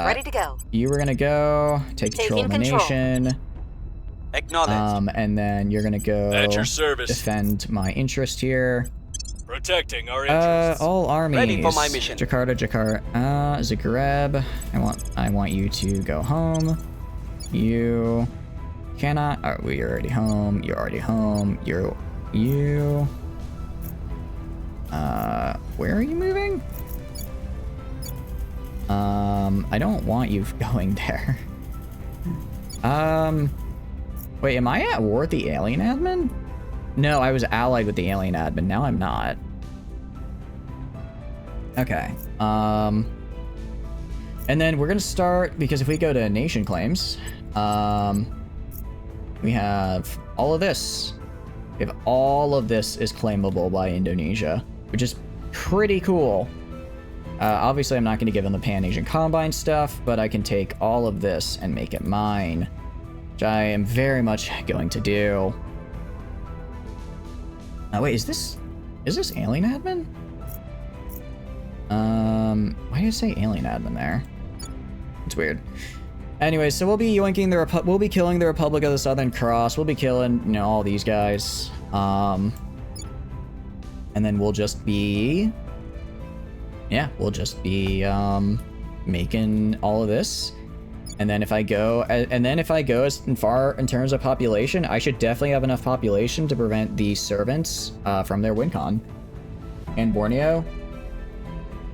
ready to go. You were gonna go take control of the nation. Acknowledged. And then you're gonna go At your service. defend my interest here. Protecting our interests. All armies. Ready for my mission. Jakarta, Zagreb. I want you to go home. You cannot. Oh, we're already home. You're already home. You. Where are you moving? I don't want you going there. Wait, am I at war with the alien admin? No, I was allied with the alien admin. Now I'm not. Okay. And then we're gonna start, because if we go to nation claims, we have all of this. If all of this is claimable by Indonesia, which is pretty cool. Obviously, I'm not going to give them the Pan-Asian Combine stuff, but I can take all of this and make it mine, which I am very much going to do. Wait, is this alien admin? Why did it say alien admin there? It's weird. Anyway, so we'll be yoinking we'll be killing the Republic of the Southern Cross. We'll be killing, you know, all these guys. And then we'll just be, yeah, we'll just be making all of this. And then if I go as far in terms of population, I should definitely have enough population to prevent the servants from their WinCon. And Borneo.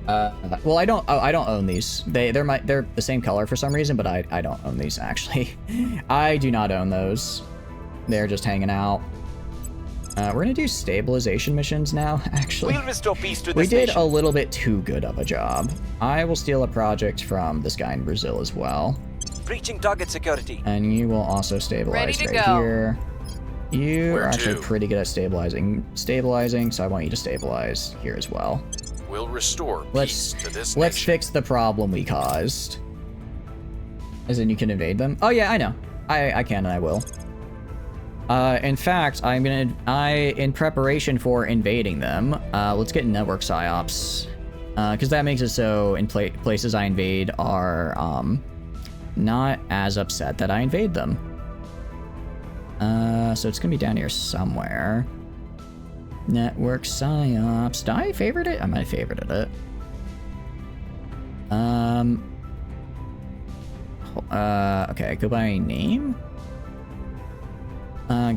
Well, I don't own these. They're the same color for some reason, but I don't own these actually. I do not own those. They're just hanging out. We're gonna do stabilization missions now, actually. We'll restore peace to We this did nation. a little bit too good of a job. I will steal a project from this guy in Brazil as well. Breaching target security. And you will also stabilize Ready to right go. here. You Where are actually to? pretty good at stabilizing, so I want you to stabilize here as well. We'll restore Let's peace to this let's nation. fix the problem we caused. As in, you can invade them. Oh yeah, I know. I can and I will. In fact, in preparation for invading them, let's get network psyops, because that makes it so in places I invade are not as upset that I invade them. So it's gonna be down here somewhere. Network psyops. Did I favorite it? I might have favorited it. Okay, go by name.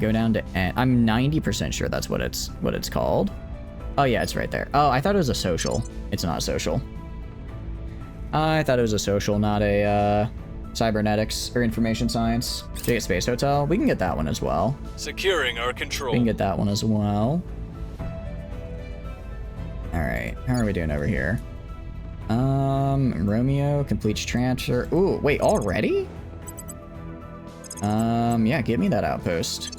Go down to I'm 90% sure that's what it's called. Oh yeah, it's right there. Oh, I thought it was a social. It's not a social. I thought it was a social, not a cybernetics or information science. Jade Space Hotel. We can get that one as well. Securing our control. We can get that one as well. All right, how are we doing over here? Romeo completes transfer. Ooh, wait, already? Yeah, give me that outpost.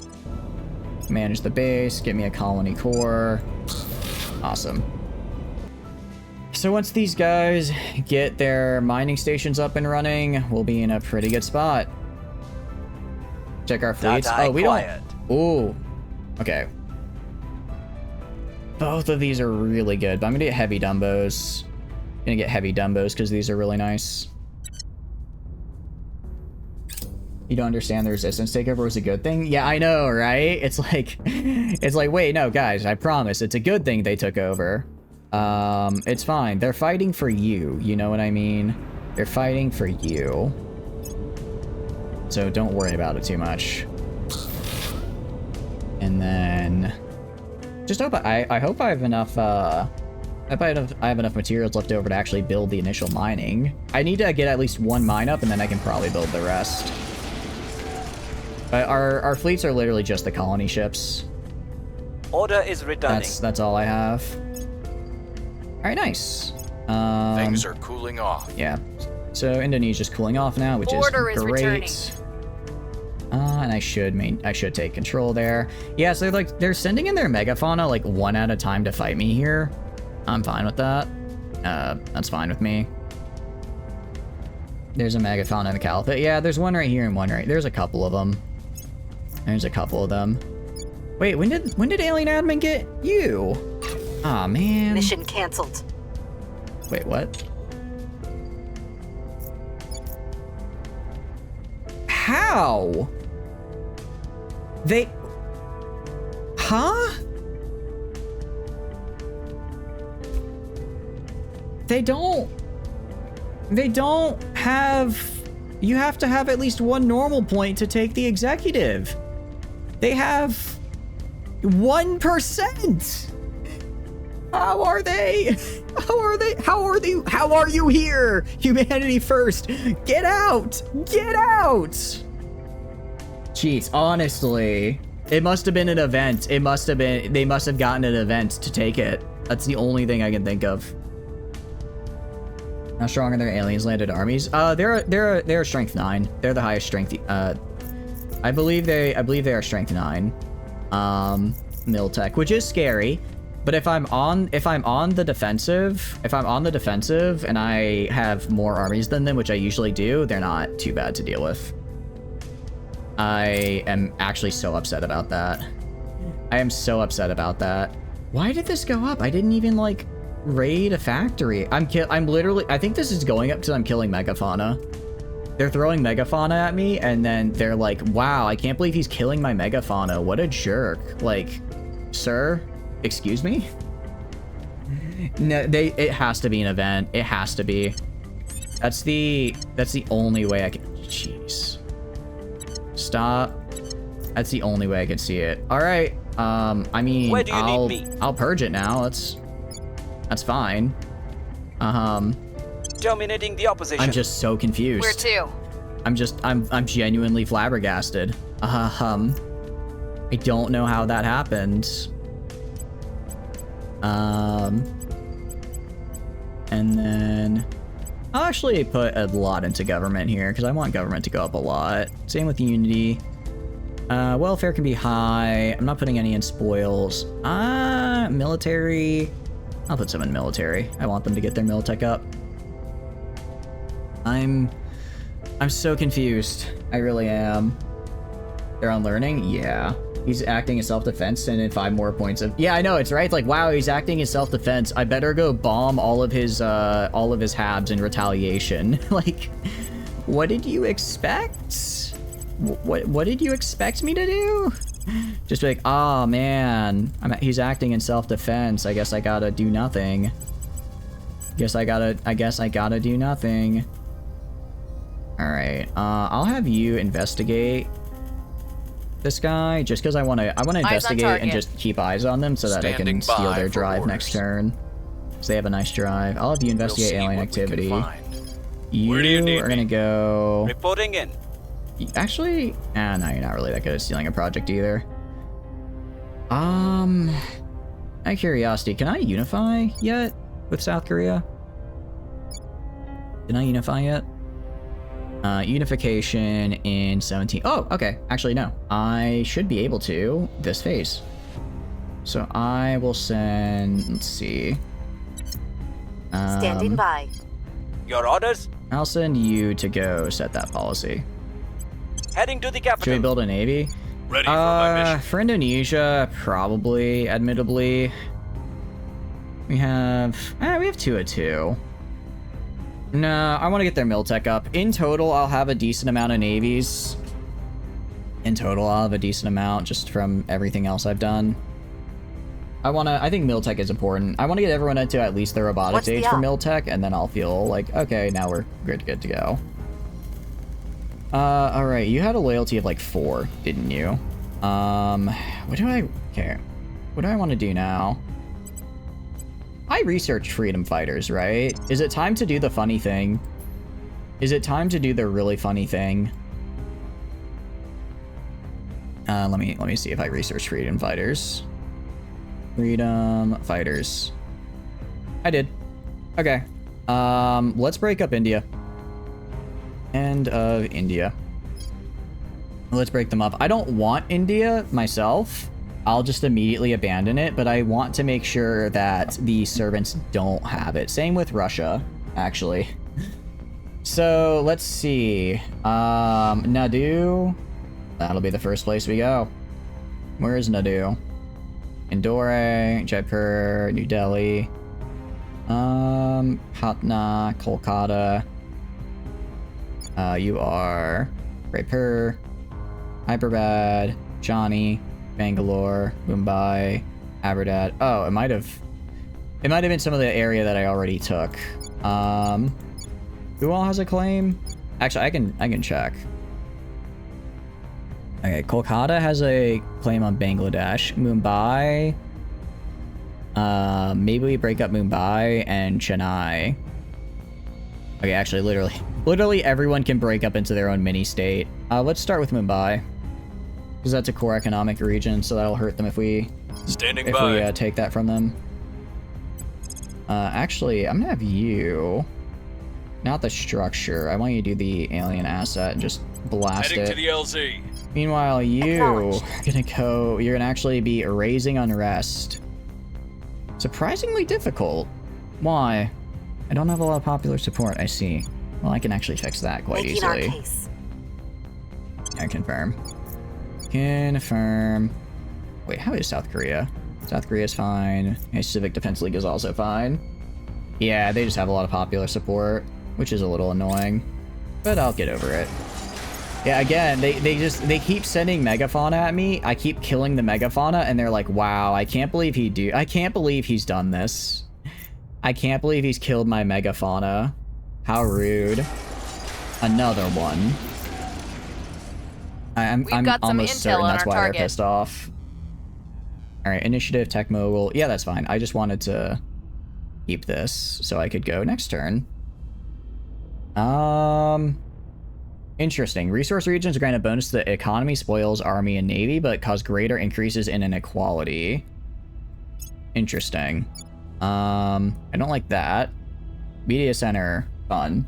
Manage the base, get me a colony core. Awesome. So once these guys get their mining stations up and running, we'll be in a pretty good spot. Check our fleets. Oh, we don't. Ooh. Okay. Both of these are really good, but I'm gonna get heavy Dumbos. Gonna get heavy Dumbos because these are really nice. You don't understand the resistance takeover was a good thing? Yeah, I know, right? It's like, wait, no, guys, I promise, it's a good thing they took over. It's fine. They're fighting for you. You know what I mean? They're fighting for you. So don't worry about it too much. And then, just hope I hope I have enough. I have enough materials left over to actually build the initial mining. I need to get at least one mine up, and then I can probably build the rest. But our fleets are literally just the colony ships. Order is returning. That's all I have. All right, nice. Things are cooling off. Yeah. So Indonesia's cooling off now, which Order is is great. returning. And I should take control there. Yeah, so they're sending in their megafauna like one at a time to fight me here. I'm fine with that. That's fine with me. There's a megafauna in the Caliphate. Yeah, there's one right here and one right. There's a couple of them. There's a couple of them. Wait, when did Alien Admin get you? Aw, man. Mission canceled. Wait, what? How? They... Huh? They don't have... You have to have at least one normal point to take the executive. They have 1%. How are they? How are you here? Humanity first. Get out. Get out. Jeez, honestly, it must have been an event. They must have gotten an event to take it. That's the only thing I can think of. How strong are their aliens landed armies? They're strength 9. They're the highest strength. I believe they are strength 9. Miltech, which is scary. But if I'm on the defensive and I have more armies than them, which I usually do, they're not too bad to deal with. I am actually so upset about that. I am so upset about that. Why did this go up? I didn't even like raid a factory. I'm literally, I think this is going up because I'm killing megafauna. They're throwing megafauna at me and then they're like, wow, I can't believe he's killing my megafauna. What a jerk. Like, sir, excuse me? No, it has to be an event. It has to be. That's the only way I can, jeez. Stop. That's the only way I can see it. All right. I mean, where do you need me? I'll purge it now. That's fine. Dominating the opposition. I'm just so confused. Where to? I'm genuinely flabbergasted. I don't know how that happened. And then I'll actually put a lot into government here because I want government to go up a lot. Same with Unity. Welfare can be high. I'm not putting any in spoils. Military. I'll put some in military. I want them to get their militech up. I'm so confused. I really am. They're on learning? Yeah. He's acting in self-defense and in 5 more points of... Yeah, I know, it's right. It's like, wow, he's acting in self-defense. I better go bomb all of his habs in retaliation. Like, what did you expect? What did you expect me to do? Just be like, oh man, he's acting in self-defense. I guess I gotta do nothing. I guess I gotta do nothing. All right, I'll have you investigate this guy just because I want to investigate and just keep eyes on them so that I can steal their drive next turn. So they have a nice drive. I'll have you investigate alien activity. You are gonna go. Reporting in. Actually, no, you're not really that good at stealing a project either. Out of curiosity, can I unify yet with South Korea? Did I unify yet? Unification in 17. Oh, okay. Actually, no. I should be able to this phase. So I will send, let's see. Standing by. Your orders? I'll send you to go set that policy. Heading to the capital. Should we build a navy? Ready for my mission. For Indonesia, probably, admittably. We have 2 of 2. No, I want to get their miltech up. In total, I'll have a decent amount of navies. In total, I'll have a decent amount just from everything else I've done. I think miltech is important. I want to get everyone into at least the robotic stage for miltech, and then I'll feel like, okay, now we're good to go. Alright, you had a loyalty of like 4, didn't you? What do I want to do now? I researched freedom fighters, right? Is it time to do the funny thing? Is it time to do the really funny thing? Let me see if I researched freedom fighters. Freedom fighters. I did. Okay. Let's break up India. End of India. Let's break them up. I don't want India myself. I'll just immediately abandon it, but I want to make sure that the servants don't have it. Same with Russia, actually. So let's see. Nadu. That'll be the first place we go. Where is Nadu? Indore, Jaipur, New Delhi. Patna, Kolkata. You are Raipur, Hyperbad, Johnny, Bangalore, Mumbai, Aberdad. Oh, it might have been some of the area that I already took. Who all has a claim? Actually, I can check. Okay, Kolkata has a claim on Bangladesh. Mumbai. Maybe we break up Mumbai and Chennai. Okay, actually, literally everyone can break up into their own mini state. Let's start with Mumbai, because that's a core economic region, so that'll hurt them if we take that from them. Actually, I'm gonna have you, not the structure. I want you to do the alien asset and just blast Heading it. to the LZ. Meanwhile, you're gonna actually be erasing unrest. Surprisingly difficult. Why? I don't have a lot of popular support, I see. Well, I can actually fix that quite easily. I confirm. Confirm. Wait, how is South Korea? South Korea's fine. Okay, Civic Defense League is also fine. Yeah, they just have a lot of popular support, which is a little annoying. But I'll get over it. Yeah, again, they keep sending megafauna at me. I keep killing the megafauna, and they're like, "Wow, I can't believe he's done this. I can't believe he's killed my megafauna. How rude." Another one. I'm almost certain that's why they're pissed off. All right, initiative, tech mogul. Yeah, that's fine. I just wanted to keep this so I could go next turn. Interesting. Resource regions grant a bonus to the economy, spoils, army, and navy, but cause greater increases in inequality. Interesting. I don't like that. Media center, fun.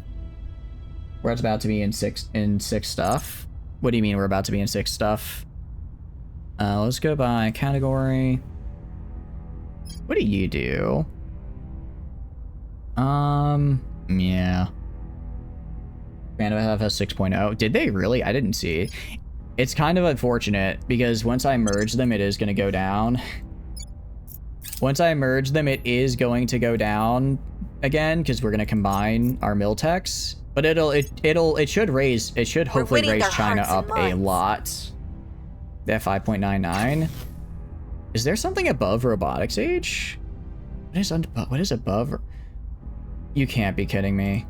We're about to be in six stuff. What do you mean we're about to be in 6 stuff? Let's go by category. What do you do? Yeah. Random FS 6.0. Did they really? I didn't see. It's kind of unfortunate because once I merge them, it is going to go down. Once I merge them, it is going to go down again because we're going to combine our mill techs. But it should hopefully raise China up a lot. The F5.99. Is there something above robotics age? What is above? You can't be kidding me.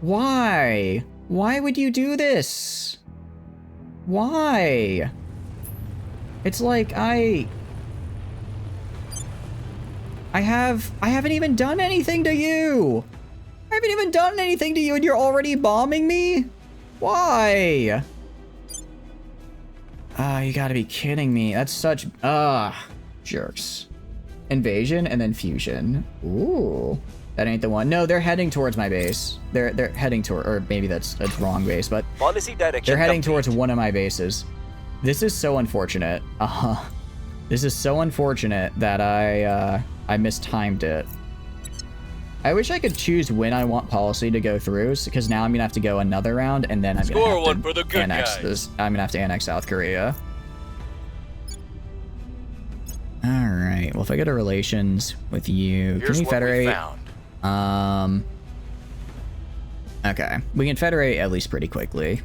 Why? Why would you do this? Why? It's like I haven't even done anything to you. I haven't even done anything to you and you're already bombing me? Why? You gotta be kidding me. That's such jerks. Invasion and then fusion. Ooh. That ain't the one. No, they're heading towards my base. They're heading toward, or maybe that's a wrong base, but Policy direction they're heading complete. towards one of my bases. This is so unfortunate. This is so unfortunate that I mistimed it. I wish I could choose when I want policy to go through, because now I'm gonna have to go another round, and then I'm gonna have to annex this. I'm gonna have to annex South Korea. All right. Well, if I go to relations with you, Here's can we federate? what we found. Okay. We can federate at least pretty quickly.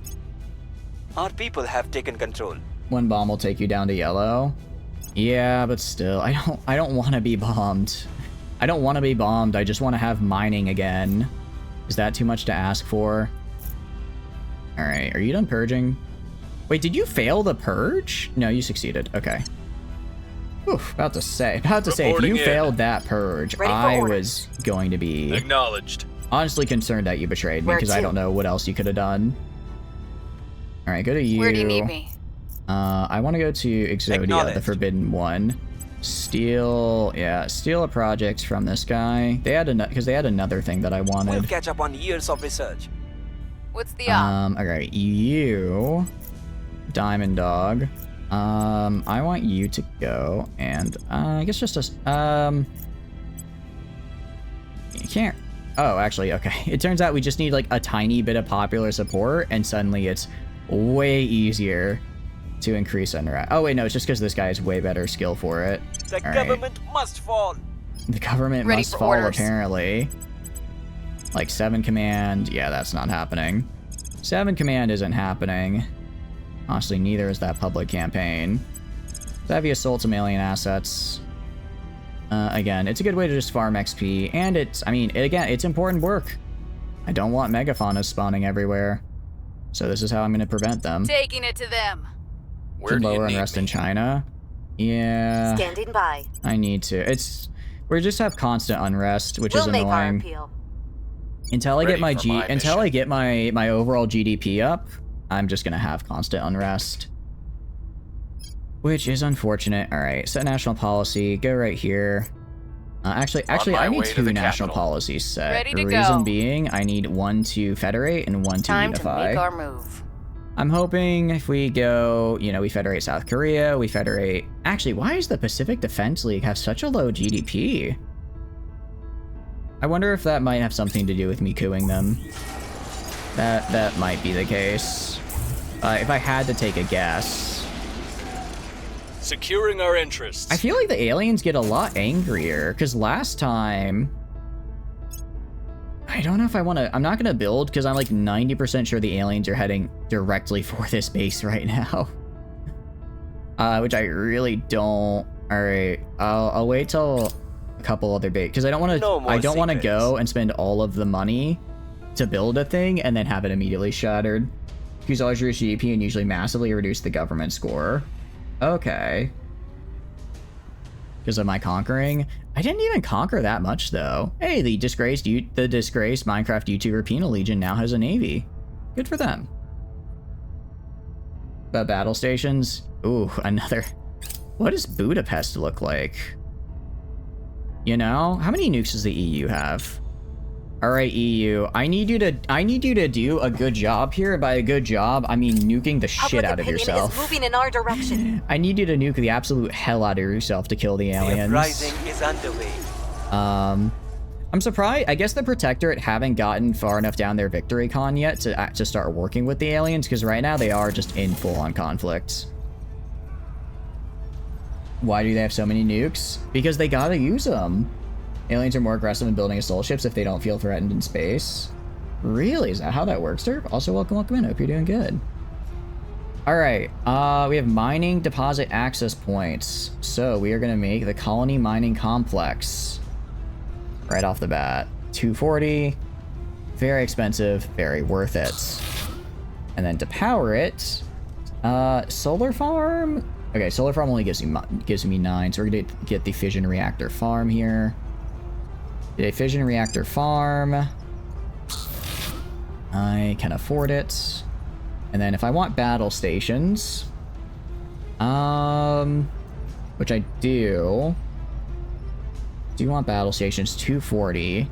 Our people have taken control. One bomb will take you down to yellow. Yeah, but still, I don't want to be bombed. I don't want to be bombed. I just want to have mining again. Is that too much to ask for? All right. Are you done purging? Wait, did you fail the purge? No, you succeeded. Okay. Oof, about to say, if you failed that purge, I was going to be Acknowledged. honestly concerned that you betrayed me because I don't know what else you could have done. All right, go to you. Where do you need me? I want to go to Exodia, the Forbidden One. Steal a project from this guy. They had another thing that I wanted. We'll catch up on years of research. What's the op? Okay, you, Diamond Dog. I want you to go, and I guess just a you can't. Oh, actually, okay. It turns out we just need like a tiny bit of popular support, and suddenly it's way easier to increase unrest. Oh wait, no, it's just because this guy has way better skill for it. The government must fall. The government must fall, apparently. Like 7 command. Yeah, that's not happening. 7 command isn't happening. Honestly, neither is that public campaign. So heavy assault some alien assets. Again, it's a good way to just farm XP, and it's, I mean, again, it's important work. I don't want megafaunas spawning everywhere. So this is how I'm going to prevent them. Taking it to them. Where do you Lower need unrest me? in China. Yeah. Standing by. I need to. We just have constant unrest, which is We'll make our annoying. appeal. Until I get Ready my for my until I mission. get my overall GDP up, I'm just gonna have constant unrest. Which is unfortunate. Alright, set national policy, go right here. Actually, my I need way to 2 the national capital. policies set. Ready to Reason go. being, I need 1 to federate and 1 to Time to unify. make our move. I'm hoping if we go, you know, we federate South Korea, we federate... Actually, why does the Pacific Defense League have such a low GDP? I wonder if that might have something to do with me cooing them. That might be the case. If I had to take a guess. Securing our interests. I feel like the aliens get a lot angrier, because last time... I don't know if I want to... I'm not going to build, because I'm like 90% sure the aliens are heading directly for this base right now. Which I really don't... Alright, I'll wait till a couple other bases, because I don't want to... No more I don't want to secrets. go and spend all of the money to build a thing and then have it immediately shattered. Use all your GDP and usually massively reduce the government score. Okay. Because of my conquering? I didn't even conquer that much, though. Hey, the disgraced Minecraft YouTuber Penal Legion now has a navy. Good for them. But battle stations? Ooh, another... What does Budapest look like? You know? How many nukes does the EU have? Alright, EU. I need you to do a good job here. By a good job, I mean nuking the shit Public out of opinion yourself. is moving in our direction. I need you to nuke the absolute hell out of yourself to kill the The aliens. uprising is underway. I'm surprised. I guess the Protectorate haven't gotten far enough down their victory con yet to start working with the aliens, because right now they are just in full-on conflict. Why do they have so many nukes? Because they gotta use them. Aliens are more aggressive in building assault ships if they don't feel threatened in space. Really? Is that how that works, Derp? Also, welcome in. Hope you're doing good. Alright, we have mining deposit access points. So we are going to make the colony mining complex. Right off the bat. 240. Very expensive, very worth it. And then to power it, solar farm? Okay, solar farm only gives me 9, so we're going to get the fission reactor farm here. Get a fission reactor farm. I can afford it. And then if I want battle stations, which I do want battle stations, 240.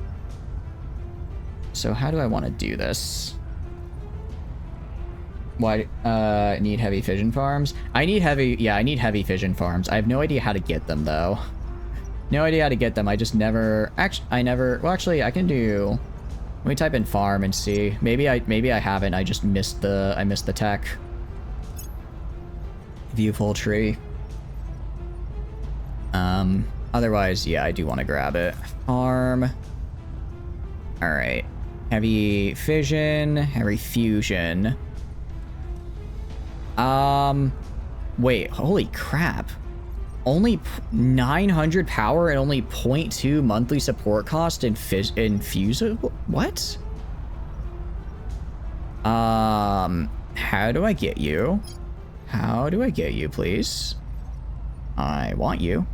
So how do I want to do this? Why, need heavy fission farms? I need heavy fission farms. I have no idea how to get them, though. No idea how to get them. I just never, well, actually, I can do, let me type in farm and see. Maybe I haven't. I just missed the tech. View full tree. Otherwise, yeah, I do want to grab it. Farm. All right. Heavy fission, heavy fusion. Wait, holy crap. Only 900 power and only 0.2 monthly support cost in fusible? What? How do I get you? How do I get you, please? I want you.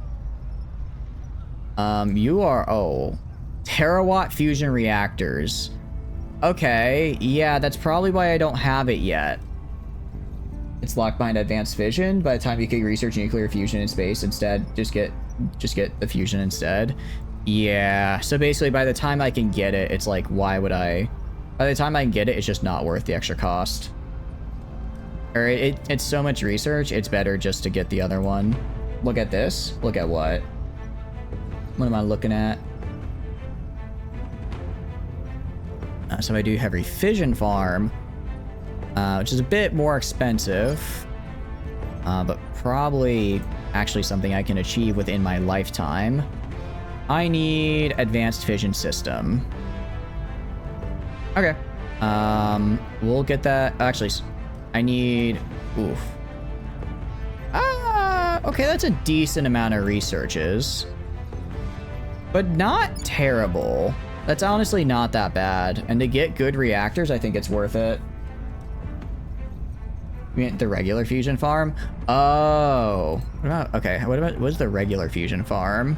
You are, oh, terawatt fusion reactors. Okay, yeah, that's probably why I don't have it yet. It's locked behind advanced fission. By the time you can research nuclear fusion in space instead, just get the fusion instead. Yeah, so basically by the time I can get it, it's like, why would I? By the time I can get it, it's just not worth the extra cost. Or it's so much research, it's better just to get the other one. Look at this. Look at what? What am I looking at? So I do heavy fission farm, which is a bit more expensive, but probably actually something I can achieve within my lifetime. I need advanced fission system. Okay. We'll get that. Actually, I need. Oof. Okay, that's a decent amount of researches, but not terrible. That's honestly not that bad. And to get good reactors, I think it's worth it. You mean the regular fusion farm? Oh, what about? Okay, what's the regular fusion farm?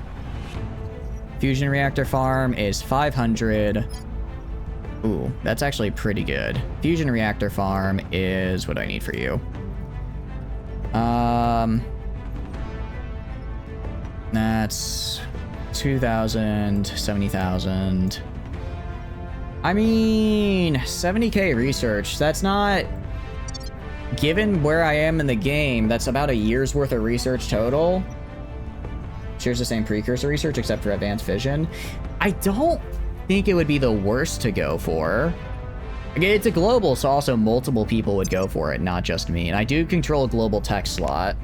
Fusion reactor farm is 500. Ooh, that's actually pretty good. Fusion reactor farm is what I need for you. That's 2,000, 70,000. I mean, 70k research. That's not, given where I am in the game, that's about a year's worth of research total. Shares the same precursor research except for advanced fission. I don't think it would be the worst to go for. Again, it's a global, so also multiple people would go for it, not just me. And I do control a global tech slot.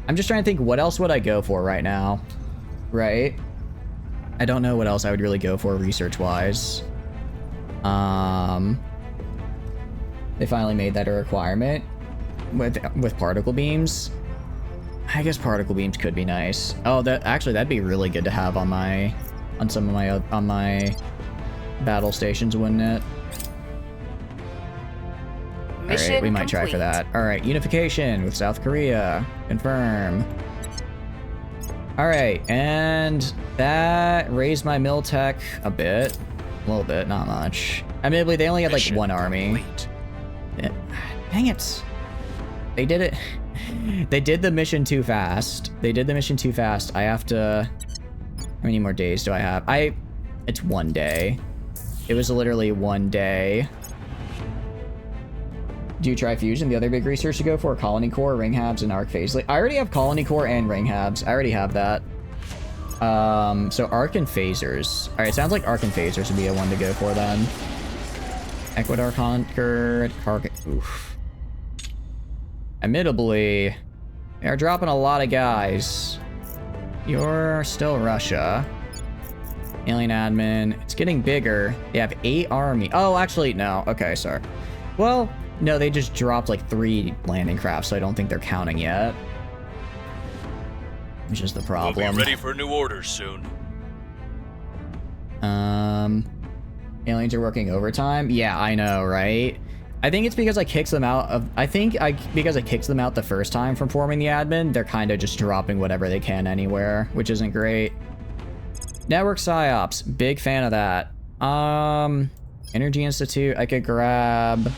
I'm just trying to think, what else would I go for right now? Right? I don't know what else I would really go for research-wise. They finally made that a requirement with particle beams. I guess particle beams could be nice. Oh, that'd be really good to have on my battle stations, wouldn't it? Mission Alright, we might try for complete. that. Alright, unification with South Korea. Confirm. Alright, and that raised my mil tech a bit. A little bit, not much. Admittedly, they only had like one army. Yeah. Dang it. They did it. They did the mission too fast. They did the mission too fast. I have to... How many more days do I have? It's 1 day. It was literally 1 day. Do you try fusion? The other big research to go for colony core, ring habs, and arc phase. I already have colony core and ring habs. I already have that. So arc and phasers. All right, sounds like arc and phasers would be a one to go for then. Ecuador conquered. Oof. Admittably, they are dropping a lot of guys. You're still Russia. Alien admin. It's getting bigger. They have 8 army. Oh, actually, no. Okay, sorry. Well, no, they just dropped like 3 landing crafts, so I don't think they're counting yet. Which is the problem. We'll be ready for new orders soon. Aliens are working overtime? Yeah, I know, right? I think it's because I kicked them out of... because I kicked them out the first time from forming the admin, they're kind of just dropping whatever they can anywhere, which isn't great. Network PsyOps. Big fan of that. Energy Institute, I could grab...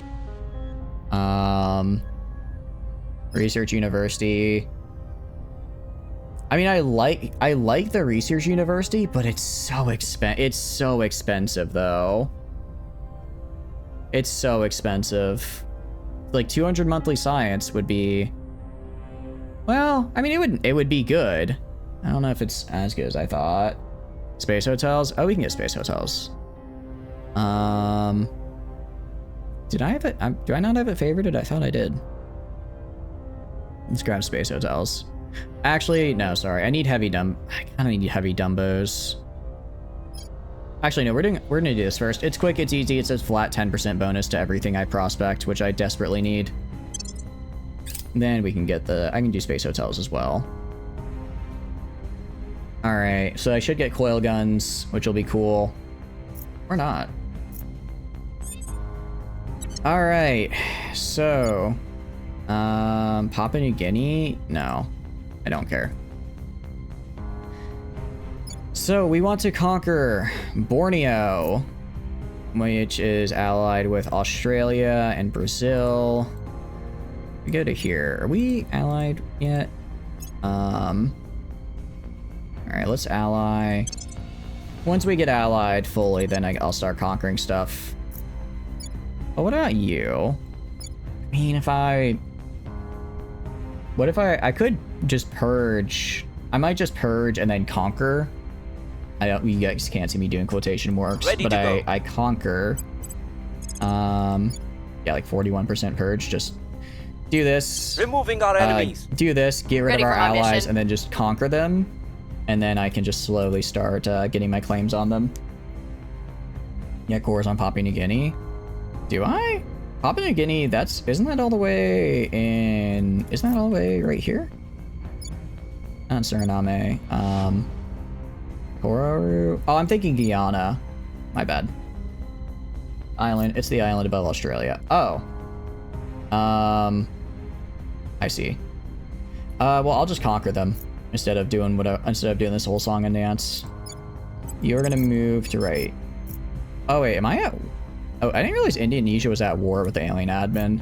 Research University. I mean, I like the Research University, but it's so expensive though. It's so expensive. Like 200 monthly science would be, well, I mean, it would be good. I don't know if it's as good as I thought. Space hotels. Oh, we can get space hotels. Did I have it? Do I not have it favorited? I thought I did. Let's grab space hotels. Actually, no, sorry. I kind of need heavy dumbos. Actually, no, we're gonna do this first. It's quick, it's easy. It says flat 10% bonus to everything I prospect, which I desperately need. Then we can get I can do space hotels as well. All right, so I should get coil guns, which will be cool. Or not. All right, so, Papua New Guinea? No, I don't care. So we want to conquer Borneo, which is allied with Australia and Brazil. We go to here. Are we allied yet? All right, let's ally. Once we get allied fully, then I'll start conquering stuff. But what about you? I mean, what if I could just purge? I might just purge and then conquer. You guys can't see me doing quotation marks, but I conquer. Yeah, like 41% purge. Just do this. Removing our enemies. Do this. Get rid Ready of our for my allies, mission. and then just conquer them, and then I can just slowly start getting my claims on them. Yeah, cores on Papua New Guinea. Do I? Papua New Guinea, isn't that all the way right here? Not Suriname. Kororu? Oh, I'm thinking Guyana. My bad. Island, it's the island above Australia. Oh. I see. Well, I'll just conquer them instead of doing this whole song and dance. You're gonna move to right. Oh wait, am I at... Oh, I didn't realize Indonesia was at war with the alien admin.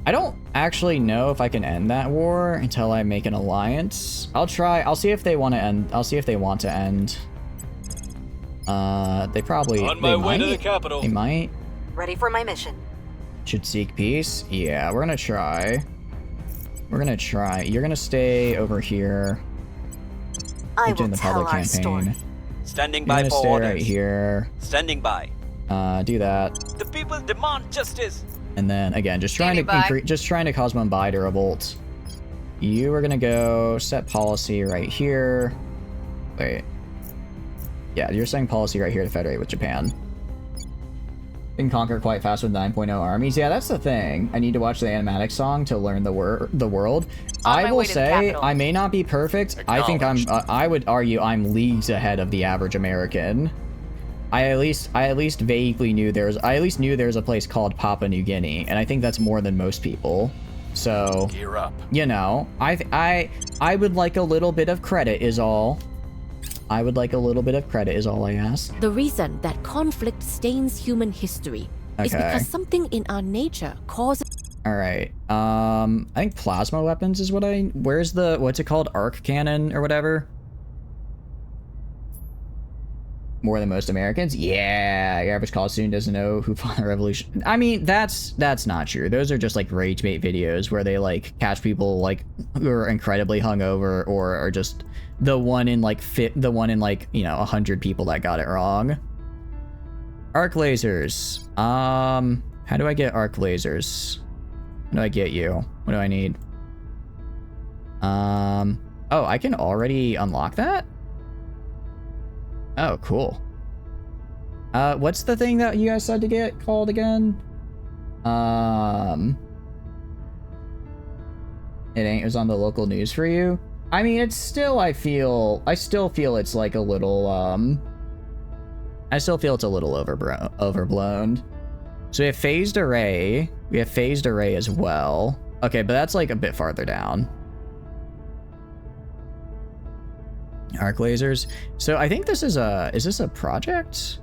I don't actually know if I can end that war until I make an alliance. I'll try. I'll see if they want to end. I'll see if they want to end. They probably... On my way to the capital. They might. Ready for my mission. Should seek peace. Yeah, we're gonna try. We're gonna try. You're gonna stay over here. I You're doing will the tell public our campaign. story. Standing You're by gonna for stay orders. right here. Standing by. Do that. The people demand justice. And then again, just trying to cause Mumbai to revolt. You are gonna go set policy right here. Wait. Yeah, you're setting policy right here to federate with Japan. Can conquer quite fast with 9.0 armies. Yeah, that's the thing. I need to watch the animatic song to learn the world. I will say I may not be perfect. I think I would argue I'm leagues ahead of the average American. I at least vaguely knew I at least knew there's a place called Papua New Guinea, and I think that's more than most people. So, Gear up. you know, I would like a little bit of credit is all. I would like a little bit of credit is all I ask. The reason that conflict stains human history is Okay. because something in our nature causes... All right. I think plasma weapons is what where's the, what's it called? Arc cannon or whatever? More than most Americans? Yeah, your average college student doesn't know who fought the revolution. I mean, that's not true. Those are just like rage bait videos where they like catch people like who are incredibly hungover or are just the one in like 100 people that got it wrong. Arc lasers. How do I get arc lasers? How do I get you? What do I need? Oh, I can already unlock that? Oh, cool. What's the thing that you guys said to get called again? It was on the local news for you? I mean, it's still, I still feel it's like a little, I still feel it's a little overblown. So we have phased array. We have phased array as well. Okay, but that's like a bit farther down. Arc lasers. So I think this is this a project?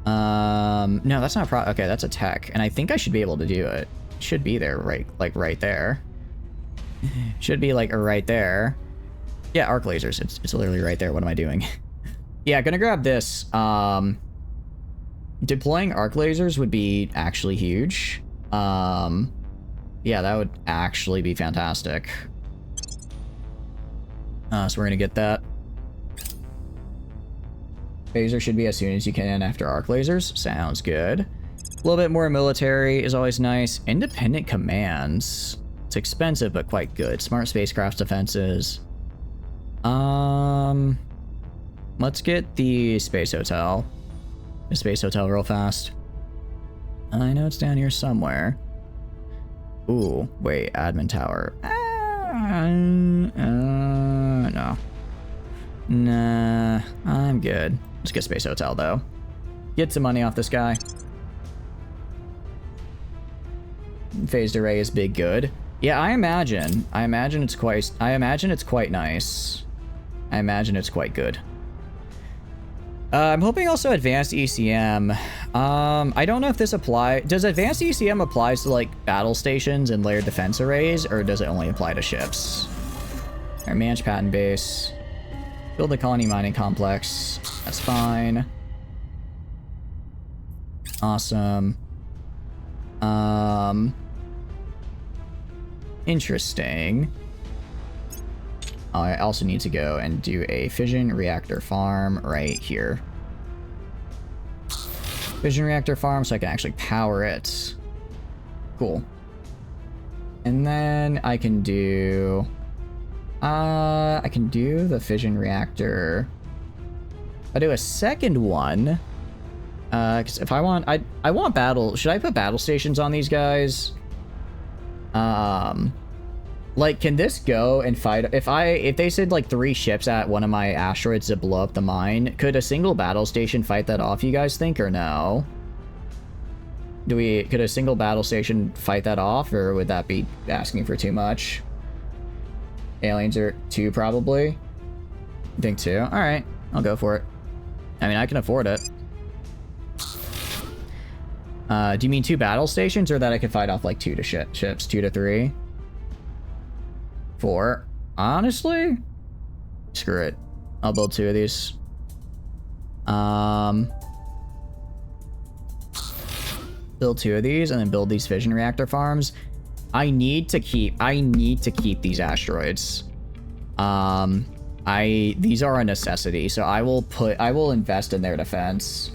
No, that's not okay, that's a tech. And I think I should be able to do it. Should be there, right there. Should be like right there. Yeah, arc lasers. It's literally right there. What am I doing? Yeah, gonna grab this. Deploying arc lasers would be actually huge. Yeah, that would actually be fantastic. So we're gonna get that. Phaser should be as soon as you can after arc lasers. Sounds good. A little bit more military is always nice. Independent commands. It's expensive, but quite good. Smart spacecraft defenses. Let's get the space hotel. The space hotel real fast. I know it's down here somewhere. Ooh, wait, admin tower. No. Nah, I'm good. Let's get space hotel though. Get some money off this guy. Phased array is big good. Yeah, I imagine it's quite nice. I imagine it's quite good. I'm hoping also advanced ECM. I don't know if this does advanced ECM applies to like battle stations and layered defense arrays, or does it only apply to ships? Alright, manage patent base. Build the colony mining complex. That's fine. Awesome. Interesting. I also need to go and do a fission reactor farm right here. Fission reactor farm so I can actually power it. Cool. And then I can do the fission reactor. If I do a second one, Because if I want, I want battle. Should I put battle stations on these guys? Like, can this go and fight? If they said like 3 ships at one of my asteroids to blow up the mine, could a single battle station fight that off? You guys think, or no? Could a single battle station fight that off, or would that be asking for too much? Aliens are 2 probably. I think 2. All right, I'll go for it. I mean, I can afford it. Do you mean 2 battle stations, or that I could fight off like 2 to ships, 2 to 3? 4. Honestly, screw it. I'll build 2 of these. Build 2 of these, and then build these fission reactor farms. I need to keep these asteroids. These are a necessity, so I will invest in their defense.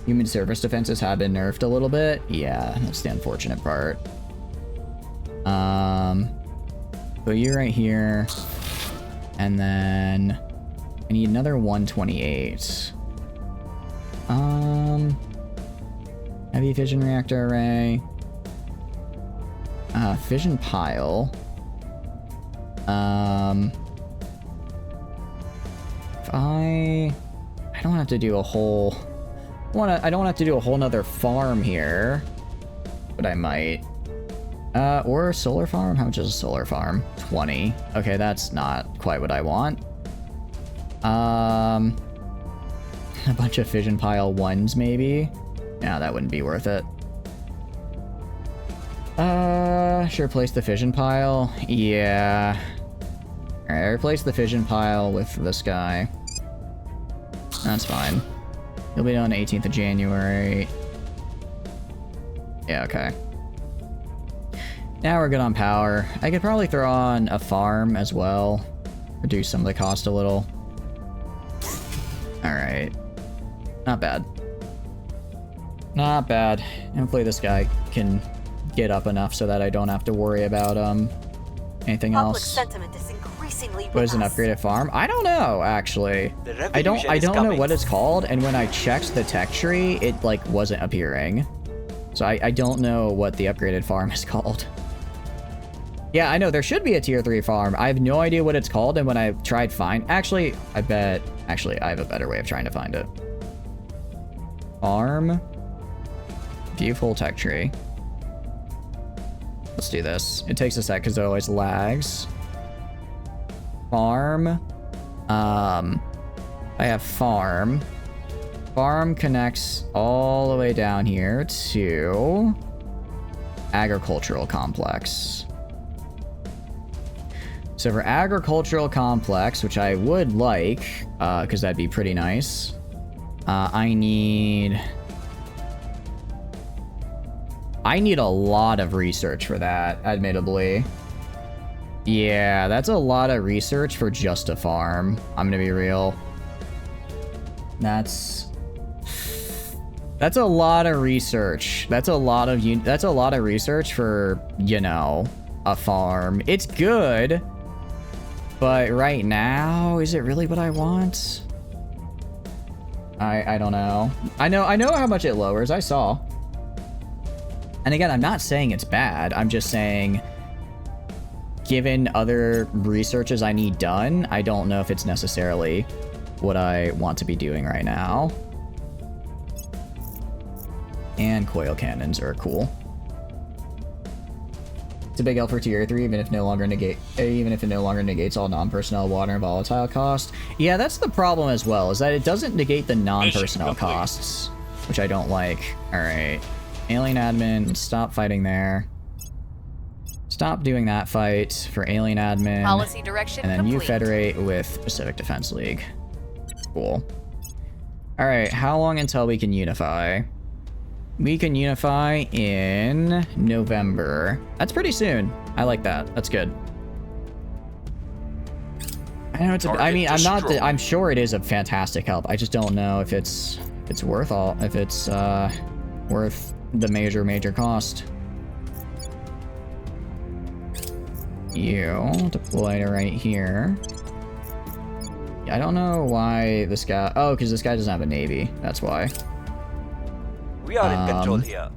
Human surface defenses have been nerfed a little bit. Yeah, that's the unfortunate part. Put you right here, and then I need another 128. Heavy fission reactor array. Fission pile. If I don't have to do a whole. I don't have to do a whole nother farm here, but I might. Or a solar farm? How much is a solar farm? 20. Okay, that's not quite what I want. A bunch of fission pile 1s, maybe? Yeah, that wouldn't be worth it. Should replace the fission pile? Yeah. Alright, I replace the fission pile with this guy. That's fine. He'll be done 18th of January. Yeah, okay. Now we're good on power. I could probably throw on a farm as well. Reduce some of the cost a little. Alright. Not bad. Not bad. Hopefully this guy can get up enough so that I don't have to worry about anything Public else. sentiment is increasingly What is an robust. upgraded farm? I don't know, actually. The I don't revolution is know coming. what it's called, and when I checked the tech tree, it like wasn't appearing. So I don't know what the upgraded farm is called. Yeah, I know there should be a tier 3 farm. I have no idea what it's called, and when I tried actually, I have a better way of trying to find it. Farm. View full tech tree. Let's do this. It takes a sec because it always lags. Farm. I have farm. Farm connects all the way down here to agricultural complex. So for agricultural complex, which I would like, because that'd be pretty nice, I need a lot of research for that, admittedly. Yeah, that's a lot of research for just a farm. I'm gonna be real. That's a lot of research. That's a lot of research for, you know, a farm. It's good, but right now, is it really what I want? I don't know. I know how much it lowers. I saw. And again, I'm not saying it's bad. I'm just saying, given other researches I need done, I don't know if it's necessarily what I want to be doing right now. And coil cannons are cool. It's a big L for tier 3, even if it no longer negates all non-personnel water and volatile cost. Yeah, that's the problem as well, is that it doesn't negate the non-personnel costs, which I don't like. Alright. Alien admin, stop fighting there. Stop doing that fight for alien admin. Policy direction and then you complete. federate with Pacific Defense League. Cool. Alright, how long until we can unify? We can unify in November. That's pretty soon. I like that. That's good. I know it's a, I mean, I'm sure it is a fantastic help. I just don't know if it's worth worth the major cost. You deploy to right here. Yeah, I don't know why this guy. Oh, because this guy doesn't have a navy. That's why. We are in control here.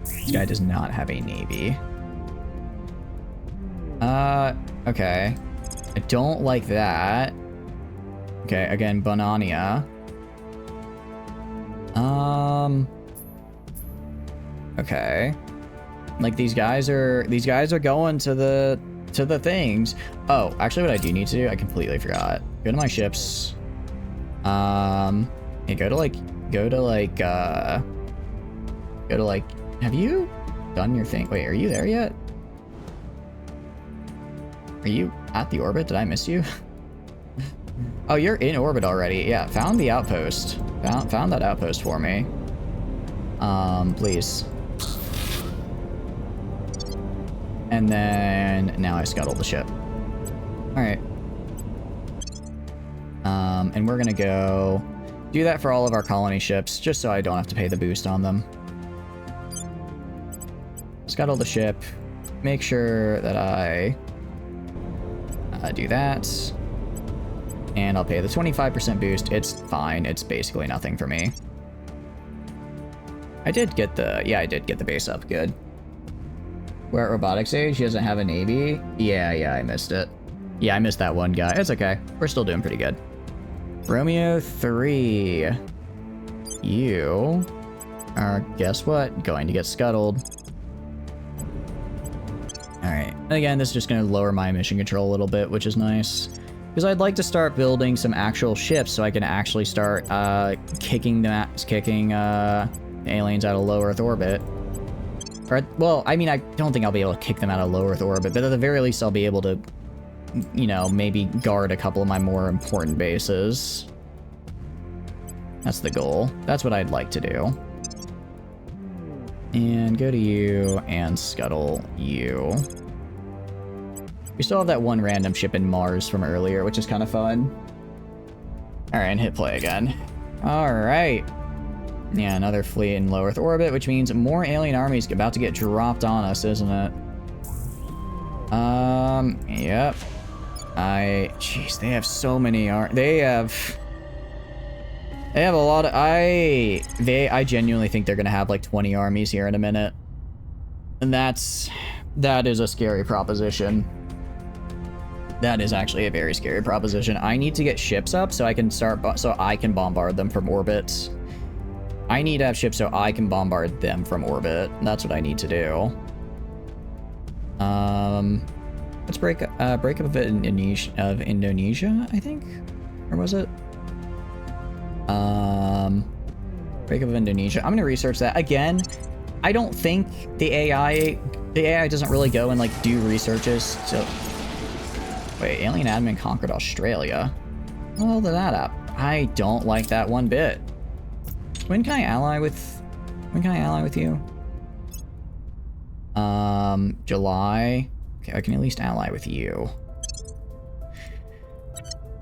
This guy does not have a navy. Okay. I don't like that. Okay, again, Bonania. Okay. Like these guys are going to the things. Oh, actually what I do need to do, I completely forgot. Go to my ships. And go to like, have you done your thing? Wait, are you there yet? Are you at the orbit? Did I miss you? Oh, you're in orbit already. Yeah, found the outpost. Found that outpost for me. Please. And then now I scuttled the ship. Alright. And we're gonna go do that for all of our colony ships, just so I don't have to pay the boost on them. Scuttle the ship. Make sure that I do that. And I'll pay the 25% boost. It's fine. It's basically nothing for me. I did get the base up. Good. We're at robotics age. He doesn't have a navy. Yeah, I missed it. Yeah, I missed that one guy. It's okay. We're still doing pretty good. Romeo 3. You are, guess what? Going to get scuttled. Alright. And again, this is just going to lower my mission control a little bit, which is nice. Because I'd like to start building some actual ships so I can actually start kicking aliens out of low Earth orbit. Or, well, I mean, I don't think I'll be able to kick them out of low Earth orbit, but at the very least I'll be able to, you know, maybe guard a couple of my more important bases. That's the goal. That's what I'd like to do. And go to you and scuttle you. We still have that one random ship in Mars from earlier, which is kind of fun. Alright, and hit play again. Alright. Yeah, another fleet in low Earth orbit, which means more alien armies about to get dropped on us, isn't it? Yep. Jeez, they have so many they have a lot of, I genuinely think they're gonna have like 20 armies here in a minute. And that is a scary proposition. That is actually a very scary proposition. I need to get ships up so I can bombard them from orbit. I need to have ships so I can bombard them from orbit. That's what I need to do. Let's break up of Indonesia, I think? Or was it? Break up of Indonesia. I'm gonna research that. Again, I don't think the AI doesn't really go and like do researches. So wait, alien admin conquered Australia. Well, that up. I don't like that one bit. When can I ally with you? July. Okay, I can at least ally with you.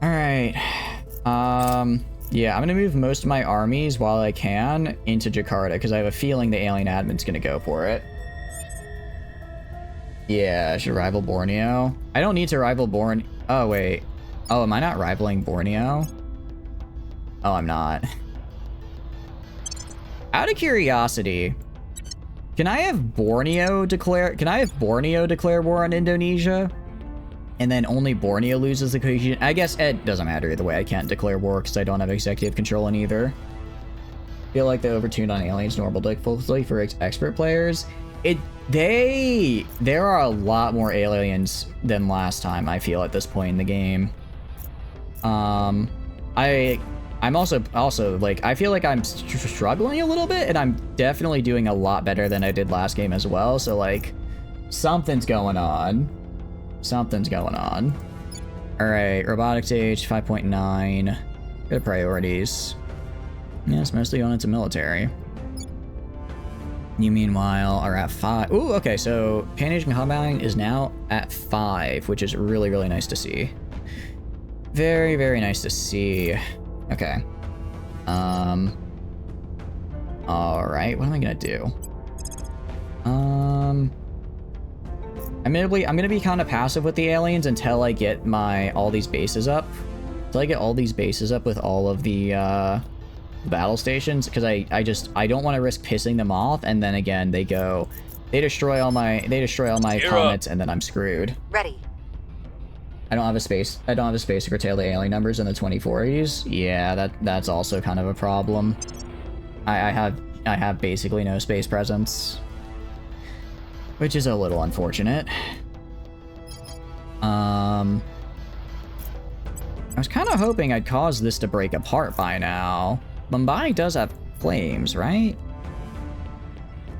Alright. Yeah, I'm gonna move most of my armies while I can into Jakarta, because I have a feeling the alien admin's gonna go for it. Yeah, I should rival Borneo. I don't need to rival Borneo. Oh, wait. Oh, am I not rivaling Borneo? Oh, I'm not. Out of curiosity, can I have Borneo declare war on Indonesia? And then only Borneo loses the cohesion? I guess it doesn't matter either way. I can't declare war because I don't have executive control in either. Feel like they overtuned on aliens normal difficulty for expert players. There are a lot more aliens than last time, I feel, at this point in the game. I'm also like, I feel like I'm struggling a little bit, and I'm definitely doing a lot better than I did last game as well. So like, something's going on. Something's going on. Alright, robotics age 5.9. Good priorities. Yeah, it's mostly going into military. You meanwhile are at 5. Ooh, okay, so Pan-Asian combating is now at 5, which is really, really nice to see. Very, very nice to see. Okay. Alright, what am I gonna do? Admittedly, I'm gonna be kind of passive with the aliens until I get all these bases up. Until I get all these bases up with all of the battle stations, because I don't want to risk pissing them off, and then again they destroy all my comets, and then I'm screwed. Ready. I don't have a space to curtail the alien numbers in the 2040s. Yeah, that's also kind of a problem. I have basically no space presence, which is a little unfortunate. I was kind of hoping I'd cause this to break apart by now. Mumbai does have claims, right?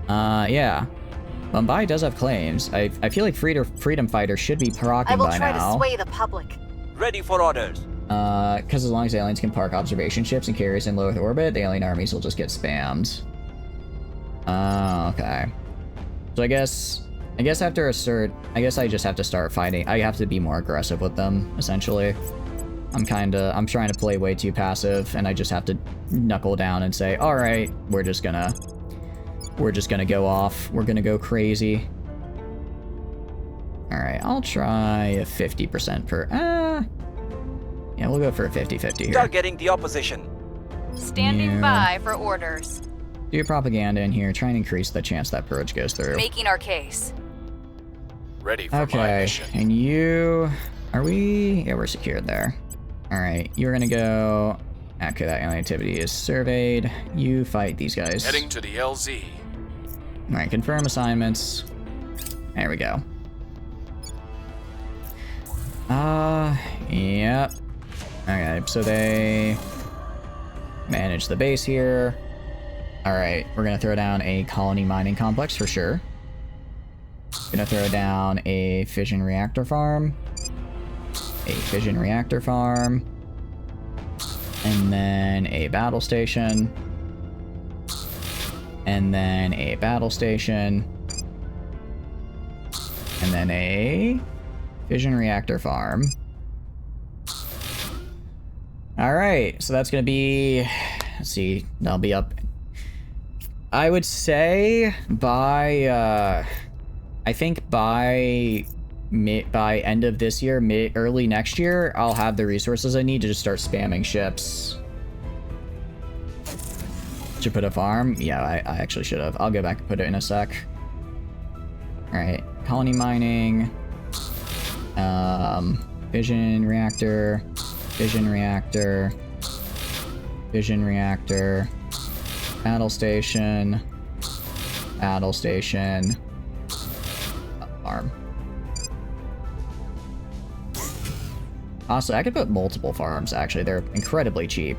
Yeah. Mumbai does have claims. I feel like freedom fighters should be proccing by now. I will try to sway the public. Ready for orders. Because as long as aliens can park observation ships and carriers in low Earth orbit, the alien armies will just get spammed. Okay. So I guess after I just have to start fighting. I have to be more aggressive with them, essentially. I'm trying to play way too passive, and I just have to knuckle down and say, all right, we're just gonna go off. We're gonna go crazy. All right, I'll try a 50% per, yeah, we'll go for a 50-50 here. Targeting the opposition. Standing by for orders. Do your propaganda in here. Try and increase the chance that purge goes through. Making our case. Ready for my Okay, mission. and you, are we? Yeah, we're secured there. All right, you're gonna go. Okay, that alien activity is surveyed. You fight these guys. Heading to the LZ. All right, confirm assignments. There we go. Yep. Okay, so they manage the base here. All right, we're gonna throw down a colony mining complex for sure. Gonna throw down a fission reactor farm. And then a battle station. And then a battle station. And then a fission reactor farm. Alright, so that's gonna be, let's see, that'll be up, I would say by, I think by end of this year, early next year, I'll have the resources I need to just start spamming ships. Should put a farm? Yeah, I actually should have. I'll go back and put it in a sec. Alright, colony mining. Fission reactor. Battle station. Farm. Also, I could put multiple farms, actually. They're incredibly cheap.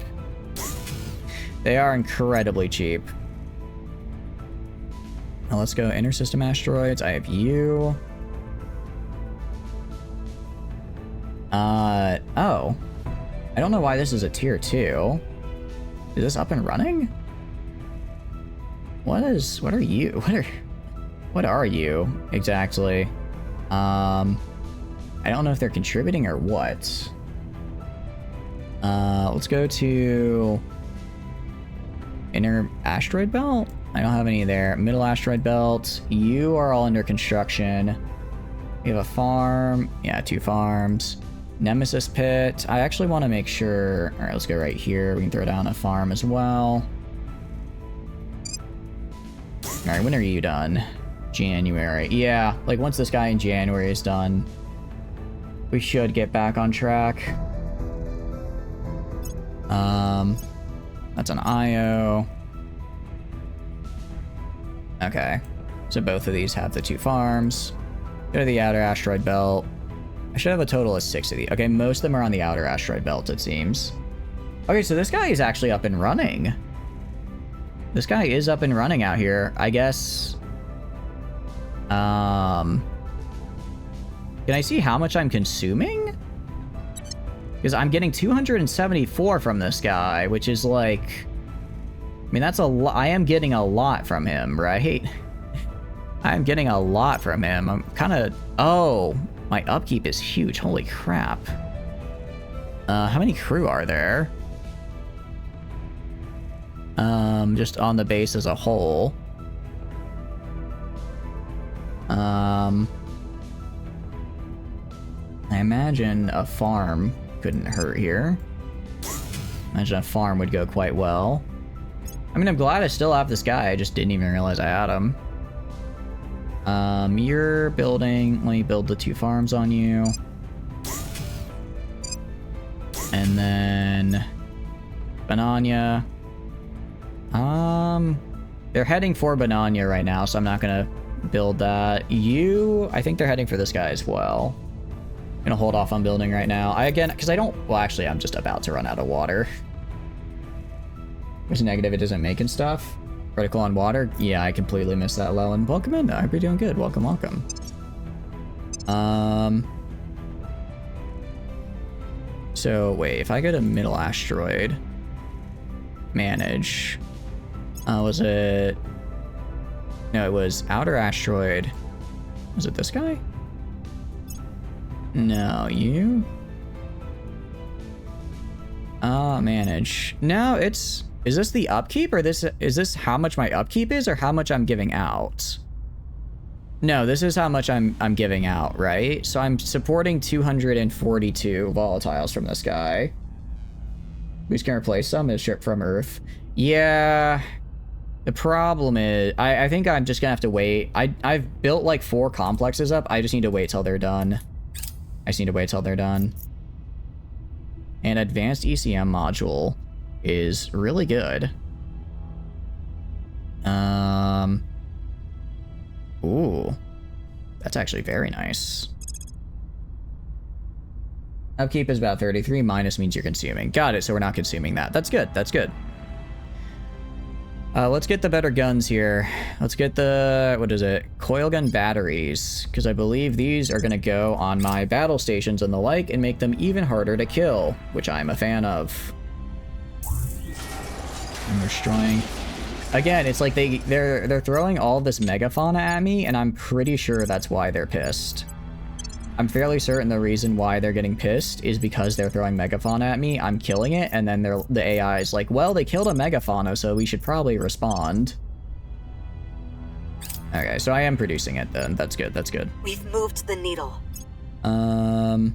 They are incredibly cheap. Now let's go intersystem asteroids. I have you. Oh. I don't know why this is a tier 2. Is this up and running? What are you? What are you exactly? I don't know if they're contributing or what. Let's go to inner asteroid belt. I don't have any there. Middle asteroid belt. You are all under construction. We have a farm. Yeah, 2 farms. Nemesis pit. I actually want to make sure. All right, let's go right here. We can throw down a farm as well. All right, when are you done? January. Yeah, like once this guy in January is done, we should get back on track. That's an IO. Okay, so both of these have the 2 farms. Go to the outer asteroid belt. I should have a total of 6 of these. Okay, most of them are on the outer asteroid belt, it seems. Okay, so this guy is actually up and running. This guy is up and running out here. I guess... Can I see how much I'm consuming? Because I'm getting 274 from this guy, which is like... I mean, that's a lot. I am getting a lot from him, right? I'm getting a lot from him. I'm kind of... Oh, my upkeep is huge. Holy crap. How many crew are there? Just on the base as a whole. I imagine a farm couldn't hurt here. Imagine a farm would go quite well. I mean, I'm glad I still have this guy. I just didn't even realize I had him. You're building. Let me build the 2 farms on you. And then Bananya. They're heading for Bananya right now, so I'm not gonna build that. I think they're heading for this guy as well. I'm gonna hold off on building right now. Because I don't, well, actually, I'm just about to run out of water. There's a negative, it isn't making stuff. Critical on water? Yeah, I completely missed that, Lelin. Welcome in, I hope you're doing good. Welcome, welcome. So, wait, if I go to middle asteroid, manage, was it, no, it was outer asteroid. Was it this guy? No, you? Manage. No, is this the upkeep, or is this how much my upkeep is, or how much I'm giving out? No, this is how much I'm giving out, right? So I'm supporting 242 volatiles from this guy. Who's gonna replace some? Is shipped from Earth. Yeah. The problem is, I think I'm just gonna have to wait. I've built like 4 complexes up. I just need to wait till they're done. I just need to wait till they're done. And advanced ECM module is really good. Ooh. That's actually very nice. Upkeep is about 33, minus means you're consuming. Got it, so we're not consuming that. That's good, that's good. Let's get the better guns here. Let's get the, what is it? Coil gun batteries, because I believe these are going to go on my battle stations and the like and make them even harder to kill, which I'm a fan of. I'm destroying. Again, it's like they're throwing all this megafauna at me, and I'm pretty sure that's why they're pissed. I'm fairly certain the reason why they're getting pissed is because they're throwing megafauna at me, I'm killing it, and then the AI is like, well, they killed a megafauna, so we should probably respond. Okay, so I am producing it then. That's good, that's good. We've moved the needle. Let's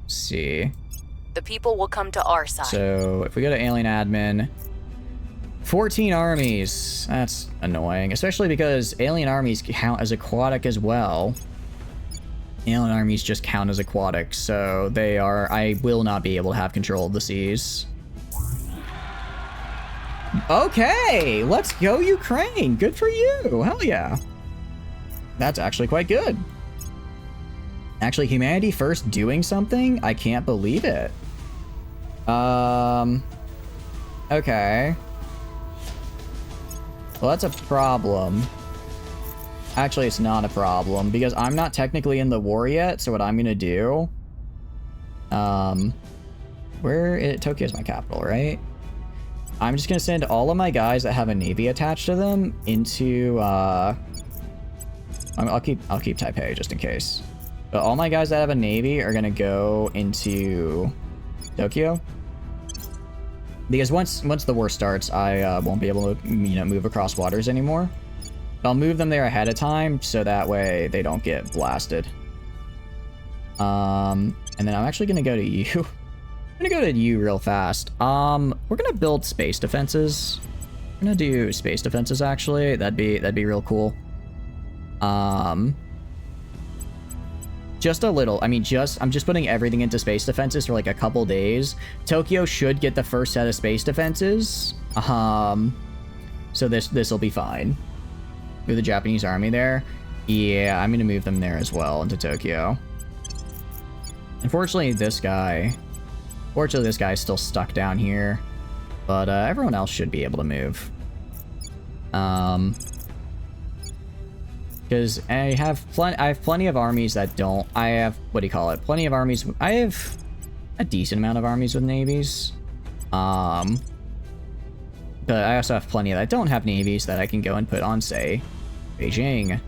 see. The people will come to our side. So if we go to alien admin, 14 armies. That's annoying, especially because alien armies count as aquatic as well. Alien armies just count as aquatic, so they are. I will not be able to have control of the seas. Okay, let's go Ukraine. Good for you. Hell yeah. That's actually quite good. Actually, humanity first doing something? I can't believe it. Okay. Well, that's a problem. Actually, it's not a problem, because I'm not technically in the war yet, so what I'm gonna do... Tokyo's my capital, right? I'm just gonna send all of my guys that have a navy attached to them into, I'll keep Taipei, just in case. But all my guys that have a navy are gonna go into Tokyo. Because once the war starts, I won't be able to, move across waters anymore. But I'll move them there ahead of time, so that way they don't get blasted. And then I'm actually gonna go to you. I'm gonna go to you real fast. We're gonna build space defenses. I'm gonna do space defenses actually. That'd be real cool. Just a little. I mean, I'm just putting everything into space defenses for like a couple days. Tokyo should get the first set of space defenses. So this will be fine. Move the Japanese army there. Yeah, I'm gonna move them there as well into Tokyo. Unfortunately, this guy's still stuck down here, but everyone else should be able to move. Because I have plenty of armies that don't. I have, plenty of armies. I have a decent amount of armies with navies. But I also have plenty that don't have navies that I can go and put on, say, Beijing.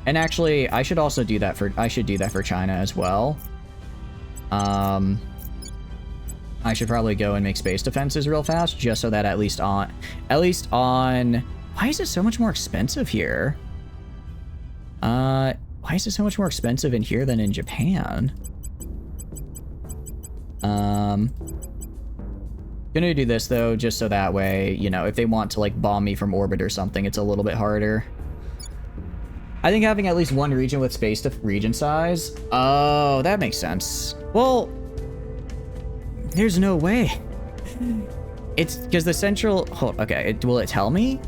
And actually, I should do that for China as well. I should probably go and make space defenses real fast, just so that at least on. Why is it so much more expensive here? Why is it so much more expensive in here than in Japan? Gonna do this though, just so that way, you know, if they want to like bomb me from orbit or something, it's a little bit harder. I think having at least one region with space to region size. Oh, that makes sense. Well, there's no way. It's because the central. Hold. Okay. Will it tell me?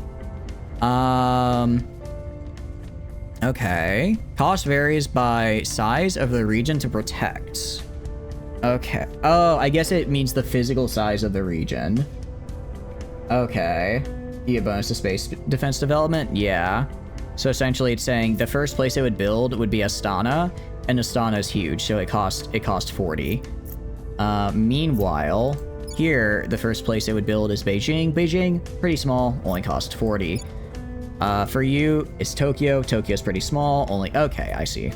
Okay. Cost varies by size of the region to protect. Okay. Oh, I guess it means the physical size of the region. Okay. You get bonus to space defense development? Yeah. So essentially it's saying the first place it would build would be Astana, and Astana is huge, so it cost 40. Meanwhile, here, the first place it would build is Beijing. Beijing, pretty small, only cost 40. For you, it's Tokyo. Tokyo's pretty small, only... Okay, I see.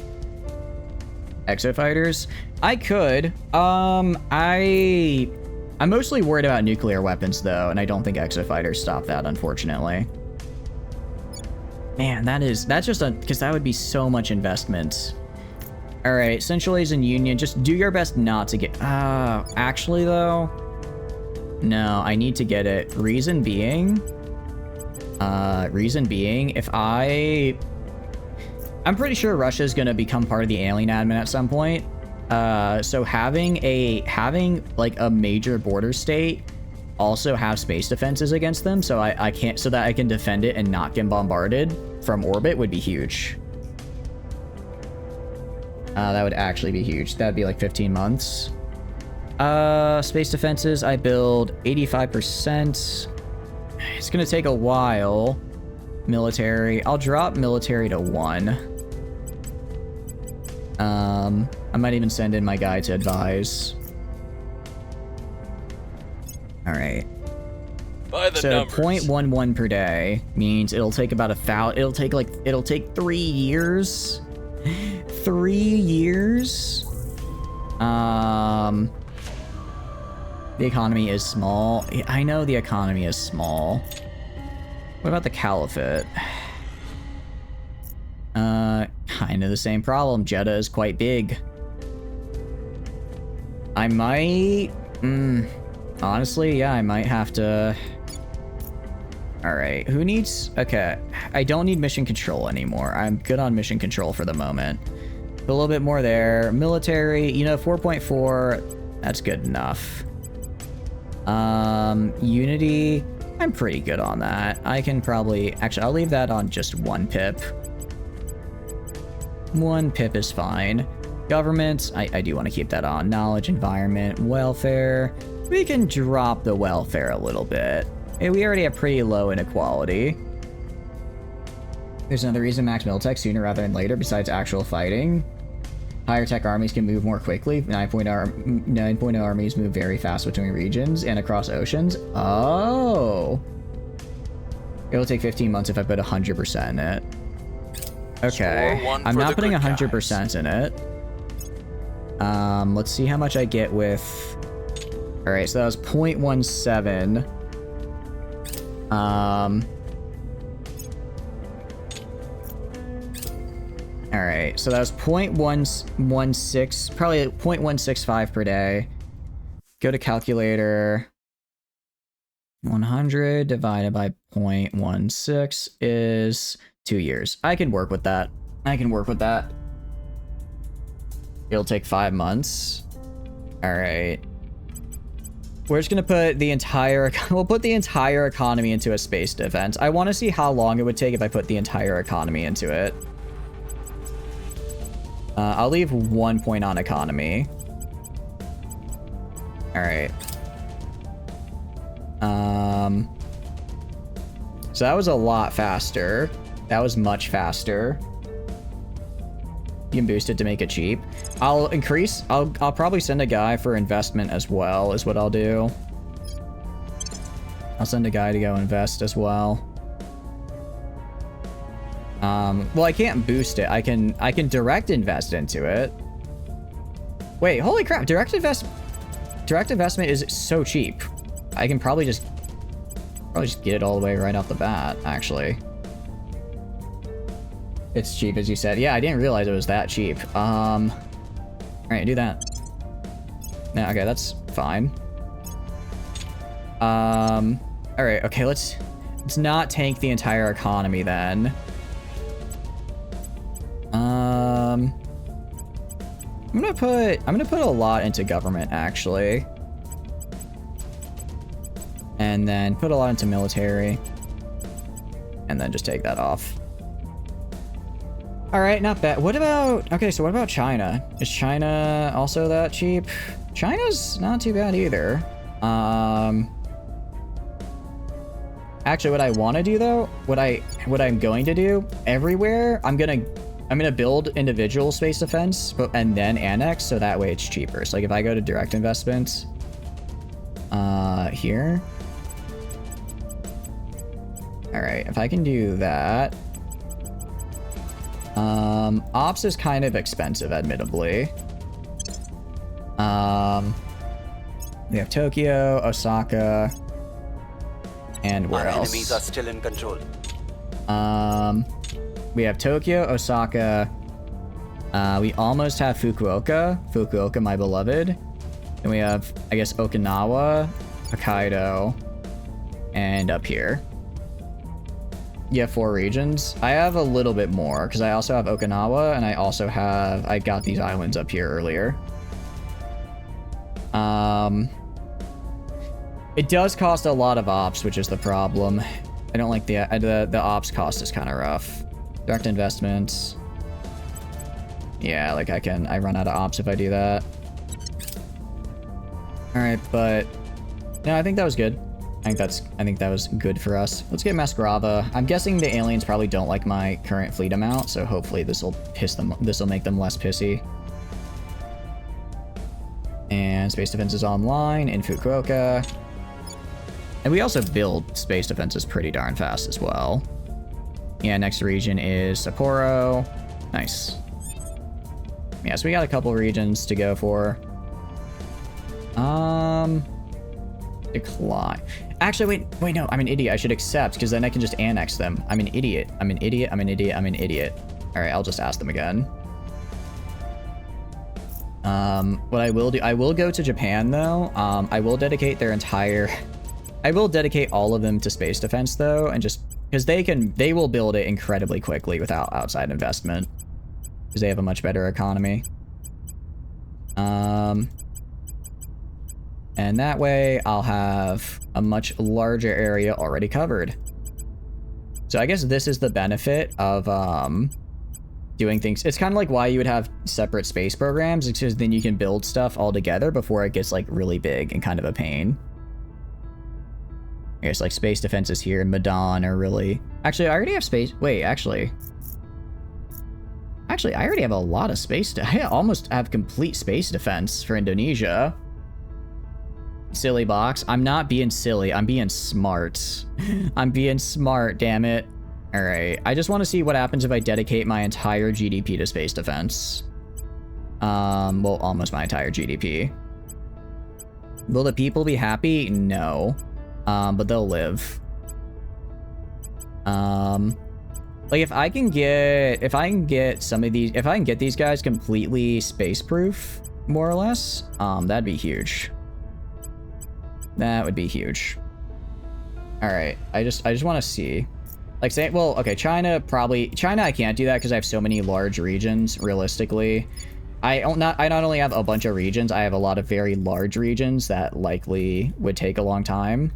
Exo fighters? I could. I'm mostly worried about nuclear weapons, though, and I don't think exo fighters stop that, unfortunately. Man, that's just because that would be so much investment. All right, Central Asian Union, just do your best not to get... actually, though... No, I need to get it. Reason being, if I'm pretty sure Russia's gonna become part of the alien admin at some point. So having like a major border state also have space defenses against them, so I can't, so that I can defend it and not get bombarded from orbit would be huge. That would actually be huge. That'd be like 15 months. Space defenses, I build 85%. It's gonna take a while. Military, I'll drop military to 1. I might even send in my guy to advise. All right. By the so numbers. 0.11 per day means it'll take about 1,000. It'll take 3 years. 3 years. The economy is small. I know the economy is small. What about the Caliphate? Kind of the same problem. Jeddah is quite big. I might... honestly, yeah, I might have to... Alright, who needs... Okay, I don't need mission control anymore. I'm good on mission control for the moment. A little bit more there. Military, you know, 4.4, that's good enough. Unity, I'm pretty good on that. I can probably... Actually, I'll leave that on just 1 pip. 1 pip is fine. Government, I do want to keep that on. Knowledge, environment, welfare. We can drop the welfare a little bit. Hey, we already have pretty low inequality. There's another reason max militech sooner rather than later besides actual fighting. Higher tech armies can move more quickly. 9.0 armies move very fast between regions and across oceans. Oh. It'll take 15 months if I put 100% in it. Okay. I'm not putting 100% in it. Let's see how much I get with... Alright, so that was 0.17. Alright, so that was 0.116, probably 0.165 per day. Go to calculator. 100 divided by 0.16 is 2 years. I can work with that. It'll take 5 months. Alright. We're just gonna put the entire... We'll put the entire economy into a space defense. I want to see how long it would take if I put the entire economy into it. I'll leave 1 point on economy. Alright. So that was a lot faster. That was much faster. You can boost it to make it cheap. I'll probably send a guy for investment as well, is what I'll do. I'll send a guy to go invest as well. Well, I can't boost it. I can direct invest into it. Wait, holy crap, direct investment is so cheap. I can probably just get it all the way right off the bat, actually. It's cheap, as you said. Yeah, I didn't realize it was that cheap. Alright, do that. No, okay, that's fine. All right. Okay. Let's not tank the entire economy then. I'm gonna put a lot into government actually. And then put a lot into military. And then just take that off. All right, not bad. What about, okay, so what about China? Is China also that cheap? China's not too bad either. Actually, what I want to do though, what I'm going to do everywhere, I'm gonna build individual space defense, and then annex, so that way it's cheaper. So like if I go to direct investments, here. All right, if I can do that. Ops is kind of expensive, admittedly. We have Tokyo, Osaka, and where Our else? enemies are still in control. We have Tokyo, Osaka. We almost have Fukuoka. Fukuoka, my beloved. Then we have, I guess, Okinawa, Hokkaido, and up here. Yeah, 4 regions. I have a little bit more because I also have Okinawa and I got these islands up here earlier. It does cost a lot of ops, which is the problem. I don't like the ops cost is kind of rough. Direct investments. Yeah, like I run out of ops if I do that. All right, but no, I think that was good. I think that was good for us. Let's get Masquerava. I'm guessing the aliens probably don't like my current fleet amount, so hopefully this will make them less pissy. And space defense is online in Fukuoka. And we also build space defenses pretty darn fast as well. Yeah, next region is Sapporo. Nice. Yeah, so we got a couple regions to go for. Decline. Actually, wait, no, I'm an idiot. I should accept, because then I can just annex them. I'm an idiot. I'm an idiot. I'm an idiot. I'm an idiot. All right, I'll just ask them again. What I will do, I will go to Japan, though. I will dedicate I will dedicate all of them to space defense, though, and just, because they will build it incredibly quickly without outside investment, because they have a much better economy. And that way, I'll have a much larger area already covered. So I guess this is the benefit of doing things. It's kind of like why you would have separate space programs, because then you can build stuff all together before it gets like really big and kind of a pain. I guess like space defenses here in Medan are really... Actually, I already have space... Wait, actually, I already have a lot of space... I almost have complete space defense for Indonesia. Silly box. I'm not being silly. I'm being smart. I'm being smart, damn it. All right. I just want to see what happens if I dedicate my entire GDP to space defense. Well, almost my entire GDP. Will the people be happy? No. But they'll live. Like if I can get some of these, if I can get these guys completely space-proof, more or less, that'd be huge. That would be huge. All right, I just want to see, like, say, well, okay, China I can't do that because I have so many large regions. Realistically, I not only have a bunch of regions, I have a lot of very large regions that likely would take a long time.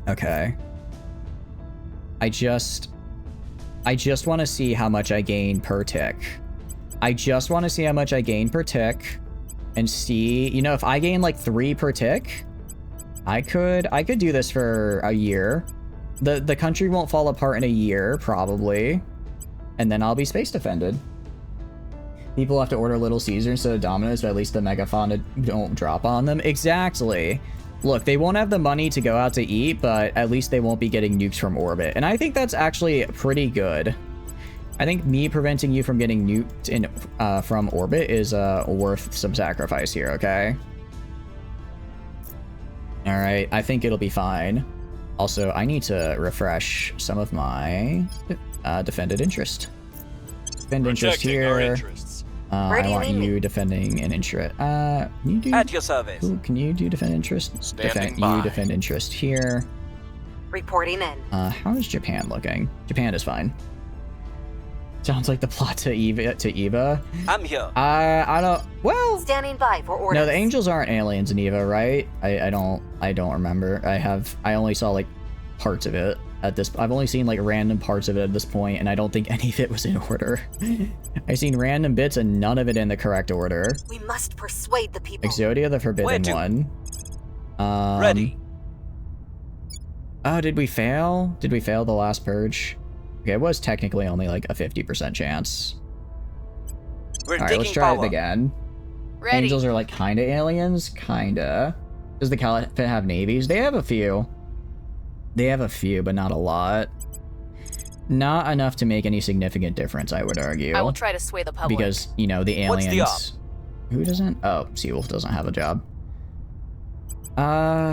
Okay. I just want to see how much I gain per tick. I just want to see how much I gain per tick and see, you know, if I gain like 3 per tick, I could do this for a year. The country won't fall apart in a year, probably. And then I'll be space defended. People have to order Little Caesar instead of Domino's, but at least the megafauna don't drop on them. Exactly. Look, they won't have the money to go out to eat, but at least they won't be getting nukes from orbit. And I think that's actually pretty good. I think me preventing you from getting nuked from orbit is worth some sacrifice here, okay? All right, I think it'll be fine. Also, I need to refresh some of my defended interest. Defend interest Protecting our here. interests. I Where do you want need you me? defending an interest. Can you do? At your service. Ooh, can you do defend interest? Standing by. You defend interest here. Reporting in. How is Japan looking? Japan is fine. Sounds like the plot to Eva. I'm here. I don't. Well, Standing by for orders. no, the angels aren't aliens in Eva, right? I don't remember. I only saw like parts of it at this. I've only seen like random parts of it at this point, and I don't think any of it was in order. I've seen random bits and none of it in the correct order. We must persuade the people. Exodia, the Forbidden Where to? One. Ready. Oh, did we fail? Did we fail the last purge? Okay, it was technically only like a 50% chance. We're All right, taking let's try power. it again. Ready. Angels are like kinda aliens, kinda. Does the Caliphate have navies? They have a few. They have a few, but not a lot. Not enough to make any significant difference, I would argue. I will try to sway the public. Because, you know, the What's aliens. the Who doesn't? Oh, Seawolf doesn't have a job.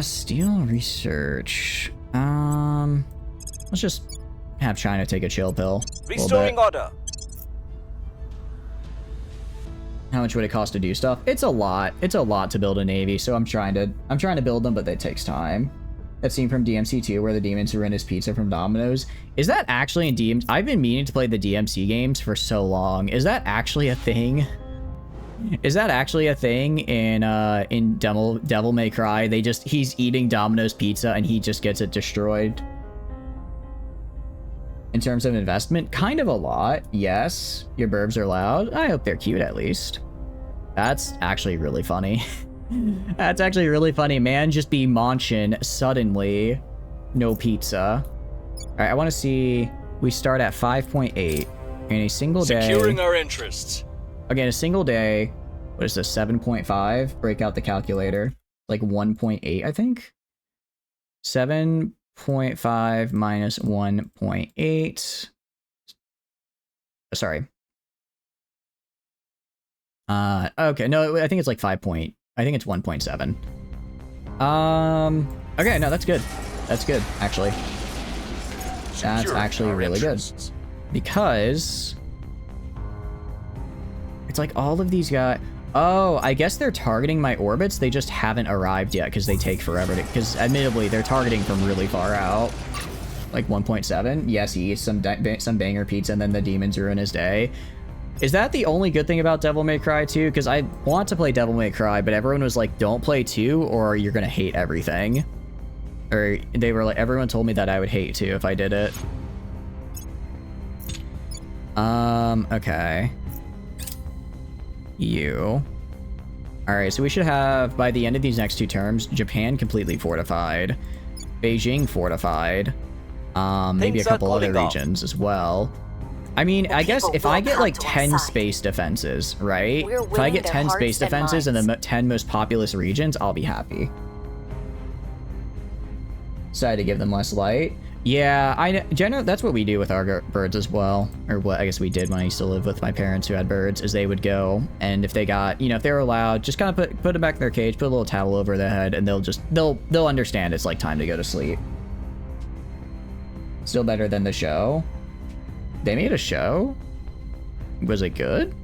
Steel research. Let's just have China take a chill pill. A little Restoring bit. order. How much would it cost to do stuff? It's a lot. It's a lot to build a navy, so I'm trying to build them, but that takes time. That scene from DMC2 where the demons who in his pizza from Domino's. Is that actually in DMC? I've been meaning to play the DMC games for so long. Is that actually a thing? Is that actually a thing in Devil May Cry? He's eating Domino's pizza and he just gets it destroyed. In terms of investment, kind of a lot. Yes, your burbs are loud. I hope they're cute at least. That's actually really funny. That's actually really funny. Man just be munching suddenly. No pizza. All right, I want to see. We start at 5.8 in a single day. Securing our interests. Again, a single day. What is this? 7.5. Break out the calculator. Like 1.8, I think. 7.5 minus 1.8. Sorry. Okay, no, I think it's like 5 point. I think it's 1.7. Okay, no, that's good. That's good, actually. That's Securing actually our really interests. good. Because it's like all of these guys. Oh, I guess they're targeting my orbits. They just haven't arrived yet because they take forever to. Because admittedly, they're targeting from really far out. Like 1.7. Yes, he eats some banger pizza and then the demons ruin his day. Is that the only good thing about Devil May Cry 2? Because I want to play Devil May Cry, but everyone was like, don't play 2 or you're going to hate everything. Or they were like, everyone told me that I would hate 2 if I did it. Okay. You. Alright, so we should have, by the end of these next 2 terms, Japan completely fortified. Beijing fortified. Maybe a Things are couple other cooling off. regions as well. I mean, The I guess people if I will get come like to our 10 side. space defenses, right? We're If I winning get their 10 hearts space and defenses in the minds. 10 most populous regions, I'll be happy. Decided to give them less light. Yeah, generally that's what we do with our birds as well. Or what I guess we did when I used to live with my parents who had birds, is they would go, and if they got, you know, if they were allowed, just kind of put them back in their cage, put a little towel over their head, and they'll understand it's like time to go to sleep. Still better than the show. They made a show? Was it good?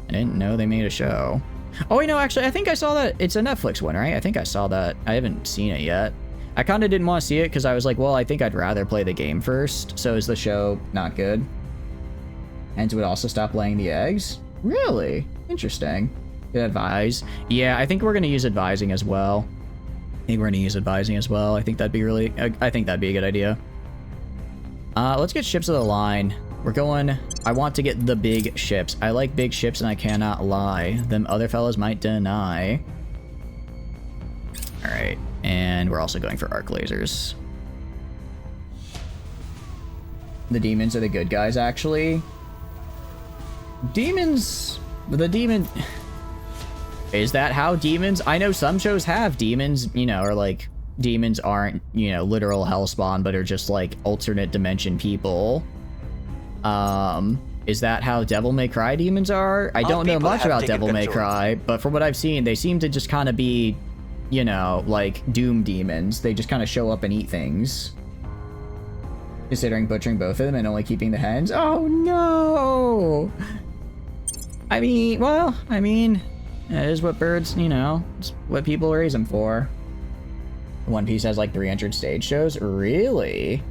I didn't know they made a show. Oh, wait, no, actually, I think I saw that. It's a Netflix one, right? I think I saw that. I haven't seen it yet. I kind of didn't want to see it because I was like, well, I think I'd rather play the game first. So is the show not good? Hens would also stop laying the eggs? Really? Interesting. Good advise. Yeah, I think we're going to use advising as well. I think that'd be really, I think that'd be a good idea. Let's get ships of the line. We're going, I want to get the big ships. I like big ships and I cannot lie. Them other fellas might deny. All right, and we're also going for arc lasers. The demons are the good guys, actually. Demons, the demon... Is that how demons... I know some shows have demons, you know, or like... Demons aren't, you know, literal hellspawn, but are just like alternate dimension people. Is that how Devil May Cry demons are? I don't know people much have about taken Devil May control. Cry, but from what I've seen, they seem to just kind of be, you know, like doom demons. They just kind of show up and eat things. Considering butchering both of them and only keeping the hens. Oh no! I mean, well, I mean, that is what birds, you know, it's what people raise them for. One Piece has like 300 stage shows? Really?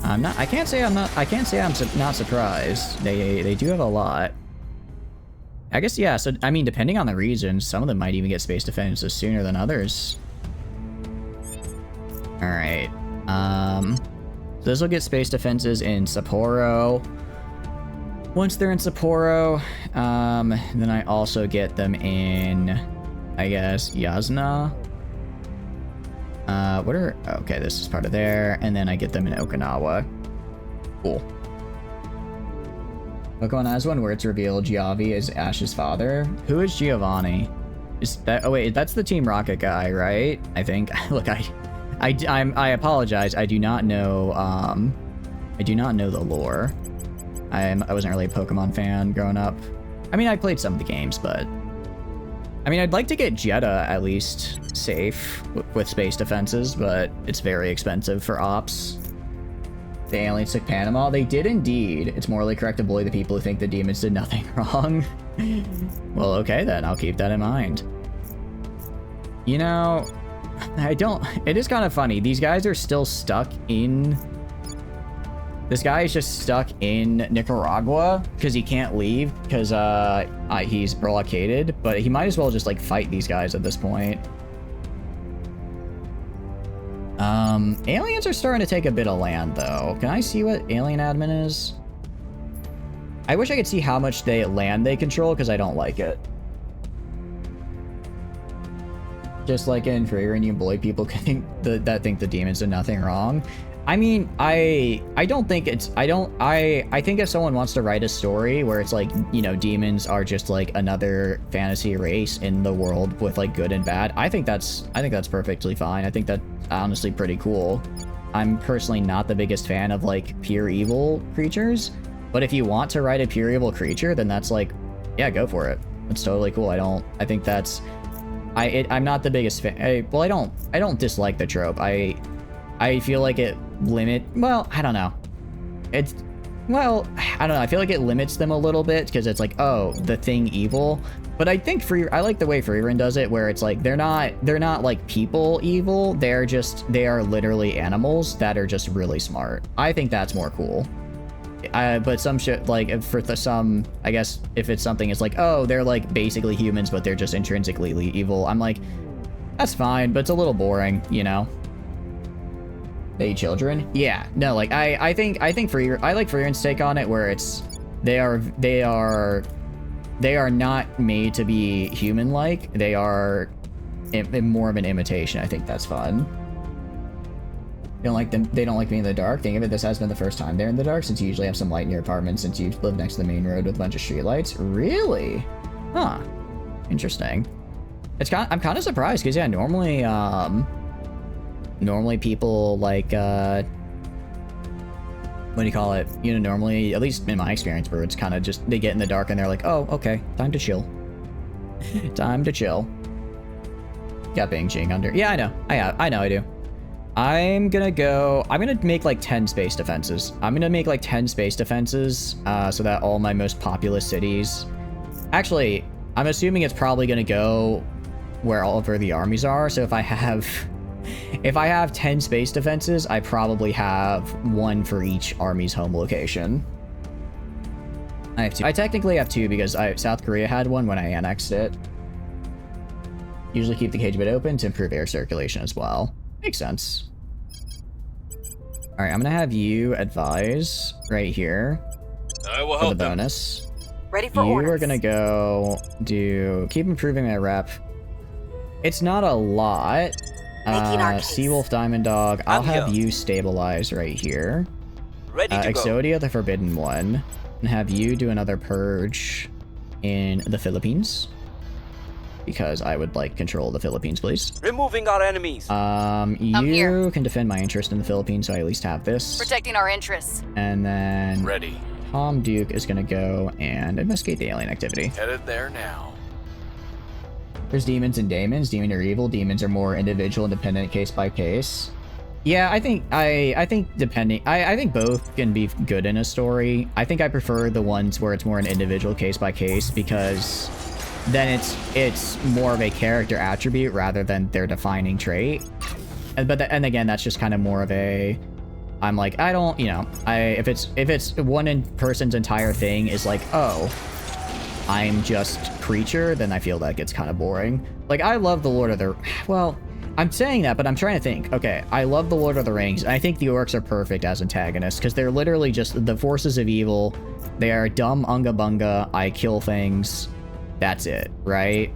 I can't say I'm not surprised. They do have a lot. I guess, yeah, so, I mean, depending on the region, some of them might even get space defenses sooner than others. Alright. So this will get space defenses in Sapporo. Once they're in Sapporo, then I also get them in, I guess, Yasna. Okay, this is part of there, and then I get them in Okinawa. Cool. Pokemon has one where it's revealed Giavi is Ash's father. Who is Giovanni? Is that? Oh wait, that's the Team Rocket guy, right? I think. Look, I apologize. I do not know. I do not know the lore. I wasn't really a Pokemon fan growing up. I mean, I played some of the games, but I mean, I'd like to get Jeddah at least safe with space defenses, but it's very expensive for ops. The aliens took Panama. They did indeed. It's morally correct to bully the people who think the demons did nothing wrong. Well, okay then. I'll keep that in mind. You know, it is kind of funny. These guys are still stuck in... This guy is just stuck in Nicaragua because he can't leave because he's blockaded, but he might as well just like fight these guys at this point. Aliens are starting to take a bit of land, though. Can I see what alien admin is? I wish I could see how much land they control, because I don't like it. Just like in Freyr, you bully people that think the demons did nothing wrong. I mean, I don't think it's... I think if someone wants to write a story where it's like, you know, demons are just like another fantasy race in the world with like good and bad, I think that's perfectly fine. I think that's honestly pretty cool. I'm personally not the biggest fan of like pure evil creatures, but if you want to write a pure evil creature, then that's like, yeah, go for it. It's totally cool. I think that's... I'm not the biggest fan. I don't dislike the trope. I feel like it well, I don't know. I don't know. I feel like it limits them a little bit because it's like, oh, the thing evil. But I think I like the way Freerun does it, where it's like they're not like people evil. They are literally animals that are just really smart. I think that's more cool. But some shit, like some, I guess if it's something, it's like, oh, they're like basically humans, but they're just intrinsically evil. I'm like, that's fine, but it's a little boring, you know. They children? Yeah. No, like I think I like Freerun's take on it, where it's they are not made to be human-like. They are more of an imitation. I think that's fun. They don't like being in the dark. Think of it, this has been the first time they're in the dark, since you usually have some light in your apartment, since you live next to the main road with a bunch of streetlights. Really? Huh. Interesting. I'm kind of surprised, because yeah, normally people like, what do you call it? You know, normally, at least in my experience, where it's kind of just, they get in the dark and they're like, oh, okay, time to chill. Time to chill. Got Bing Jing under. Yeah, I know. I know I do. I'm gonna make like 10 space defenses. I'm gonna make like 10 space defenses, so that all my most populous cities... Actually, I'm assuming it's probably gonna go where all over the armies are, so if I have 10 space defenses, I probably have one for each army's home location. I have two. I technically have two because South Korea had one when I annexed it. Usually keep the cage a bit open to improve air circulation as well. Makes sense. Alright, I'm gonna have you advise right here. I will for help the them. bonus. Ready for You orders. are gonna go keep improving my rep. It's not a lot. Making our case. Seawolf Diamond Dog, I'll I'm have here. you stabilize right here. Ready to go. Exodia, the Forbidden One, and have you do another purge in the Philippines. Because I would like control of the Philippines, please. Removing our enemies. You here. can defend my interest in the Philippines, so I at least have this. Protecting our interests. And then Ready. Tom Duke is gonna go and investigate the alien activity. Headed there now. There's demons and daemons. Demon are evil. Demons are more individual, independent, case by case. Yeah, I think depending, I think both can be good in a story. I think I prefer the ones where it's more an individual case by case, because then it's more of a character attribute rather than their defining trait. And again, that's just kind of more of a, I'm like, I don't, you know, if it's one person's entire thing is like, oh, I'm just creature, then I feel that gets kind of boring. Like, I love the Lord of the, well, I'm saying that, but I'm trying to think. Okay, I love the Lord of the Rings, and I think the orcs are perfect as antagonists, because they're literally just the forces of evil. They are dumb unga bunga, I kill things, that's it, right?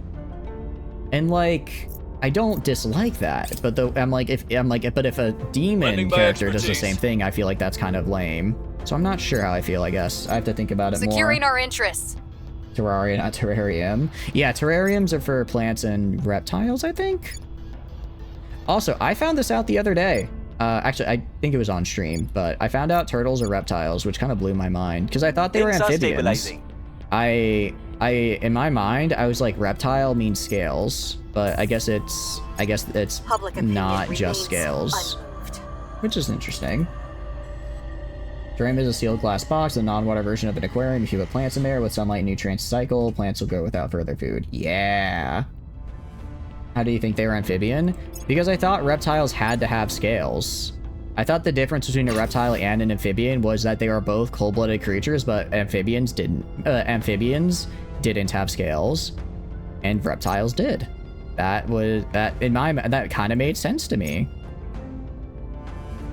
And like, I don't dislike that, but but if a demon character does the same thing, I feel like that's kind of lame. So I'm not sure how I feel, I guess. I have to think about it more. Securing our interests. Terraria, not terrarium. Yeah, terrariums are for plants and reptiles, I think. Also, I found this out the other day. Actually, I think it was on stream, but I found out turtles are reptiles, which kind of blew my mind, because I thought they were amphibians. In my mind, I was like, reptile means scales, but I guess it's not just scales, unmoved. which is interesting. Terrarium is a sealed glass box, a non-water version of an aquarium. If you put plants in there with sunlight and nutrients cycle, plants will grow without further food. Yeah. How do you think they were amphibian? Because I thought reptiles had to have scales. I thought the difference between a reptile and an amphibian was that they are both cold-blooded creatures, but amphibians didn't. Amphibians didn't have scales, and reptiles did. That kind of made sense to me.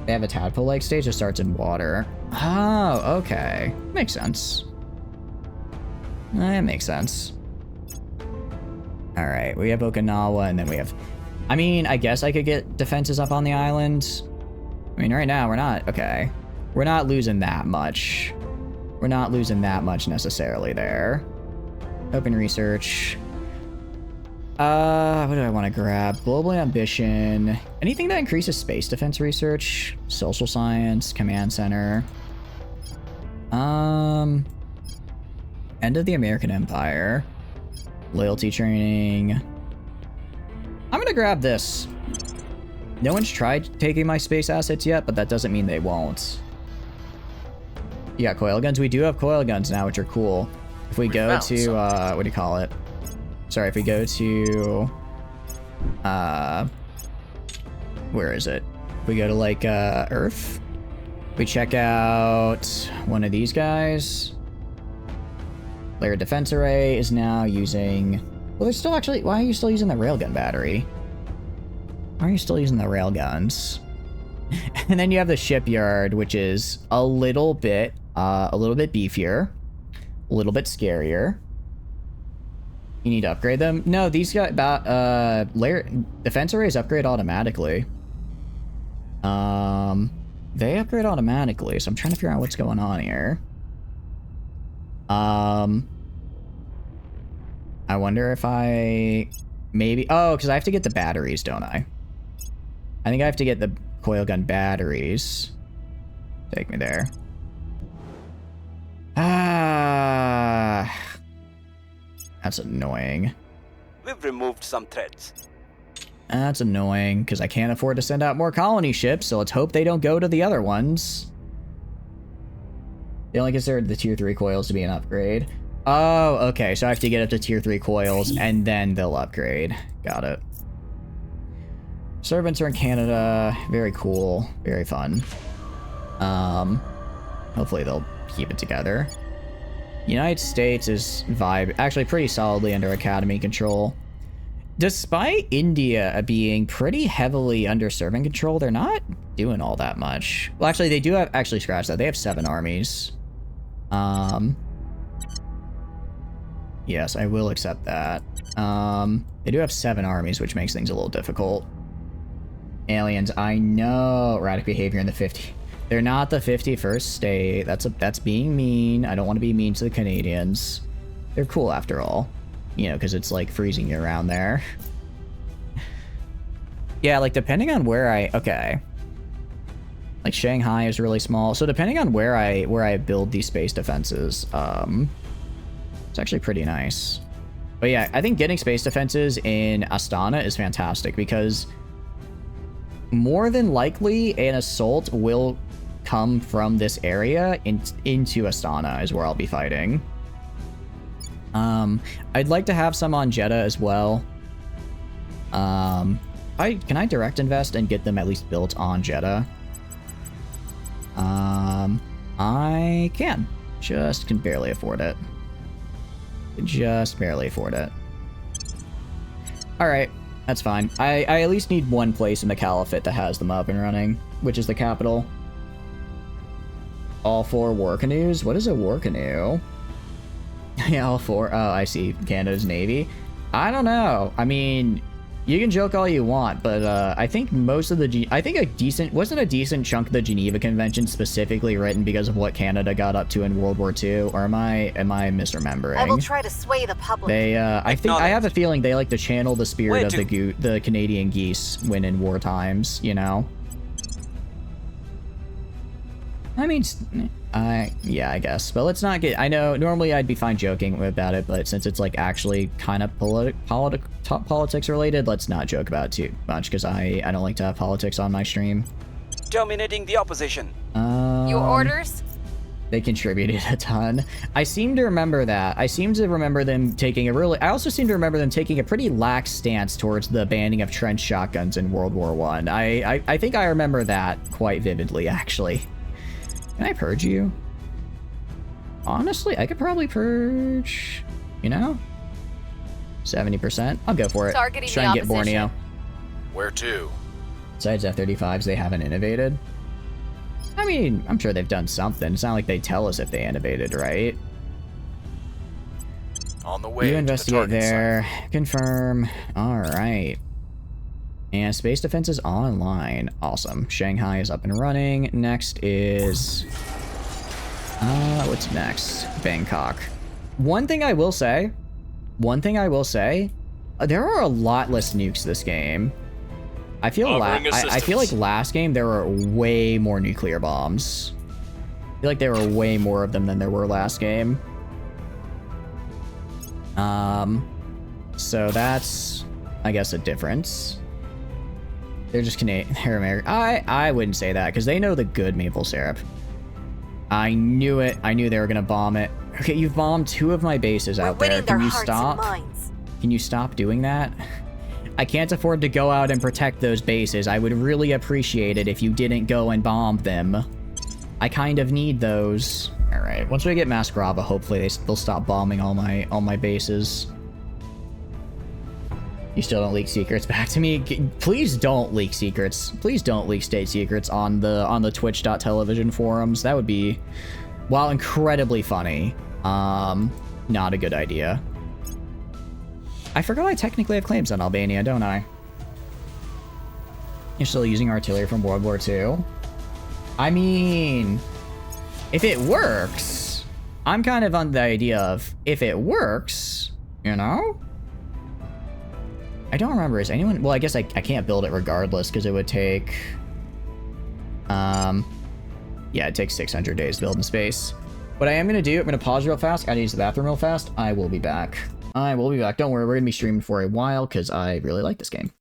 They have a tadpole-like stage that starts in water. Oh, okay. Makes sense. That makes sense. Alright, we have Okinawa, and then we have... I mean, I guess I could get defenses up on the island. I mean, right now, we're not... Okay. We're not losing that much. We're not losing that much necessarily there. Open research. What do I want to grab? Global ambition. Anything that increases space defense research. Social science. Command center. End of the American Empire. Loyalty training. I'm gonna grab this. No one's tried taking my space assets yet, but that doesn't mean they won't. You got coil guns? We do have coil guns now, which are cool. If we go to, what do you call it? Sorry, if we go to, where is it? If we go to, like, Earth. We check out one of these guys. Layered defense array is now using... Well, they're still actually... Why are you still using the railgun battery? Why are you still using the railguns? And then you have the shipyard, which is a little bit beefier. A little bit scarier. You need to upgrade them? No, these got about... layer... Defense arrays upgrade automatically. They upgrade automatically, so I'm trying to figure out what's going on here. I wonder if I... Maybe... Oh, because I have to get the batteries, don't I? I think I have to get the coil gun batteries. Take me there. Ah... That's annoying. We've removed some threats. That's annoying, because I can't afford to send out more colony ships, so let's hope they don't go to the other ones. They only consider the tier 3 coils to be an upgrade. Oh, okay, so I have to get up to tier 3 coils, and then they'll upgrade. Got it. Servants are in Canada. Very cool. Very fun. Hopefully they'll keep it together. United States is actually pretty solidly under Academy control. Despite India being pretty heavily under servant control, they're not doing all that much. Well, actually, they do have... Actually, scratch that. They have 7 armies. Yes, I will accept that. They do have 7 armies, which makes things a little difficult. Aliens, I know. Erratic behavior in the 50... They're not the 51st state. That's being mean. I don't want to be mean to the Canadians. They're cool after all. You know, because it's like freezing you around there. Yeah, like depending on where okay. Like Shanghai is really small. So depending on where I build these space defenses, it's actually pretty nice. But yeah, I think getting space defenses in Astana is fantastic because more than likely an assault will come from this area into Astana is where I'll be fighting. I'd like to have some on Jeddah as well. Can I direct invest and get them at least built on Jeddah? I can. Just can barely afford it. Just barely afford it. Alright, that's fine. I at least need one place in the Caliphate that has them up and running, which is the capital. All 4 war canoes? What is a war canoe? Yeah, all 4. Oh, I see. Canada's Navy. I don't know. I mean, you can joke all you want, but I think most of the... I think wasn't a decent chunk of the Geneva Convention specifically written because of what Canada got up to in World War II? Or am I misremembering? I will try to sway the public. They, I have a feeling they like to channel the spirit of the Canadian geese when in war times, you know? I mean, yeah, I guess. But let's not get... I know, normally I'd be fine joking about it, but since it's, like, actually kind of politics related, let's not joke about it too much, because I don't like to have politics on my stream. Terminating the opposition. Your orders? They contributed a ton. I seem to remember that. I seem to remember them taking a really... I also seem to remember them taking a pretty lax stance towards the banning of trench shotguns in World War I. I think I remember that quite vividly, actually. Can I purge you? Honestly, I could probably purge, you know? 70%. I'll go for it. Targeting Let's try and get Borneo. Where to? Besides F-35s, they haven't innovated. I mean, I'm sure they've done something. It's not like they tell us if they innovated, right? On the way. You investigate there. Confirm. Alright. And space defense is online. Awesome. Shanghai is up and running. Next is... what's next? Bangkok. One thing I will say, there are a lot less nukes this game. I feel like last game there were way more nuclear bombs. I feel like there were way more of them than there were last game. So that's, I guess, a difference. They're just Canadian. They're American. I wouldn't say that because they know the good maple syrup. I knew it. I knew they were gonna bomb it. Okay, you've bombed 2 of my bases out there. Can you stop? Can you stop doing that? I can't afford to go out and protect those bases. I would really appreciate it if you didn't go and bomb them. I kind of need those. All right. Once we get Mass Grava, hopefully they'll stop bombing all my bases. You still don't leak secrets back to me? Please don't leak secrets. Please don't leak state secrets on the twitch.television forums. That would be, while incredibly funny, not a good idea. I forgot I technically have claims on Albania, don't I? You're still using artillery from World War II? I mean, if it works, I'm kind of on the idea of, if it works, you know? I don't remember, is anyone... Well, I guess I can't build it regardless, because it would take... Yeah, it takes 600 days to build in space. What I am going to do, I'm going to pause real fast, gotta use the bathroom real fast. I will be back. I will be back. Don't worry, we're going to be streaming for a while, because I really like this game.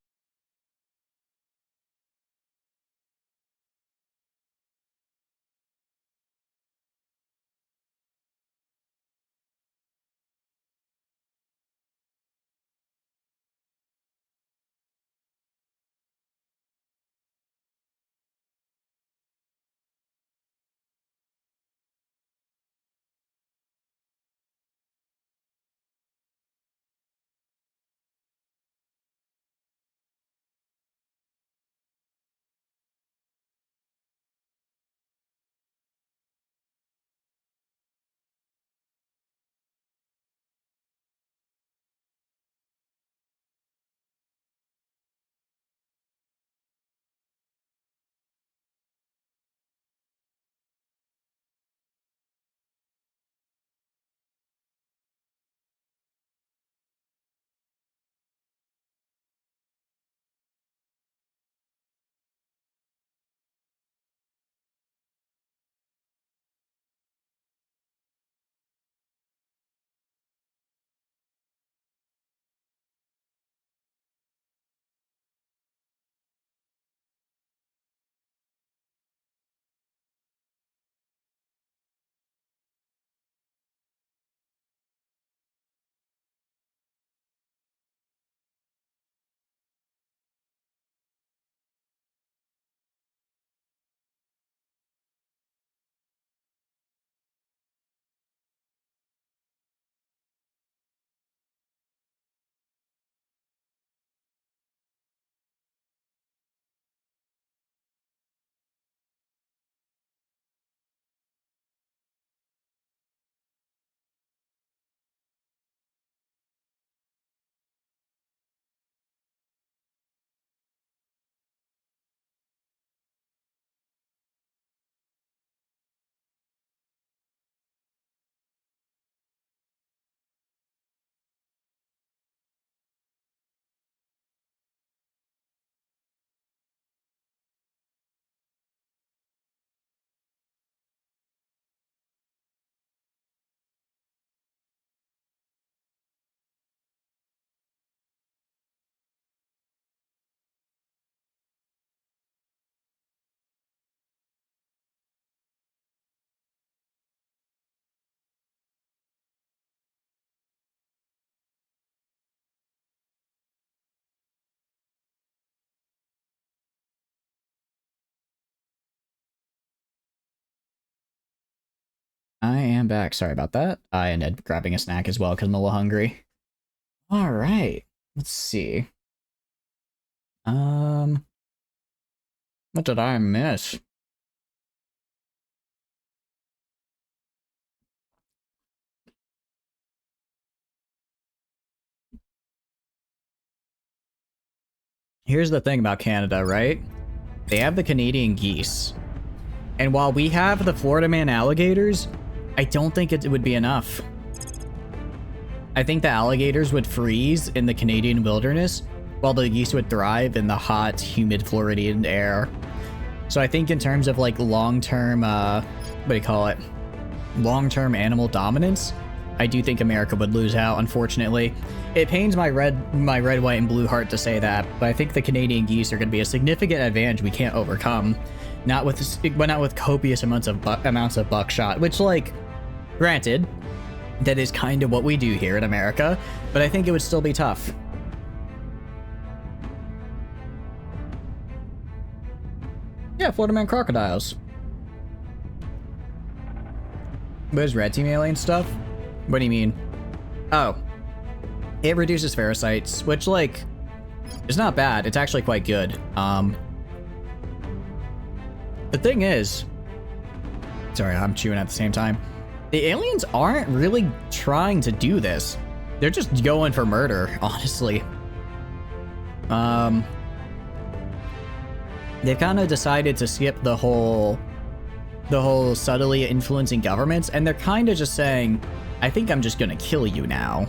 am back. Sorry about that. I ended up grabbing a snack as well because I'm a little hungry. Alright. Let's see. What did I miss? Here's the thing about Canada, right? They have the Canadian geese. And while we have the Florida man alligators, I don't think it would be enough. I think the alligators would freeze in the Canadian wilderness, while the geese would thrive in the hot, humid Floridian air. So I think in terms of like long-term, what do you call it? Long-term animal dominance, I do think America would lose out, unfortunately. It pains my red, white, and blue heart to say that, but I think the Canadian geese are going to be a significant advantage we can't overcome. Not with copious amounts of buckshot, which, like, granted, that is kind of what we do here in America, but I think it would still be tough. Yeah, Florida man crocodiles. What is red team alien stuff? What do you mean? Oh. It reduces parasites, which, like, is not bad. It's actually quite good. The thing is... Sorry, I'm chewing at the same time. The aliens aren't really trying to do this. They're just going for murder, honestly. They've kind of decided to skip the whole subtly influencing governments, and they're kind of just saying, I think I'm just gonna kill you now.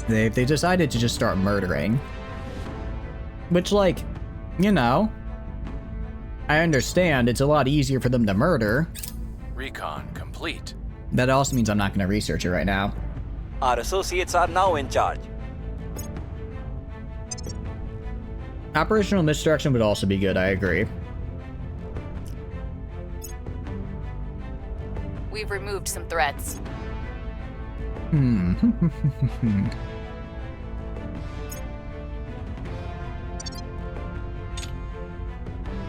They decided to just start murdering. Which, like, you know, I understand it's a lot easier for them to murder. Recon complete. That also means I'm not gonna research it right now. Our associates are now in charge. Operational misdirection would also be good, I agree. We've removed some threats.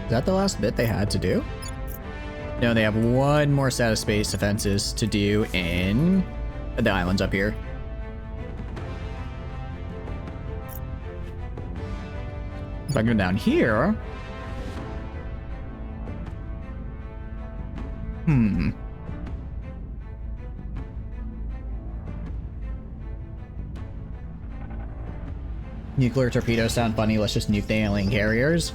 Is that the last bit they had to do? No, they have one more set of space defenses to do in the islands up here. If I go down here... Nuclear torpedoes sound funny, let's just nuke the alien carriers.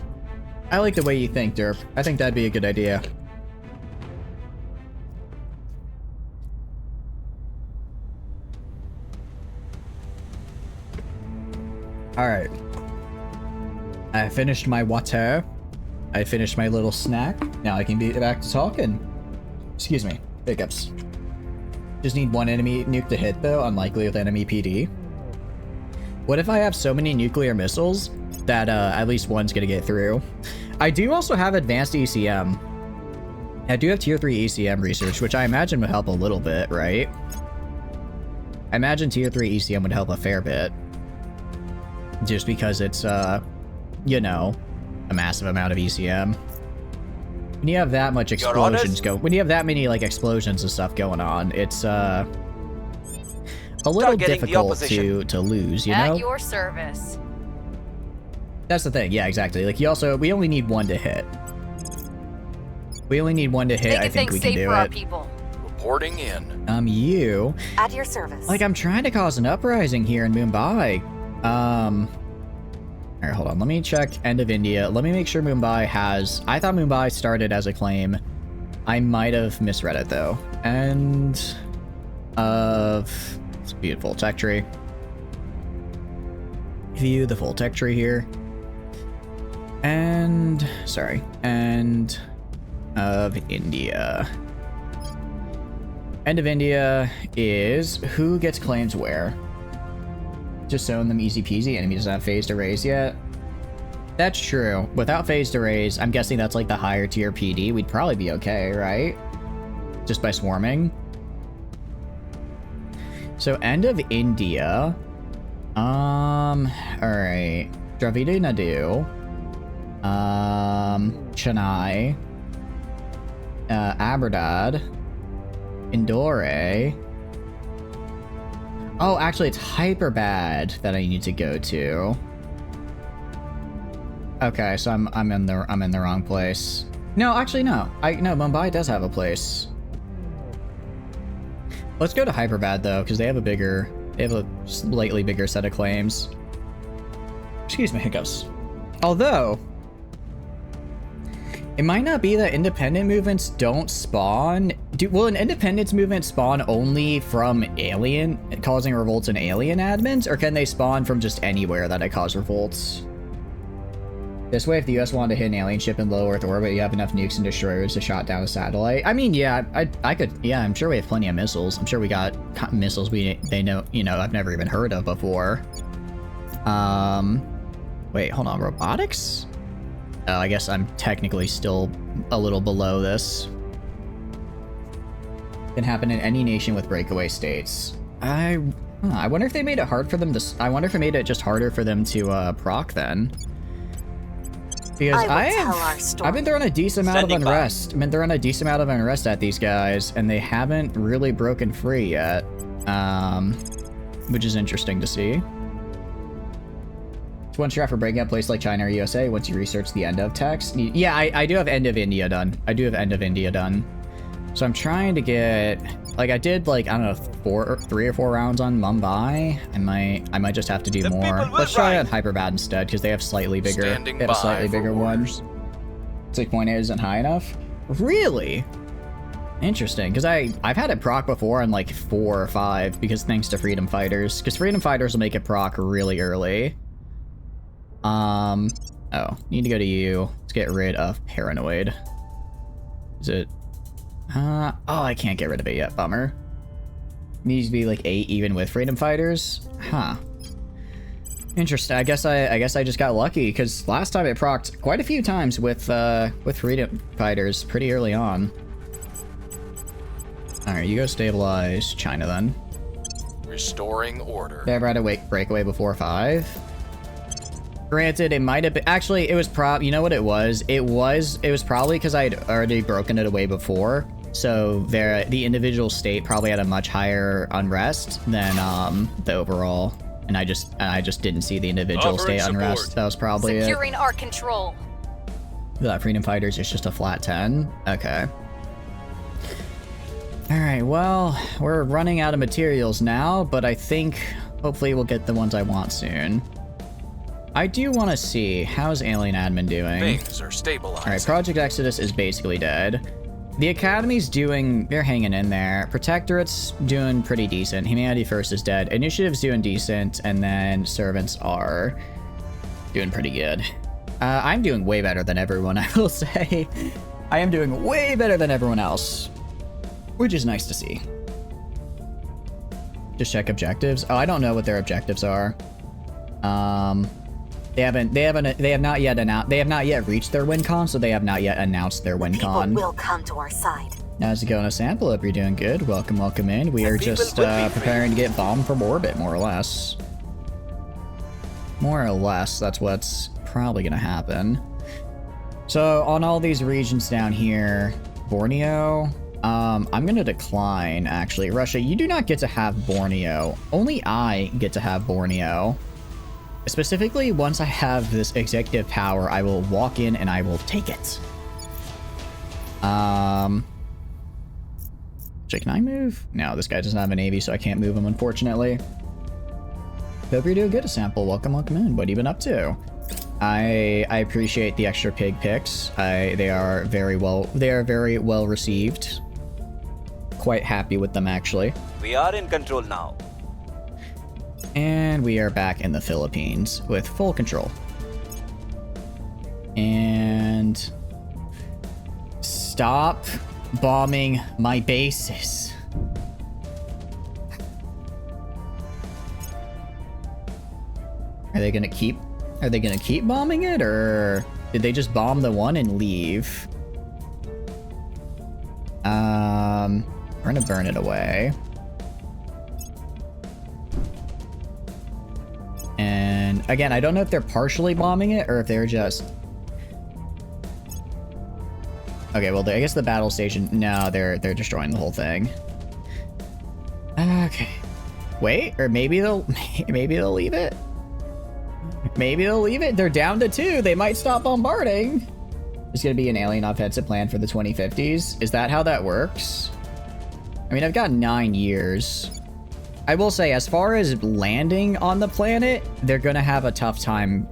I like the way you think, Derp. I think that'd be a good idea. Alright. I finished my water. I finished my little snack. Now I can be back to talking. Excuse me. Hiccups. Just need one enemy nuke to hit, though. Unlikely with enemy PD. What if I have so many nuclear missiles that at least one's gonna get through? I do also have advanced ECM. I do have tier 3 ECM research, which I imagine would help a little bit, right? I imagine tier 3 ECM would help a fair bit. Just because it's, you know, a massive amount of ECM. When you have that much explosions when you have that many, like, explosions and stuff going on, it's, a little difficult to lose, you know? At your service. That's the thing, yeah, exactly. Like, we only need one to hit. We only need one to hit, I think we can do our it. People. Reporting in. You... At your service. Like, I'm trying to cause an uprising here in Mumbai. Alright, hold on. Let me check End of India. Let me make sure Mumbai has... I thought Mumbai started as a claim. I might have misread it, though. End of... It's a beautiful tech tree. View the full tech tree here. And... Sorry. End of India. End of India is who gets claims where. Just showing them easy peasy. Enemy doesn't have phase to raise yet. That's true. Without phase to raise, I'm guessing that's like the higher tier PD. We'd probably be okay, right? Just by swarming. So end of India. Alright. Dravidia Nadu. Chennai. Aberdad. Indore. Oh, actually, it's Hyperbad that I need to go to. Okay, so I'm in the wrong place. No, actually, no. No, Mumbai does have a place. Let's go to Hyperbad though, because they have a slightly bigger set of claims. Excuse me, hiccups. Although, it might not be that independent movements don't spawn. Will an independence movement spawn only from causing revolts in alien admins, or can they spawn from just anywhere that I cause revolts? This way, if the US wanted to hit an alien ship in low Earth orbit, you have enough nukes and destroyers to shot down a satellite. I mean, yeah, I could. Yeah, I'm sure we have plenty of missiles. I'm sure we got missiles they know, I've never even heard of before. Wait, hold on, robotics? Oh, I guess I'm technically still a little below this. Can happen in any nation with breakaway states. I wonder if they made it hard for them to. I wonder if it made it just harder for them to proc then. Because I've been throwing a decent amount of unrest. I've been throwing a decent amount of unrest at these guys, and they haven't really broken free yet. Which is interesting to see. One strat for breaking up places like China or USA once you research the end of text. Yeah, I do have end of India done. So I'm trying to get, like, I did, like, I don't know, 3 or 4 rounds on Mumbai. I might just have to do more. Let's try on Hyperbad instead, because they have slightly bigger. They have a slightly bigger one. 6.8 isn't high enough. Really? Interesting, because I've had it proc before on like 4 or 5, because thanks to Freedom Fighters. Because Freedom Fighters will make it proc really early. Oh, need to go to you. Let's get rid of Paranoid. Is it? Oh, I can't get rid of it yet. Bummer. Needs to be like 8 even with Freedom Fighters. Huh. Interesting. I guess I just got lucky because last time it procced quite a few times with Freedom Fighters pretty early on. All right, you go stabilize China then. Restoring order. They ever had a breakaway before 5? Granted, it might have been. Actually, it was you know what it was? It was probably because I had already broken it away before. So the individual state probably had a much higher unrest than the overall, and I just didn't see the individual state unrest. That was probably securing our control. That Freedom Fighters is just a flat 10. Okay. All right. Well, we're running out of materials now, but I think hopefully we'll get the ones I want soon. I do want to see, how's Alien Admin doing? Things are stabilizing. Alright, Project Exodus is basically dead. The Academy's they're hanging in there. Protectorate's doing pretty decent. Humanity First is dead. Initiative's doing decent, and then Servants are doing pretty good. I'm doing way better than everyone, I will say. I am doing way better than everyone else, which is nice to see. Just check objectives. Oh, I don't know what their objectives are. They have not yet reached their win con, so they have not yet announced their win con. People will come to our side. How's it going, a sample? Hope you're doing good. Welcome in. We are just preparing to get bombed from orbit, more or less. More or less, that's what's probably gonna happen. So on all these regions down here, Borneo, I'm gonna decline, actually. Russia, you do not get to have Borneo. Only I get to have Borneo. Specifically, once I have this executive power, I will walk in and I will take it. Can I move? No, this guy doesn't have a navy, so I can't move him, unfortunately. Hope you're doing good, a sample. Welcome in. What have you been up to? I appreciate the extra pig picks. They are very well received. Quite happy with them, actually. We are in control now. And we are back in the Philippines with full control. And stop bombing my bases. Are they gonna keep bombing it, or did they just bomb the one and leave? We're gonna burn it away. And again, I don't know if they're partially bombing it or if they're just... Okay, well, I guess the battle station... No, they're destroying the whole thing. Okay. Wait, or maybe they'll leave it. Maybe they'll leave it. They're down to 2. They might stop bombarding. There's gonna be an alien offensive plan for the 2050s. Is that how that works? I mean, I've got 9 years. I will say, as far as landing on the planet, they're gonna have a tough time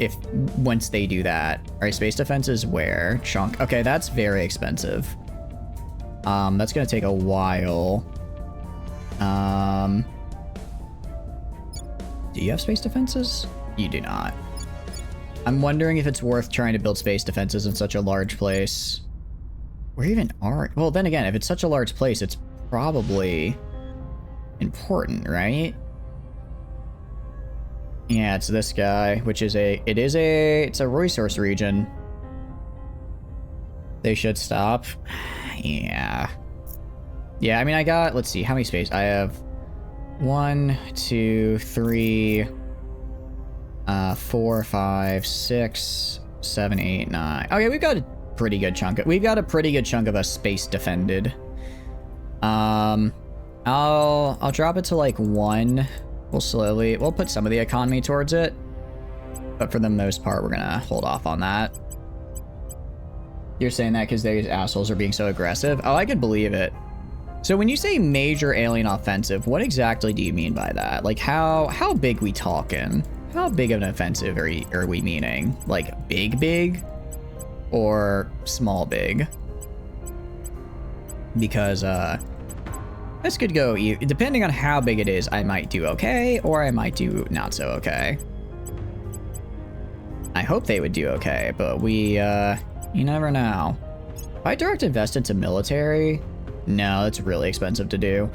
once they do that. All right, space defense is where? Chunk. Okay, that's very expensive. That's gonna take a while. Do you have space defenses? You do not. I'm wondering if it's worth trying to build space defenses in such a large place. Where even are... Well, then again, if it's such a large place, it's probably important, right? Yeah, it's this guy, which is it's a resource region. They should stop. Yeah. Yeah, I mean, I got... Let's see, how many space? I have 1, 2, 3... 4, 5, 6, 7, 8, 9. Okay, we've got a pretty good chunk. We've got a pretty good chunk of a space defended. I'll drop it to like 1. We'll put some of the economy towards it, but for the most part, we're gonna hold off on that. You're saying that because these assholes are being so aggressive? Oh, I could believe it. So when you say major alien offensive, what exactly do you mean by that? Like how big we talking? How big of an offensive are we meaning? Like big or small big? Because this could go, depending on how big it is, I might do okay or I might do not so okay. I hope they would do okay, but you never know. If I direct invest into military, no, it's really expensive to do.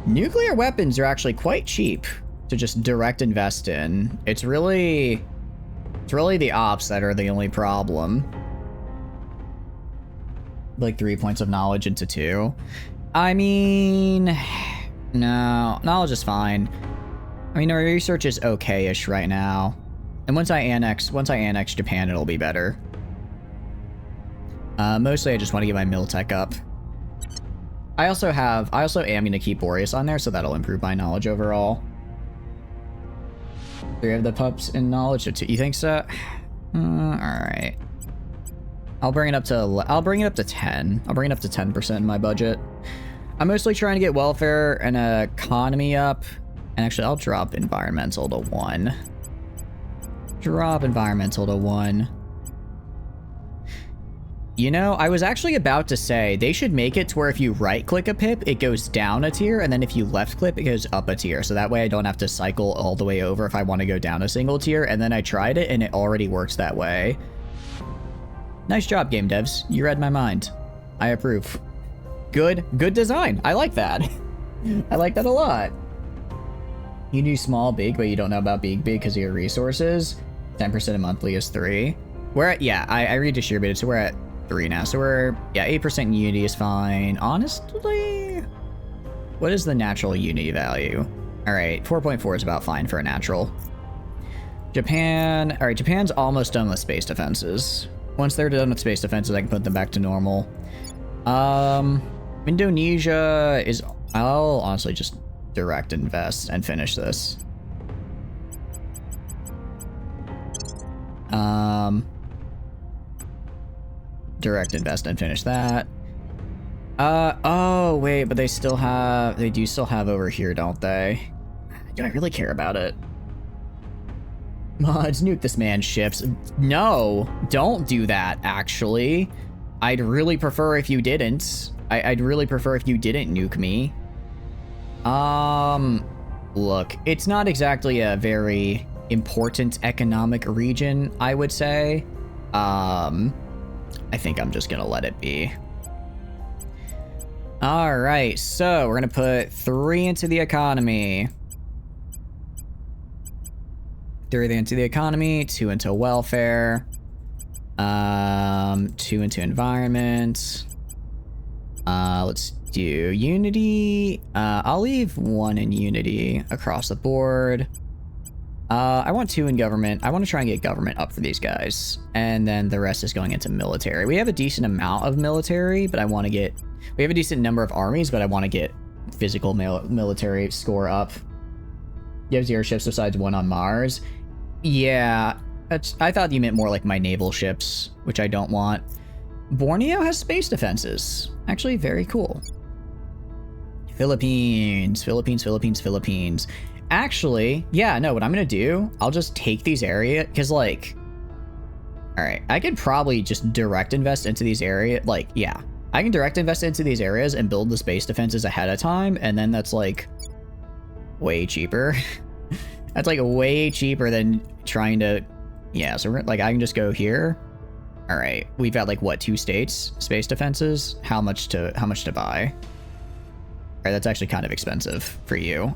Nuclear weapons are actually quite cheap to just direct invest in. It's really the ops that are the only problem. Like 3 points of knowledge into 2. I mean, no, knowledge is fine. I mean, our research is okay-ish right now. And once I annex Japan, it'll be better. Mostly I just want to get my Miltech up. I also am going to keep Boreas on there, so that'll improve my knowledge overall. 3 of the pups in knowledge, or 2. You think so? Alright. I'll bring it up to 10. I'll bring it up to 10% in my budget. I'm mostly trying to get welfare and economy up. And actually, I'll drop environmental to 1. Drop environmental to 1. You know, I was actually about to say they should make it to where if you right-click a pip, it goes down a tier, and then if you left-click, it goes up a tier. So that way I don't have to cycle all the way over if I want to go down a single tier. And then I tried it, and it already works that way. Nice job, game devs. You read my mind. I approve. Good design. I like that. I like that a lot. You do small, big, but you don't know about big because of your resources. 10% of monthly is 3. We're at, yeah, I redistributed, so we're at 3 now. So we're, yeah, 8% unity is fine. Honestly, what is the natural unity value? All right, 4.4 is about fine for a natural. Japan, all right, Japan's almost done with space defenses. Once they're done with space defenses, I can put them back to normal. Indonesia is, I'll honestly just direct invest and finish this. Direct invest and finish that. Oh wait, but they do still have over here, don't they? Do I really care about it? Mods, nuke this man's ships. No, don't do that, actually. I'd really prefer if you didn't. I'd really prefer if you didn't nuke me. Look, it's not exactly a very important economic region, I would say. I think I'm just gonna let it be. All right, so we're gonna put 3 into the economy. 3 into the economy, 2 into welfare, 2 into environment. Let's do unity. I'll leave 1 in unity across the board. I want 2 in government. I want to try and get government up for these guys. And then the rest is going into military. We have a decent amount of military, but we have a decent number of armies, but I want to get physical military score up. You have 0 ships besides 1 on Mars. Yeah, I thought you meant more like my naval ships, which I don't want. Borneo has space defenses. Actually, very cool. Philippines. Actually, yeah, no, what I'm gonna do, I'll just take these areas, because, like, alright, I could probably just direct invest into these areas, like, yeah. I can direct invest into these areas and build the space defenses ahead of time, and then that's, like, way cheaper. That's, like, way cheaper than trying to, yeah, so we're, like, I can just go here. Alright, we've got, like, what, 2 states? Space defenses? How much to buy? Alright, that's actually kind of expensive for you.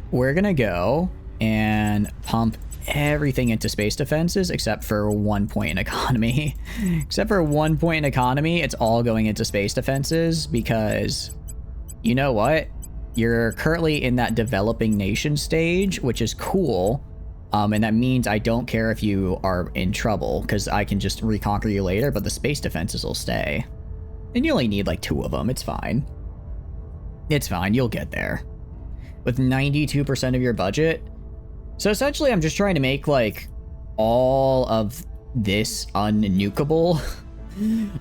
We're gonna go and pump everything into space defenses except for 1 point in economy. Except for 1 point in economy, it's all going into space defenses because, you know what? You're currently in that developing nation stage, which is cool. And that means I don't care if you are in trouble because I can just reconquer you later, but the space defenses will stay. And you only need like 2 of them. It's fine. It's fine. You'll get there. With 92% of your budget. So essentially, I'm just trying to make like all of this unnukable.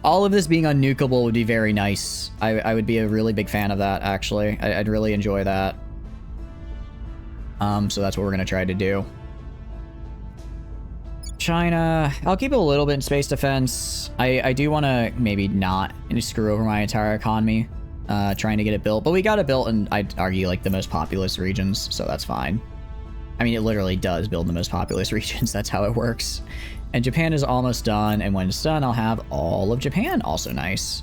All of this being unnukable would be very nice. I would be a really big fan of that, actually. I'd really enjoy that. So that's what we're going to try to do. China, I'll keep it a little bit in space defense. I do want to maybe not screw over my entire economy trying to get it built, but we got it built in, I'd argue, like the most populous regions, so that's fine. I mean, it literally does build the most populous regions. That's how it works. And Japan is almost done, and when it's done, I'll have all of Japan. Also nice.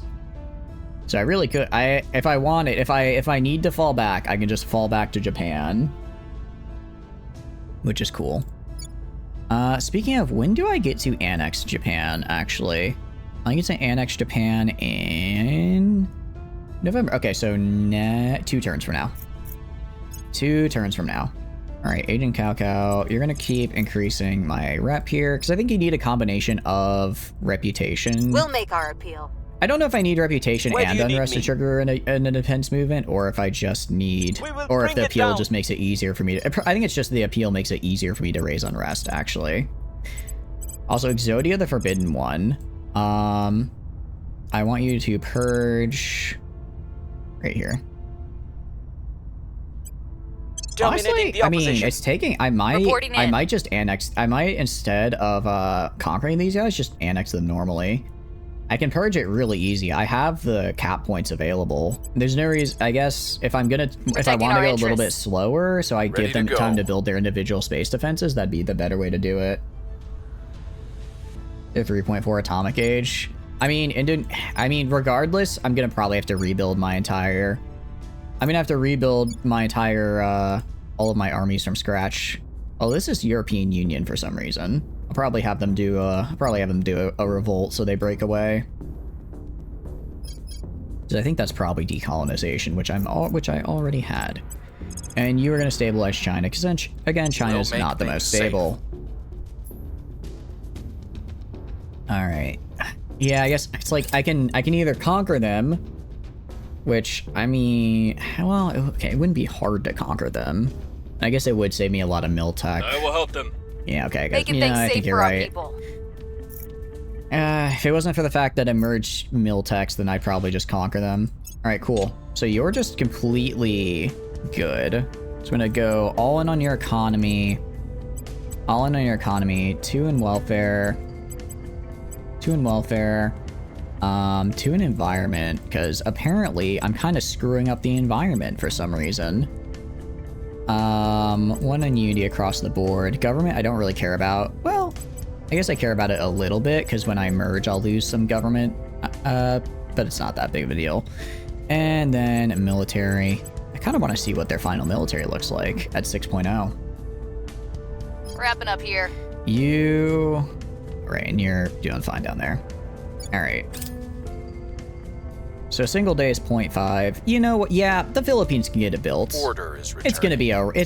So I really could, if I want it, if I need to fall back, I can just fall back to Japan, which is cool. Speaking of, when do I get to annex Japan, actually? I get to annex Japan in November. Okay, so 2 turns from now. 2 turns from now. All right, Agent Cao, you're going to keep increasing my rep here, because I think you need a combination of reputation. We'll make our appeal. I don't know if I need reputation Where and unrest to trigger an defense movement, or if I just need, or if the appeal just makes it easier for me to, I think it's just the appeal makes it easier for me to raise unrest, actually. Also, Exodia the Forbidden One. I want you to purge right here. Honestly, I mean, it's taking, I might just annex, I might, instead of conquering these guys, just annex them normally. I can purge it really easy. I have the cap points available. There's no reason, I guess, if I'm gonna, if I want to go a little bit slower, so I give them time to build their individual space defenses, that'd be the better way to do it. The 3.4 atomic age. I mean, regardless, I'm gonna probably have to rebuild my entire, all of my armies from scratch. Oh, this is European Union for some reason. I'll probably have them do a revolt so they break away. So I think that's probably decolonization, which I already had. And you are going to stabilize China, because then, again, China's not the most stable. All right. Yeah, I guess it's like I can either conquer them, which, I mean, well, okay, it wouldn't be hard to conquer them. I guess it would save me a lot of mil tech. I will help them. Yeah, okay, guys. Making Yeah, things I think safe you're for our right. people. If it wasn't for the fact that it merged mil techs, then I'd probably just conquer them. All right, cool. So you're just completely good. So I'm gonna go all in on your economy. All in on your economy. 2 in welfare. 2 in welfare. 2 in environment, because apparently I'm kind of screwing up the environment for some reason. 1 on unity across the board. Government, I don't really care about. Well, I guess I care about it a little bit, because when I merge, I'll lose some government. But it's not that big of a deal. And then military. I kind of want to see what their final military looks like at 6.0. Wrapping up here. You... Right, and you're doing fine down there. Alright. So a single day is 0.5. You know what? Yeah, the Philippines can get it built. Order is returning. It's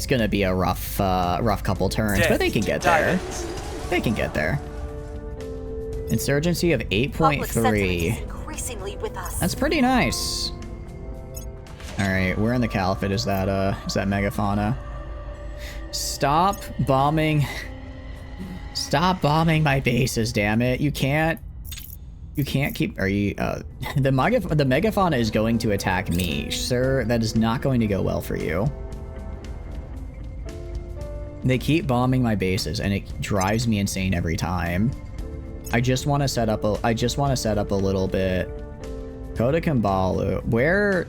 gonna be a rough couple turns, but they can get there. They can get there. Insurgency of 8.3. increasingly with us. That's pretty nice. Alright, where in the Caliphate is that megafauna? Stop bombing. Stop bombing my bases, damn it. You can't keep, are you, the megafauna is going to attack me. Sir, that is not going to go well for you. They keep bombing my bases and it drives me insane every time. I just want to set up a little bit. Kota Kambalu. Where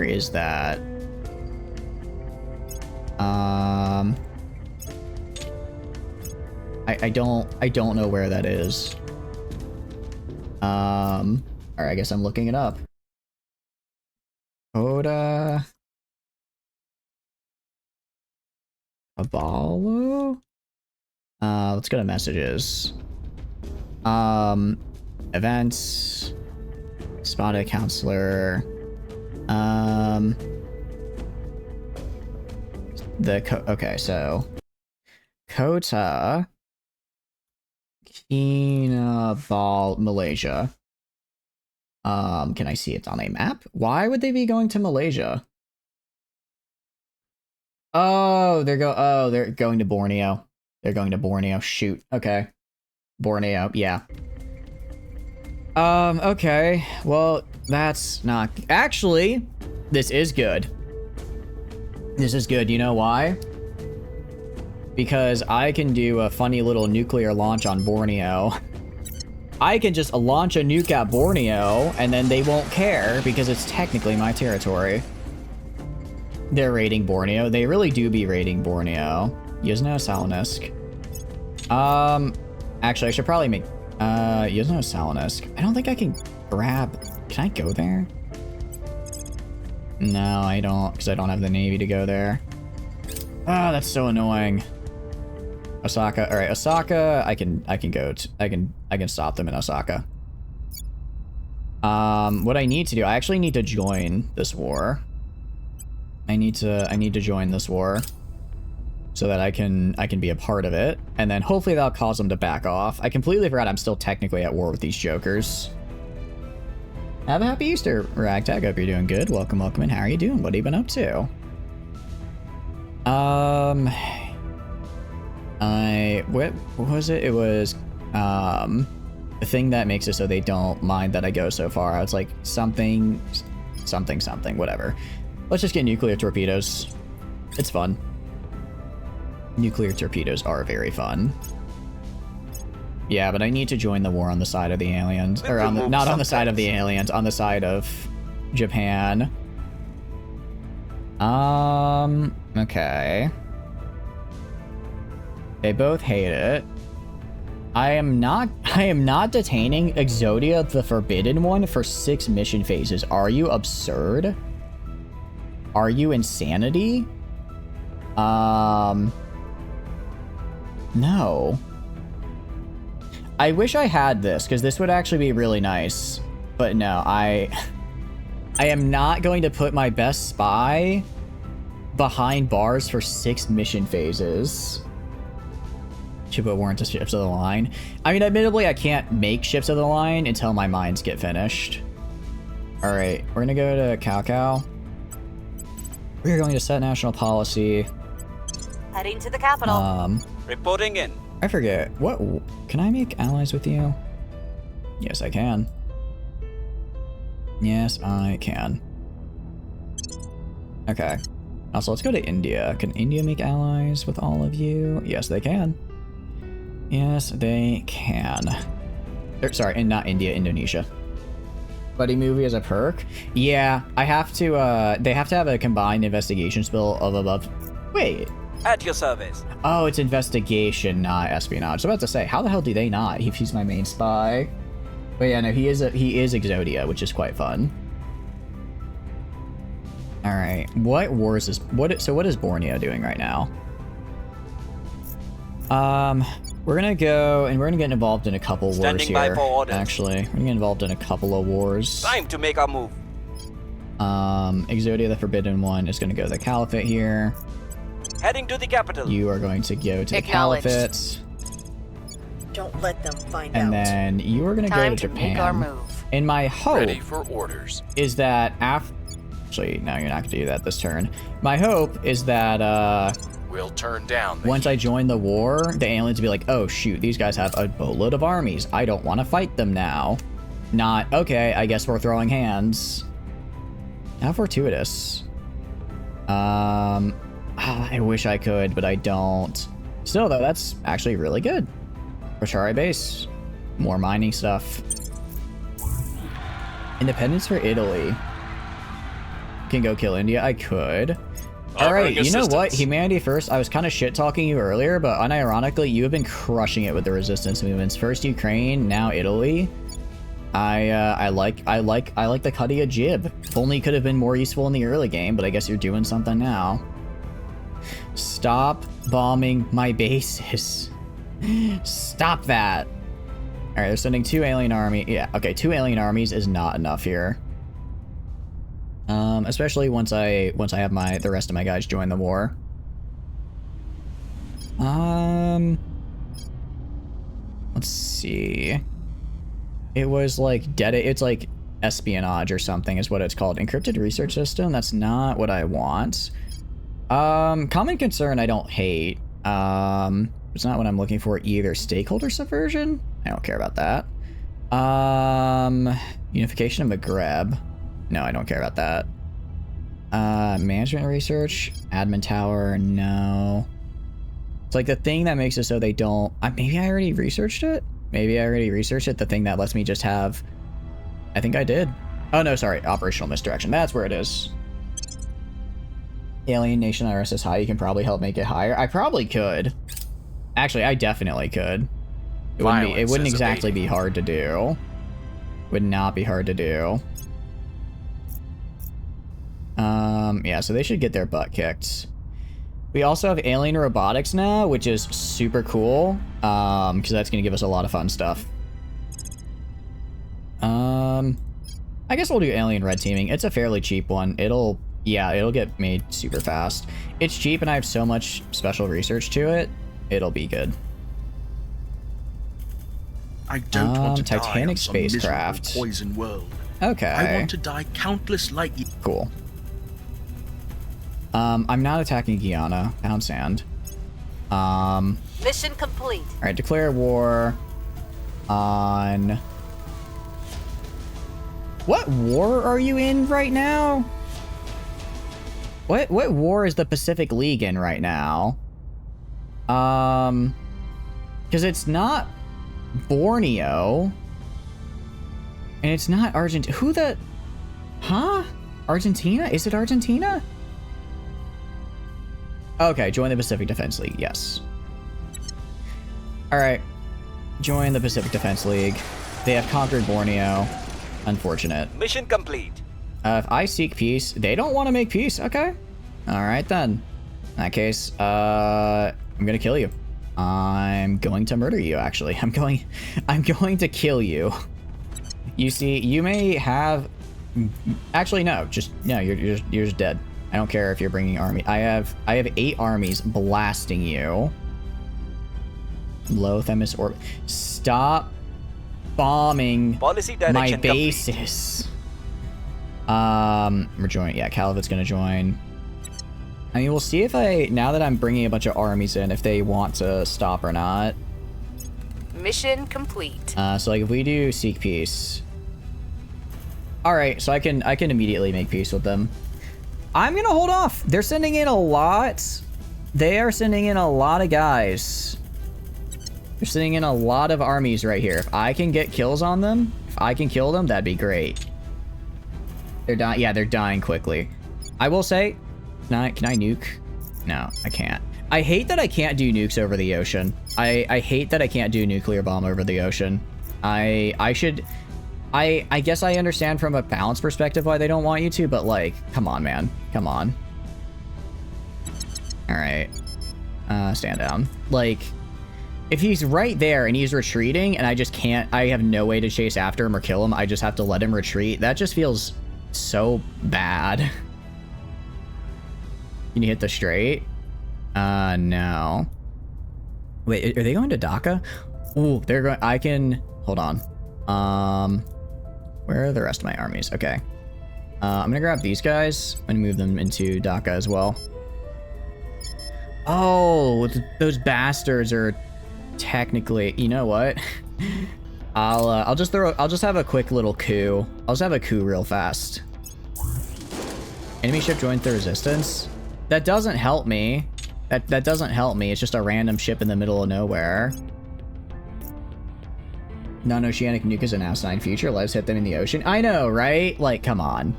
is that? I don't know where that is. Alright, I guess I'm looking it up. Kota Kambalu? Let's go to messages. Events. Spotted counselor. Okay, so Kota Kinabalu, Malaysia. Can I see it on a map? Why would they be going to Malaysia? Oh, they're going to Borneo. They're going to Borneo. Shoot. Okay. Borneo, yeah. Okay. Well, that's not... Actually, this is good. This is good. You know why? Because I can do a funny little nuclear launch on Borneo. I can just launch a nuke at Borneo, and then they won't care, because it's technically my territory. They're raiding Borneo. They really do be raiding Borneo. Yuzno Salonisk. Actually, I should probably make... Yuzno Salonisk. I don't think I can grab... Can I go there? No, I don't, because I don't have the Navy to go there. Ah, that's so annoying. Osaka. All right, Osaka. I can go. I can stop them in Osaka. What I need to do, I actually need to join this war. I need to join this war, so that I can be a part of it, and then hopefully that'll cause them to back off. I completely forgot I'm still technically at war with these jokers. Have a happy Easter, Ragtag. Hope you're doing good. Welcome, welcome, and how are you doing? What have you been up to? What was it? It was, the thing that makes it so they don't mind that I go so far. I was like, something, whatever. Let's just get nuclear torpedoes. It's fun. Nuclear torpedoes are very fun. Yeah, but I need to join the war on the side of the aliens. Or on the, not on the side of the aliens, on the side of Japan. Okay. They both hate it. I am not detaining Exodia the Forbidden One for 6 mission phases. Are you absurd? Are you insanity? No. I wish I had this, because this would actually be really nice. But no, I am not going to put my best spy behind bars for 6 mission phases. Should put war into ships of the line. I mean, admittedly, I can't make ships of the line until my mines get finished. Alright, we're gonna go to Cao. We're going to set national policy. Heading to the capital. Reporting in. I forget. What? Can I make allies with you? Yes, I can. Yes, I can. Okay. Also, let's go to India. Can India make allies with all of you? Yes, they can. Yes, they can. Sorry, and not India, Indonesia. Buddy movie as a perk? Yeah, I have to, they have to have a combined investigation skill of above... Wait. At your service. Oh, it's investigation, not espionage. I was about to say, how the hell do they not if he's my main spy? But yeah, no, he is Exodia, which is quite fun. Alright, what wars is... So what is Borneo doing right now? We're gonna go, and we're gonna get involved in a couple wars Standing by here, for orders. actually. We're gonna get involved in a couple of wars. Time to make our move. Exodia the Forbidden One is gonna go to the Caliphate here. Heading to the capital. You are going to go to the Acknowledged. Caliphate. Don't let them find And out. then you are gonna go Time to to make our Japan. move. And my hope Ready for orders. is that actually, no, you're not going to do that this turn. My hope is that We'll turn down the once heat. I join the war, the aliens will be like, oh shoot, these guys have a boatload of armies. I don't want to fight them now. Not, okay, I guess we're throwing hands. How fortuitous. I wish I could, but I don't. Still, though, that's actually really good. Rachari base. More mining stuff. Independence for Italy. Can go kill India? I could. Alright, you know what? Humanity first. I was kind of shit-talking you earlier, but unironically, you have been crushing it with the resistance movements. First Ukraine, now Italy. I like the cutty a jib. If only could have been more useful in the early game, but I guess you're doing something now. Stop bombing my bases. Stop that. Alright, they're sending 2 alien army. Yeah, okay, 2 alien armies is not enough here. Especially once I have the rest of my guys join the war. Let's see. It was like it's like espionage or something is what it's called. Encrypted research system. That's not what I want. Common concern I don't hate. It's not what I'm looking for either. Stakeholder subversion? I don't care about that. Unification of Maghreb. No, I don't care about that. Management research, admin tower, no. It's like the thing that makes it so they don't. Maybe I already researched it. The thing that lets me just have. I think I did. Oh no, sorry, operational misdirection. That's where it is. Alien Nation IRS is high. You can probably help make it higher. I probably could. Actually, I definitely could. It wouldn't exactly be hard to do. Would not be hard to do. Yeah, so they should get their butt kicked. We also have alien robotics now, which is super cool, because that's going to give us a lot of fun stuff. I guess we'll do alien red teaming. It's a fairly cheap one. It'll get made super fast. It's cheap and I have so much special research to it. It'll be good. I don't want to Titanic die on some spacecraft. miserable poison world. Okay. I want to die countless light years. Cool. I'm not attacking Guyana. Pound sand. Mission complete. Alright, declare war on... What war are you in right now? What war is the Pacific League in right now? Because it's not Borneo. And it's not Argentina. Who the... Huh? Argentina? Is it Argentina? Okay, join the Pacific Defense League, yes. Alright. Join the Pacific Defense League. They have conquered Borneo. Unfortunate. Mission complete. If I seek peace, they don't want to make peace. Okay. Alright then. In that case, I'm gonna kill you. I'm going to murder you, actually. I'm going to kill you. You see, you may have... Actually, no. You're just dead. I don't care if you're bringing army. I have 8 armies blasting you. Low Themis orbit. Stop bombing Policy my direction bases. We're joining. Yeah, Caliph's gonna join. I mean, we'll see if now that I'm bringing a bunch of armies in, if they want to stop or not. Mission complete. So like if we do seek peace. All right, so I can immediately make peace with them. I'm gonna hold off. They're sending in a lot. They are sending in a lot of guys. They're sending in a lot of armies right here. If I can get kills on them, if I can kill them, that'd be great. They're dying. Yeah, they're dying quickly. I will say, can I nuke? No, I can't. I hate that I can't do nukes over the ocean. I hate that I can't do nuclear bomb over the ocean. I guess I understand from a balance perspective why they don't want you to, but like, come on, man. Come on. All right. Stand down. Like, if he's right there and he's retreating and I just can't, I have no way to chase after him or kill him, I just have to let him retreat. That just feels so bad. Can you hit the straight? No. Wait, are they going to Dhaka? Ooh, they're going, hold on. Where are the rest of my armies? Okay. I'm gonna grab these guys and move them into Dhaka as well. Oh, those bastards are technically. You know what? I'll just have a quick little coup. I'll just have a coup real fast. Enemy ship joins the resistance. That doesn't help me. That doesn't help me. It's just a random ship in the middle of nowhere. Non-oceanic nuke is an asinine feature. Let's hit them in the ocean. I know, right? Like, come on.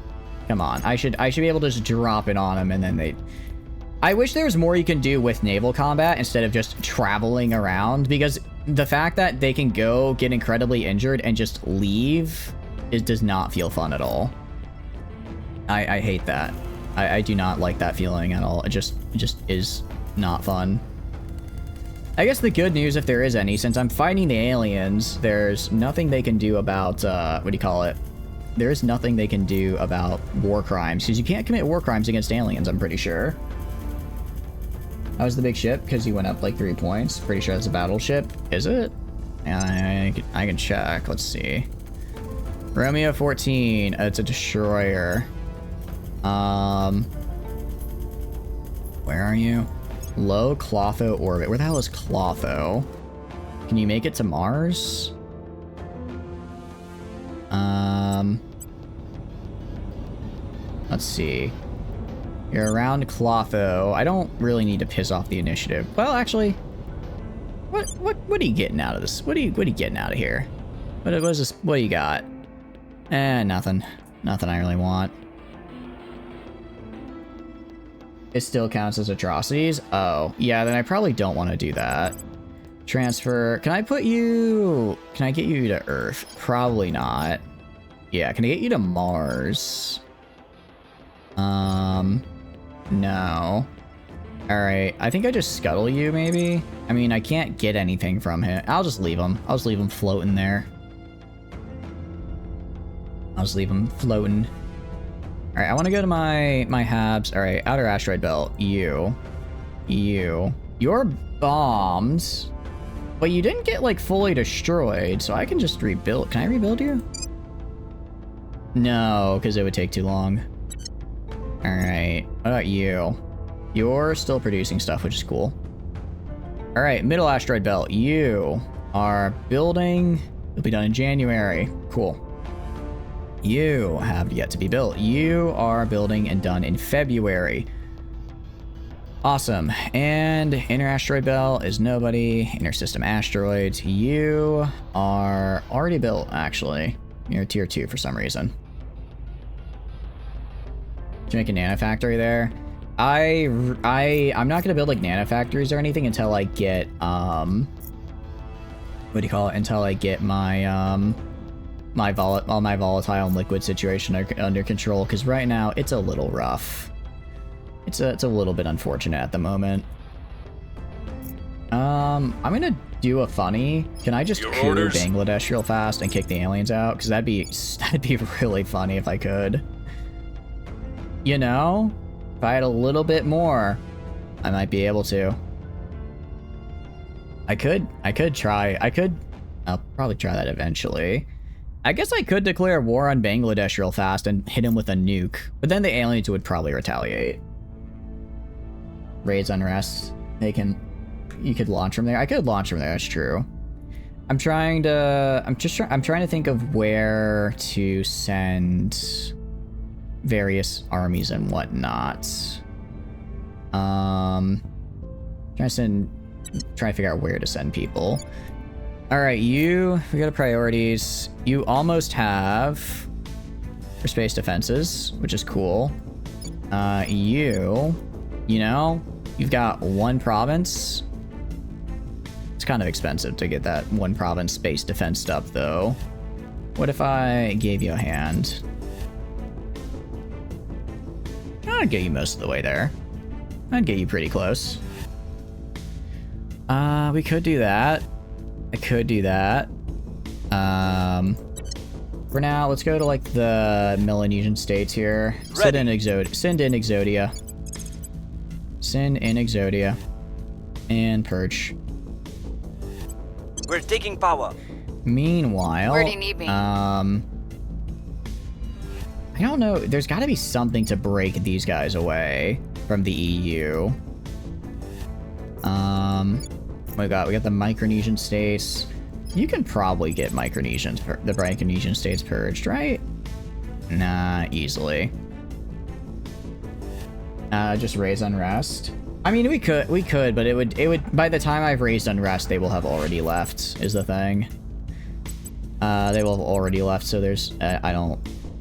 Come on. I should be able to just drop it on them and then they... I wish there was more you can do with naval combat instead of just traveling around, because the fact that they can go get incredibly injured and just leave does not feel fun at all. I hate that. I do not like that feeling at all. It just is not fun. I guess the good news, if there is any, since I'm fighting the aliens, there's nothing they can do about, what do you call it? There is nothing they can do about war crimes, because you can't commit war crimes against aliens, I'm pretty sure. How was the big ship? Because you went up like 3 points. Pretty sure that's a battleship. Is it? I can check. Let's see. Romeo 14. It's a destroyer. Where are you? Low Clotho orbit. Where the hell is Clotho? Can you make it to Mars? Let's see. You're around Clotho. I don't really need to piss off the initiative. Well, actually, what are you getting out of this? What are you getting out of here? What is this? What do you got? Nothing. Nothing I really want. It still counts as atrocities? Oh, yeah, then I probably don't want to do that. Transfer. Can I get you to Earth? Probably not. Yeah, can I get you to Mars? No. Alright, I think I just scuttle you, maybe? I mean, I can't get anything from him. I'll just leave him. I'll just leave him floating there. I'll just leave him floating. Alright, I want to go to my Habs. Alright, outer asteroid belt. You're bombed. But you didn't get, like, fully destroyed, so I can just rebuild. Can I rebuild you? No, because it would take too long. Alright, what about you? You're still producing stuff, which is cool. Alright, middle asteroid belt. You are building. It'll be done in January. Cool. You have yet to be built. You are building and done in February. Awesome. And inner asteroid belt is nobody. Inner system asteroids. You are already built, actually. You're tier 2 for some reason. To make a nanofactory there. I'm not gonna build like nanofactories or anything until I get what do you call it? Until I get my all my volatile and liquid situation under control, because right now it's a little rough. It's a little bit unfortunate at the moment. I'm gonna do a funny. Can I just coup Bangladesh real fast and kick the aliens out? Because that'd be really funny if I could. You know, if I had a little bit more, I might be able to. I'll probably try that eventually. I guess I could declare war on Bangladesh real fast and hit him with a nuke, but then the aliens would probably retaliate. Raids unrest. You could launch from there. I could launch from there, that's true. I'm trying to think of where to send various armies and whatnot. Trying to figure out where to send people. Alright, we got priorities. You almost have for space defenses, which is cool. You know, you've got one province. It's kind of expensive to get that one province space defense stuff, though. What if I gave you a hand? I'd get you most of the way there. I'd get you pretty close. We could do that. I could do that. For now, let's go to like the Melanesian states here. Send in Exodia. Send in Exodia. And Purge. We're taking power. Meanwhile, Where do you need me? I don't know. There's got to be something to break these guys away from the EU. We got the Micronesian states. You can probably get the Micronesian states purged, right? Nah, easily. Just raise unrest. I mean, we could, but it would. By the time I've raised unrest, they will have already left. Is the thing. They will have already left. So there's,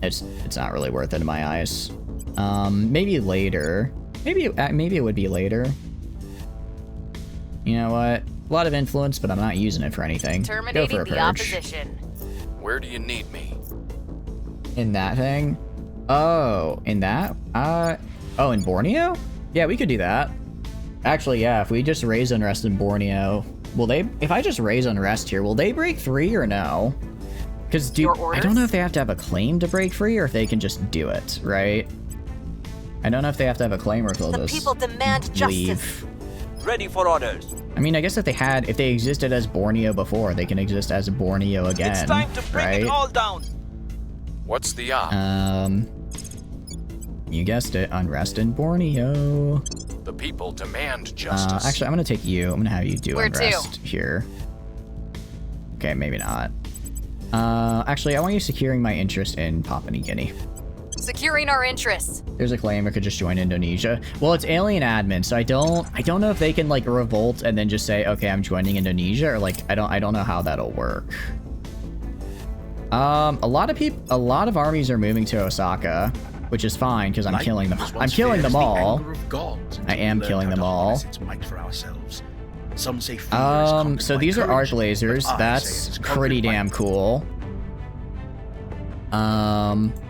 it's not really worth it in my eyes. Maybe later. Maybe it would be later. You know what? A lot of influence, but I'm not using it for anything. Terminating Go for a the purge. opposition. Where do you need me? In that thing? Oh, in that? Oh, in Borneo? Yeah, we could do that. Actually, yeah, if we just raise unrest in Borneo, if I just raise unrest here, will they break free or no? Because I don't know if they have to have a claim to break free or if they can just do it, right? I don't know if they have to have a claim or if they'll just people demand leave. justice. Ready for orders. I mean, I guess if they existed as Borneo before, they can exist as Borneo again. It's time to bring right? it all down. What's the op? You guessed it, unrest in Borneo. The people demand justice. Actually, I'm gonna take you. I'm gonna have you do Where unrest here. Okay, maybe not. Actually, I want you securing my interest in Papua New Guinea. Securing our interests. There's a claim I could just join Indonesia. Well, it's alien admin, so I don't know if they can like revolt and then just say, okay, I'm joining Indonesia, or like I don't know how that'll work. A lot of armies are moving to Osaka, which is fine because I'm killing them. I'm killing them all. I am killing them all. Some say so these are arc lasers. That's pretty damn cool.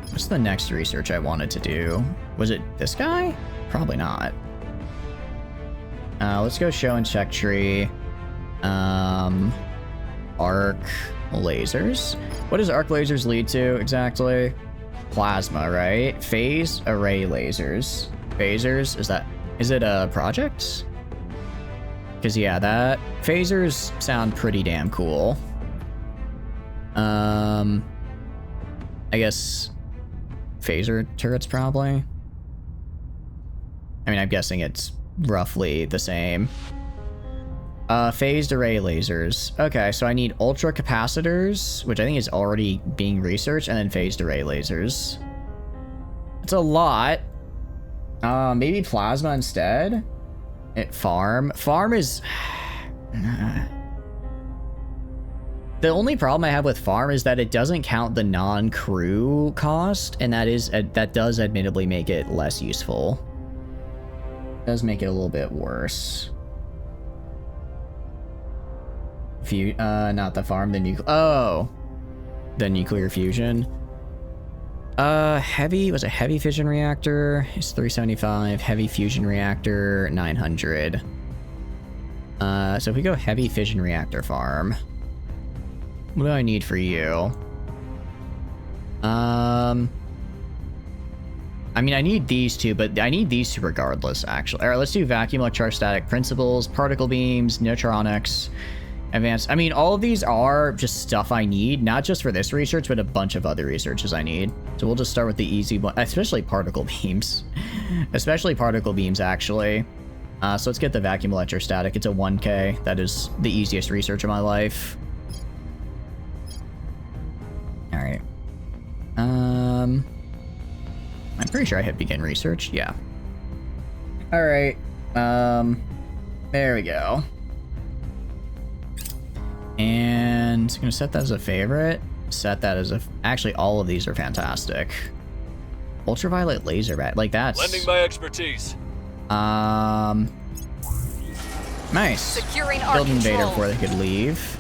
What's the next research I wanted to do? Was it this guy? Probably not. Let's go show and check tree. Arc lasers. What does arc lasers lead to exactly? Plasma, right? Phase array lasers. Phasers, is it a project? Because yeah, that phasers sound pretty damn cool. I guess phaser turrets probably. I mean, I'm guessing it's roughly the same. Phased array lasers. Okay, so I need ultra capacitors, which I think is already being researched, and then phased array lasers. It's a lot. Maybe plasma instead. Farm is... The only problem I have with farm is that it doesn't count the non-crew cost, and that does admittedly make it less useful. It does make it a little bit worse. Not the farm, the nuclear. Oh, the nuclear fusion. Was a heavy fission reactor? It's 375. Heavy fusion reactor 900. So if we go heavy fission reactor farm. What do I need for you? I mean, I need these two, but I need these two regardless, actually. All right, let's do vacuum electrostatic principles, particle beams, neutronics, advanced. I mean, all of these are just stuff I need, not just for this research, but a bunch of other researches I need. So we'll just start with the easy one, especially particle beams. Especially particle beams, actually. So let's get the vacuum electrostatic. It's a 1K. That is the easiest research of my life. All right. I'm pretty sure I hit begin research. Yeah. All right. There we go. And I'm gonna set that as a favorite. Set that as a. Actually, all of these are fantastic. Ultraviolet laser bat, like that's. Lending my expertise. Nice. Securing our Build an invader control. before they could leave.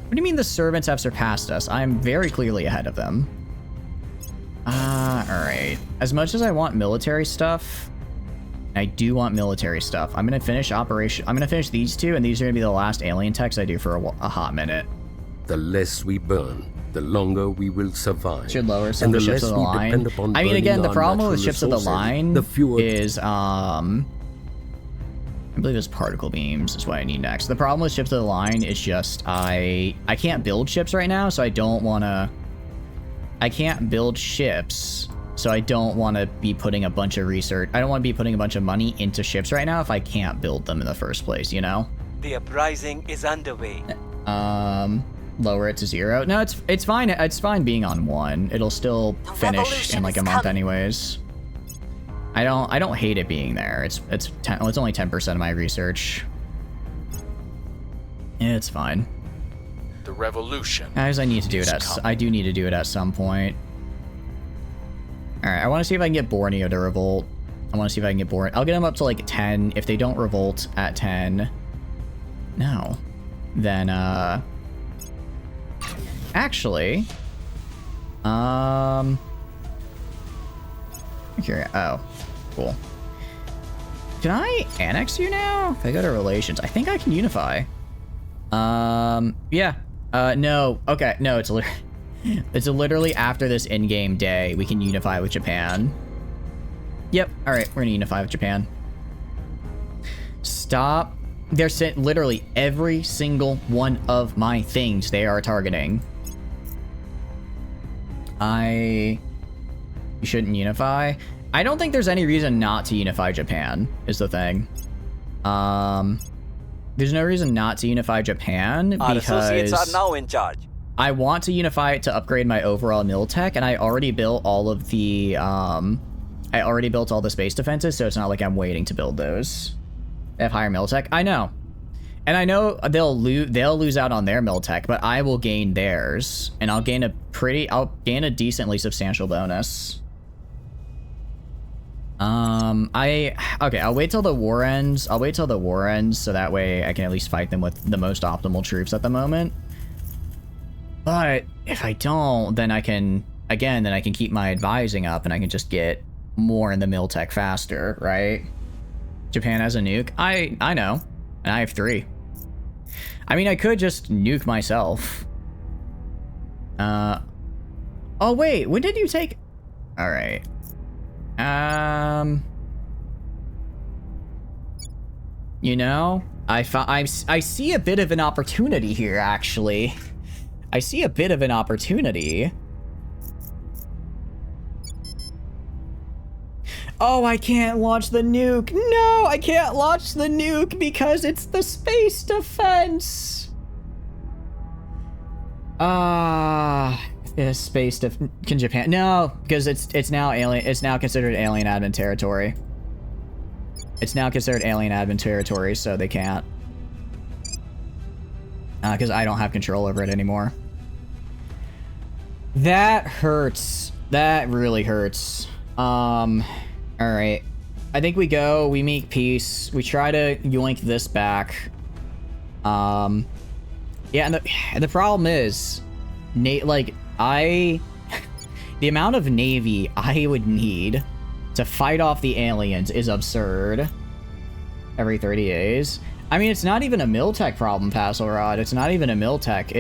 What do you mean the servants have surpassed us? I'm very clearly ahead of them. Alright. As much as I want military stuff, I do want military stuff. I'm gonna finish these two, and these are gonna be the last alien techs I do for a hot minute. The less we burn, the longer we will survive. Should lower some And of the the ships less of the we line. depend upon I mean, again, the burning our problem with natural ships of the resources, line the fewer is, I believe it's particle beams is what I need next. The problem with ships of the line is just I can't build ships right now, so I don't want to. I can't build ships So I don't want to be putting a bunch of research. I don't want to be putting a bunch of money into ships right now if I can't build them in the first place, you know? The uprising is underway. Lower it to 0. No, it's fine. It's fine being on 1. It'll still finish in like a month anyways. I don't hate it being there. It's only 10% of my research. It's fine. The revolution. Guys, I need to do it I do need to do it at some point. Alright, I want to see if I can get Borneo to revolt. I want to see if I can get Borneo. I'll get them up to like 10. If they don't revolt at 10. No. Then, actually. Here. Oh, cool. Can I annex you now? If I go to relations, I think I can unify. Yeah. No. Okay. No, it's literally after this in-game day we can unify with Japan. Yep. All right, we're gonna unify with Japan. Stop. They're literally every single one of my things they are targeting. You shouldn't unify. I don't think there's any reason not to unify Japan, is the thing. There's no reason not to unify Japan Our because associates are now in charge. I want to unify it to upgrade my overall mil tech, and I already built all of the I already built all the space defenses, so it's not like I'm waiting to build those. They have higher mil tech. I know. And I know they'll lose out on their mil tech, but I will gain theirs, and I'll gain a decently substantial bonus. Okay, I'll wait till the war ends. I'll wait till the war ends so that way I can at least fight them with the most optimal troops at the moment. But if I don't, then I can keep my advising up and I can just get more in the mil tech faster, right? Japan has a nuke. I know. And I have 3. I mean, I could just nuke myself. Oh wait, when did you take? All right. You know, I see a bit of an opportunity here, actually. I see a bit of an opportunity. Oh, I can't launch the nuke. No, I can't launch the nuke because it's the space defense. Space can Japan? No, because it's now alien. It's now considered alien admin territory. It's now considered alien admin territory, so they can't. Because I don't have control over it anymore. That hurts. That really hurts. All right. I think we make peace. We try to yoink this back. Yeah, and the problem is, the amount of navy I would need to fight off the aliens is absurd. Every 30 days. I mean, it's not even a Miltech problem, Passelrod. It's not even a Miltech.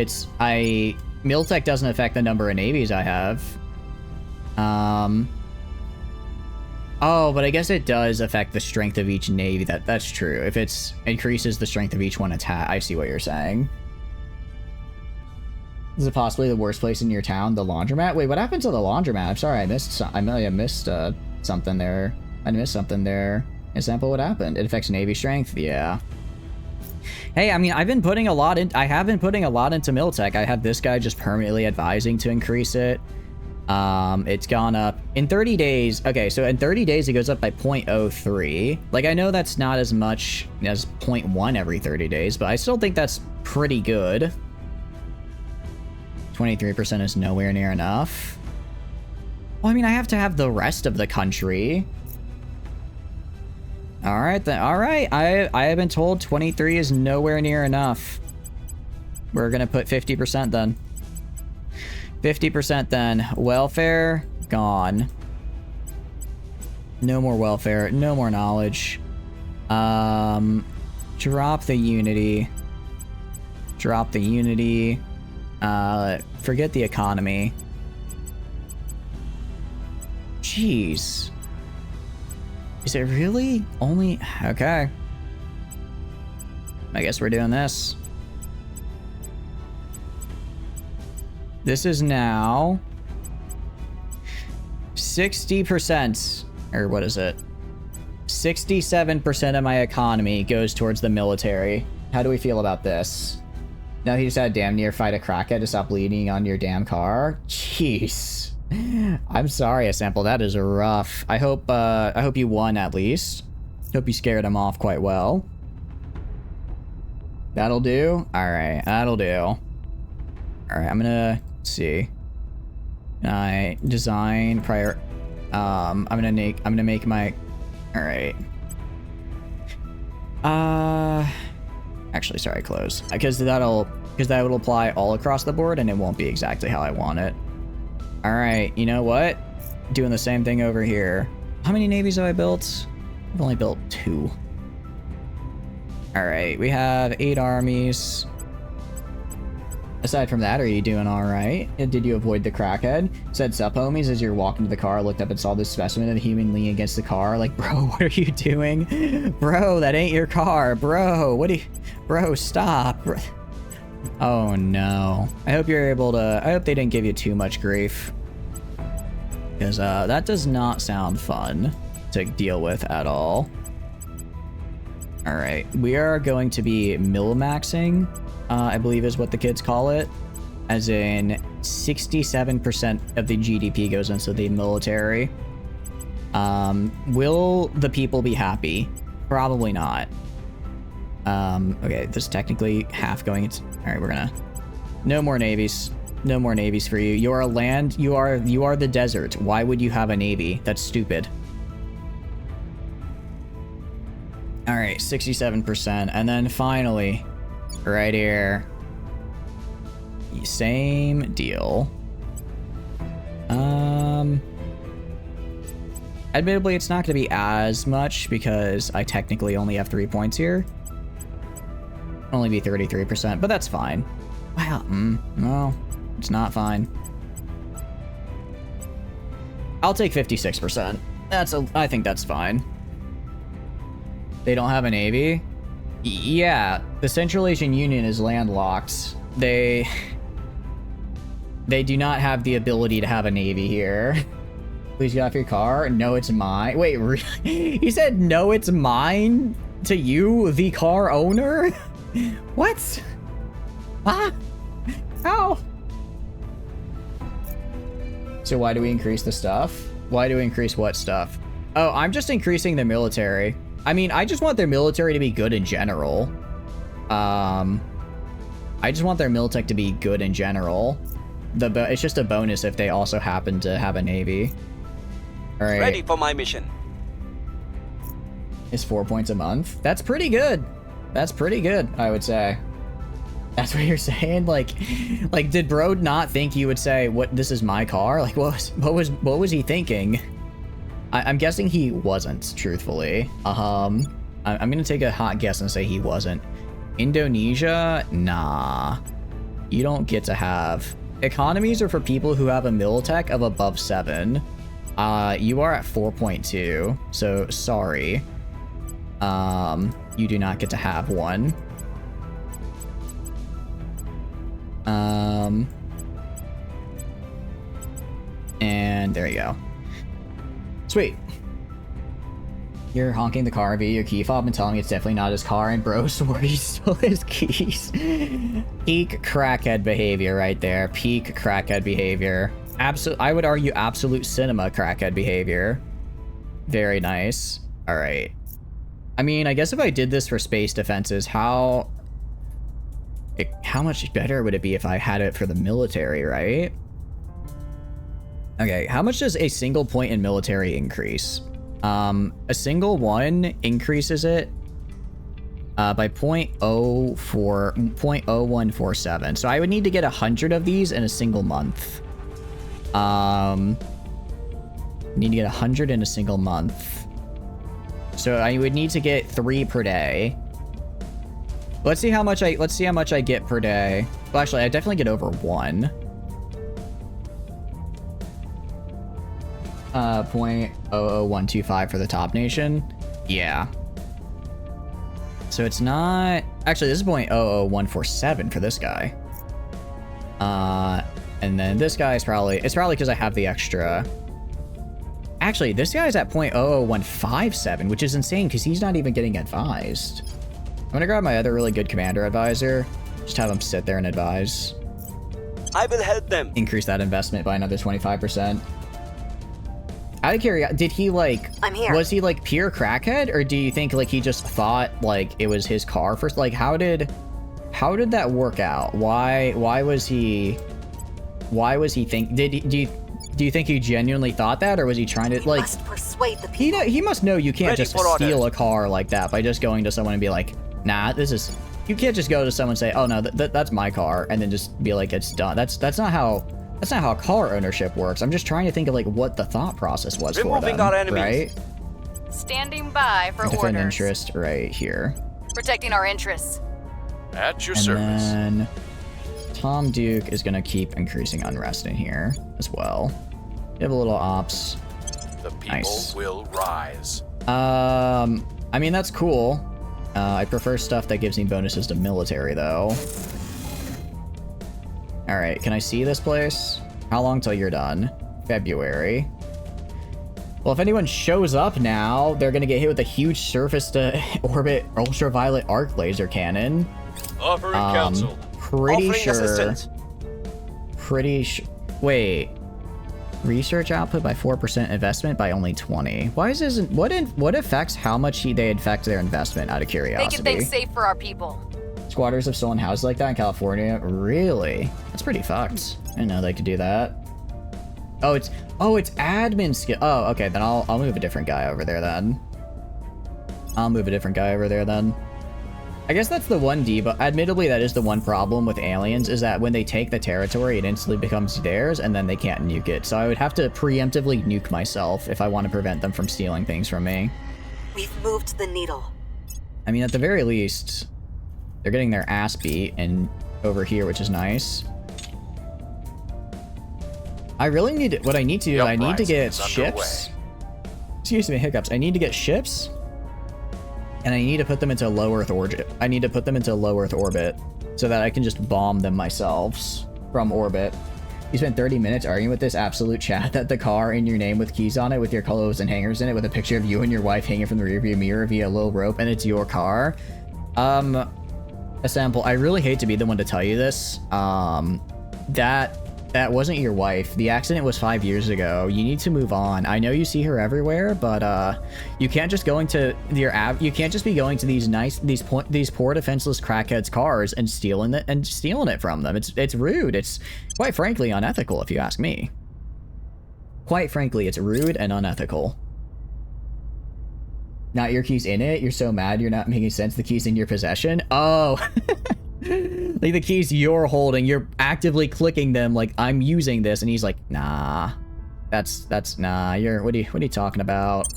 Miltech doesn't affect the number of navies I have. Oh, but I guess it does affect the strength of each navy. That's true. If it increases the strength of each one attack, I see what you're saying. Is it possibly the worst place in your town, the laundromat? Wait, what happened to the laundromat? I'm sorry, I missed something there. I missed something there. Example, what happened? It affects navy strength. Yeah. Hey, I mean, I have been putting a lot into Miltech. I have this guy just permanently advising to increase it. It's gone up in 30 days. Okay, so in 30 days, it goes up by 0.03. Like, I know that's not as much as 0.1 every 30 days, but I still think that's pretty good. 23% is nowhere near enough. Well, I mean, I have to have the rest of the country. All right, then. All right. I have been told 23 is nowhere near enough. We're going to put 50% then. 50% then. Welfare, gone. No more welfare. No more knowledge. Drop the unity. Drop the unity. Forget the economy. Jeez. Is it really only... Okay. I guess we're doing this. This is now 60%, or what is it? 67% of my economy goes towards the military. How do we feel about this? Now he just had damn near fight a crackhead to stop bleeding on your damn car. Jeez. I'm sorry, Sample. That is rough. I hope you won at least. Hope you scared him off quite well. That'll do. All right, that'll do. All right, I'm gonna see. Can I design prior? I'm gonna make my. All right. Actually, sorry, close. Because that will apply all across the board, and it won't be exactly how I want it. All right, you know what? Doing the same thing over here. How many navies have I built? I've only built 2. All right, we have 8 armies. Aside from that, are you doing all right? Did you avoid the crackhead? Said sup, homies, as you're walking to the car, looked up and saw this specimen of the human leaning against the car. Like, bro, what are you doing? Bro, that ain't your car. Bro, what do you... Bro, stop. Oh, no. I hope you're able to... I hope they didn't give you too much grief. Because that does not sound fun to deal with at all. All right, we are going to be mil-maxing, I believe is what the kids call it. As in 67% of the GDP goes into the military. Will the people be happy? Probably not. Okay, this is technically half going. All right, we're gonna... No more navies. No more navies for you. You are a land. You are the desert. Why would you have a navy? That's stupid. All right, 67%. And then finally, right here, same deal. Admittedly, it's not going to be as much because I technically only have 3 points here. Only be 33%, but that's fine. Wow, no, it's not fine. I'll take 56%. I think that's fine. They don't have a navy? Yeah, the Central Asian Union is landlocked. They do not have the ability to have a navy here. Please get off your car. No, it's mine. Wait, really? He said no, it's mine to you, the car owner? What? Huh? How? So why do we increase the stuff? Why do we increase what stuff? Oh, I'm just increasing the military. I mean, I just want their military to be good in general. I just want their militech to be good in general. It's just a bonus if they also happen to have a navy. All right. Ready for my mission. Is 4 points a month? That's pretty good. That's pretty good, I would say. That's what you're saying? Like, did bro not think you would say, "What? This is my car"? Like, what was he thinking? I'm guessing he wasn't, truthfully. I'm gonna take a hot guess and say he wasn't. Indonesia? Nah. You don't get to have... Economies are for people who have a militech of above 7. You are at 4.2, so sorry. You do not get to have one. And there you go. Sweet. You're honking the car via your key fob and telling me it's definitely not his car, and bro swore he stole his keys. Peak crackhead behavior right there. Peak crackhead behavior. I would argue absolute cinema crackhead behavior. Very nice. All right. I mean, I guess if I did this for space defenses, how much better would it be if I had it for the military, right? Okay, how much does a single point in military increase? A single one increases it by 0.0147. So I would need to get 100 of these in a single month. Need to get 100 in a single month. So I would need to get 3 per day. Let's see how much I get per day. Well, actually, I definitely get over 1. 0.00125 for the top nation. Yeah. So it's not... Actually, this is 0.00147 for this guy. And then this guy is probably... It's probably because I have the extra... Actually, this guy's at 0.00157, which is insane because he's not even getting advised. I'm gonna grab my other really good commander advisor. Just have him sit there and advise. I will help them. Increase that investment by another 25%. Out of curiosity, did he like... I'm here. Was he like pure crackhead, or do you think like he just thought like it was his car first? Like how did that work out? Why was he think... Do you think he genuinely thought that, or was he trying to We like... must persuade the people. He must know you can't Ready just for steal orders. a car like that by just going to someone and be like, nah, this is... You can't just go to someone and say, oh no, that's my car, and then just be like, it's done. That's not how car ownership works. I'm just trying to think of like what the thought process was for Removing them, our enemies. right? Standing by for Defend orders. interest right here. Protecting our interests. At your And service. then Tom Duke is gonna keep increasing unrest in here as well. You have a little ops. The people Nice. will rise. I mean, that's cool. I prefer stuff that gives me bonuses to military, though. Alright, can I see this place? How long till you're done? February. Well, if anyone shows up now, they're gonna get hit with a huge surface-to-orbit ultraviolet arc laser cannon. Offering counsel. Pretty Offering sure... assistance. Wait. Research output by 4%, investment by only 20. Why is this? What affects how much they affect their investment? Out of curiosity. Making things safe for our people. Squatters have stolen houses like that in California. Really? That's pretty fucked. I didn't know they could do that. Oh, it's admin skill. Oh, okay. Then I'll move a different guy over there then. I guess that's the one but admittedly that is the one problem with aliens, is that when they take the territory, it instantly becomes theirs, and then they can't nuke it. So I would have to preemptively nuke myself if I want to prevent them from stealing things from me. We've moved the needle. I mean, at the very least, they're getting their ass beat and over here, which is nice. I really need... What I need to do, I need to uprising get is ships. Excuse me, hiccups. I need to get ships. And I need to put them into low Earth orbit. So that I can just bomb them myself from orbit. You spent 30 minutes arguing with this absolute chat that the car in your name with keys on it, with your clothes and hangers in it, with a picture of you and your wife hanging from the rearview mirror via a little rope, and it's your car. A sample. I really hate to be the one to tell you this. That wasn't your wife. The accident was 5 years ago. You need to move on. I know you see her everywhere, but you can't just go into you can't just be going to these poor defenseless crackheads' cars and stealing it from them. It's rude. It's quite frankly unethical, if you ask me. Quite frankly, it's rude and unethical. Not your keys in it. You're so mad you're not making sense. The keys in your possession. Oh. Like the keys you're holding, you're actively clicking them like I'm using this, and he's like, nah, that's nah. What are you talking about?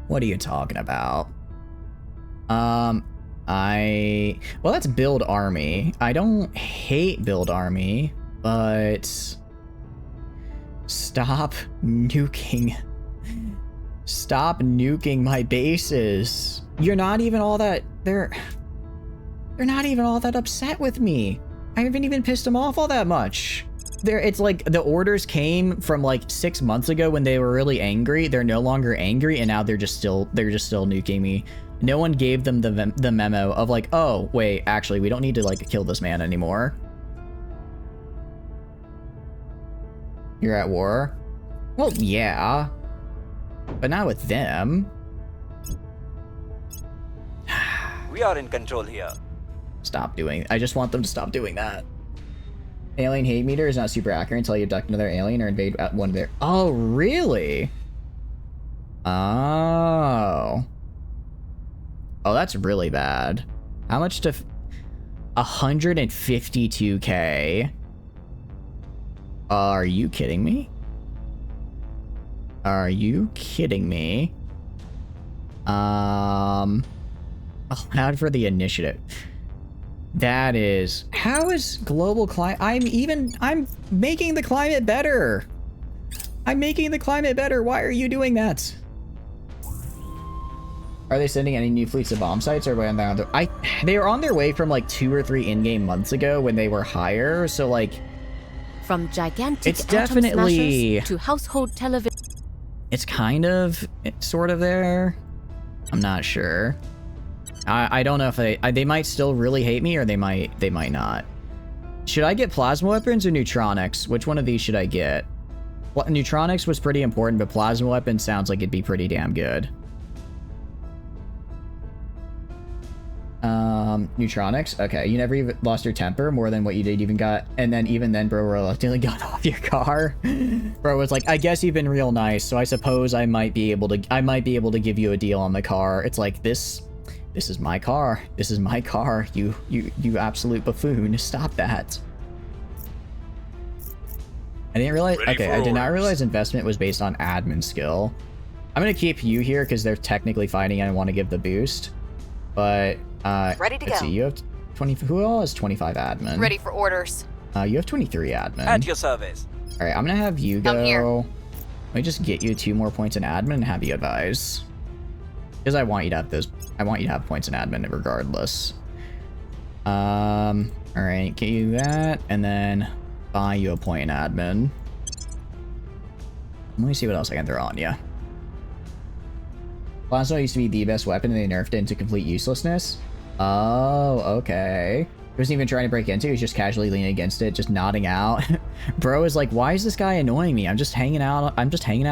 What are you talking about? Well, that's build army. I don't hate build army, but stop nuking my bases. You're not even all that They're not even all that upset with me. I haven't even pissed them off all that much. It's like the orders came from like 6 months ago when they were really angry. They're no longer angry, and now they're just still nuking me. No one gave them the memo of like, oh wait, actually we don't need to like kill this man anymore. You're at war? Well, yeah, but not with them. We are in control here. I just want them to stop doing that. Alien hate meter is not super accurate until you abduct another alien or invade one of their... Oh, really? Oh. Oh, that's really bad. How much to... 152k. Are you kidding me? Are you kidding me? Allowed for the initiative. That is... How is global climate... I'm making the climate better. I'm making the climate better. Why are you doing that? Are they sending any new fleets of bomb sites, or they were on their way from like 2 or 3 in-game months ago when they were higher, so like From gigantic It's atom definitely- smashers to household television. It's kind of, sort of there. I'm not sure. I don't know if they might still really hate me, or they might not. Should I get plasma weapons or neutronics? Which one of these should I get? Well, neutronics was pretty important, but plasma weapons sounds like it'd be pretty damn good. Neutronics? Okay, you never even lost your temper more than what you did even got, and then even then, bro, reluctantly got off your car. Bro was like, I guess you've been real nice, so I suppose I might be able to give you a deal on the car. It's like, this is my car. This is my car. You absolute buffoon. Stop that. I didn't realize, okay, I did not realize investment was based on admin skill. I'm gonna keep you here because they're technically fighting and I want to give the boost. But, Ready to let's go. see, you have 20, who all has 25 admin? Ready for orders. You have 23 admin. At your service. Alright, I'm gonna have you Come here. go. Let me just get you 2 more points in admin and have you advise. Because I want you to have those, I want you to have points in admin regardless. Alright, get you that, and then buy you a point in admin. Let me see what else I can throw on you. Plasma used to be the best weapon and they nerfed it into complete uselessness. Oh, okay. He wasn't even trying to break into it, he was just casually leaning against it, just nodding out. Bro is like, why is this guy annoying me? I'm just hanging out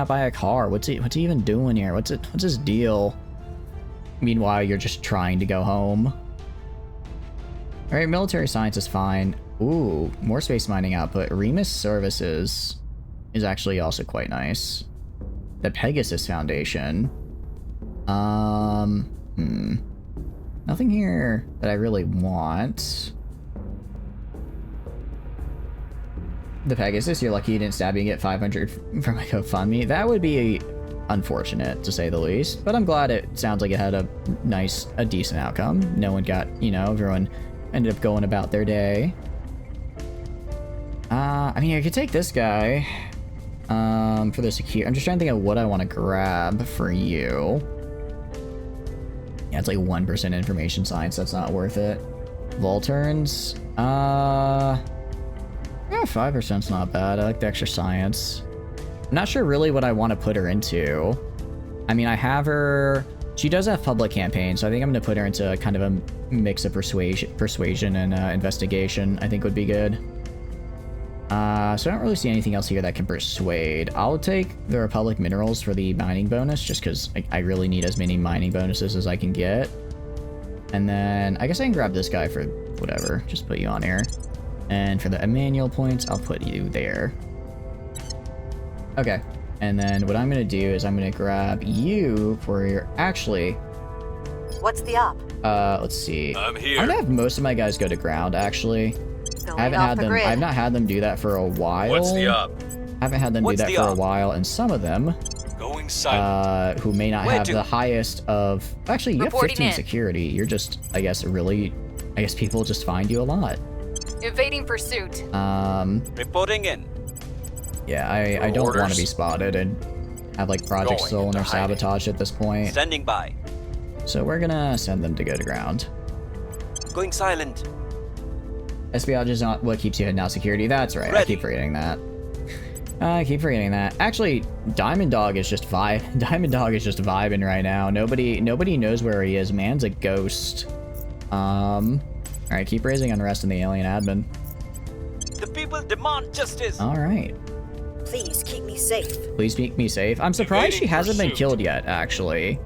by a car. What's he even doing here? What's his deal? Meanwhile, you're just trying to go home. Alright, military science is fine. Ooh, more space mining output. Remus services is actually also quite nice. The Pegasus Foundation. Nothing here that I really want. The Pegasus, you're lucky you didn't stab me and get 500 from a GoFundMe. That would be unfortunate, to say the least. But I'm glad it sounds like it had a decent outcome. No one got, everyone ended up going about their day. I mean, I could take this guy for the secure. I'm just trying to think of what I want to grab for you. Yeah, it's like 1% information science. That's not worth it. Volturns. Yeah, 5%'s not bad. I like the extra science. I'm not sure really what I want to put her into. I mean, I have her. She does have public campaign, so I think I'm going to put her into kind of a mix of persuasion and investigation. I think would be good. So I don't really see anything else here that can persuade. I'll take the Republic minerals for the mining bonus, just because I really need as many mining bonuses as I can get. And then I guess I can grab this guy for whatever. Just put you on here. And for the Emmanuel points, I'll put you there. Okay. And then what I'm going to do is I'm going to grab you for your... Actually... What's the op? Let's see. I'm here. I'm going to have most of my guys go to ground, actually. Going I haven't off had the them. grid. I've not had them do that for a while. What's the up? I haven't had them What's do that the for a up? while, and some of them, Going silent. who may not Where have to? the highest of. Actually, you have Reporting 15 in. security. You're just, I guess, people just find you a lot. Evading pursuit. Reporting in. Yeah, I don't want Orders? to be spotted and have like Project Going Stolen into or hiding. sabotage at this point. Standing by. So we're gonna send them to go to ground. Going silent. Espionage is not what keeps you hidden out security. That's right. I Ready. keep forgetting that. Actually, Diamond Dog is just Diamond Dog is just vibing right now. Nobody knows where he is. Man's a ghost. All right, keep raising unrest in the alien admin. The people demand justice. All right, Please keep me safe. please keep me safe. I'm surprised she Evading hasn't been pursuit. killed yet. Actually,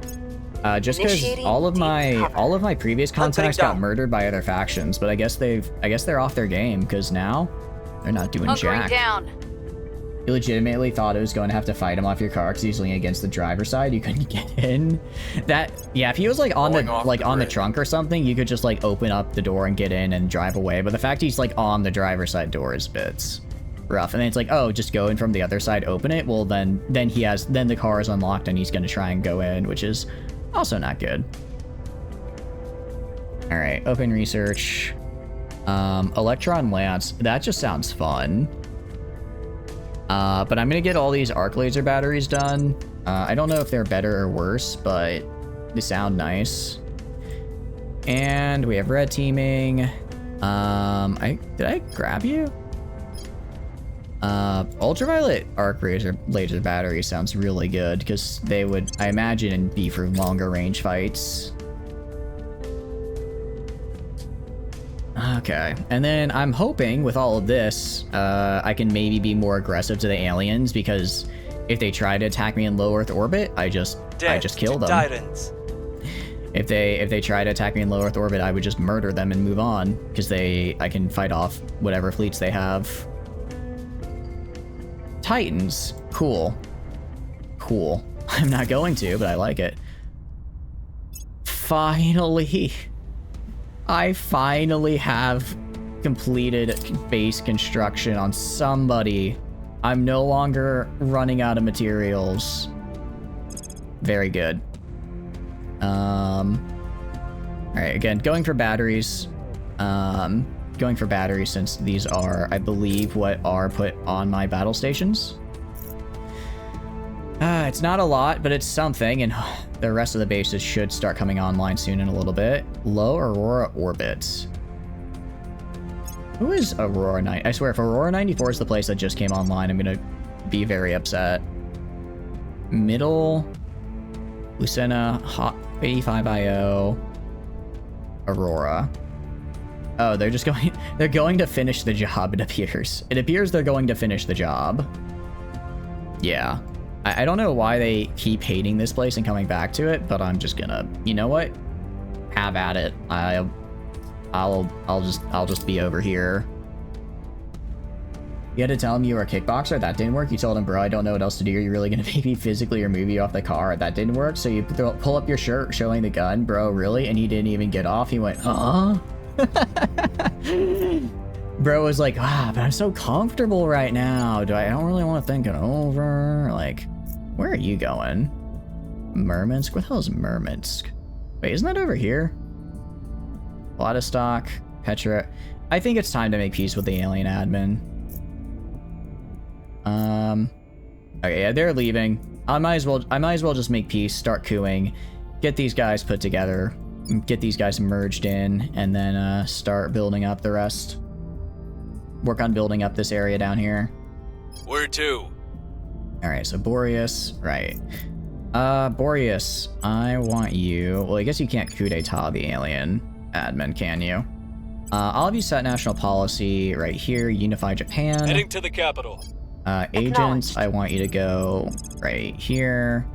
just because Initiating all of deep my cover. previous Huntering contacts got down. murdered by other factions, but I guess they're off their game because now they're not doing Hunkering jack. down. You legitimately thought it was going to have to fight him off your car because he's leaning against the driver's side. You couldn't get in. Yeah, if he was like on Going the off like the on the grid. trunk or something, you could just like open up the door and get in and drive away. But the fact he's like on the driver's side door is bits rough. And then it's like, oh, just go in from the other side, open it. Well, then the car is unlocked and he's going to try and go in, which is also not good. All right, open research. Electron Lance. That just sounds fun. But I'm gonna get all these arc laser batteries done. I don't know if they're better or worse, but they sound nice. And we have red teaming. Did I grab you? Ultraviolet arc laser battery sounds really good because they would, I imagine, be for longer range fights. Okay, and then I'm hoping with all of this, I can maybe be more aggressive to the aliens because if they try to attack me in low Earth orbit, I just kill them. Tyrants. If they try to attack me in low Earth orbit, I would just murder them and move on because I can fight off whatever fleets they have. Titans, cool. I'm not going to, but I like it. Finally, I finally have completed base construction on somebody. I'm no longer running out of materials. Very good. Alright, again, going for batteries. Going for batteries since these are, I believe, what are put on my battle stations. It's not a lot, but it's something, and the rest of the bases should start coming online soon in a little bit. Low Aurora orbit. Who is Aurora 9? I swear, if Aurora 94 is the place that just came online, I'm gonna be very upset. Middle, Lucena, Hot 85IO, Aurora. Oh, they're just going, they're going to finish the job, it appears. It appears they're going to finish the job. Yeah. I don't know why they keep hating this place and coming back to it, but I'm just gonna, you know what? Have at it. I'll just be over here. You had to tell him you were a kickboxer? That didn't work? You told him, bro, I don't know what else to do. Are you really gonna make me physically remove you off the car? That didn't work? So you pull up your shirt showing the gun? Bro, really? And he didn't even get off? He went, huh? Bro was like, but I'm so comfortable right now. I don't really want to think it over. Like, where are you going? Murmansk? What the hell is Murmansk? Wait, isn't that over here? Vladivostok, Petra. I think it's time to make peace with the alien admin. Okay, yeah, they're leaving. I might as well just make peace, start cooing, get these guys put together, get these guys merged in, and then start building up the rest. Work on building up this area down here. Where to? Alright, so Boreas, right. Boreas, I want you... Well, I guess you can't coup d'etat the alien admin, can you? I'll have you set national policy right here, unify Japan. Heading to the capital. Agents, I want you to go right here.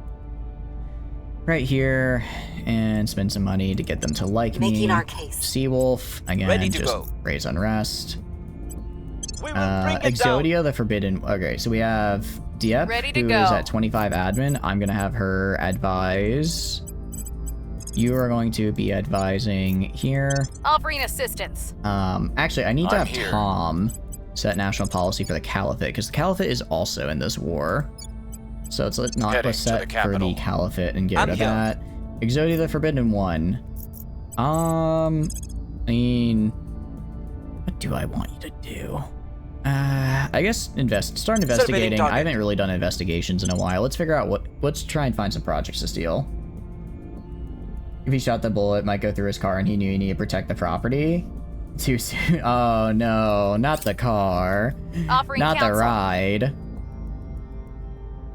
Right here, and spend some money to get them to like me. Making our case. Seawolf, again, Ready to just go. raise unrest. We will bring it Exodia, down. the Forbidden. Okay, so we have Dieppe, Ready to who go. is at 25 admin. I'm gonna have her advise. You are going to be advising here. Offering assistance. Actually, I need to I'm have here. Tom set national policy for the Caliphate, because the Caliphate is also in this war. So it's not Heading let's to the set for the capital. Caliphate and get rid I'm of here. that. Exodia, the Forbidden One. I mean, what do I want you to do? I guess start investigating. target. I haven't really done investigations in a while. Let's figure out let's try and find some projects to steal. If he shot the bullet, might go through his car and he knew he needed to protect the property. Too soon. Oh no, not the car. Offering Not the counsel. ride.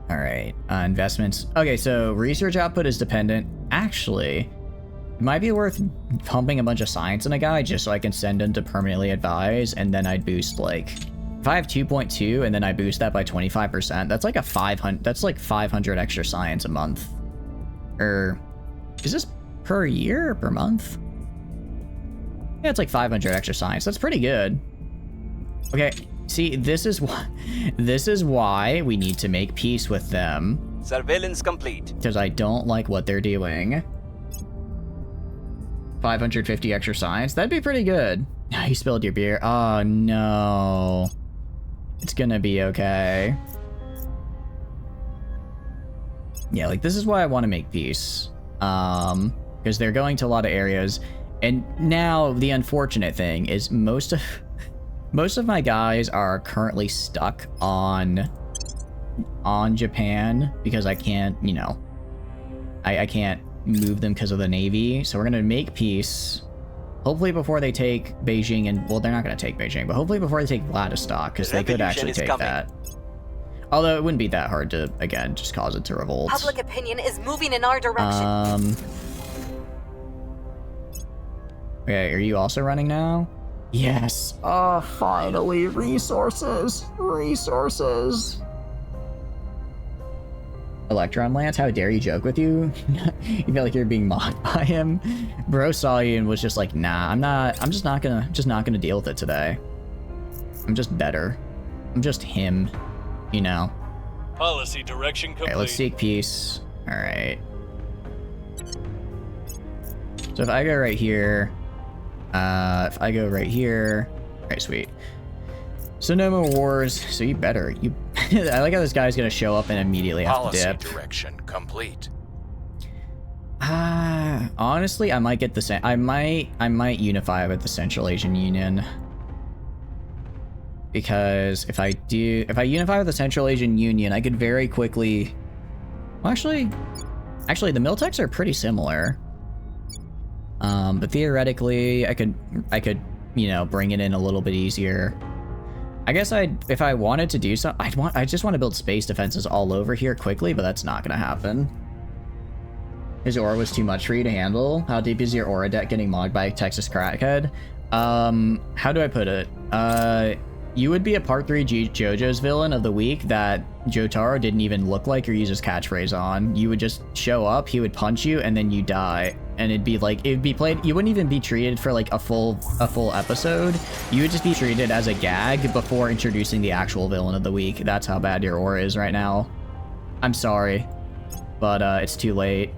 Alright, investments. Okay, so research output is dependent. Actually, it might be worth pumping a bunch of science in a guy just so I can send him to permanently advise, and then I'd boost like... If I have 2.2 and then I boost that by 25%, that's like 500 extra science a month. Or is this per year or per month? Yeah, it's like 500 extra science. That's pretty good. Okay, see, this is why we need to make peace with them. Surveillance complete. Because I don't like what they're doing. 550 extra science? That'd be pretty good. You spilled your beer. Oh, no. It's gonna be okay. Yeah, like, this is why I want to make peace. Because they're going to a lot of areas. And now, the unfortunate thing is most of my guys are currently stuck on Japan because I can't, you know, I can't move them because of the Navy. So we're gonna make peace. Hopefully before they take Beijing and... Well, they're not going to take Beijing, but hopefully before they take Vladivostok, because they could Revolution actually is take coming. that. Although it wouldn't be that hard to, again, just cause it to revolt. Public opinion is moving in our direction. Okay, are you also running now? Yes. Oh, finally, resources. Resources. Electron Lance, how dare you joke with you? You feel like you're being mocked by him. Bro saw you and was just like, nah, I'm just not gonna deal with it today. I'm just better. I'm just him, you know. Policy direction complete. Okay, let's seek peace. All right. So if I go right here, all right, sweet. So no more wars. So you better. I like how this guy's gonna show up and immediately have to dip. direction complete. Honestly, I might get the I might unify with the Central Asian Union. Because if I unify with the Central Asian Union, I could very quickly... Well, actually, the Miltechs are pretty similar. But theoretically, I could, you know, bring it in a little bit easier. I guess if I wanted to do so, I just want to build space defenses all over here quickly, but that's not gonna happen. His aura was too much for you to handle. How deep is your aura deck getting mogged by Texas Crackhead? How do I put it? You would be a Part 3 JoJo's villain of the week that Jotaro didn't even look like or use his catchphrase on. You would just show up, he would punch you, and then you die. And it'd be played, you wouldn't even be treated for like a full episode. You would just be treated as a gag before introducing the actual villain of the week. That's how bad your aura is right now. I'm sorry, but it's too late.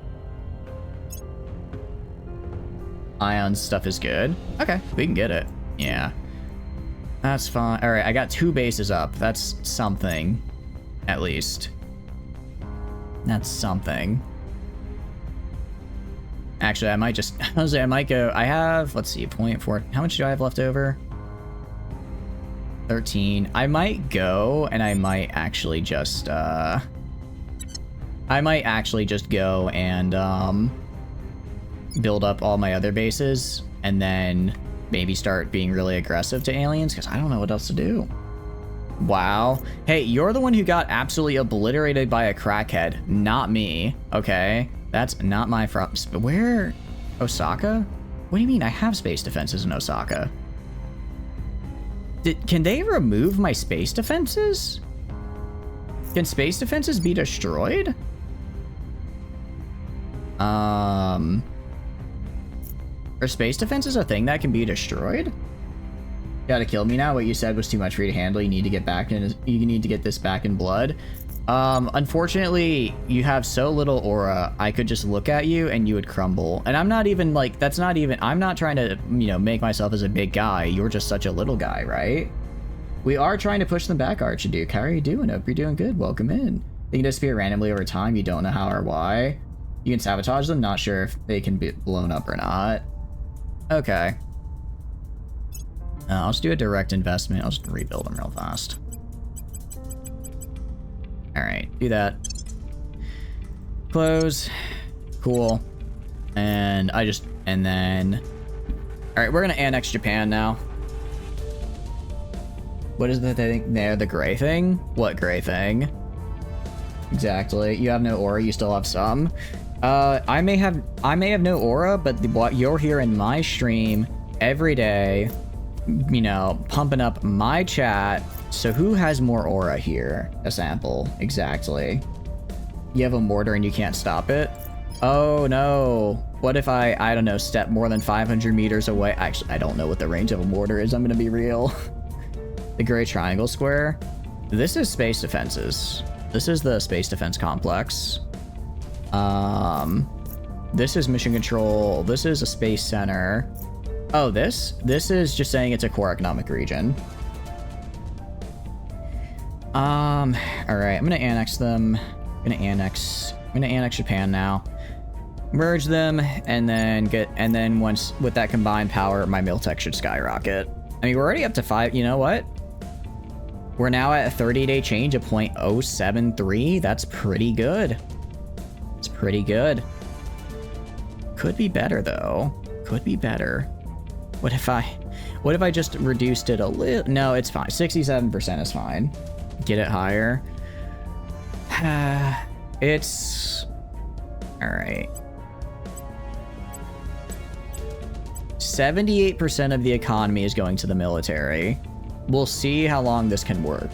Ion stuff is good. Okay, we can get it. Yeah. That's fine. Alright, I got 2 bases up. That's something. At least. That's something. Actually, I might just... I might go... I have... Let's see, 0.4... How much do I have left over? 13. I might go, and I might actually just... I might actually just go and, build up all my other bases, and then maybe start being really aggressive to aliens, because I don't know what else to do. Wow. Hey, you're the one who got absolutely obliterated by a crackhead, not me, okay? That's not my fault. Where? Osaka? What do you mean? I have space defenses in Osaka. Can they remove my space defenses? Can space defenses be destroyed? Are space defenses a thing that can be destroyed? You gotta kill me now. What you said was too much for you to handle. You need to get back in. You need to get this back in blood. Unfortunately, you have so little aura. I could just look at you and you would crumble. And I'm not even like, that's not even, I'm not trying to, you know, make myself as a big guy. You're just such a little guy, right? We are trying to push them back, Archduke. How are you doing? Hope you're doing good. Welcome in. They can disappear randomly over time. You don't know how or why. You can sabotage them. Not sure if they can be blown up or not. Okay. I'll just do a direct investment. I'll just rebuild them real fast. Alright, do that. Close. Cool. And then... Alright, we're gonna annex Japan now. What is the thing there? The gray thing? What gray thing? Exactly. You have no aura, you still have some. I may have no aura, but what you're here in my stream every day, you know, pumping up my chat. So who has more aura here? A sample. Exactly. You have a mortar and you can't stop it? Oh no. What if I don't know, step more than 500 meters away? Actually, I don't know what the range of a mortar is. I'm gonna be real. The gray triangle square. This is space defenses. This is the space defense complex. This is mission control. This is a space center. Oh, this is just saying it's a core economic region. All right, I'm gonna annex them. I'm gonna annex Japan now. Merge them, and then once with that combined power, my Miltech should skyrocket. I mean, we're already up to 5. You know what? We're now at a 30-day change of 0.073. That's pretty good. It's pretty good. Could be better though. Could be better. What if I just reduced it a little? No, it's fine. 67% is fine. Get it higher. It's all right. 78% of the economy is going to the military. We'll see how long this can work.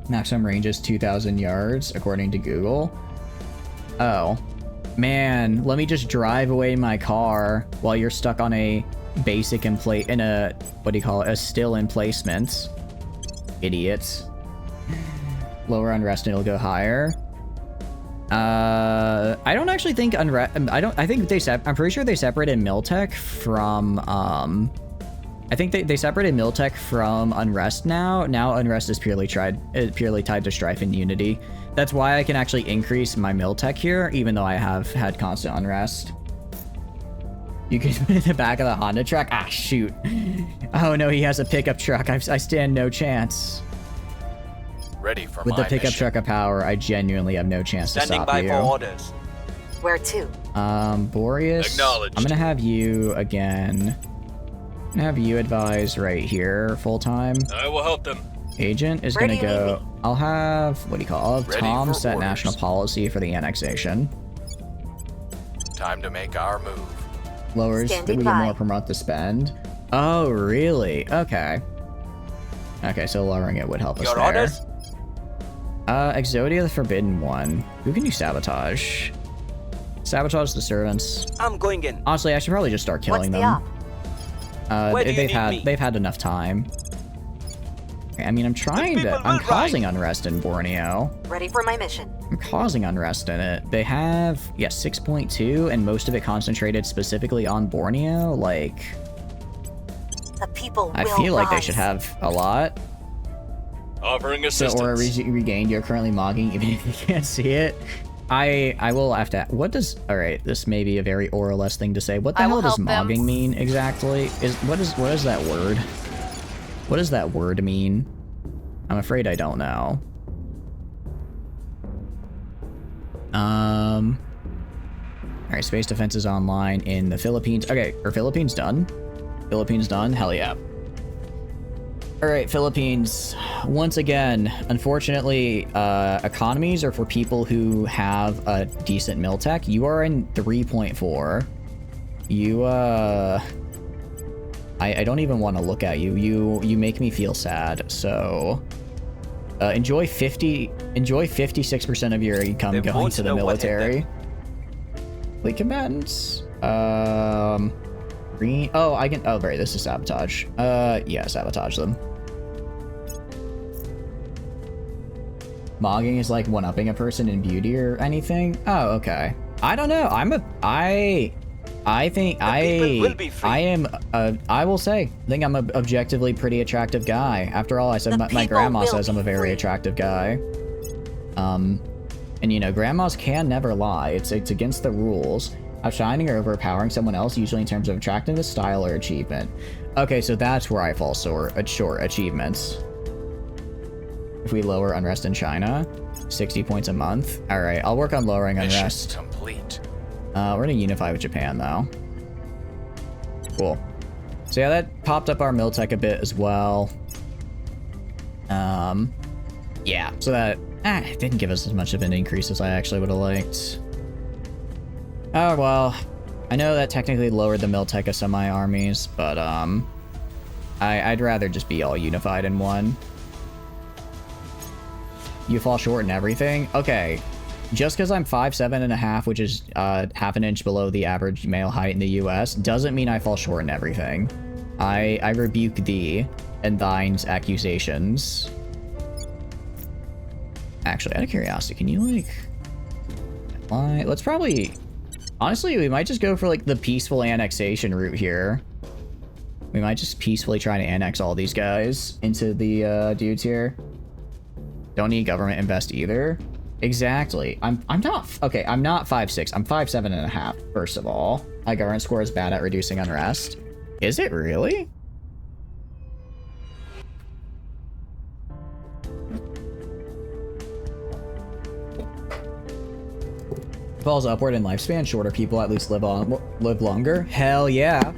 Maximum range is 2,000 yards, according to Google. Oh, man, let me just drive away my car while you're stuck on a basic in a, what do you call it, a still emplacement. Idiots. Lower unrest and it'll go higher. I don't actually think unrest. I think I'm pretty sure they separated Miltech from. I think they separated Miltech from unrest now. Now unrest is purely tied to strife and unity. That's why I can actually increase my Miltech here, even though I have had constant unrest. You can put in the back of the Honda truck. Ah, shoot. Oh no, he has a pickup truck. I stand no chance. Ready for With my the pickup mission. truck of power, I genuinely have no chance to Standing stop by you. for orders. Where to? Boreas. Acknowledged. I'm gonna have you again. I'm gonna have you advise right here, full time. I will help them. Agent is Where gonna do you need go. me? I'll have, what do you call it? I'll have Ready Tom for set orders. national policy for the annexation. Time to make our move. Lowers that Standing we get by. more per month to spend. Oh, really? Okay. Okay, so lowering it would help us Your there. orders? Exodia the Forbidden One. Who can you sabotage? Sabotage the servants. I'm going in. Honestly, I should probably just start killing What's the them. op? Where do you They've need had me? they've had enough time. I mean, I'm trying people to. I'm will causing unrest in Borneo. Ready for my mission. I'm causing unrest in it. They have 6.2, and most of it concentrated specifically on Borneo. Like, The people will I feel like they rise. should have a lot. Offering So, assistance. or regained. You're currently mogging, even if you can't see it. I will have to. What does? All right, this may be a very Oraless thing to say. What the I hell will does help them. mogging mean exactly? What is that word? What does that word mean? I'm afraid I don't know. All right, space defense is online in the Philippines. Okay, are Philippines done? Philippines done? Hell yeah. All right, Philippines. Once again, unfortunately, economies are for people who have a decent miltech. You are in 3.4. You, I don't even want to look at you. You make me feel sad. So, enjoy 56% of your income They going won't to the know what hit military. Fleet combatants. Green. Oh, I can. Oh, right. This is sabotage. Yeah, sabotage them. Mogging is like one-upping a person in beauty or anything. Oh, okay. I don't know. I think people will be free. I am. I will say. I think I'm an objectively pretty attractive guy. After all, I said The my people grandma will says I'm be a very free. attractive guy. And you know, grandmas can never lie. It's against the rules. Outshining or overpowering someone else, usually in terms of attractiveness, style, or achievement. Okay, so that's where I fall short. Achievements. If we lower unrest in China, 60 points a month. All right, I'll work on lowering Mission unrest. complete. We're gonna unify with Japan though. Cool. So yeah, that popped up our Miltech a bit as well. Yeah. So that it didn't give us as much of an increase as I actually would have liked. Oh well, I know that technically lowered the Miltech of some of my armies, but I'd rather just be all unified in one. You fall short in everything? Okay. Just because I'm 5'7.5", which is half an inch below the average male height in the US, doesn't mean I fall short in everything. I rebuke thee and thine's accusations. Actually, out of curiosity, can you, like... Why? Let's probably... Honestly, we might just go for, like, the peaceful annexation route here. We might just peacefully try to annex all these guys into the dudes here. Don't need government invest either. Exactly. I'm not... Okay, I'm not 5'6". I'm 5'7.5", first of all. My government score is bad at reducing unrest. Is it really? Falls upward in lifespan, shorter people at least live longer. Hell yeah.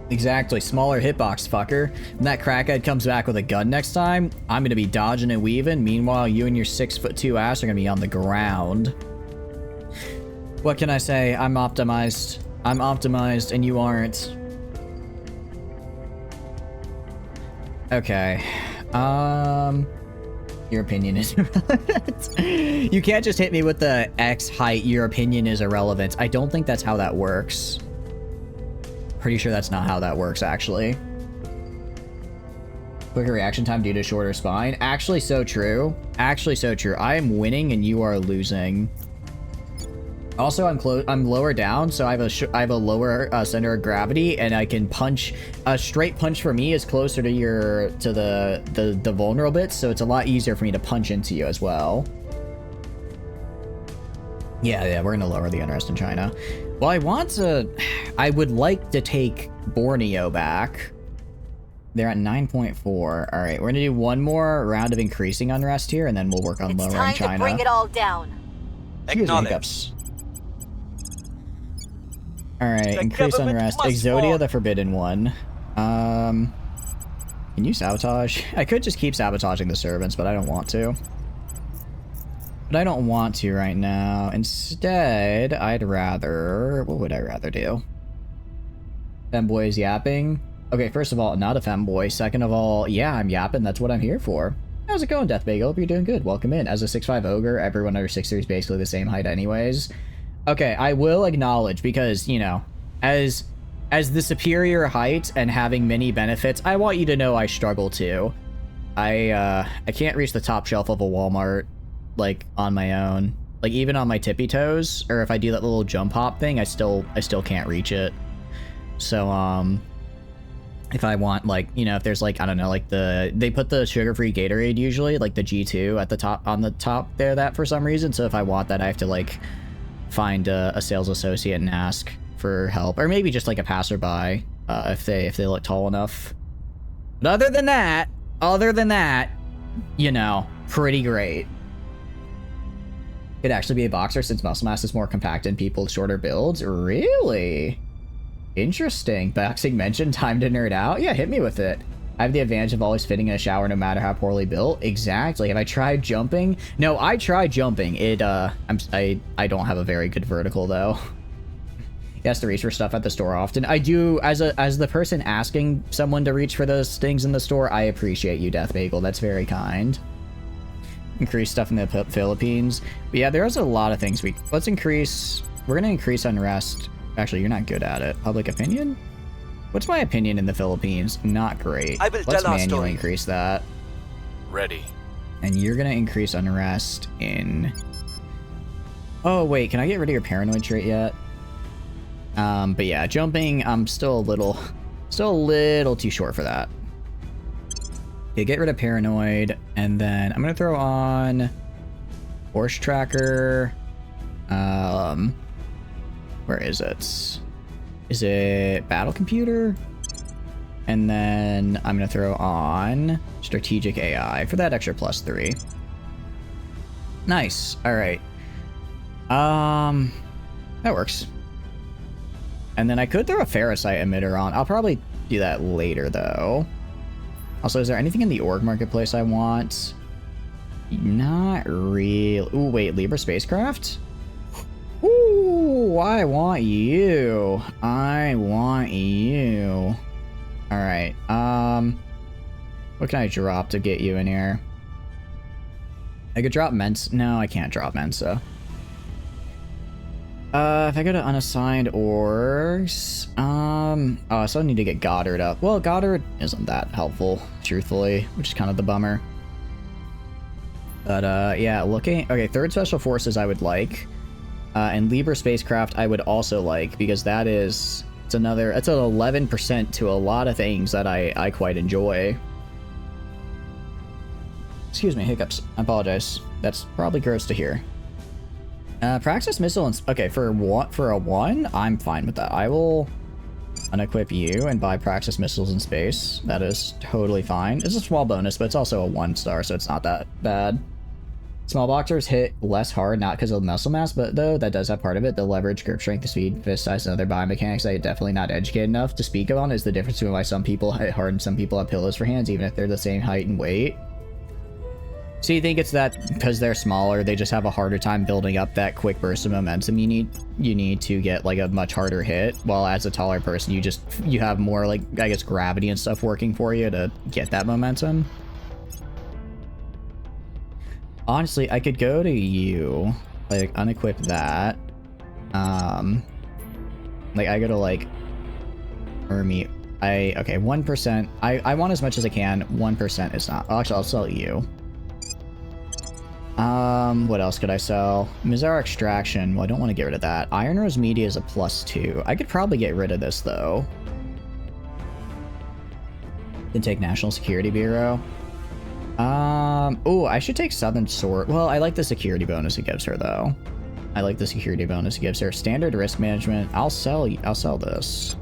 Exactly, smaller hitbox, fucker. When that crackhead comes back with a gun next time, I'm gonna be dodging and weaving. Meanwhile, you and your 6'2" ass are gonna be on the ground. What can I say? I'm optimized. I'm optimized, and you aren't. Okay. Your opinion is irrelevant. You can't just hit me with the X height, your opinion is irrelevant. I don't think that's how that works. Pretty sure that's not how that works, actually. Quicker reaction time due to shorter spine. Actually so true. Actually so true. I am winning and you are losing. Also, I'm lower down, so I have a lower center of gravity, and I can punch. A straight punch for me is closer to the vulnerable bits, so it's a lot easier for me to punch into you as well. Yeah, we're gonna lower the unrest in China. Well, I would like to take Borneo back. They're at 9.4. All right, we're gonna do one more round of increasing unrest here, and then we'll work on lowering China. It's time to bring it all down. Excuse me, hiccups. All right, increase unrest. Exodia, the forbidden one. Can you sabotage? I could just keep sabotaging the servants, but I don't want to. But I don't want to right now. Instead, I'd rather... What would I rather do? Femboy is yapping. Okay, first of all, not a femboy. Second of all, yeah, I'm yapping. That's what I'm here for. How's it going, Death Bagel? Hope you're doing good. Welcome in. As a 6'5" ogre, everyone under 6'3" is basically the same height anyways. Okay, I will acknowledge, because, you know, as the superior height and having many benefits, I want you to know I struggle too. I can't reach the top shelf of a Walmart, like, on my own. Like, even on my tippy toes, or if I do that little jump hop thing, I still can't reach it. So, if I want, like, you know, if there's, like, I don't know, like, they put the sugar-free Gatorade usually, like the G2 at the top, on the top there, that for some reason, so if I want that, I have to, like, find a sales associate and ask for help, or maybe just like a passerby if they look tall enough. But other than that, you know, pretty great. Could actually be a boxer since muscle mass is more compact in people with shorter builds. Really interesting. Boxing mentioned time to nerd out. Yeah, hit me with it. I have the advantage of always fitting in a shower no matter how poorly built. Exactly. Have I tried jumping? No, I tried jumping. I don't have a very good vertical though. He has to reach for stuff at the store often. I do, as the person asking someone to reach for those things in the store, I appreciate you, Death Bagel. That's very kind. Increase stuff in the Philippines. But yeah, there's a lot of things let's increase. We're gonna increase unrest. Actually, you're not good at it. Public opinion? What's my opinion in the Philippines? Not great. Let's manually increase that. Ready. And you're gonna increase unrest in... Oh, wait, can I get rid of your paranoid trait yet? But yeah, jumping, I'm still a little too short for that. Okay, get rid of paranoid, and then I'm gonna throw on horse tracker. Where is it? Is it battle computer? And then I'm gonna throw on strategic AI for that extra +3. Nice. All right. That works. And then I could throw a ferrocite emitter on. I'll probably do that later though. Also, is there anything in the org marketplace I want? Not real. Ooh, wait, Libra spacecraft? Ooh, I want you. I want you. All right. What can I drop to get you in here? I could drop Mensa. No, I can't drop Mensa. If I go to unassigned orgs, oh, I still need to get Goddard up. Well, Goddard isn't that helpful, truthfully, which is kind of the bummer. But, yeah, looking... Okay, 3rd Special Forces I would like. And Libra Spacecraft I would also like, because that is... It's an 11% to a lot of things that I quite enjoy. Excuse me, hiccups. I apologize. That's probably gross to hear. Praxis missile and... Okay, for a 1, I'm fine with that. I will unequip you and buy Praxis missiles in space. That is totally fine. It's a small bonus, but it's also a 1-star, so it's not that bad. Small boxers hit less hard, not because of muscle mass, but though that does have part of it. The leverage, grip strength, the speed, fist size, and other biomechanics I definitely not educated enough to speak on is the difference between why some people hit hard and some people have pillows for hands, even if they're the same height and weight. So you think it's that because they're smaller, they just have a harder time building up that quick burst of momentum you need to get like a much harder hit, while as a taller person you have more like, I guess, gravity and stuff working for you to get that momentum. Honestly, I could go to you, like unequip that. Like I go to like Hermie. Okay, 1%. I want as much as I can. 1% is not. Oh, actually, I'll sell you. What else could I sell? Mizar Extraction. Well, I don't want to get rid of that. Iron Rose Media is a +2. I could probably get rid of this, though. Then take National Security Bureau. Oh, I should take Southern Sword. Well, I like the security bonus it gives her, though. I like the security bonus it gives her. Standard Risk Management. I'll sell this.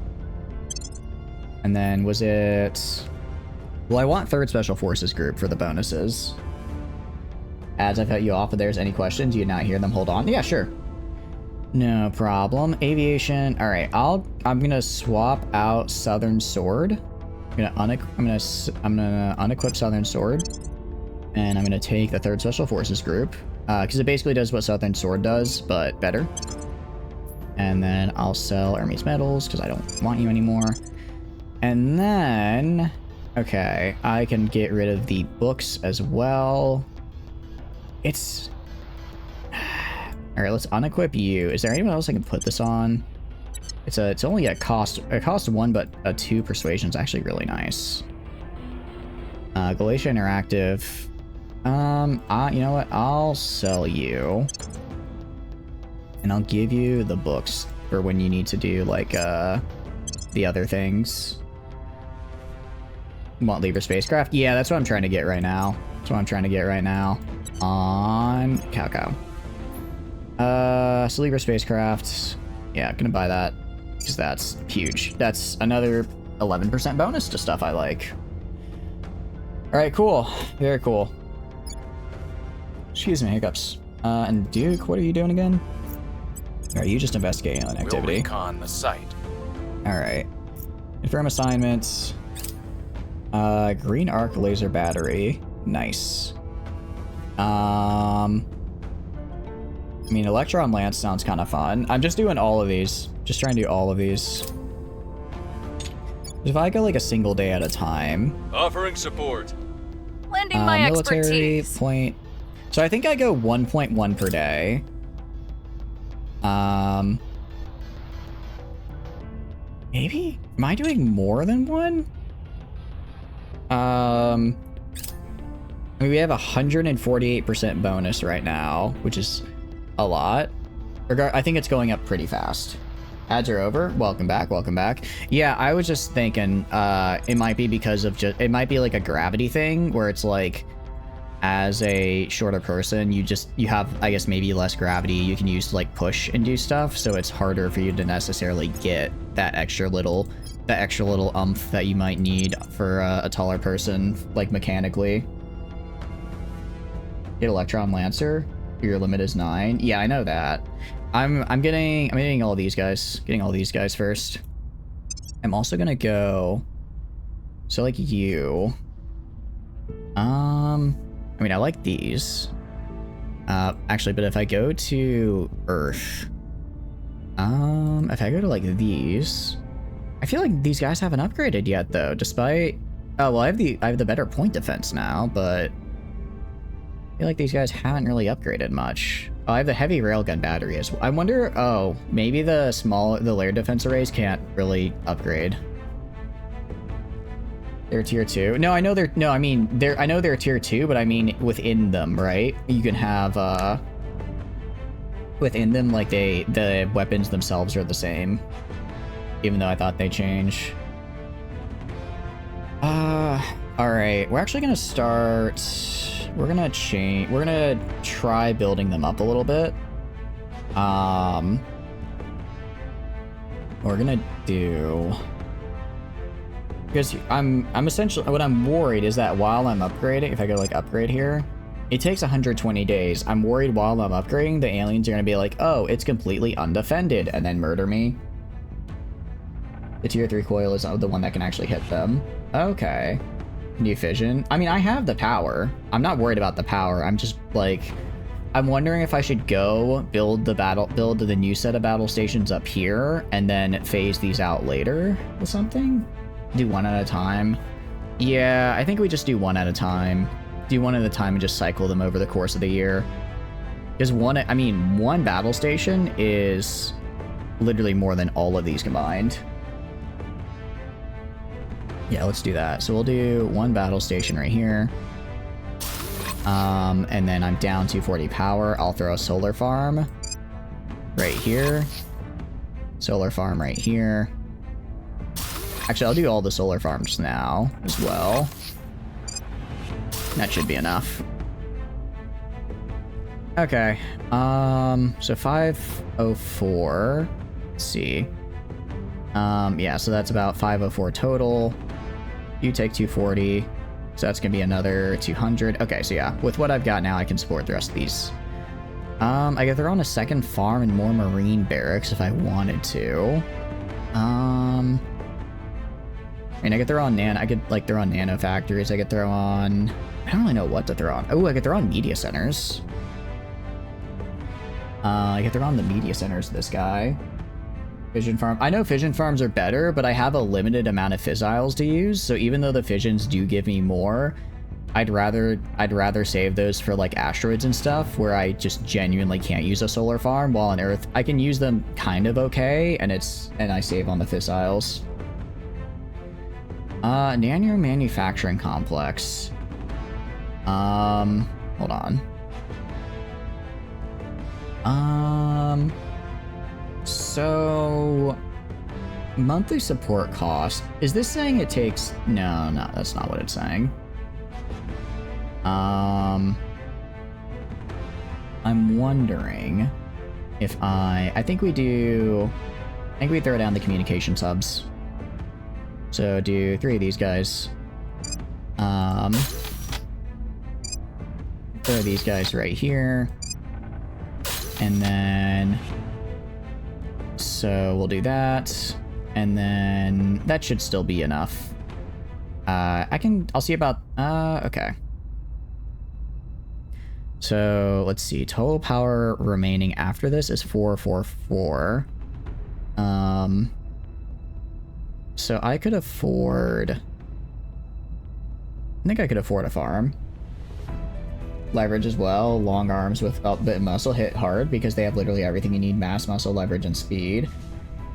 And then, was it... Well, I want 3rd Special Forces Group for the bonuses. As I cut you off, if there's any questions, you did not hear them, hold on. Yeah, sure. No problem. Aviation. All right, I'm gonna swap out Southern Sword. I'm gonna unequip Southern Sword, and I'm gonna take the 3rd Special Forces Group because it basically does what Southern Sword does, but better. And then I'll sell Hermes Metals because I don't want you anymore. And then, okay, I can get rid of the books as well. It's... Alright, let's unequip you. Is there anyone else I can put this on? It's only a cost 1, but a 2 persuasion is actually really nice. Galatia Interactive. You know what? I'll sell you. And I'll give you the books for when you need to do, like, the other things. You want Libra Spacecraft? Yeah, that's what I'm trying to get right now. On Cow. So Libra Spacecraft. Yeah, gonna buy that. Because that's huge. That's another 11% bonus to stuff I like. Alright, cool. Very cool. Excuse me, hiccups. And Duke, what are you doing again? Are you just investigating an activity? We'll recon the site. Alright. Confirm assignments. Green arc laser battery. Nice. I mean, Electron Lance sounds kind of fun. I'm just doing all of these. Just trying to do all of these. If I go like a single day at a time. Offering support. Lending my military expertise. point. So I think I go 1.1 per day. Maybe? Am I doing more than one? I mean, we have 148% bonus right now, which is a lot. I think it's going up pretty fast. Ads are over. Welcome back. Yeah, I was just thinking it might be because of it might be like a gravity thing where it's like, as a shorter person, you have, I guess, maybe less gravity you can use to like push and do stuff, so it's harder for you to necessarily get that extra little umph that you might need for a taller person, like mechanically. Get Electron Lancer. Your limit is 9. Yeah, I know that. I'm getting all these guys. Getting all these guys first. I'm also gonna go. So like you. I mean, I like these. Actually, but if I go to Earth, if I go to like these, I feel like these guys haven't upgraded yet though. Despite, oh well, I have the better point defense now, but I feel like these guys haven't really upgraded much. Oh, I have the heavy railgun battery as well. I wonder, oh, maybe the layer defense arrays can't really upgrade. They're tier 2. No, I know they're, no, I mean, I know they're tier 2, but I mean within them, right? You can have, within them, like the weapons themselves are the same. Even though I thought they change. Alright, we're actually gonna start, we're gonna try building them up a little bit. We're gonna do, because I'm essentially, what I'm worried is that while I'm upgrading, if I go like upgrade here, It takes 120 days. I'm worried while I'm upgrading, the aliens are gonna be like, oh, it's completely undefended, and then murder me. The tier 3 coil is the one that can actually hit them. Okay. New fission. I mean, I have the power. I'm not worried about the power. I'm just like, I'm wondering if I should go build the new set of battle stations up here and then phase these out later with something. Do one at a time. Yeah, I think we just do one at a time. Do one at a time and just cycle them over the course of the year. Because one battle station is literally more than all of these combined. Yeah, let's do that. So we'll do one battle station right here. And then I'm down 240 power. I'll throw a solar farm right here. Solar farm right here. Actually, I'll do all the solar farms now as well. That should be enough. Okay. So 504. Let's see. Yeah, so that's about 504 total. You take 240. So that's gonna be another 200. Okay, so yeah, with what I've got now, I can support the rest of these. I could throw on a second farm and more marine barracks if I wanted to. I mean, I could throw on throw on nano factories. I could throw on, I don't really know what to throw on. Oh, I could throw on media centers. I could throw on the media centers, this guy. Fission farm. I know fission farms are better, but I have a limited amount of fissiles to use, so even though the fissions do give me more, I'd rather save those for like asteroids and stuff where I just genuinely can't use a solar farm, while on Earth I can use them kind of okay, and I save on the fissiles. Nano manufacturing complex. Hold on. So monthly support cost. Is this saying it takes? No, that's not what it's saying. I'm wondering if I think we throw down the communication subs. So do 3 of these guys. Throw these guys right here. And then, so we'll do that. And then that should still be enough. I'll see about, okay. So let's see, total power remaining after this is 444. So I could afford, I think I could afford a farm. Leverage as well. Long arms with a bit of muscle hit hard because they have literally everything you need: mass, muscle, leverage, and speed.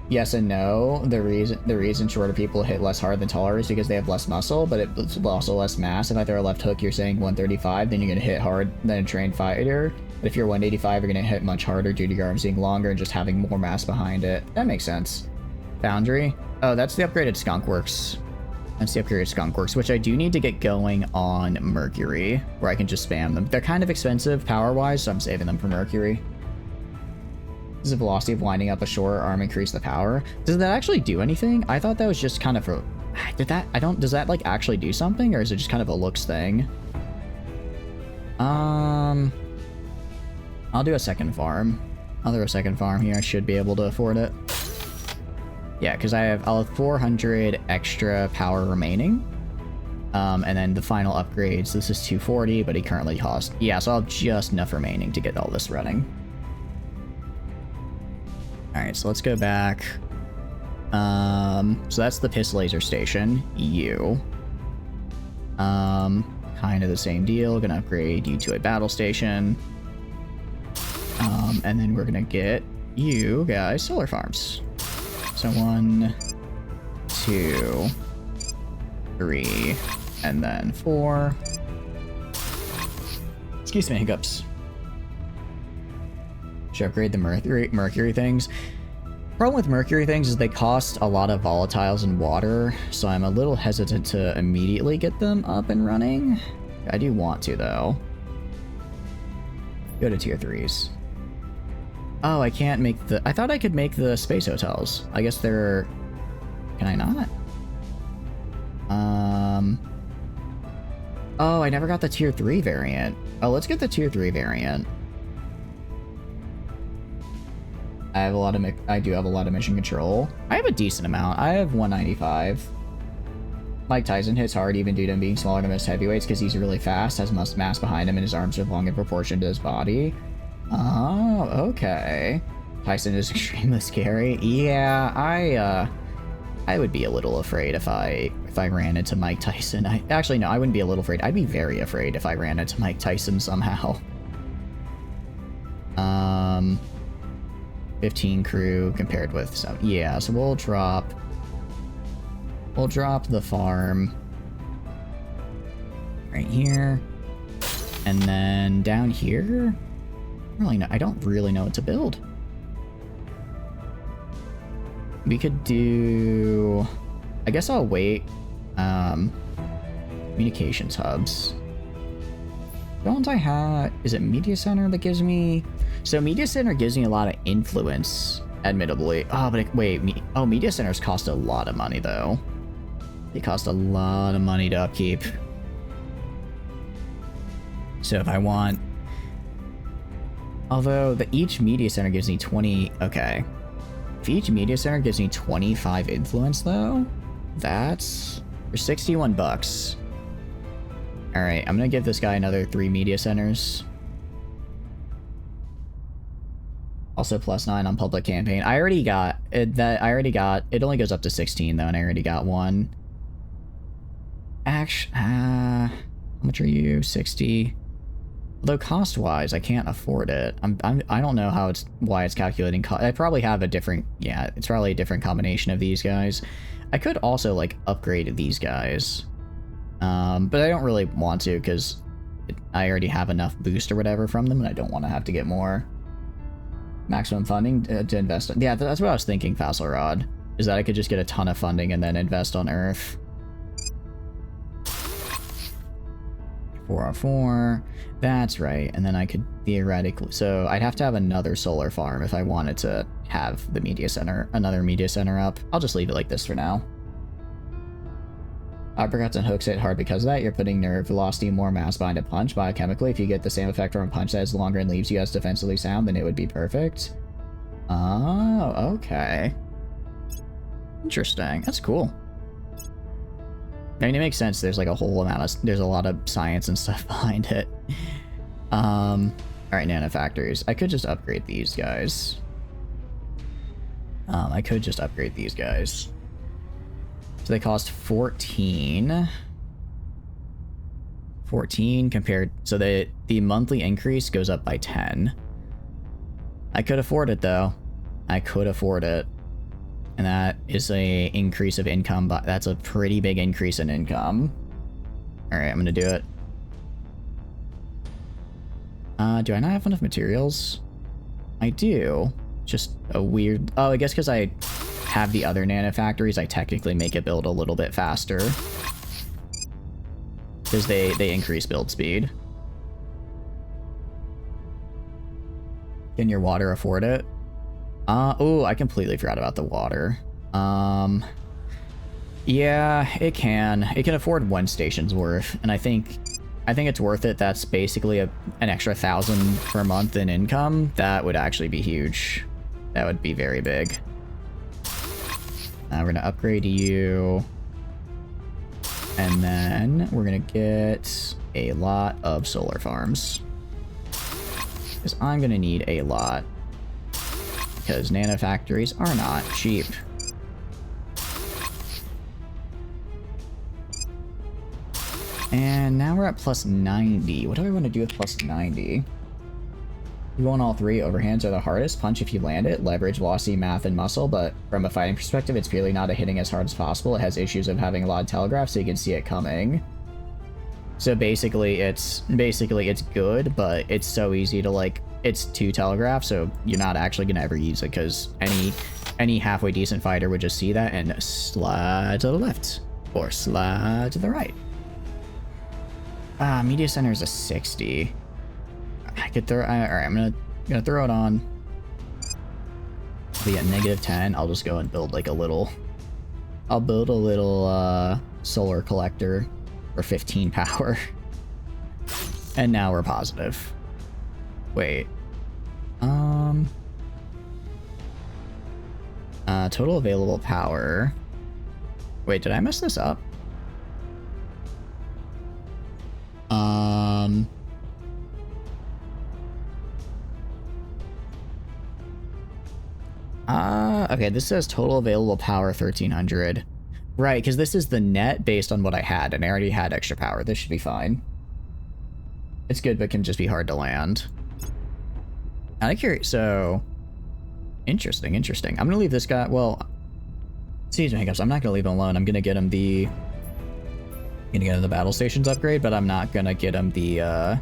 Yes and no. The reason shorter people hit less hard than taller is because they have less muscle, but it's also less mass. If I throw a left hook, you're saying 135, then you're gonna hit hard than a trained fighter. But if you're 185, you're gonna hit much harder due to your arms being longer and just having more mass behind it. That makes sense. Foundry. Oh, that's the upgraded Skunk Works. That's the upgraded Skunk Works, which I do need to get going on Mercury, where I can just spam them. They're kind of expensive power-wise, so I'm saving them for Mercury. Does the velocity of winding up a shorter arm increase the power? Does that actually do anything? I thought that was just kind of a... does that, like, actually do something, or is it just kind of a looks thing? I'll do a second farm. I'll do a second farm here. I should be able to afford it. Yeah, because I'll have 400 extra power remaining. And then the final upgrades, this is 240, but he currently costs... Yeah, so I'll have just enough remaining to get all this running. Alright, so let's go back. So that's the Piss Laser Station, you. Kind of the same deal, gonna upgrade you to a battle station. And then we're gonna get you guys solar farms. So 1, 2, 3, and then 4. Excuse me, hiccups. Should upgrade the Mercury things. Problem with Mercury things is they cost a lot of volatiles and water, so I'm a little hesitant to immediately get them up and running. I do want to, though. Go to tier 3s. Oh, I can't make the... I thought I could make the space hotels. I guess they're... Can I not? Oh, I never got the tier 3 variant. Oh, let's get the tier 3 variant. I do have a lot of mission control. I have a decent amount. I have 195. Mike Tyson hits hard even due to him being smaller than most heavyweights because he's really fast, has mass behind him, and his arms are long in proportion to his body. Oh, okay. Tyson is extremely scary. Yeah, I would be a little afraid if I ran into Mike Tyson. Actually, no, I wouldn't be a little afraid. I'd be very afraid if I ran into Mike Tyson somehow. 15 crew compared with some. Yeah, so we'll drop the farm right here. And then down here, I don't really know what to build. We could do, I guess I'll wait. Communications hubs. Don't I have, is it Media Center that gives me, so Media Center gives me a lot of influence, admittedly. Oh, but wait, Media Centers cost a lot of money though. They cost a lot of money to upkeep. So if I want, although each Media Center gives me 20, okay. If each Media Center gives me 25 influence though, that's for 61 bucks. Alright, I'm gonna give this guy another 3 Media Centers. Also +9 on public campaign. I already got it, it only goes up to 16 though, and I already got one. Actually, how much are you? 60. Although cost-wise, I can't afford it. I don't know why it's calculating cost. I probably have a different, yeah, it's probably a different combination of these guys. I could also, like, upgrade these guys. But I don't really want to, because I already have enough boost or whatever from them, and I don't want to have to get more maximum funding to invest in. Yeah, that's what I was thinking, Fasselrod, is that I could just get a ton of funding and then invest on Earth. 404, that's right, and then I could theoretically, so I'd have to have another solar farm if I wanted to have the media center, another media center up. I'll just leave it like this for now. Uppercuts and hooks hit hard because of that. You're putting nerve velocity more mass behind a punch biochemically. If you get the same effect from a punch that is longer and leaves you as defensively sound, then it would be perfect. Oh, okay. Interesting. That's cool. I mean, it makes sense. There's like a whole amount of, there's a lot of science and stuff behind it. Alright, nanofactories. I could just upgrade these guys. So they cost 14. 14 compared, so the monthly increase goes up by 10. I could afford it though. I could afford it. And that is a increase of income, but that's a pretty big increase in income. Alright, I'm gonna do it. Do I not have enough materials? I do. Just a weird... Oh, I guess because I have the other nanofactories, I technically make it build a little bit faster. Because they increase build speed. Can your water afford it? Oh, I completely forgot about the water. Yeah, it can. It can afford one station's worth, and I think it's worth it. That's basically an extra 1,000 per month in income. That would actually be huge. That would be very big. We're gonna upgrade you, and then we're gonna get a lot of solar farms, because I'm gonna need a lot. Because nanofactories are not cheap. And now we're at plus 90. What do I want to do with plus 90? You want all three. Overhands are the hardest. Punch if you land it. Leverage, velocity, math, and muscle. But from a fighting perspective, it's purely not a hitting as hard as possible. It has issues of having a lot of telegraph, so you can see it coming. So basically it's good, but it's so easy to, like, it's 2 telegraph, so you're not actually gonna ever use it, because any halfway decent fighter would just see that and slide to the left or slide to the right. Media center is a 60. I could throw. All right, I'm gonna throw it on. Be at -10. I'll just go and build like a little. I'll build a little solar collector for 15 power. And now we're positive. Wait. Total available power. Wait, did I mess this up? Okay, this says total available power 1300. Right, because this is the net based on what I had, and I already had extra power. This should be fine. It's good, but can just be hard to land. Out of curiosity, so... Interesting. I'm gonna leave this guy, well... Excuse me, hiccups, I'm not gonna leave him alone. I'm gonna get him the... battle stations upgrade, but I'm not gonna get him the,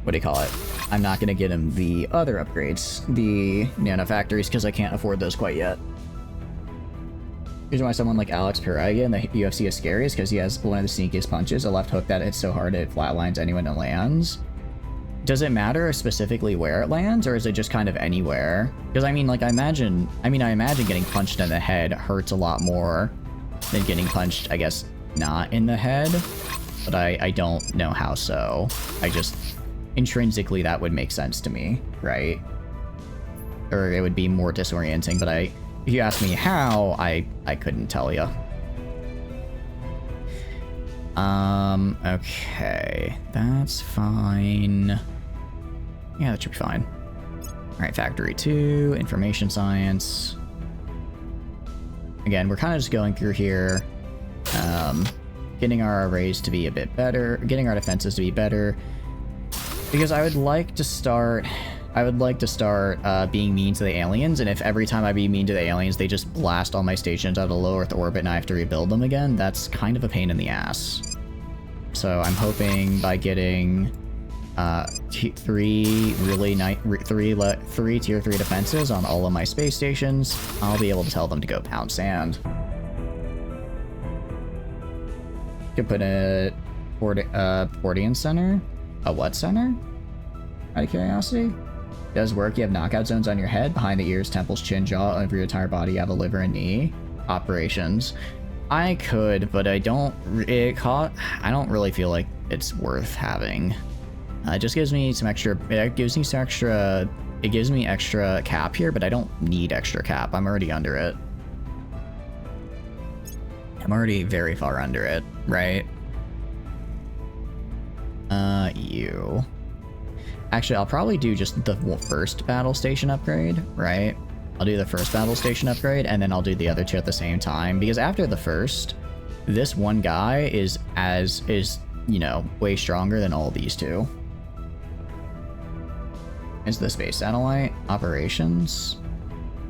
what do you call it? I'm not gonna get him the other upgrades, the nano factories, because I can't afford those quite yet. Here's why someone like Alex Pereira in the UFC is scary, is because he has one of the sneakiest punches, a left hook that hits so hard it flatlines anyone that lands. Does it matter specifically where it lands, or is it just kind of anywhere? Because I mean, like, I imagine getting punched in the head hurts a lot more than getting punched, I guess, not in the head, but I don't know how so. I just, intrinsically that would make sense to me, right? Or it would be more disorienting, but if you ask me how, I couldn't tell you. Okay, that's fine. Yeah, that should be fine. Alright, Factory 2, Information Science. Again, we're kind of just going through here, getting our arrays to be a bit better, getting our defenses to be better, because I would like to start being mean to the aliens, and if every time I be mean to the aliens, they just blast all my stations out of low Earth orbit and I have to rebuild them again, that's kind of a pain in the ass. So I'm hoping by getting three tier 3 defenses on all of my space stations, I'll be able to tell them to go pound sand. Could put a Portian center? A what center? Out of curiosity? Does work. You have knockout zones on your head, behind the ears, temples, chin, jaw, over your entire body. You have a liver and knee. Operations. I could, but I don't really feel like it's worth having. It just gives me some extra, it gives me extra cap here, but I don't need extra cap. I'm already under it. I'm already very far under it, right? You. Actually, I'll probably do just the first battle station upgrade, right? I'll do the first battle station upgrade, and then I'll do the other two at the same time, because after the first, this one guy is, you know, way stronger than all these two. Is the space satellite operations?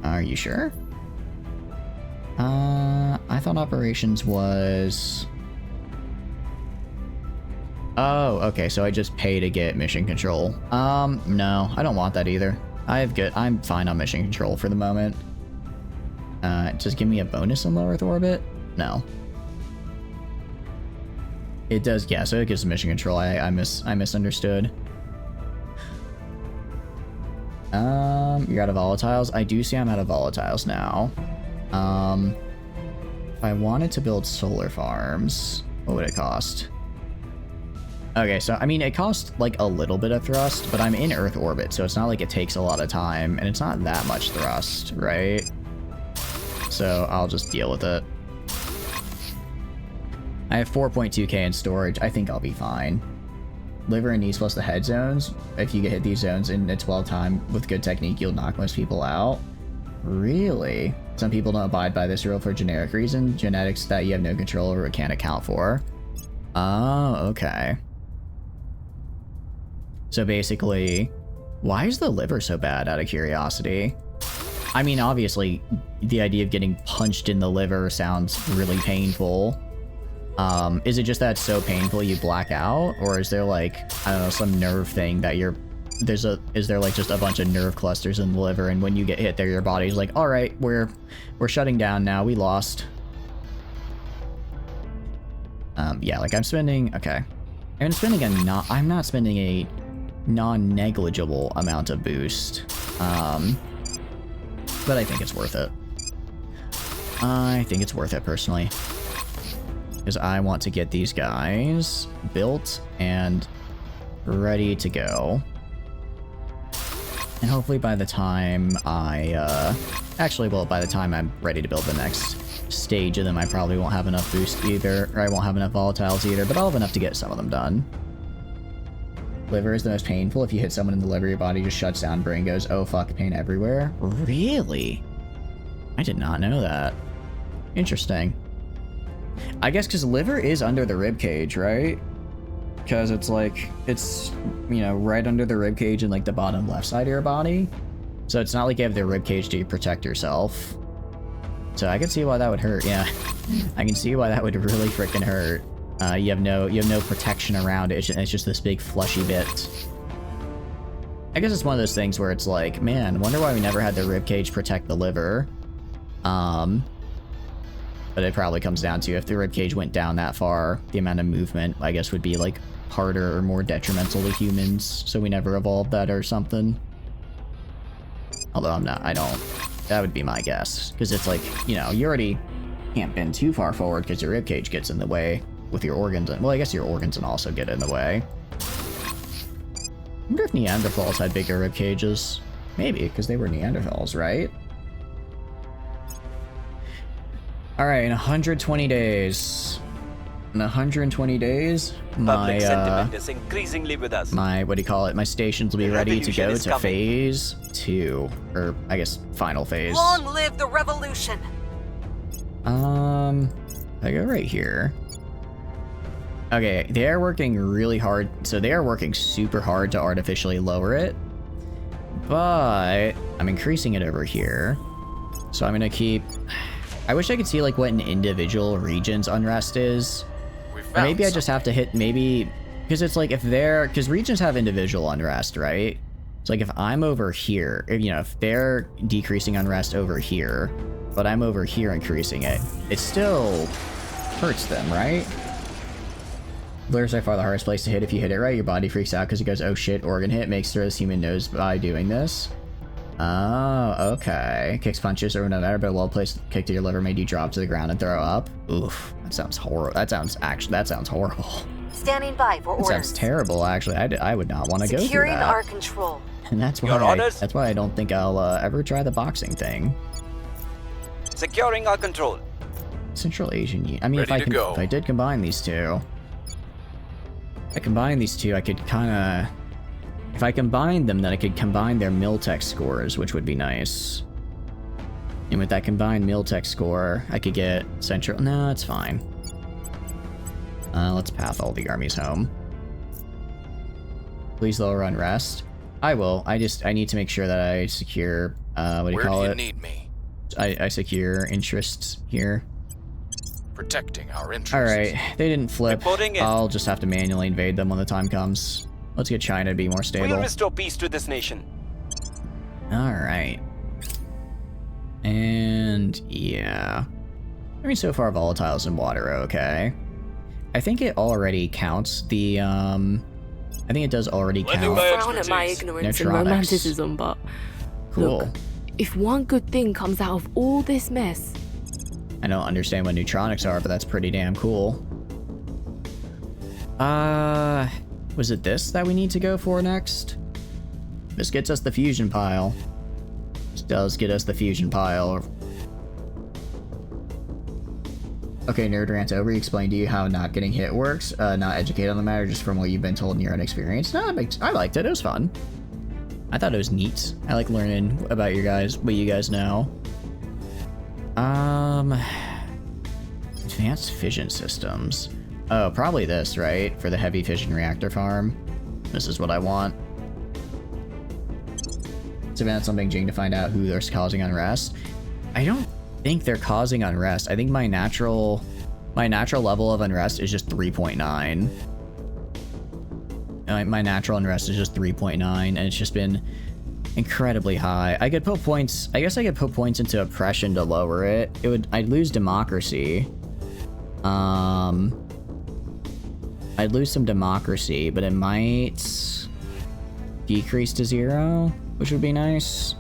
Are you sure? I thought operations was... Oh, okay, so I just pay to get mission control. No, I don't want that either. I'm fine on mission control for the moment. Just give me a bonus in low Earth orbit? No. It does, yeah, so it gives mission control. I misunderstood. You're out of volatiles? I do see I'm out of volatiles now. If I wanted to build solar farms, what would it cost? Okay, so, I mean, it costs, like, a little bit of thrust, but I'm in Earth orbit, so it's not like it takes a lot of time, and it's not that much thrust, right? So, I'll just deal with it. I have 4.2k in storage. I think I'll be fine. Liver and knees plus the head zones. If you hit these zones in a 12 time with good technique, you'll knock most people out. Really? Some people don't abide by this rule for generic reason. Genetics that you have no control over can't account for. Oh, okay. So basically, why is the liver so bad, out of curiosity? I mean, obviously, the idea of getting punched in the liver sounds really painful. Is it just that it's so painful you black out? Or is there, like, I don't know, some nerve thing that is there, like, just a bunch of nerve clusters in the liver, and when you get hit there, your body's like, alright, we're shutting down now, we lost. Yeah, like, I'm not spending a non-negligible amount of boost. But I think it's worth it. I think it's worth it, personally. Because I want to get these guys built and ready to go. And hopefully by the time I, actually, well, by the time I'm ready to build the next stage of them, I probably won't have enough boost either, or I won't have enough volatiles either, but I'll have enough to get some of them done. Liver is the most painful. If you hit someone in the liver, your body just shuts down, brain goes, oh fuck, pain everywhere. Really? I did not know that. Interesting. I guess because liver is under the rib cage, right? Because it's like, it's, you know, right under the rib cage and like the bottom left side of your body. So it's not like you have the rib cage to protect yourself. So I can see why that would hurt, yeah. I can see why that would really freaking hurt. You have no protection around it. It's just this big fleshy bit. I guess it's one of those things where it's like, man, wonder why we never had the ribcage protect the liver. But it probably comes down to if the ribcage went down that far, the amount of movement, I guess, would be like harder or more detrimental to humans. So we never evolved that or something. Although that would be my guess. Because it's like, you know, you already can't bend too far forward because your ribcage gets in the way. With your organs, well, I guess your organs can also get in the way. I wonder if Neanderthals had bigger rib cages. Maybe, because they were Neanderthals, right? Alright, in 120 days. In 120 days, Public sentiment is increasingly with us. what do you call it? My stations will be ready to revolution go is to coming. phase 2. Or, I guess, final phase. Long live the revolution! I go right here. Okay, they are working really hard, so they are working super hard to artificially lower it, but I'm increasing it over here, so I'm gonna keep... I wish I could see, like, what an individual region's unrest is, We or found maybe I just have to hit, maybe, because it's like, if they're, because regions have individual unrest, right? It's like, if I'm over here, if, you know, if they're decreasing unrest over here, but I'm over here increasing it, it still hurts them, right? Blur's by far the hardest place to hit. If you hit it right, your body freaks out because it goes, oh shit, organ hit. Makes sure this human knows by doing this. Oh, okay. Kicks, punches, or no matter, but a well-placed kick to your liver made you drop to the ground and throw up. Oof, that sounds horrible. That sounds horrible. Standing by for That orders. sounds terrible, actually. I would not want to go through Securing that. our control. And that's Your why orders? that's why I don't think I'll ever try the boxing thing. Securing our control. Central Asian. I mean, if Ready to go. if I did combine these two, I could kind of... If I combined them, then I could combine their Miltech scores, which would be nice. And with that combined Miltech score, I could get Central... No, it's fine. Let's path all the armies home. Please lower unrest. I will. I need to make sure that I secure... what do you Where call do you it? need me? I secure interests here. Protecting our interests. Alright, they didn't flip. Reporting in. I'll just have to manually invade them when the time comes. Let's get China to be more We'll stable. restore peace to this nation. Alright. And yeah. I mean, so far volatiles and water are okay. I think it already counts the, I think it does already Lending count. my Frown at my expertise. ignorance and Neutronics. romanticism, but Cool. look, if one good thing comes out of all this mess, I don't understand what neutronics are, but that's pretty damn cool. Was it this that we need to go for next? This gets us the fusion pile. This does get us the fusion pile. Okay, nerd rant over. He explained to you how not getting hit works. Not educated on the matter, just from what you've been told in your own experience. No, I liked it. It was fun. I thought it was neat. I like learning about you guys, what you guys know. Advanced fission systems. Oh, probably this, right? For the heavy fission reactor farm. This is what I want. Let's advance on Beijing to find out who they're causing unrest. I don't think they're causing unrest. I think my natural level of unrest is just 3.9. My natural unrest is just 3.9, and it's just been incredibly high. I could put points. I guess I could put points into oppression to lower it. I'd lose democracy. I'd lose some democracy, but it might decrease to 0, which would be nice.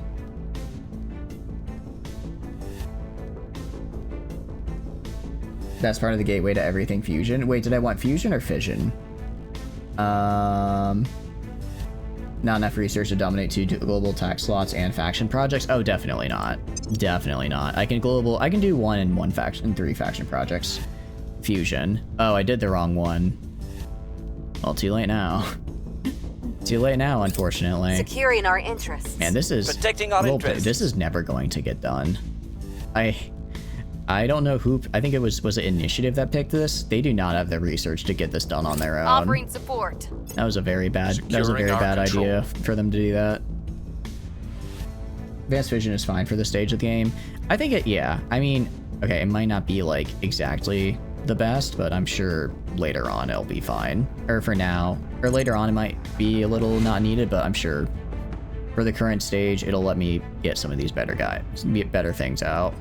That's part of the gateway to everything fusion. Wait, did I want fusion or fission? Not enough research to dominate 2 global tax slots and faction projects. Oh, definitely not. Definitely not. I can do 1 and 1 faction and 3 faction projects. Fusion. Oh, I did the wrong one. Well, too late now. Too late now, unfortunately. Securing our interests. Man, this is Protecting our interests. This is never going to get done. I don't know who. I think it was it Initiative that picked this. They do not have the research to get this done on their own. Offering support. That was a very bad. That was a Securing very our bad control. idea for them to do that. Advanced Vision is fine for this stage of the game. I think it. Yeah. I mean, okay, it might not be like exactly the best, but I'm sure later on it'll be fine. Or for now, or later on it might be a little not needed, but I'm sure for the current stage it'll let me get some of these better things out.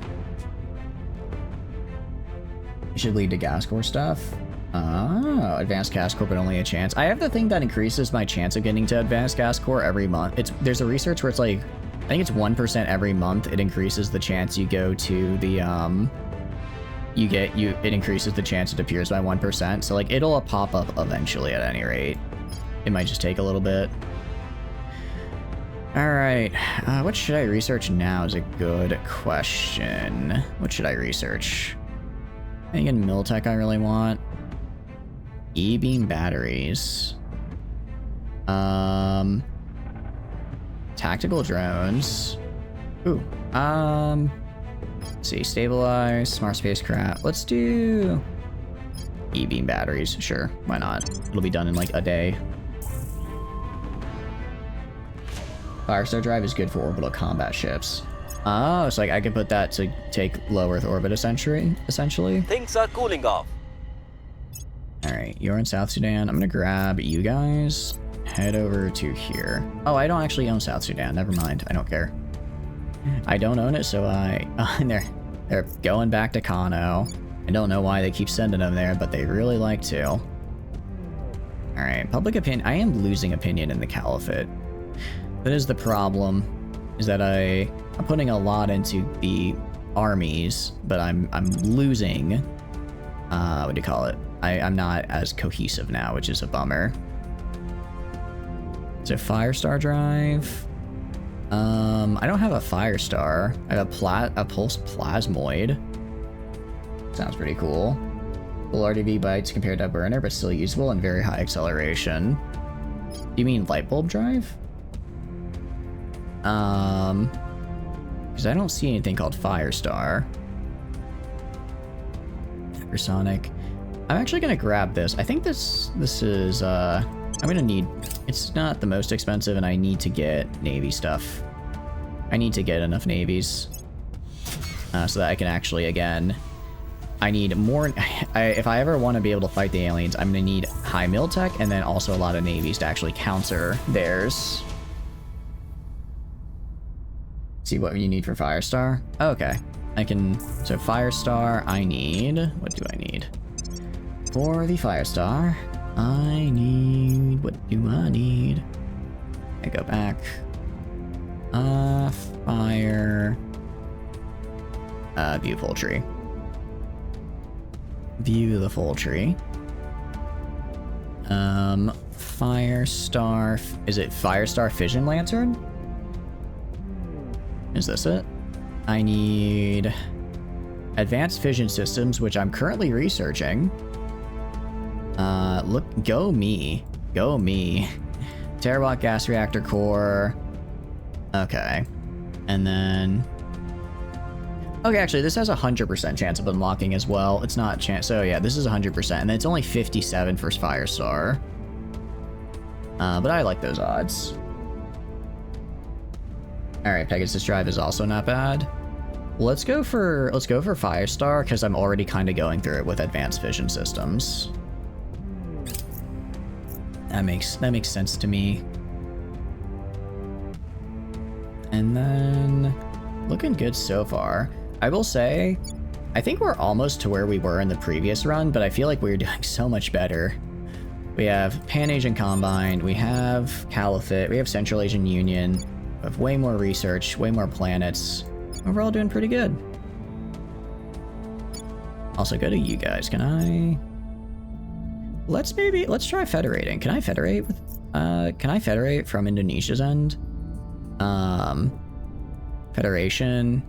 It should lead to gas core stuff. Oh, advanced gas core, but only a chance. I have the thing that increases my chance of getting to advanced gas core every month. There's a research where it's like, I think it's 1% every month. It increases the chance you go to the it increases the chance it appears by 1%. So like it'll pop up eventually at any rate. It might just take a little bit. All right, what should I research now is a good question. What should I research? I think in Miltech I really want E-beam batteries. Tactical drones. Ooh. Let's see, stabilize, smart spacecraft. Let's do E-beam batteries. Sure, why not? It'll be done in like a day. Firestar drive is good for orbital combat ships. Oh, so like I could put that to take low Earth orbit essentially. Things are cooling off. Alright, you're in South Sudan. I'm gonna grab you guys. Head over to here. Oh, I don't actually own South Sudan. Never mind. I don't care. I don't own it, so they're going back to Kano. I don't know why they keep sending them there, but they really like to. Alright, public opinion. I am losing opinion in the Caliphate. That is the problem, is that I'm putting a lot into the armies, but I'm losing, what do you call it? I'm not as cohesive now, which is a bummer. So Firestar drive. I don't have a Firestar. I have a pulse plasmoid. Sounds pretty cool. Full RDV bites compared to a burner, but still usable and very high acceleration. You mean light bulb drive? Because I don't see anything called Firestar. Hypersonic. I'm actually gonna grab this. I think this is I'm gonna need. It's not the most expensive, and I need to get Navy stuff. I need to get enough navies so that I can actually again. I need more. If I ever want to be able to fight the aliens, I'm gonna need high mil tech and then also a lot of navies to actually counter theirs. See what you need for Firestar? Okay. I can... So Firestar, I need... What do I need? For the Firestar, I need... What do I need? I go back. Fire... view full tree. View the full tree. Firestar... Is it Firestar Fission Lantern? Is this it? I need advanced fission systems, which I'm currently researching. Go me. Terawatt gas reactor core. Okay. And then... Okay, actually, this has a 100% chance of unlocking as well. It's not chance... So yeah, this is 100%. And then it's only 57 for Firestar. But I like those odds. Alright, Pegasus Drive is also not bad. Let's go for Firestar, because I'm already kind of going through it with advanced fission systems. That makes sense to me. And then looking good so far. I will say, I think we're almost to where we were in the previous run, but I feel like we're doing so much better. We have Pan-Asian Combine, we have Caliphate, we have Central Asian Union. We have way more research, way more planets. Overall doing pretty good. Also go to you guys, can I? let's try federating. Can I federate with, can I federate from Indonesia's end? Federation.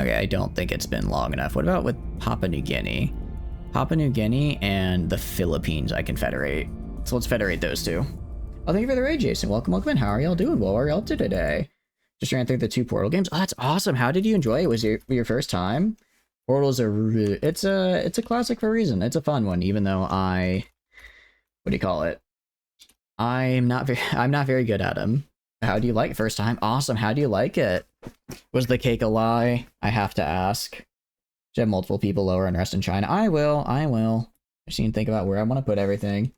Okay, I don't think it's been long enough. What about with Papua New Guinea? Papua New Guinea and the Philippines I can federate. So let's federate those two. Oh, thank you for the raid, Jason. Welcome in. How are y'all doing? What are y'all up to today? Just ran through the 2 Portal games. Oh, that's awesome. How did you enjoy it? Was it your first time? Portal's it's a classic for a reason. It's a fun one, even though what do you call it? I'm not very good at them. How do you like it? First time? Awesome. How do you like it? Was the cake a lie? I have to ask. Should have multiple people lower unrest in China. I will. I just need to think about where I want to put everything.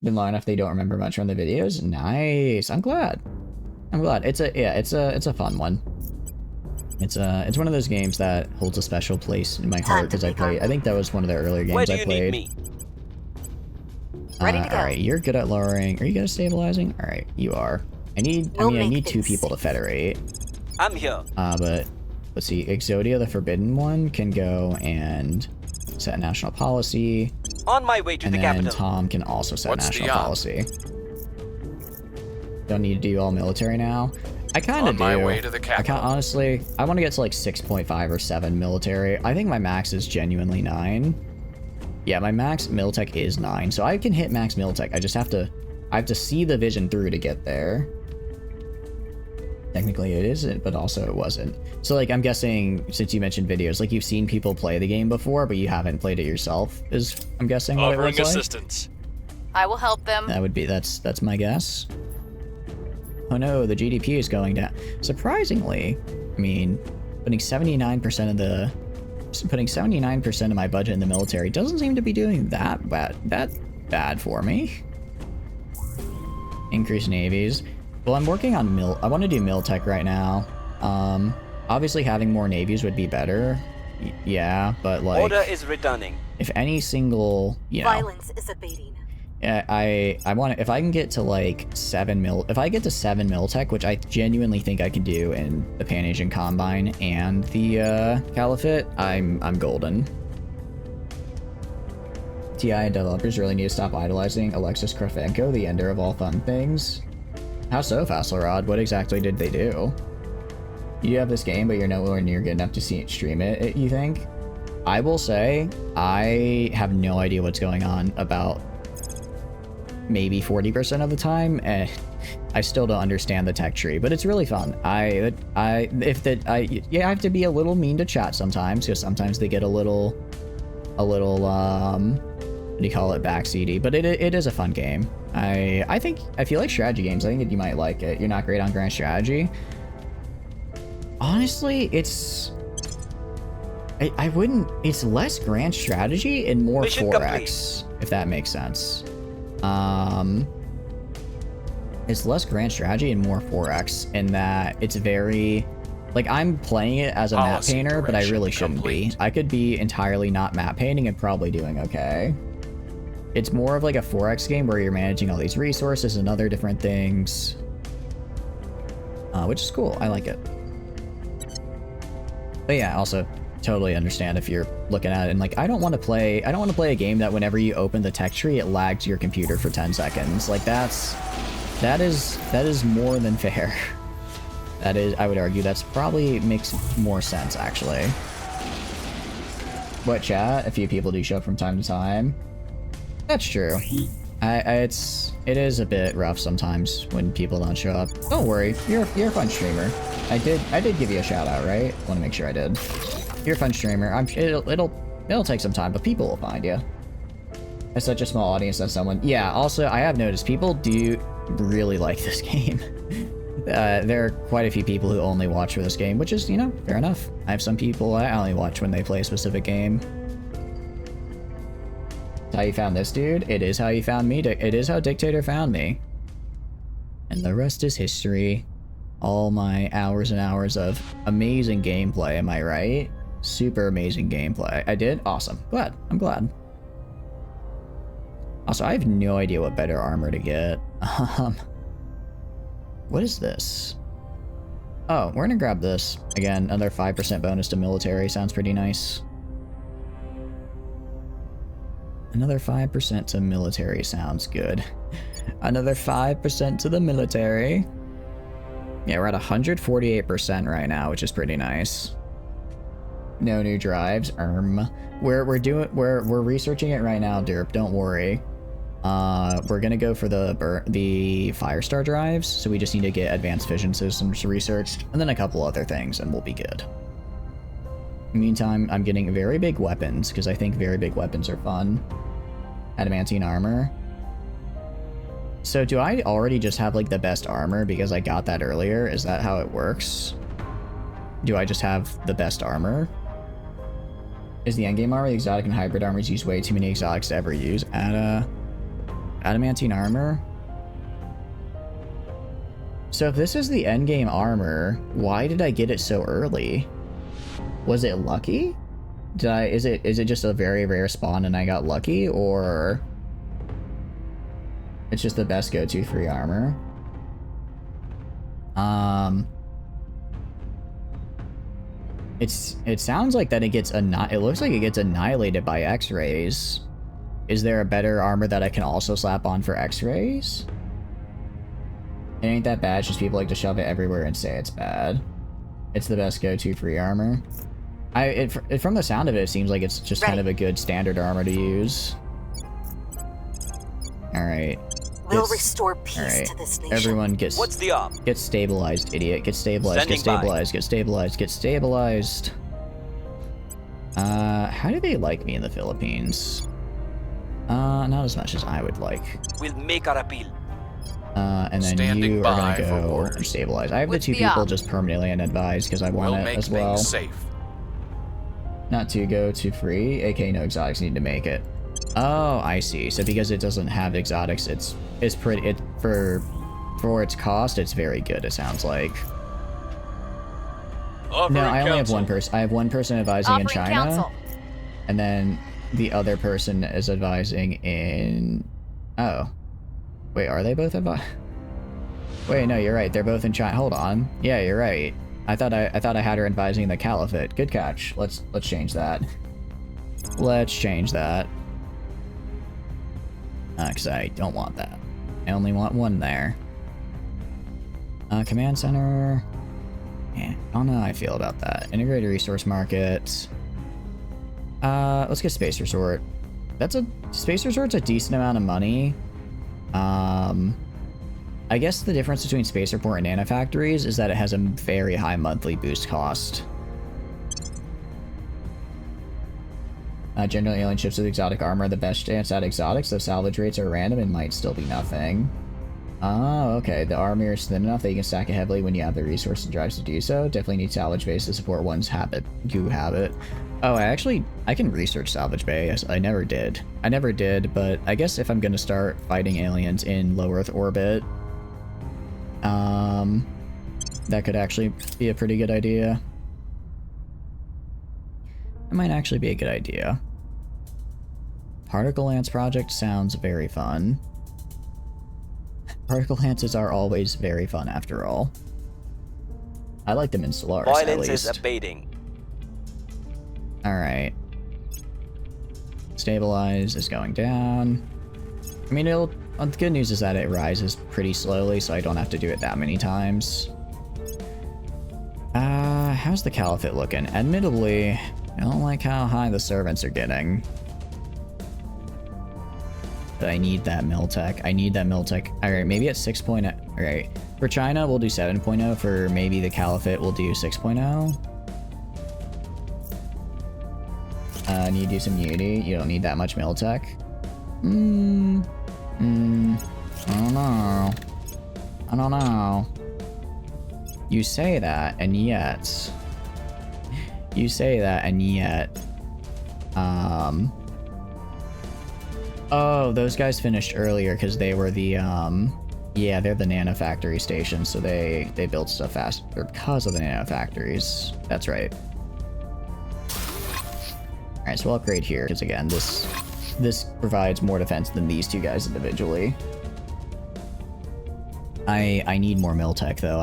Been long enough they don't remember much from the videos. Nice. I'm glad. It's a fun one. It's one of those games that holds a special place in my heart because I think that was one of the earlier games I played. Me? Ready to go. Alright, you're good at lowering. Are you good at stabilizing? Alright, you are. I need 2 people to federate. I'm here. But let's see. Exodia, the forbidden one, can go and set national policy. On my way to the capital. And then Tom can also set national policy. Don't need to do all military now. I kind of do. On my way to the capital. Honestly, I want to get to like 6.5 or 7 military. I think my max is genuinely 9. Yeah, my max miltech is 9, so I can hit max miltech. I have to see the vision through to get there. Technically it isn't, but also it wasn't. So like, I'm guessing, since you mentioned videos, like you've seen people play the game before, but you haven't played it yourself, is, I'm guessing, what it looks like? assistance. I will help them. That would be, that's my guess. Oh no, the GDP is going down. Surprisingly, I mean, putting 79% of my budget in the military doesn't seem to be doing that bad for me. Increase navies. Well, I'm working on I want to do miltech right now. Obviously having more navies would be better. Yeah, but like, Order is returning. If any single, Violence is abating. I want to, if I can get to like 7 miltech, which I genuinely think I can do in the Pan Asian Combine and the Caliphate, I'm golden. TI and developers really need to stop idolizing Alexis Kravchenko, the ender of all fun things. How so, Fasselrod? What exactly did they do? You do have this game, but you're nowhere near good enough to see it stream it, you think? I will say, I have no idea what's going on about maybe 40% of the time, and I still don't understand the tech tree, but it's really fun. You have to be a little mean to chat sometimes, because sometimes they get a little, what do you call it, backseaty, but it is a fun game. I feel like strategy games, I think that you might like it. You're not great on grand strategy. Honestly, it's less grand strategy and more Mission 4X, if that makes sense. It's less grand strategy and more 4X in that it's very, like, I'm playing it as a map painter, but I really shouldn't be. I could be entirely not map painting and probably doing okay. It's more of like a 4X game where you're managing all these resources and other different things, which is cool. I like it. But yeah, also totally understand if you're looking at it and like, I don't want to play a game that whenever you open the tech tree, it lags your computer for 10 seconds. Like that is more than fair. That is, I would argue, that's probably makes more sense actually. What, chat? A few people do show up from time to time. That's true. It is a bit rough sometimes when people don't show up. Don't worry, you're a fun streamer. I did give you a shout out, right? Want to make sure I did. You're a fun streamer. It'll take some time, but people will find you. It's such a small audience that someone. Yeah. Also, I have noticed people do really like this game. There are quite a few people who only watch for this game, which is, you know, fair enough. I have some people I only watch when they play a specific game. How you found this dude? It is how you found me. It is how Dictator found me. And the rest is history. All my hours and hours of amazing gameplay, am I right? Super amazing gameplay. I did? Awesome. Glad. I'm glad. Also, I have no idea what better armor to get. What is this? Oh, we're gonna grab this. Again, another 5% bonus to military. Sounds pretty nice. Another 5% to military sounds good. Another 5% to the military. Yeah, we're at 148% right now, which is pretty nice. No new drives. We're researching it right now, Derp. Don't worry. We're gonna go for the Firestar drives, so we just need to get advanced fission systems researched, and then a couple other things, and we'll be good. Meantime, I'm getting very big weapons, because I think very big weapons are fun. Adamantine armor. So do I already just have, like, the best armor because I got that earlier? Is that how it works? Do I just have the best armor? Is the endgame armor, the exotic and hybrid armors use way too many exotics to ever use? Adamantine armor? So if this is the endgame armor, why did I get it so early? Was it lucky? Is it just a very rare spawn and I got lucky, or it's just the best go-to free armor? It sounds like that it looks like it gets annihilated by X-rays. Is there a better armor that I can also slap on for X-rays? It ain't that bad, it's just people like to shove it everywhere and say it's bad. It's the best go-to free armor. From the sound of it, it seems like it's just kind of a good standard armor to use. Alright. We'll restore peace to this nation. Everyone gets... What's the op? Get stabilized, idiot. Get stabilized, Standing get stabilized, get stabilized, get stabilized. How do they like me in the Philippines? Not as much as I would like. We'll make our appeal. And then Standing you are by gonna for go orders. and stabilize. I have With the two the people op. just permanently unadvised because I want We'll it make as well. things safe. Not to go to free, aka no exotics need to make it. Oh, I see. So because it doesn't have exotics, it's pretty. For its cost, it's very good. It sounds like. No, I only have one person. I have one person advising in Offering China, counsel. and then the other person is advising in. Oh, wait, are they both advising? Wait, no, you're right. They're both in China. Hold on. Yeah, you're right. I thought I had her advising in the Caliphate. Good catch. Let's change that. Let's change that. Because I don't want that. I only want one there. Command center. Yeah, I don't know how I feel about that. Integrated resource market. Let's get space resort. Space resort's a decent amount of money. I guess the difference between space report and nanofactories is that it has a very high monthly boost cost. General alien ships with exotic armor are the best chance at exotics, though salvage rates are random and might still be nothing. Oh, okay. The armor is thin enough that you can stack it heavily when you have the resources and drives to do so. Definitely need salvage base to support one's goo habit. Oh, I can research salvage bay. Yes, I never did, but I guess if I'm gonna start fighting aliens in low Earth orbit, that could actually be a pretty good idea. It might actually be a good idea. Particle Lance project sounds very fun. Particle Lances are always very fun after all. I like them in Solaris, at Violence least. is abating. Alright. Stabilize is going down. I mean, the good news is that it rises pretty slowly, so I don't have to do it that many times. How's the Caliphate looking? Admittedly, I don't like how high the servants are getting. But I need that Miltech. Alright, maybe at 6.0. Alright. For China, we'll do 7.0. For maybe the Caliphate, we'll do 6.0. Need to do some Unity. You don't need that much Miltech. I don't know. You say that, and yet... Oh, those guys finished earlier because they were the, yeah, they're the nanofactory station, so they build stuff faster because of the nanofactories. That's right. Alright, so we'll upgrade here, because again, this provides more defense than these two guys individually. I need more Miltech, though.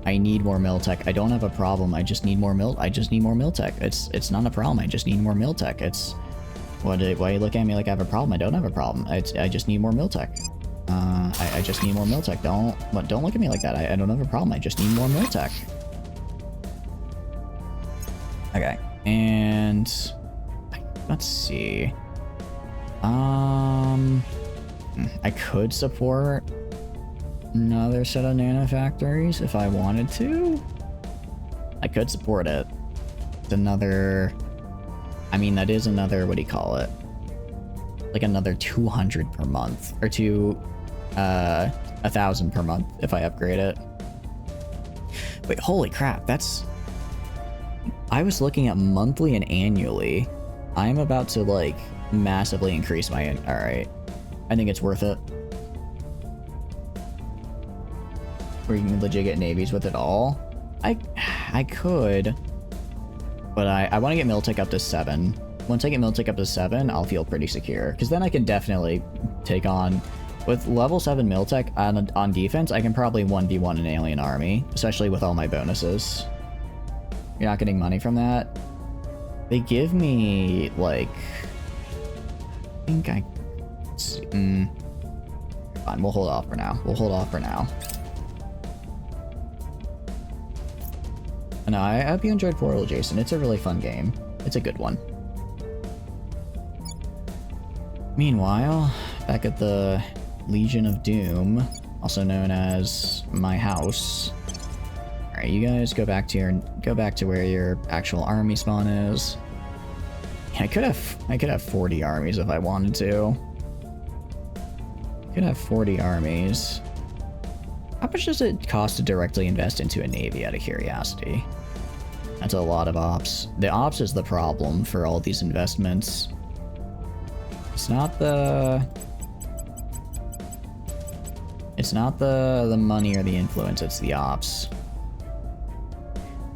I need more Miltech. I don't have a problem. I just need more Miltech. It's not a problem. I just need more Miltech. Why are you looking at me like I have a problem? I don't have a problem. I just need more Miltech. I just need more Miltech. Don't look at me like that. I don't have a problem. I just need more Miltech. Okay, and let's see. I could support another set of nanofactories if I wanted to. I could support it. It's another. I mean, that is another. What do you call it? Like another 200 per month, or 1,000 per month if I upgrade it. Wait, holy crap! That's. I was looking at monthly and annually. I'm about to like massively increase my. All right, I think it's worth it. Where you can legit get navies with it all. I could, but I want to get Miltech up to 7. Once I get Miltech up to 7, I'll feel pretty secure, because then I can definitely take on. With level 7 Miltech on defense, I can probably 1v1 an alien army, especially with all my bonuses. You're not getting money from that. They give me, like... I think I... Fine, we'll hold off for now. We'll hold off for now. No, I hope you enjoyed Portal, Jason. It's a really fun game. It's a good one. Meanwhile, back at the Legion of Doom, also known as my house. Alright, you guys go back to where your actual army spawn is. Yeah, I could have 40 armies if I wanted to. I could have 40 armies. How much does it cost to directly invest into a navy, out of curiosity? That's a lot of ops. The ops is the problem for all these investments. It's not the money or the influence, it's the ops.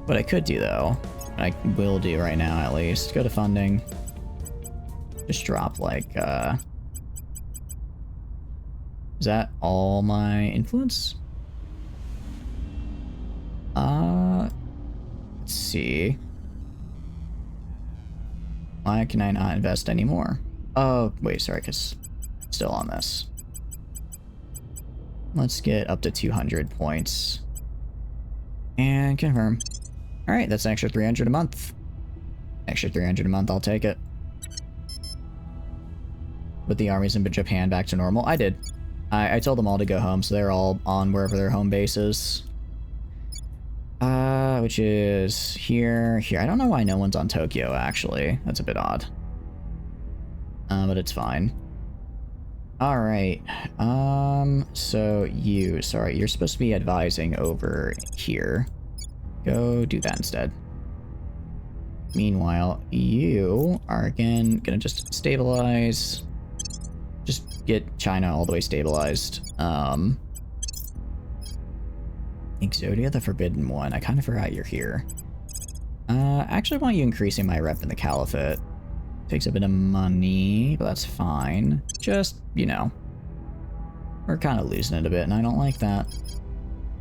What I could do though, I will do right now at least, go to funding. Just drop like is that all my influence? Let's see. Why can I not invest anymore? Oh, wait, sorry, because I'm still on this. Let's get up to 200 points. And confirm. Alright, that's an extra 300 a month. Extra 300 a month, I'll take it. Put the armies in Japan back to normal. I did. I told them all to go home, so they're all on wherever their home base is. Which is here. I don't know why no one's on Tokyo, actually. That's a bit odd. But it's fine. Alright. So sorry, you're supposed to be advising over here. Go do that instead. Meanwhile, you are again gonna just stabilize. Just get China all the way stabilized. Exodia, the Forbidden One. I kind of forgot you're here. I actually want you increasing my rep in the Caliphate. Takes a bit of money, but that's fine. Just, you know, we're kind of losing it a bit, and I don't like that.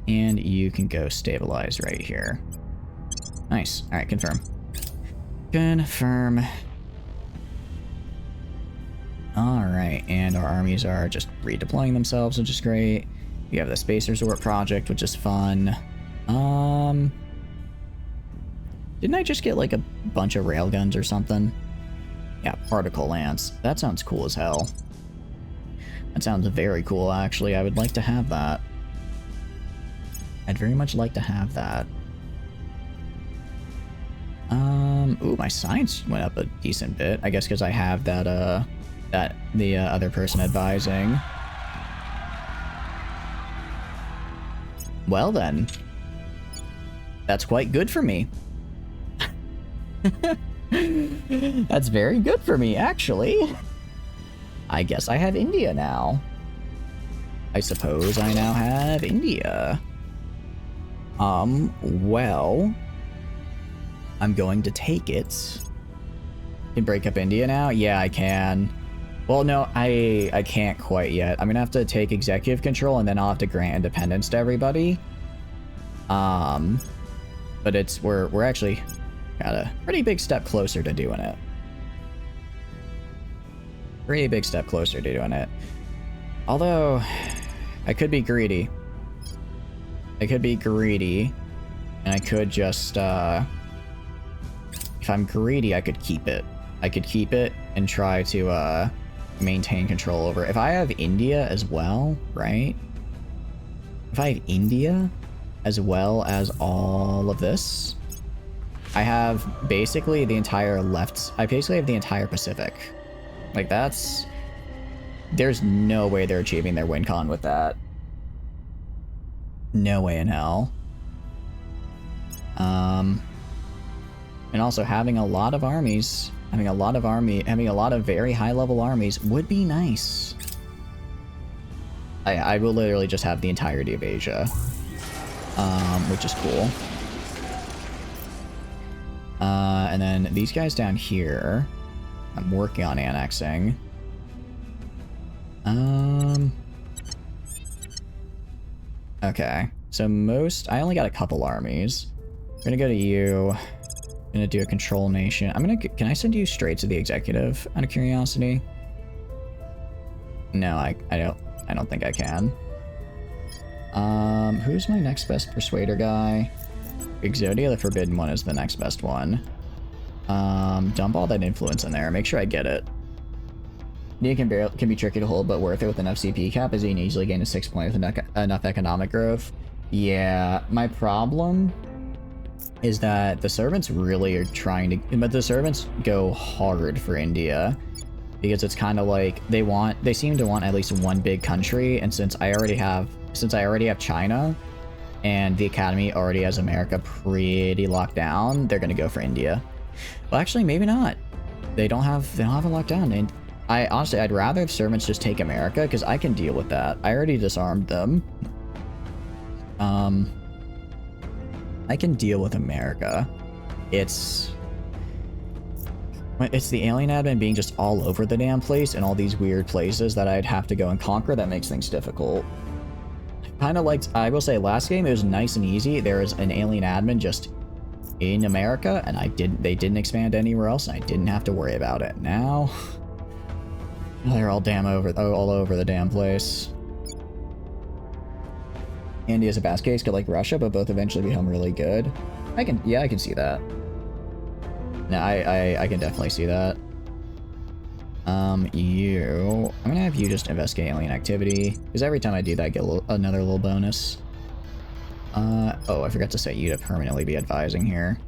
And you can go stabilize right here. Nice. All right, confirm. Confirm. All right, and our armies are just redeploying themselves, which is great. We have the Space Resort project, which is fun. Didn't I just get like a bunch of railguns or something? Yeah, Particle Lance. That sounds cool as hell. That sounds very cool, actually. I would like to have that. I'd very much like to have that. Ooh, my science went up a decent bit. I guess because I have that, the other person advising. Well then. That's quite good for me. That's very good for me, actually. I guess I have India now. I suppose I now have India. Well, I'm going to take it. Can break up India now? Yeah, I can. Well, no, I can't quite yet. I'm gonna have to take executive control, and then I'll have to grant independence to everybody. But we're actually got a pretty big step closer to doing it. pretty big step closer to doing it. Although, I could be greedy. I could be greedy, and I could just, if I'm greedy, I could keep it. I could keep it and try to, maintain control over it. If I have India as well, right? If I have India as well as all of this, I have basically the entire left, I basically have the entire Pacific. Like that's, there's no way they're achieving their win con with that. No way in hell. And also having a lot of armies, having a lot of very high level armies would be nice. I will literally just have the entirety of Asia, which is cool. And then these guys down here, I'm working on annexing. Okay, so I only got a couple armies. I'm gonna go to you. I'm gonna do a control nation. Can I send you straight to the executive out of curiosity? No, I don't think I can. Who's my next best persuader guy? Exodia the Forbidden One is the next best one. Dump all that influence in there. Make sure I get it. India can be tricky to hold, but worth it with enough CP cap, as you can easily gain a 6 point with enough economic growth. Yeah, my problem is that the servants really are trying to, but the servants go hard for India because it's kind of like they seem to want at least one big country, and since I already have China and the Academy already has America pretty locked down, they're gonna go for India. Well, actually, maybe not. They don't have it locked down, and I'd rather if servants just take America because I can deal with that. I already disarmed them. I can deal with America. It's the alien admin being just all over the damn place and all these weird places that I'd have to go and conquer that makes things difficult. Kind of like, I will say, last game it was nice and easy. There was an alien admin just in America, and they didn't expand anywhere else, and I didn't have to worry about it. Now they're all over the damn place. India's a best case, could like Russia, but both eventually become really good. I can see that. No, I can definitely see that. I'm gonna have you just investigate alien activity, because every time I do that, I get another little bonus. Oh, I forgot to set you to permanently be advising here.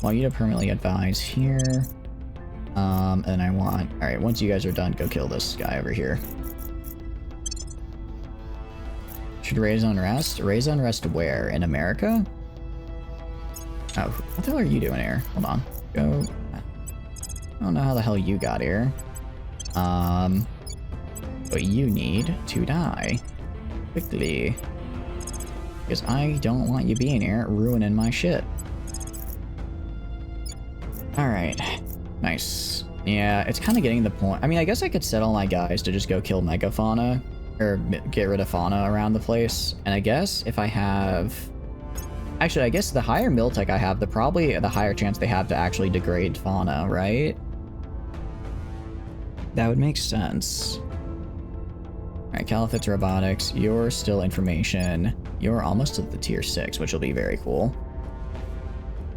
Well, you to permanently advise here. And I want, alright, once you guys are done, go kill this guy over here. Should raise unrest? Raise unrest where? In America? Oh, what the hell are you doing here? Hold on. Go. I don't know how the hell you got here. But you need to die. Quickly. Because I don't want you being here ruining my shit. Alright. Nice. Yeah, it's kind of getting the point. I mean, I guess I could set all my guys to just go kill megafauna. Or get rid of fauna around the place. And I guess if I have... Actually, I guess the higher Miltech I have, probably the higher chance they have to actually degrade fauna, right? That would make sense. Alright, Caliphate's robotics. You're still information. You're almost at the tier 6, which will be very cool.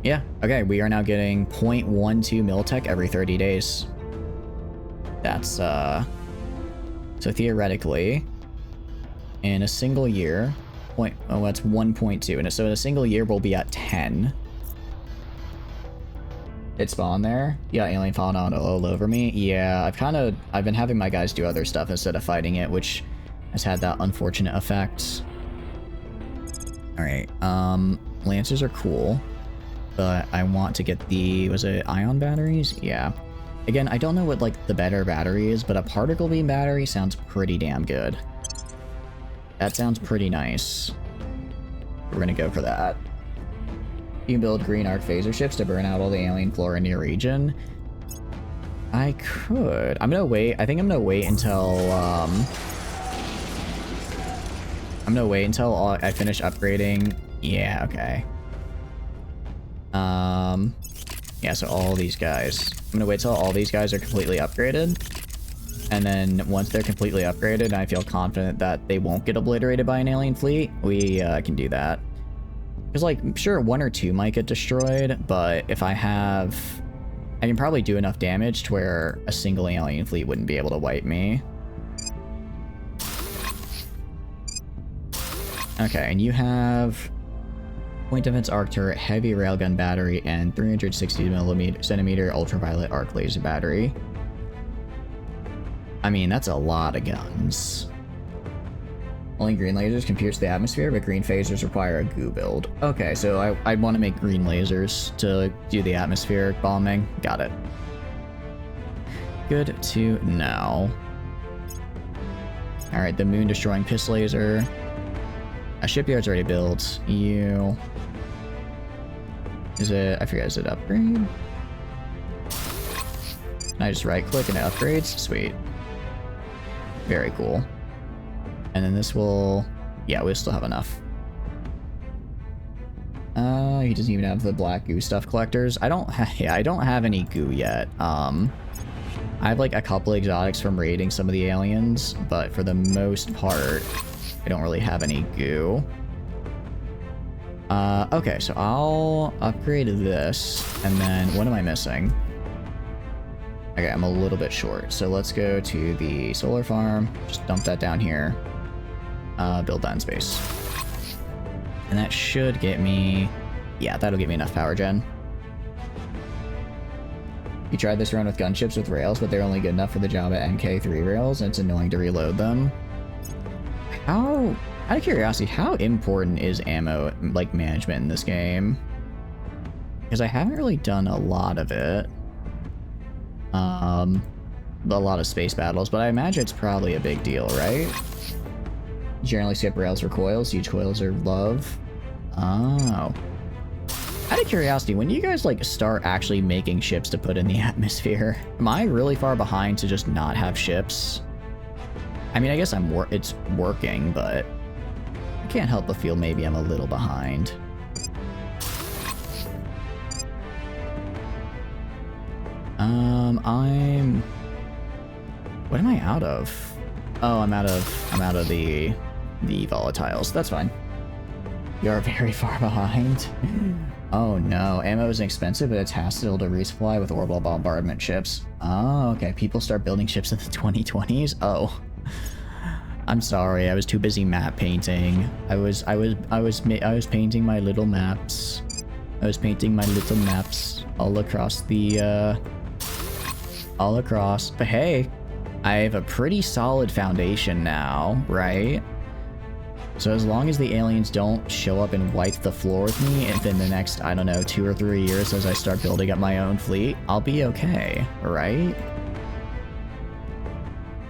Yeah, okay, we are now getting 0.12 Miltech every 30 days. That's, so theoretically, in a single year, that's 1.2, and so in a single year we'll be at 10. It spawned there? Yeah, alien fauna all over me. Yeah, I've been having my guys do other stuff instead of fighting it, which has had that unfortunate effect. Alright, Lancers are cool, but I want to get the, was it ion batteries? Yeah. Again, I don't know what, like, the better battery is, but a particle beam battery sounds pretty damn good. That sounds pretty nice. We're gonna go for that. You can build green arc phaser ships to burn out all the alien flora in your region. I could. I'm gonna wait. I think I'm gonna wait until, I finish upgrading. Yeah, okay. Yeah, so all these guys. I'm gonna wait till all these guys are completely upgraded. And then once they're completely upgraded, and I feel confident that they won't get obliterated by an alien fleet, we can do that. Because, like, sure, 1 or 2 might get destroyed, but if I have... I can probably do enough damage to where a single alien fleet wouldn't be able to wipe me. Okay, and you have point defense arc turret, heavy railgun battery, and 360cm ultraviolet arc laser battery. I mean, that's a lot of guns. Only green lasers can pierce the atmosphere, but green phasers require a goo build. Okay, so I want to make green lasers to do the atmospheric bombing. Got it. Good to know. Alright, the moon destroying piss laser. A shipyard's already built. You... Is it... I forget, is it upgrade? Can I just right click and it upgrades? Sweet. Very cool. And then this will... Yeah, we'll still have enough. He doesn't even have the black goo stuff collectors. I don't have any goo yet. I have like a couple exotics from raiding some of the aliens, but for the most part, I don't really have any goo. Okay, so I'll upgrade this, and then what am I missing? Okay, I'm a little bit short, so let's go to the solar farm, just dump that down here, build that in space. And that should get me, yeah, that'll get me enough power gen. You tried this run with gunships with rails, but they're only good enough for the job at MK3 rails, and it's annoying to reload them. How, out of curiosity, how important is ammo, like, management in this game? Because I haven't really done a lot of it. A lot of space battles, but I imagine it's probably a big deal, right? Generally skip rails for coils. Huge coils are love. Oh. Out of curiosity, when you guys, like, start actually making ships to put in the atmosphere, am I really far behind to just not have ships? I mean, I guess it's working, but I can't help but feel maybe I'm a little behind. What am I out of? Oh, I'm out of the volatiles. That's fine. You're very far behind. Oh no, ammo is inexpensive, but it's hassle to resupply with orbital bombardment ships. Oh, okay. People start building ships in the 2020s. Oh, I'm sorry. I was too busy map painting. I was painting my little maps. I was painting my little maps all across the all across. But hey, I have a pretty solid foundation now, right? So as long as the aliens don't show up and wipe the floor with me within the next, I don't know, 2 or 3 years as I start building up my own fleet, I'll be okay, right?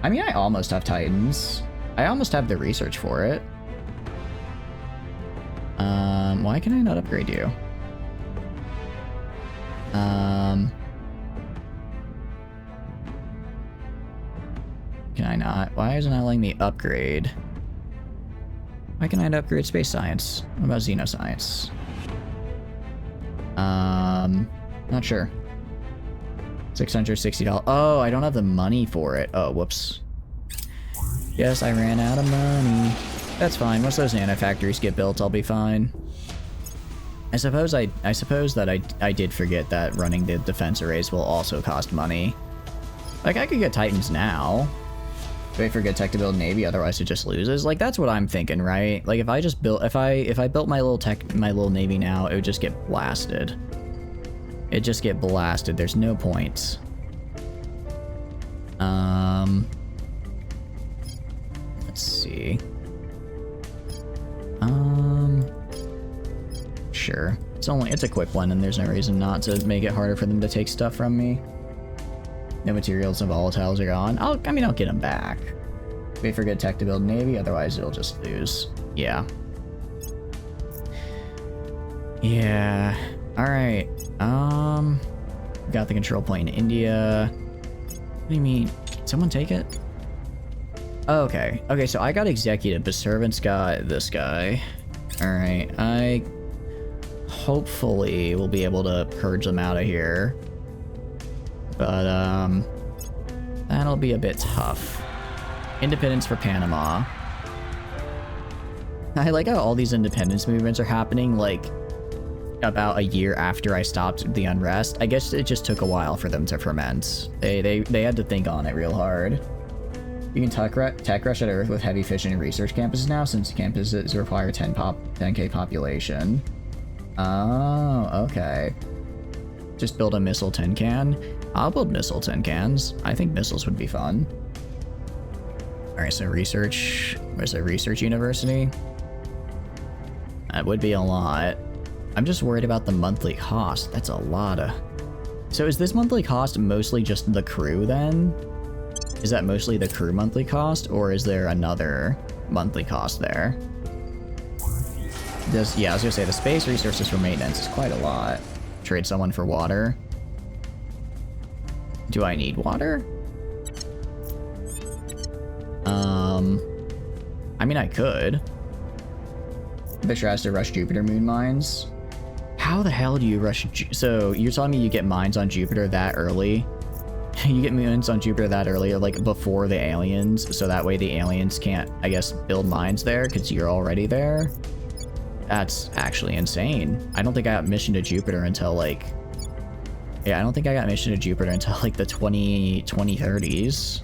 I mean, I almost have Titans. I almost have the research for it. Why can I not upgrade you? Can I not? Why isn't it letting me upgrade? Why can I not upgrade space science? What about xenoscience? Not sure. $660. Oh, I don't have the money for it. Oh, whoops. Yes, I ran out of money. That's fine. Once those nanofactories get built, I'll be fine. I suppose that I did forget that running the defense arrays will also cost money. Like, I could get Titans now. Wait for good tech to build Navy, otherwise it just loses. Like, that's what I'm thinking, right? Like, if I just built, if I built my little Navy now, it would just get blasted. It'd just get blasted. There's no point. Let's see. Sure. It's a quick one, and there's no reason not to make it harder for them to take stuff from me. No materials and volatiles are gone. I'll get them back. Wait for good tech to build Navy, otherwise it'll just lose. Yeah. Yeah. Alright. Got the control point in India. What do you mean? Can someone take it? Oh, okay. Okay, so I got executive, but servants got this guy. Alright. I hopefully will be able to purge them out of here. But, That'll be a bit tough. Independence for Panama. I like how all these independence movements are happening, like, about a year after I stopped the unrest. I guess it just took a while for them to ferment. They had to think on it real hard. You can tech rush at Earth with heavy fission and research campuses now, since campuses require 10k population. Oh, okay. Just build a missile tin can. I'll build missile tin cans. I think missiles would be fun. Alright, so research. Where's the research university? That would be a lot. I'm just worried about the monthly cost. That's a lot of... So is this monthly cost mostly just the crew then? Is that mostly the crew monthly cost, or is there another monthly cost there? Yeah, I was gonna say the space resources for maintenance is quite a lot. Trade someone for water. Do I need water? I mean, I could. Fisher has to rush Jupiter moon mines. How the hell do you rush? So you're telling me you get mines on Jupiter that early? You get moons on Jupiter that early, like before the aliens, so that way the aliens can't, I guess, build mines there because you're already there? That's actually insane. I don't think I got mission to Jupiter until like... Yeah, I don't think I got mission to Jupiter until like the 2030s.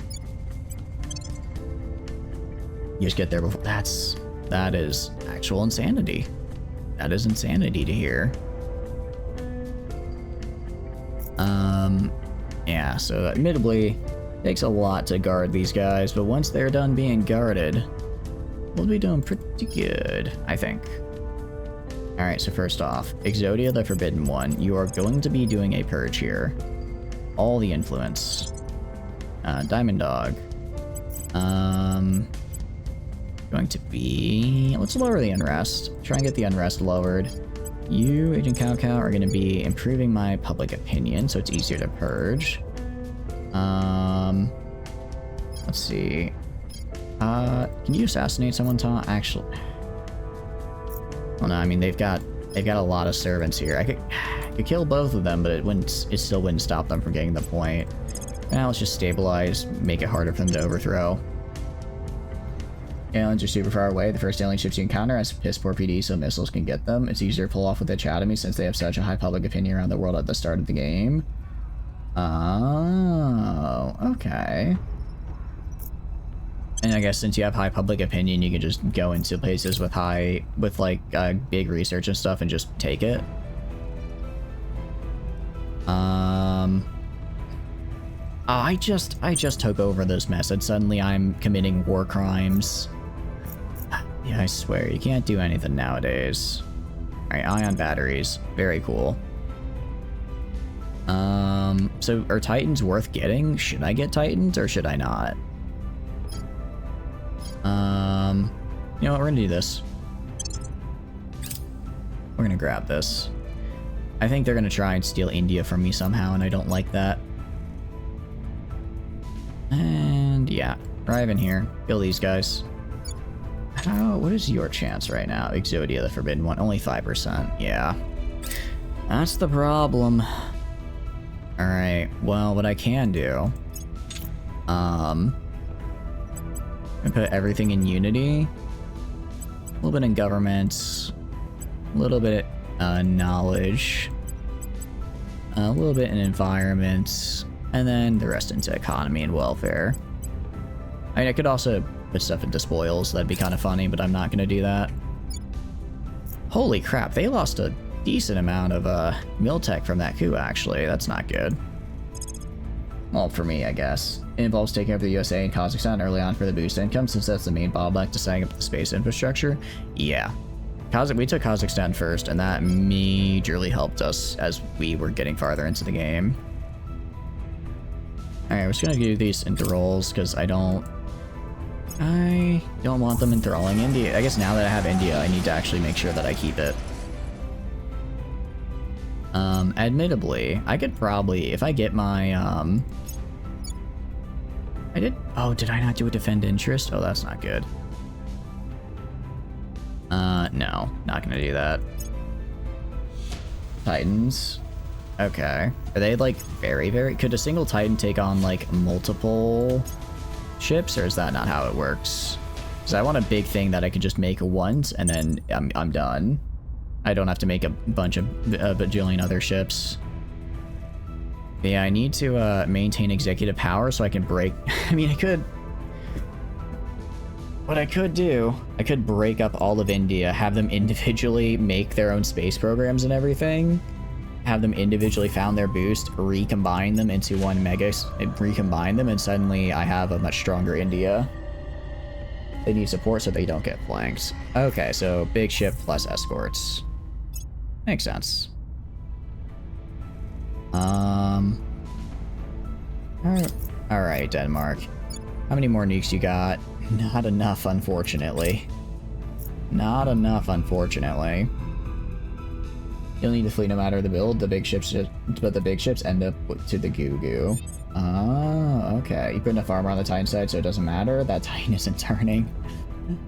You just get there before... That is actual insanity. That is insanity to hear. Yeah, so admittedly, it takes a lot to guard these guys, but once they're done being guarded, we'll be doing pretty good, I think. Alright, so first off, Exodia the Forbidden One, you are going to be doing a purge here. All the influence. Diamond Dog. Going to be... Let's lower the unrest. Try and get the unrest lowered. You, Agent Cow Cow, are going to be improving my public opinion, so it's easier to purge. Let's see. Can you assassinate someone, Tom? Actually... Well, no, I mean, they've got a lot of servants here. I could kill both of them, but it still wouldn't stop them from getting the point. Now let's just stabilize, make it harder for them to overthrow. Aliens are super far away. The first alien ships you encounter has piss poor PD, so missiles can get them. It's easier to pull off with the Academy since they have such a high public opinion around the world at the start of the game. Oh, okay. And I guess since you have high public opinion, you can just go into places with big research and stuff and just take it. I just took over this mess and suddenly I'm committing war crimes. Yeah, I swear, you can't do anything nowadays. Alright, ion batteries. Very cool. So are Titans worth getting? Should I get Titans or should I not? You know what, we're gonna do this. We're gonna grab this. I think they're gonna try and steal India from me somehow, and I don't like that. And yeah, arrive in here, kill these guys. What is your chance right now? Exodia, the Forbidden One, only 5%. Yeah, that's the problem. All right, well, what I can do, and put everything in Unity, a little bit in government, a little bit knowledge, a little bit in environment, and then the rest into economy and welfare. I mean, I could also put stuff into spoils. That'd be kind of funny, but I'm not going to do that. Holy crap, they lost a decent amount of Miltech from that coup, actually. That's not good. Well, for me, I guess. It involves taking over the USA and Kazakhstan early on for the boost income, since that's the main bottleneck to setting up the space infrastructure. Yeah. We took Kazakhstan first, and that majorly helped us as we were getting farther into the game. Alright, we're just gonna do these enthralls, because I don't want them enthralling India. I guess now that I have India, I need to actually make sure that I keep it. Admittedly, I could probably, if I get my, did I not do a defend interest? Oh, that's not good. No, not gonna do that. Titans. Okay. Are they like very, very... Could a single Titan take on like multiple ships, or is that not how it works? Because I want a big thing that I could just make once and then I'm done. I don't have to make a bunch of a bajillion other ships. But yeah, I need to maintain executive power so I can break... I mean, I could... What I could do, I could break up all of India, have them individually make their own space programs and everything, have them individually found their boost, recombine them into one mega, recombine them, and suddenly I have a much stronger India. They need support so they don't get flanked. Okay, so big ship plus escorts. Makes sense. Alright, Denmark. How many more nukes you got? Not enough, unfortunately. Not enough, unfortunately. You'll need the fleet no matter the build. The big ships, but the big ships end up to the goo-goo. Oh, okay. You put enough armor on the Titan side so it doesn't matter. That Titan isn't turning.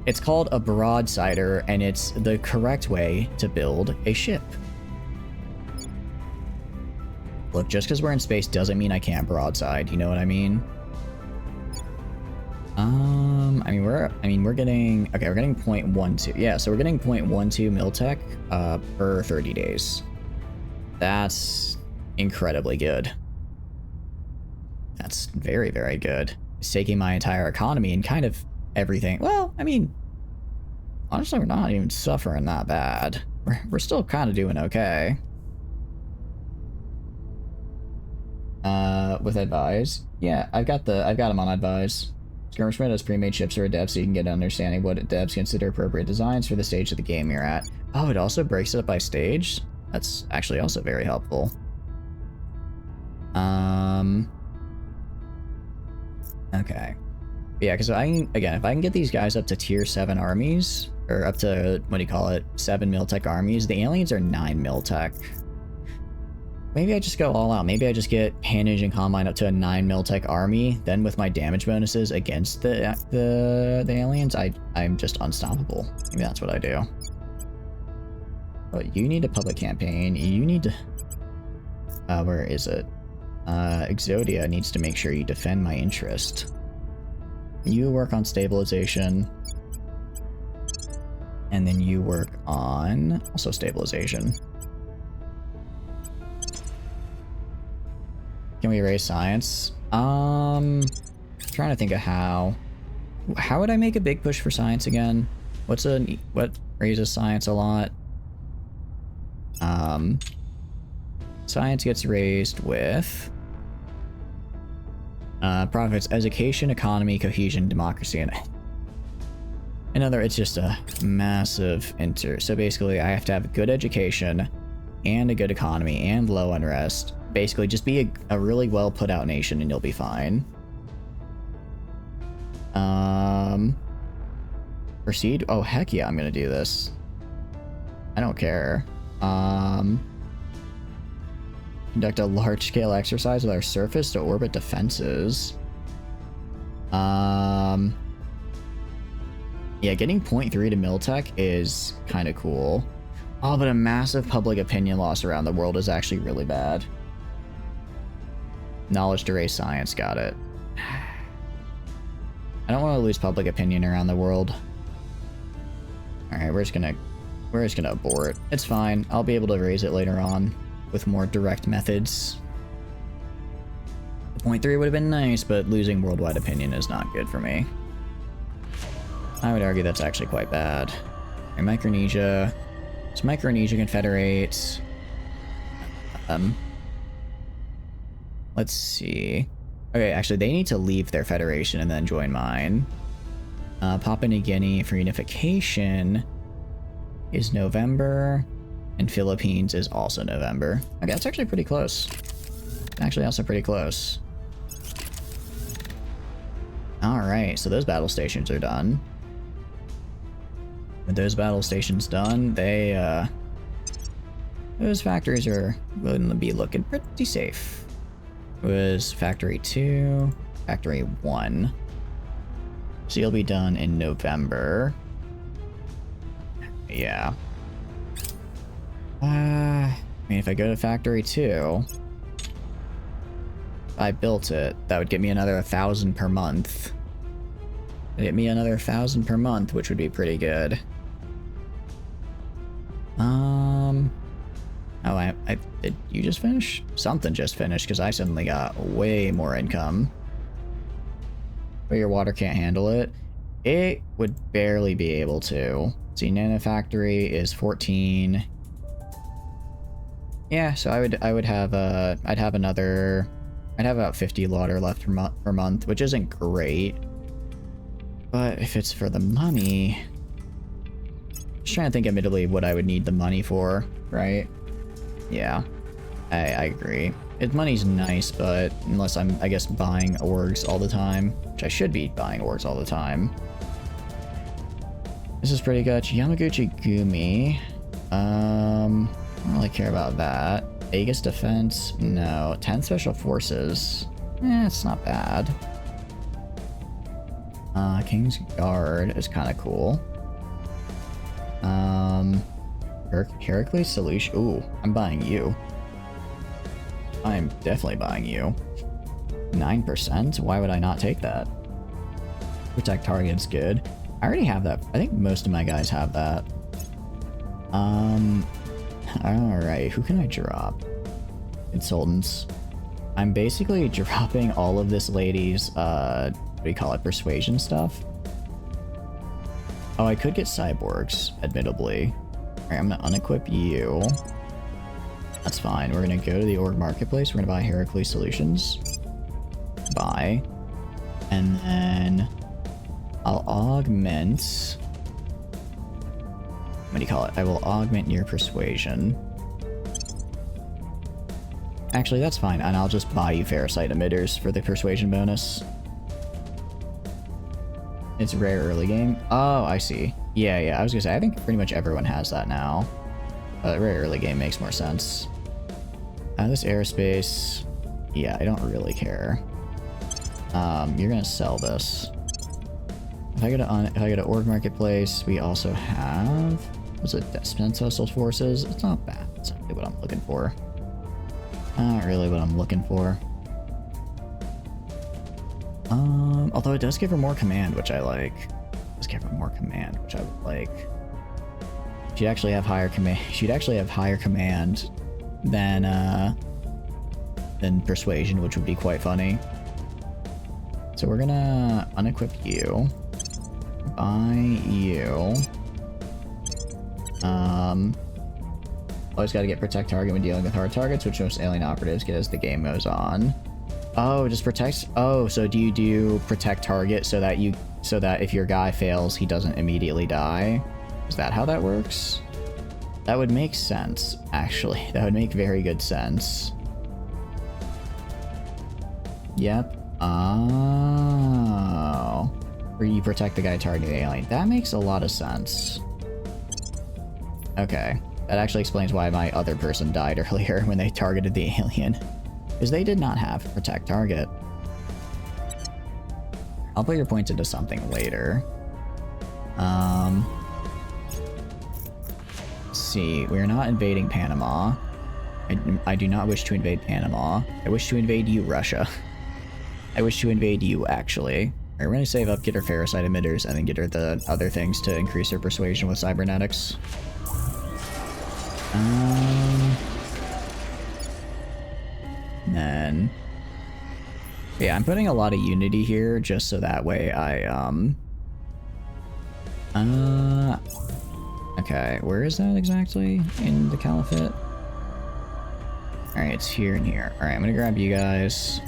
It's called a broadsider, and it's the correct way to build a ship. Look, just because we're in space doesn't mean I can't broadside. You know what I mean? We're getting... Okay, we're getting 0.12. Yeah, so we're getting 0.12 miltech per 30 days. That's incredibly good. That's very, very good. It's taking my entire economy and kind of everything. Well, I mean, honestly, we're not even suffering that bad. We're still kind of doing okay. With advise. Yeah, I've got them on advise. Skirmishman has pre-made ships for a dev so you can get an understanding what devs consider appropriate designs for the stage of the game you're at. Oh, it also breaks it up by stage? That's actually also very helpful. Okay. Yeah, because if I can get these guys up to tier 7 armies, or up to, 7 miltech armies, the aliens are 9 miltech. Maybe I just go all out. Maybe I just get Handage and Combine up to a 9 miltech army. Then with my damage bonuses against the aliens, I'm just unstoppable. Maybe that's what I do. But you need a public campaign. You need to... where is it? Exodia needs to make sure you defend my interest. You work on stabilization. And then you work on also stabilization. Can we raise science? Trying to think of how would I make a big push for science again? What raises science a lot? Science gets raised with profits, education, economy, cohesion, democracy, and it's just a massive so basically I have to have good education and a good economy and low unrest. Basically, just be a really well put out nation and you'll be fine. Proceed? Oh, heck yeah, I'm gonna do this. I don't care. Conduct a large-scale exercise with our surface to orbit defenses. Yeah, getting 0.3 to Miltech is kind of cool. Oh, but a massive public opinion loss around the world is actually really bad. Knowledge to raise science, got it. I don't want to lose public opinion around the world. Alright, we're just gonna abort. It's fine. I'll be able to raise it later on with more direct methods. The 0.3 would have been nice, but losing worldwide opinion is not good for me. I would argue that's actually quite bad. Alright, Micronesia. So Micronesia confederates. Let's see. Okay, actually, they need to leave their federation and then join mine. Papua New Guinea for unification is November, and Philippines is also November. Okay, that's actually pretty close. Actually, also pretty close. Alright, so those battle stations are done. With those battle stations done, those factories are going to be looking pretty safe. It was Factory 2, Factory 1. So you'll be done in November. Yeah. I mean, if I go to Factory 2, if I built it, that would get me another 1,000 per month. It'd get me another 1,000 per month, which would be pretty good. Oh, did you just finish? Something just finished, because I suddenly got way more income. But your water can't handle it. It would barely be able to. See, Nanofactory is 14. Yeah, so I'd have about 50 water left per month, which isn't great. But if it's for the money, just trying to think admittedly what I would need the money for, right? Yeah, I agree. Money's nice, but unless I'm, I guess, buying orgs all the time, which I should be buying orgs all the time. This is pretty good. Yamaguchi Gumi. I don't really care about that. Aegis Defense? No. 10 Special Forces. It's not bad. King's Guard is kind of cool. Heracles Solution. Ooh, I'm buying you. I'm definitely buying you. 9%? Why would I not take that? Protect target's good. I already have that. I think most of my guys have that. Alright, who can I drop? Consultants. I'm basically dropping all of this lady's, what do you call it, persuasion stuff. Oh, I could get cyborgs, admittedly. Alright, I'm gonna unequip you. That's fine. We're gonna go to the org marketplace. We're gonna buy Heracles Solutions. Buy. And then I'll augment... What do you call it? I will augment your persuasion. Actually, that's fine, and I'll just buy you Ferrocite emitters for the persuasion bonus. It's rare early game. Oh, I see. Yeah, I was gonna say, I think pretty much everyone has that now. Rare early game makes more sense. This aerospace... Yeah, I don't really care. You're gonna sell this. If I go to org marketplace, we also have... Was it Defense Vessel Forces? It's not bad. It's not really what I'm looking for. Not really what I'm looking for. Although it does give her more command, which I like. It does give her more command, which I would like. She'd actually have higher command. She'd actually have higher command than persuasion, which would be quite funny. So we're gonna unequip you. Buy you. Always gotta get protect target when dealing with hard targets, which most alien operatives get as the game goes on. Oh, just protects. Oh, so do you do protect target so that if your guy fails, he doesn't immediately die? Is that how that works? That would make sense, actually. That would make very good sense. Yep. Oh. Where you protect the guy targeting the alien. That makes a lot of sense. Okay. That actually explains why my other person died earlier when they targeted the alien. Because they did not have protect target. I'll put your points into something later. Let's see. We're not invading Panama. I do not wish to invade Panama. I wish to invade you, Russia. I wish to invade you, actually. Alright, we're gonna save up, get her Ferrocite emitters, and then get her the other things to increase her persuasion with cybernetics. Then... Yeah, I'm putting a lot of unity here, just so that way I, Okay, where is that exactly in the Caliphate? Alright, it's here and here. Alright, I'm gonna grab you guys.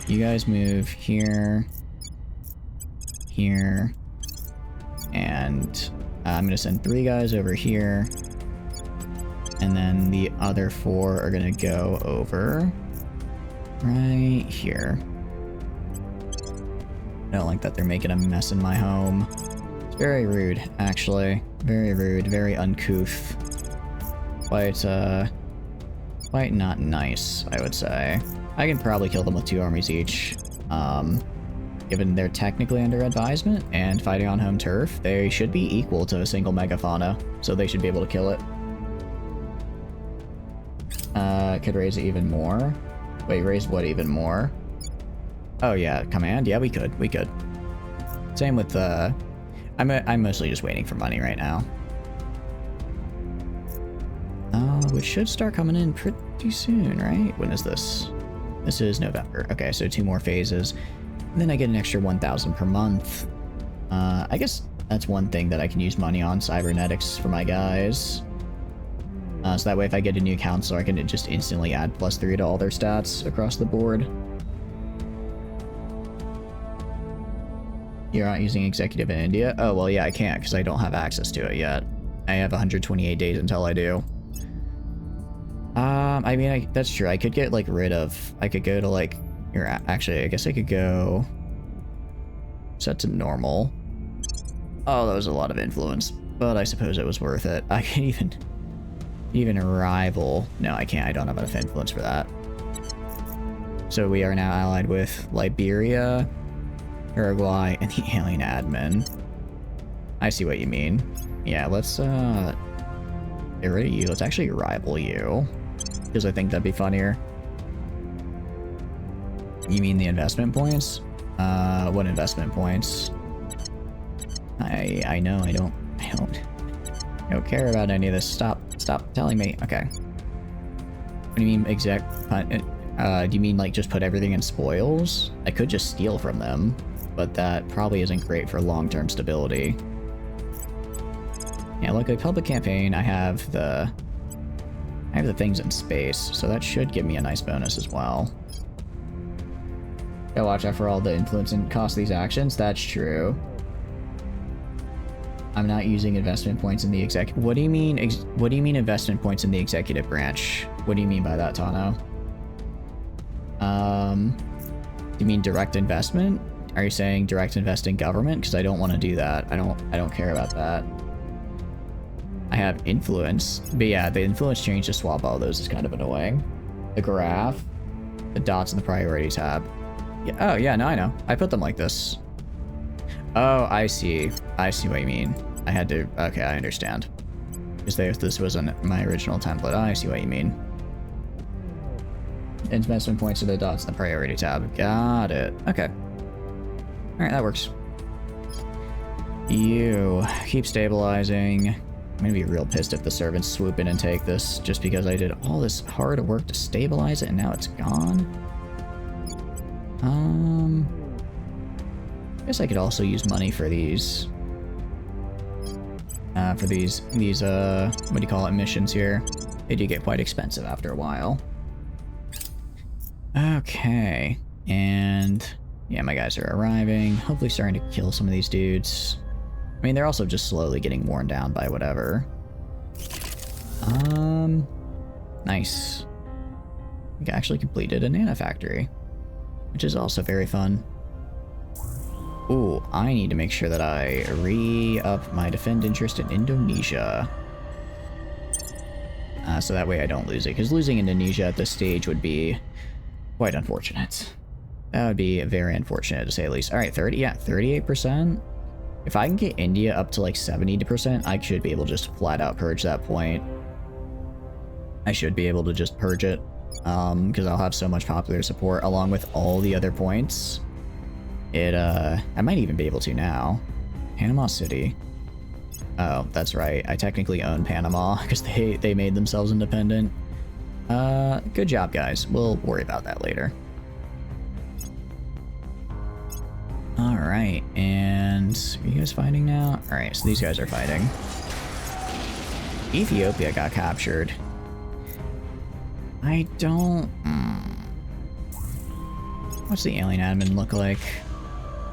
You guys move here, here, and I'm gonna send 3 guys over here, and then the other 4 are gonna go over right here. I don't like that they're making a mess in my home. It's very rude, actually. Very rude, very uncouth. Quite not nice, I would say. I can probably kill them with 2 armies each. Given they're technically under advisement and fighting on home turf, they should be equal to a single megafauna, so they should be able to kill it. could raise it even more. Wait, raise what even more? Oh yeah, command. Yeah, we could. Same with I'm mostly just waiting for money right now. Which should start coming in pretty soon, right? When is this? This is November. Okay, so 2 more phases. And then I get an extra 1,000 per month. I guess that's one thing that I can use money on, cybernetics for my guys. So that way if I get a new counselor, I can just instantly add +3 to all their stats across the board. You're not using executive in India? Oh, well, yeah, I can't because I don't have access to it yet. I have 128 days until I do. I mean, that's true. I could get, like, rid of... I could go to, like... Actually, I guess I could go... Set to normal. Oh, that was a lot of influence. But I suppose it was worth it. I can even rival... No, I can't. I don't have enough influence for that. So we are now allied with Liberia, Uruguay, and the alien admin. I see what you mean. Yeah, let's, get rid of you. Let's actually rival you. Because I think that'd be funnier. You mean the investment points? What investment points? I know, I don't care about any of this. Stop telling me. Okay. What do you mean do you mean like just put everything in spoils? I could just steal from them, but that probably isn't great for long-term stability. Yeah, look, a public campaign, I have the things in space, so that should give me a nice bonus as well. Gotta watch out for all the influence and cost of these actions. That's true. I'm not using investment points in the What do you mean investment points in the executive branch? What do you mean by that, Tano? You mean direct investment? Are you saying direct invest in government? Because I don't want to do that. I don't care about that. I have influence. But yeah, the influence change to swap all those is kind of annoying. The graph, the dots in the priority tab. Yeah, oh yeah, no, I know. I put them like this. Oh, I see. I see what you mean. I had to... Okay, I understand. Because this wasn't my original template. Oh, I see what you mean. Investment points are the dots in the priority tab. Got it. Okay. Alright, that works. You keep stabilizing. I'm gonna be real pissed if the servants swoop in and take this, just because I did all this hard work to stabilize it and now it's gone. I guess I could also use money for these. What do you call it, missions here. They do get quite expensive after a while. Okay, and yeah, my guys are arriving. Hopefully starting to kill some of these dudes. I mean, they're also just slowly getting worn down by whatever. Nice. We actually completed a nanofactory, which is also very fun. Ooh, I need to make sure that I re-up my defend interest in Indonesia. So that way I don't lose it, because losing Indonesia at this stage would be quite unfortunate. That would be very unfortunate, to say the least. Alright, 38%. If I can get India up to like 70%, I should be able to just flat out purge that point. I should be able to just purge it, because I'll have so much popular support along with all the other points. I might even be able to now. Panama City. Oh, that's right. I technically own Panama because they made themselves independent. Good job, guys. We'll worry about that later. Alright, and are you guys fighting now? Alright, so these guys are fighting. Ethiopia got captured. I don't... What's the alien admin look like?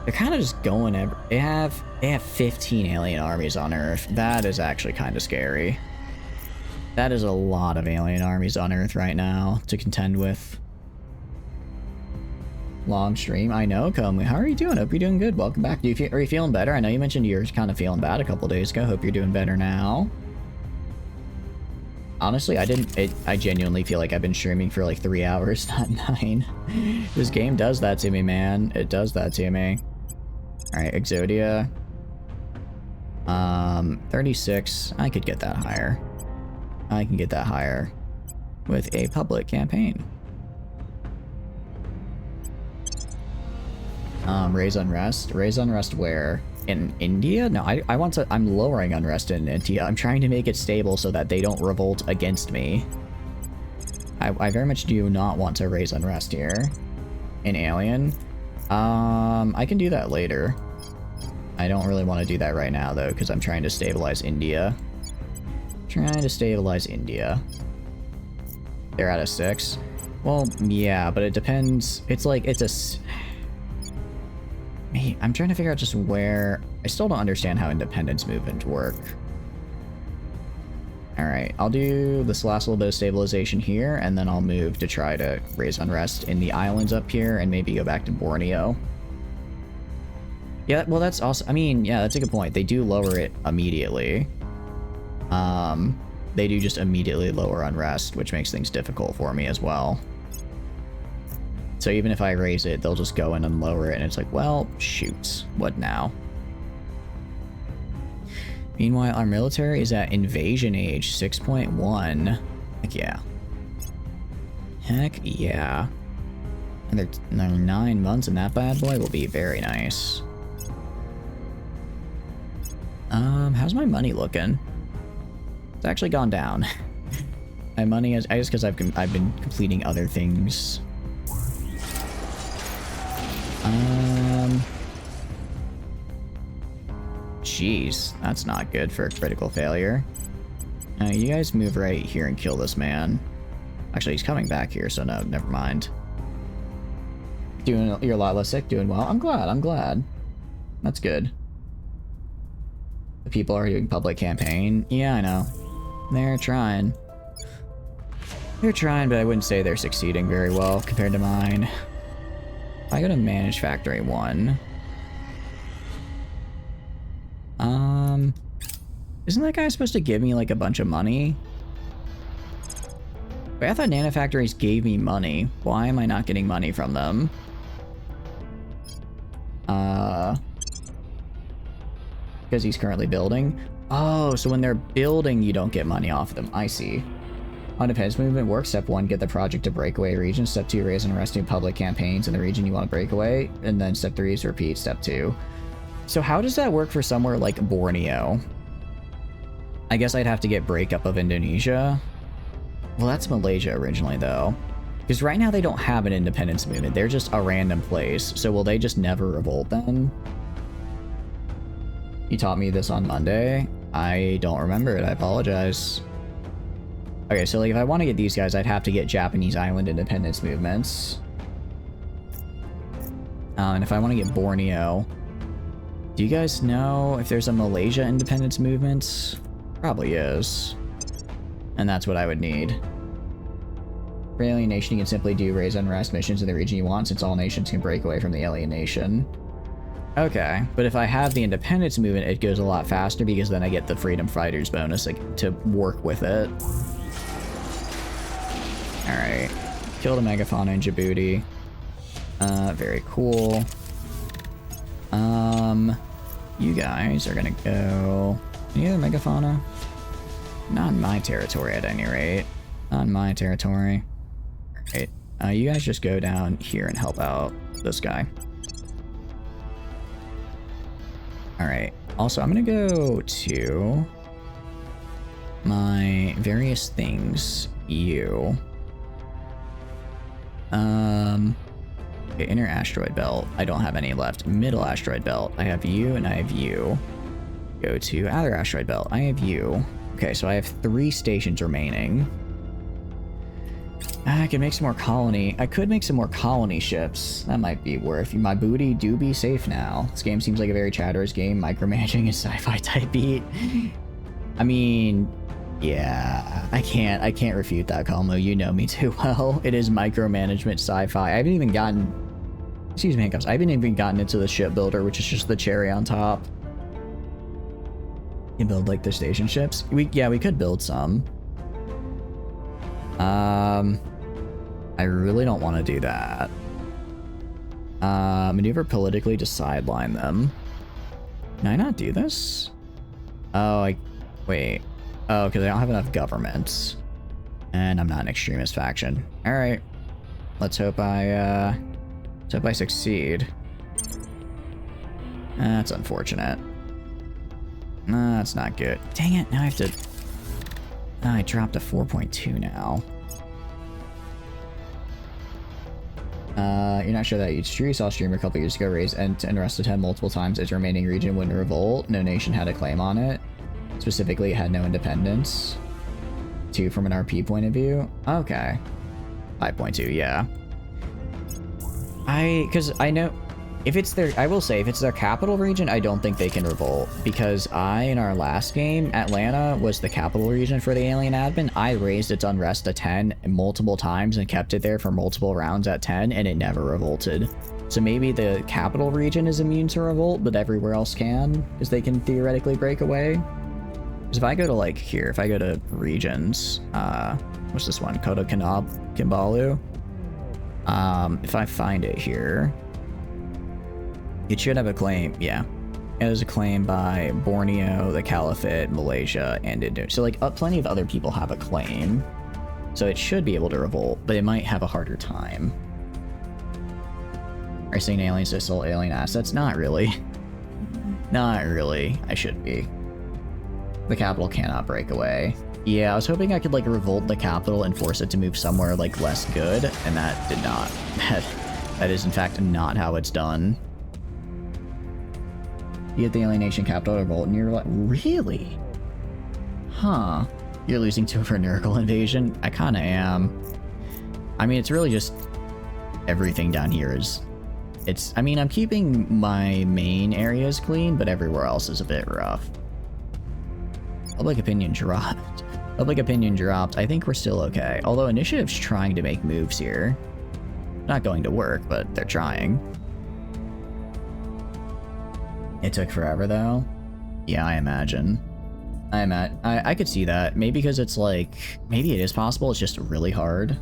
They're kind of just going they have 15 alien armies on Earth. That is actually kind of scary. That is a lot of alien armies on Earth right now to contend with. Long stream. I know, Komu. How are you doing? Hope you're doing good. Welcome back. Are you feeling better? I know you mentioned you were kind of feeling bad a couple days ago. Hope you're doing better now. Honestly, I genuinely feel like I've been streaming for like 3 hours, not 9. This game does that to me, man. It does that to me. Alright, Exodia. 36. I could get that higher. I can get that higher. with a public campaign. Raise unrest. Raise unrest where? In India? No, I want to... I'm lowering unrest in India. I'm trying to make it stable so that they don't revolt against me. I very much do not want to raise unrest here. In Alien. I can do that later. I don't really want to do that right now, though, because I'm trying to stabilize India. Trying to stabilize India. They're at a 6. Well, yeah, but it depends. It's like, it's a... I'm trying to figure out just where... I still don't understand how independence movements work. Alright, I'll do this last little bit of stabilization here, and then I'll move to try to raise unrest in the islands up here, and maybe go back to Borneo. Yeah, well, that's also... I mean, yeah, that's a good point. They do lower it immediately. They do just immediately lower unrest, which makes things difficult for me as well. So even if I raise it, they'll just go in and lower it, and it's like, well, shoot. What now? Meanwhile, our military is at invasion age 6.1. Heck yeah. Heck yeah. Another 9 months and that bad boy will be very nice. How's my money looking? It's actually gone down. My money is... I guess because I've been completing other things. Jeez, that's not good for a critical failure. You guys move right here and kill this man. Actually, he's coming back here, so no, never mind. You're a lot less sick, doing well. I'm glad. That's good. The people are doing public campaign. Yeah, I know. They're trying. They're trying, but I wouldn't say they're succeeding very well compared to mine. If I go to manage factory 1... Isn't that guy supposed to give me, like, a bunch of money? Wait, I thought nanofactories gave me money. Why am I not getting money from them? Because he's currently building? Oh, so when they're building, you don't get money off them. I see. On defense movement work, step 1, get the project to breakaway region. Step 2, raise and arrest new public campaigns in the region you want to break away. And then step 3 is repeat step 2. So how does that work for somewhere like Borneo? I guess I'd have to get breakup of Indonesia. Well, that's Malaysia originally, though. Because right now they don't have an independence movement. They're just a random place. So will they just never revolt then? You taught me this on Monday. I don't remember it. I apologize. Okay, so like if I want to get these guys, I'd have to get Japanese island independence movements. And if I want to get Borneo... Do you guys know if there's a Malaysia independence movement? Probably is. And that's what I would need. For alienation, you can simply do raise unrest missions in the region you want, since all nations can break away from the alienation. Okay, but if I have the independence movement, it goes a lot faster because then I get the freedom fighters bonus like, to work with it. Alright. Killed a megafauna in Djibouti. Very cool. You guys are gonna go... Any other megafauna? Not in my territory at any rate. Not in my territory. Alright. You guys just go down here and help out this guy. Alright. Also, I'm gonna go to... my various things. You. Okay, inner asteroid belt. I don't have any left. Middle asteroid belt. I have you and I have you. Go to outer asteroid belt. I have you. Okay, so I have 3 stations remaining. I could make some more colony. I could make some more colony ships. That might be worth. My booty do be safe now. This game seems like a very chatter's game. Micromanaging is sci-fi type beat. I mean, yeah, I can't refute that, Calmo. You know me too well. It is micromanagement sci-fi. I haven't even gotten, excuse me, handcuffs. I haven't even gotten into the shipbuilder, which is just the cherry on top. You build like the station ships. Yeah, we could build some. I really don't want to do that. Maneuver politically to sideline them. Can I not do this? Oh, wait. Oh, because I don't have enough governments. And I'm not an extremist faction. Alright. Let's hope I succeed. That's unfortunate. That's not good. Dang it, now I have to... I dropped to 4.2 now. You're not sure that it's true. You saw a streamer a couple years ago raise and rest to 10 multiple times. Its remaining region wouldn't revolt. No nation had a claim on it. Specifically, it had no independence. 2 from an RP point of view. Okay. 5.2, yeah. Because I know... If it's their... I will say, if it's their capital region, I don't think they can revolt. Because in our last game, Atlanta was the capital region for the alien admin. I raised its unrest to 10 multiple times and kept it there for multiple rounds at 10, and it never revolted. So maybe the capital region is immune to revolt, but everywhere else can, because they can theoretically break away. Because if I go to, like, here, if I go to regions, what's this one? Kota Kimbalu. If I find it here... It should have a claim, yeah. It has a claim by Borneo, the Caliphate, Malaysia, and Indonesia. So, like, plenty of other people have a claim. So it should be able to revolt, but it might have a harder time. Are you saying aliens to stole alien assets? Not really. Not really. I should be. The capital cannot break away. Yeah, I was hoping I could, like, revolt the capital and force it to move somewhere, like, less good, and that did not. That is, in fact, not how it's done. You get the alienation capital revolt and you're like, really? Huh. You're losing to a Vernerical invasion? I kinda am. I mean, it's really just... Everything down here is... I mean, I'm keeping my main areas clean, but everywhere else is a bit rough. Public opinion dropped. Public opinion dropped. I think we're still okay. Although initiative's trying to make moves here. Not going to work, but they're trying. It took forever, though. Yeah, I imagine. I could see that. Maybe because it's like... Maybe it is possible, it's just really hard.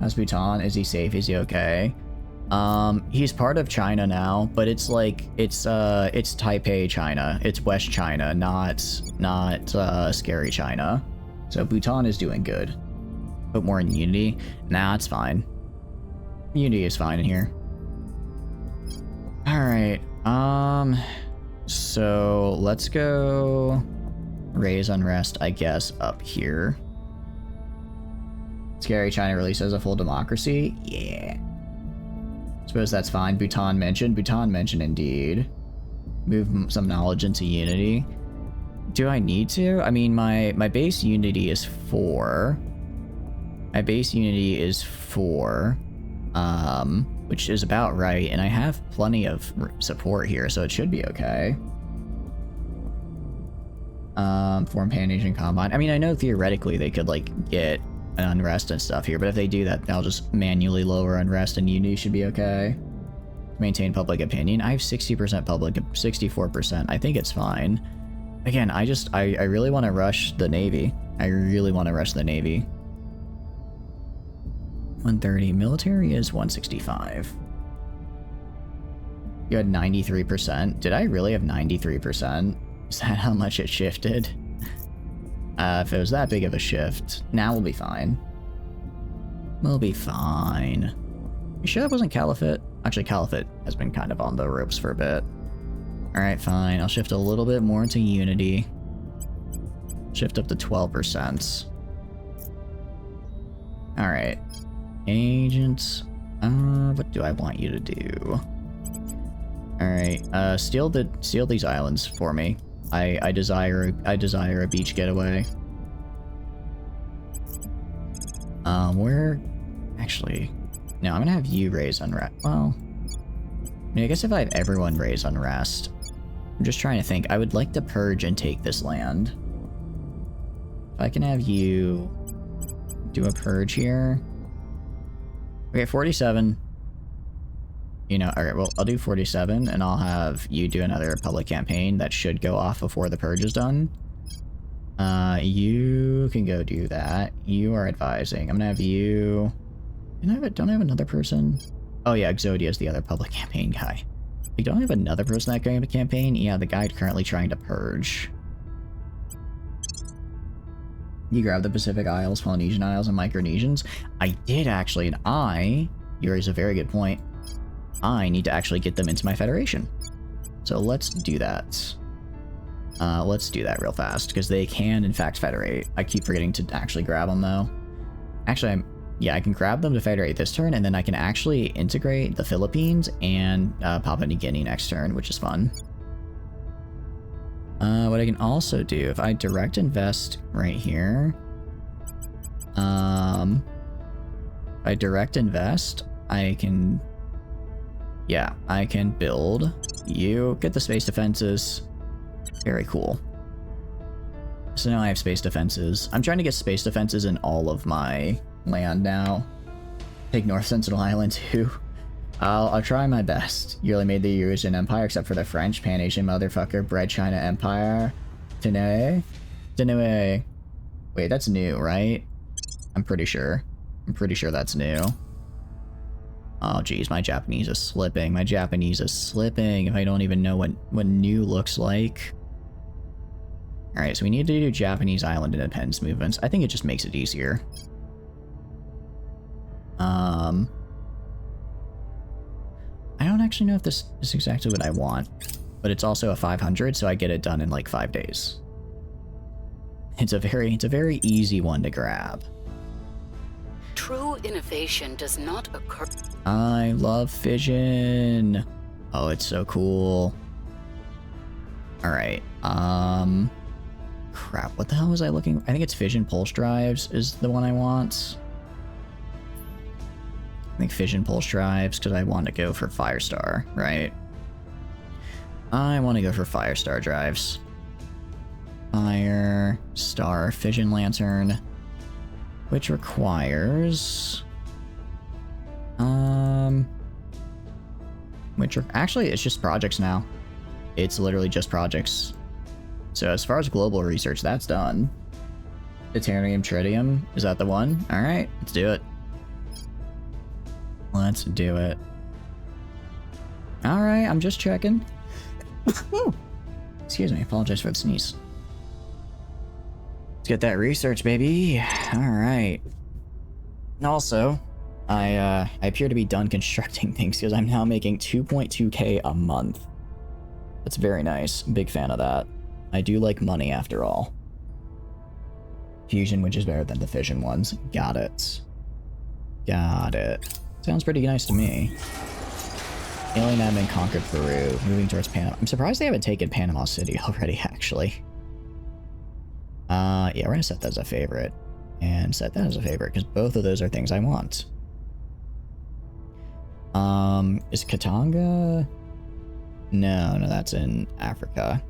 How's Bhutan? Is he safe? Is he okay? He's part of China now, but it's like... It's Taipei, China. It's West China, not scary China. So Bhutan is doing good. Put more in Unity? Nah, it's fine. Unity is fine in here. Alright. So let's go raise unrest, I guess, up here. Scary China releases a full democracy? Yeah. Suppose that's fine. Bhutan mentioned indeed. Move some knowledge into Unity. Do I need to? I mean, my base Unity is 4. My base Unity is 4. Which is about right, and I have plenty of support here, so it should be okay. Form Pan-Asian Combine. I mean, I know theoretically they could, like, get an unrest and stuff here, but if they do that, they'll just manually lower unrest, and Unity should be okay. Maintain public opinion. I have 60% public, 64%. I think it's fine. Again, I really want to rush the Navy. I really want to rush the Navy. 130. Military is 165. You had 93%. Did I really have 93%? Is that how much it shifted? If it was that big of a shift, now we'll be fine. We'll be fine. You sure that wasn't Caliphate? Actually, Caliphate has been kind of on the ropes for a bit. Alright, fine. I'll shift a little bit more into Unity. Shift up to 12%. Alright. Agents, what do I want you to do? Alright, steal these islands for me. I desire a beach getaway. Where... Actually... No, I'm gonna have you raise unrest. Well... I mean, I guess if I have everyone raise unrest... I'm just trying to think. I would like to purge and take this land. If I can have you... do a purge here... Okay, 47. You know, alright, well, I'll do 47, and I'll have you do another public campaign that should go off before the purge is done. You can go do that. You are advising. I'm gonna have you... Don't I have another person? Oh yeah, Exodia is the other public campaign guy. Like, don't I have another person that going to campaign? Yeah, the guy currently trying to purge. You grab the Pacific Isles, Polynesian Isles, and Micronesians. I did actually, and you raise a very good point. I need to actually get them into my federation. So let's do that. Let's do that real fast, because they can, in fact, federate. I keep forgetting to actually grab them, though. Actually, yeah, I can grab them to federate this turn, and then I can actually integrate the Philippines and Papua New Guinea next turn, which is fun. What I can also do, if I direct invest right here, if I direct invest, I can, yeah, I can build you, get the space defenses. Very cool. So now I have space defenses. I'm trying to get space defenses in all of my land now. Take North Sentinel Island too. I'll try my best. You really made the Eurasian Empire except for the French, Pan-Asian motherfucker, Bread China Empire. Tenue? Tenue. Wait, that's new, right? I'm pretty sure. I'm pretty sure that's new. Oh geez, my Japanese is slipping. My Japanese is slipping if I don't even know what new looks like. Alright, so we need to do Japanese island independence movements. I think it just makes it easier. I don't actually know if this is exactly what I want, but it's also a 500, so I get it done in like 5 days. It's a very easy one to grab. True innovation does not occur. I love fission. Oh, it's so cool. All right. Crap. What the hell was I looking? I think it's fission pulse drives is the one I want. I think fission pulse drives because I want to go for Firestar, right? I want to go for Firestar drives. Firestar fission lantern, which requires actually it's just projects now. It's literally just projects. So as far as global research, that's done. Titanium, tritium, is that the one? All right, let's do it. Let's do it. All right, I'm just checking. Excuse me, apologize for the sneeze. Let's get that research, baby. All right. Also, I appear to be done constructing things because I'm now making 2.2k a month. That's very nice. Big fan of that. I do like money after all. Fusion, which is better than the fission ones. Got it. Got it. Sounds pretty nice to me. Alien admin conquered Peru, moving towards Panama. I'm surprised they haven't taken Panama City already, actually. Yeah, we're gonna set that as a favorite. And set that as a favorite, because both of those are things I want. Is Katanga? No, that's in Africa.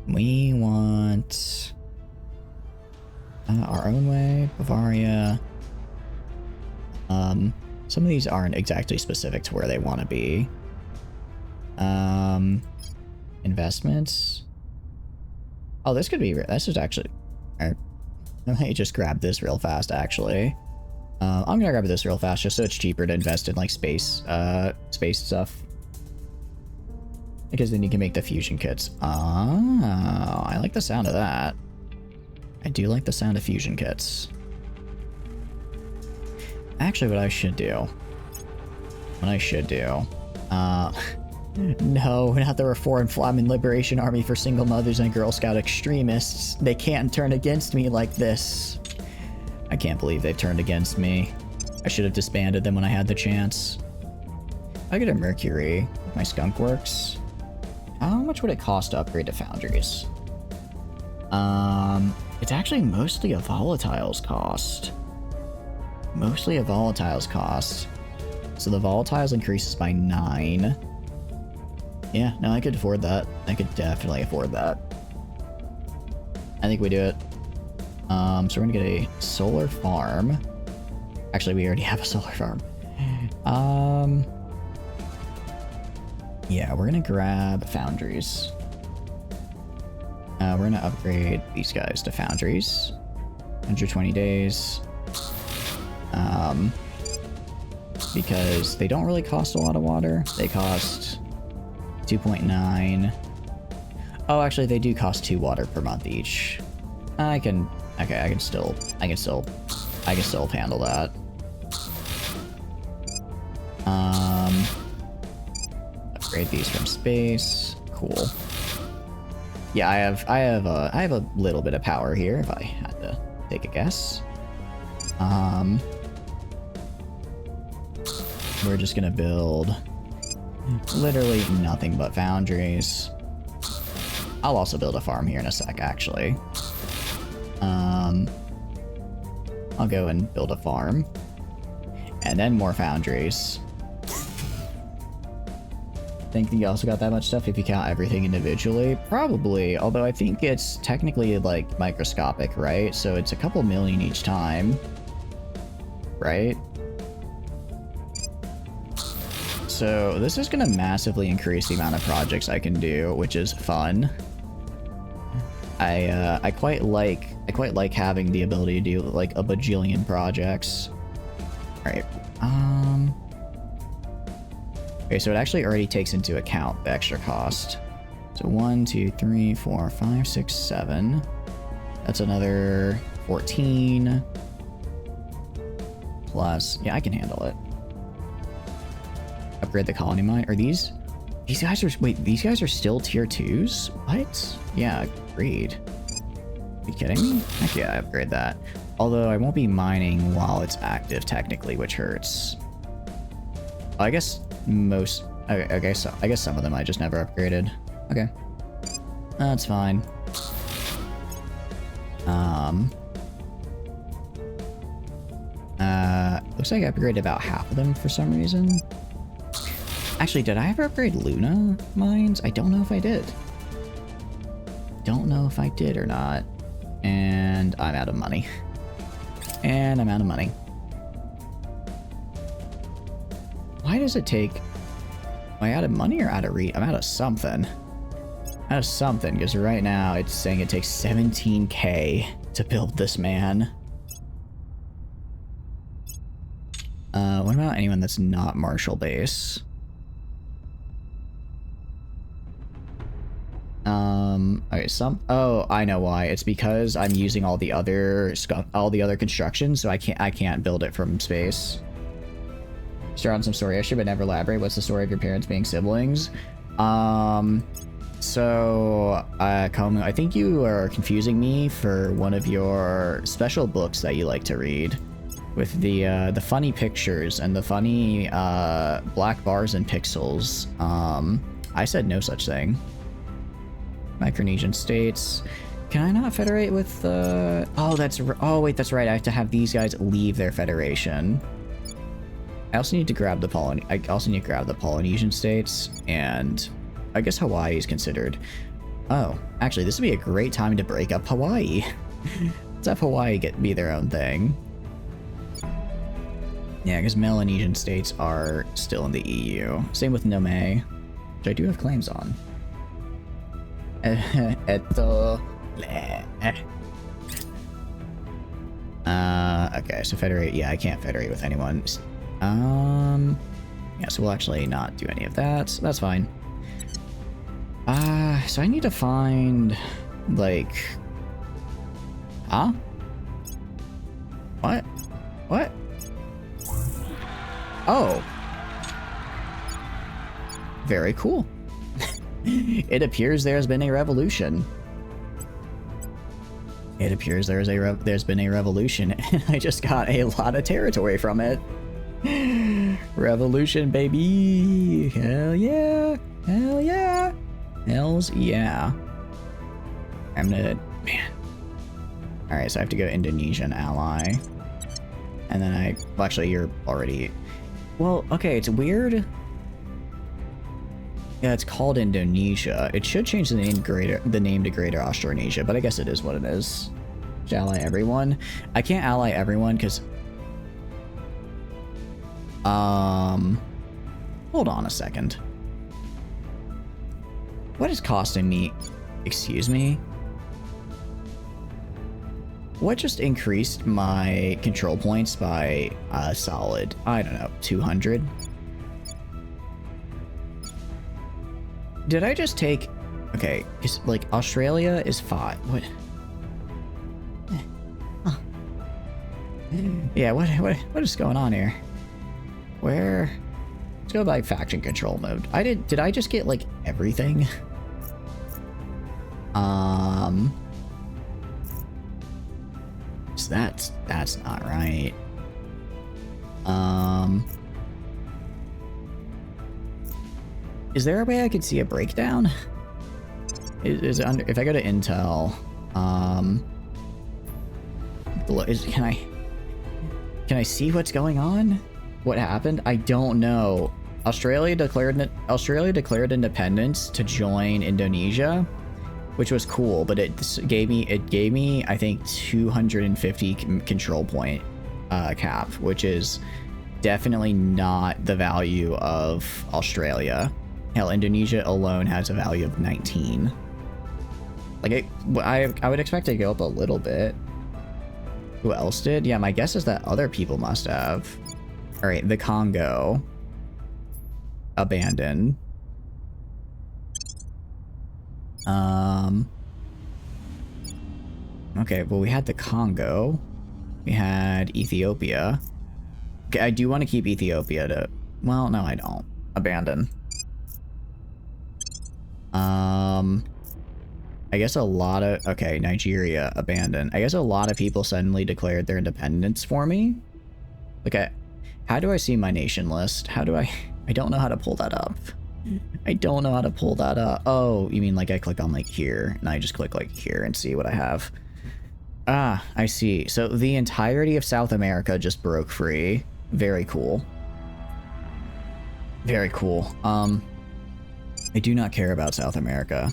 We want our own way, Bavaria. Some of these aren't exactly specific to where they want to be. Investments. Oh, this could be. This is actually. Let me just grab this real fast. Actually, I'm gonna grab this real fast just so it's cheaper to invest in like space stuff. Because then you can make the fusion kits. Oh, I like the sound of that. I do like the sound of fusion kits. Actually, what I should do... no, not the Reformed Flamin Liberation Army for single mothers and Girl Scout extremists. They can't turn against me like this. I can't believe they've turned against me. I should have disbanded them when I had the chance. I get a Mercury with my Skunk Works. How much would it cost to upgrade to Foundries? It's actually mostly a Volatiles cost. Mostly a Volatiles cost. So the Volatiles increases by 9. Yeah, no, I could afford that. I could definitely afford that. I think we do it. So we're gonna get a solar farm. Actually, we already have a solar farm. Yeah, we're gonna grab Foundries. We're gonna upgrade these guys to Foundries. 120 days. Because they don't really cost a lot of water. They cost 2.9. Oh, actually, they do cost 2 water per month each. I can still handle that. Upgrade these from space. Cool. Yeah, I have a little bit of power here if I had to take a guess. We're just gonna build literally nothing but foundries. I'll also build a farm here in a sec, actually. I'll go and build a farm. And then more foundries. Think you also got that much stuff if you count everything individually? Probably, although I think it's technically, like, microscopic, right? So it's a couple million each time. Right? So this is gonna massively increase the amount of projects I can do, which is fun. I quite like having the ability to do like a bajillion projects. Alright, okay, so it actually already takes into account the extra cost. So 1, 2, 3, 4, 5, 6, 7. That's another 14. Plus, yeah, I can handle it. Upgrade the colony mine. Are these guys are, wait, these guys are still tier 2s? What? Yeah, agreed. Are you kidding me? Heck yeah, I upgrade that. Although I won't be mining while it's active technically, which hurts. I guess most, I guess some of them I just never upgraded. Okay. That's fine. Looks like I upgraded about half of them for some reason. Actually, did I ever upgrade Luna mines? I don't know if I did. Don't know if I did or not. And I'm out of money. And I'm out of money. Why does it take... Am I out of money or out of I'm out of something. Out of something, because right now it's saying it takes 17k to build this man. What about anyone that's not Marshall base? Okay, oh, I know why. It's because I'm using all the other construction, so I can't build it from space. Start on some story issue, but never elaborate. What's the story of your parents being siblings? So, I think you are confusing me for one of your special books that you like to read. With the funny pictures and the funny, black bars and pixels. I said no such thing. Micronesian states. Can I not federate with the... Oh, wait, that's right. I have to have these guys leave their federation. I also need to grab the Polynesian states, and I guess Hawaii is considered. Oh, actually, this would be a great time to break up Hawaii. Let's have Hawaii be their own thing. Yeah, because Melanesian states are still in the EU. Same with Nome, which I do have claims on. Okay, so federate. Yeah, I can't federate with anyone. Yeah, so we'll actually not do any of that. So that's fine. So I need to find, like... Huh? What? What? Oh. Very cool. It appears there has been a revolution. It appears there's been a revolution, and I just got a lot of territory from it. Revolution, baby! Hell yeah! Hell yeah! Hells yeah! I'm gonna... Man. Alright, so I have to go Indonesian ally. And then well, actually, you're already... Well, okay, it's weird. Yeah, it's called Indonesia. It should change the name to Greater Austronesia, but I guess it is what it is. Should ally everyone. I can't ally everyone because... Hold on a second. What is costing me? Excuse me? What just increased my control points by a solid, I don't know, 200? Did I just take... Okay, like, Australia is 5. What? Yeah, what is going on here? Where? Let's go by faction control mode. Did I just get like everything? So that's not right. Is there a way I could see a breakdown? Is it under, if I go to Intel, can I see what's going on? What happened? I don't know. Australia declared independence to join Indonesia, which was cool, but it gave me I think 250 control point cap, which is definitely not the value of Australia. Hell, Indonesia alone has a value of 19. Like I would expect it to go up a little bit. Who else did? Yeah, my guess is that other people must have. All right, the Congo abandoned. Okay, well, we had the Congo. We had Ethiopia. Okay, I do want to keep Ethiopia to... Well, no, I don't. Abandon. I guess a lot of... Okay, Nigeria, abandon. I guess a lot of people suddenly declared their independence for me. Okay, how do I see my nation list? How do I... I don't know how to pull that up. I don't know how to pull that up. Oh, you mean like I click on like here, and I just click like here and see what I have. Ah, I see. So the entirety of South America just broke free. Very cool. Very cool. I do not care about South America.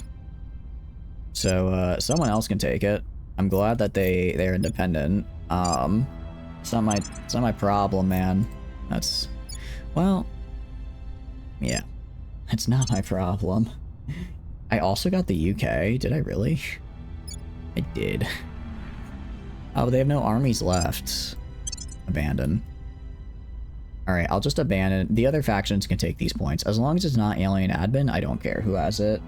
So, someone else can take it. I'm glad that they're independent. It's not my problem, man. That's... Well... Yeah. It's not my problem. I also got the UK. Did I really? I did. Oh, they have no armies left. Abandon. Alright, I'll just abandon. The other factions can take these points. As long as it's not alien admin, I don't care who has it.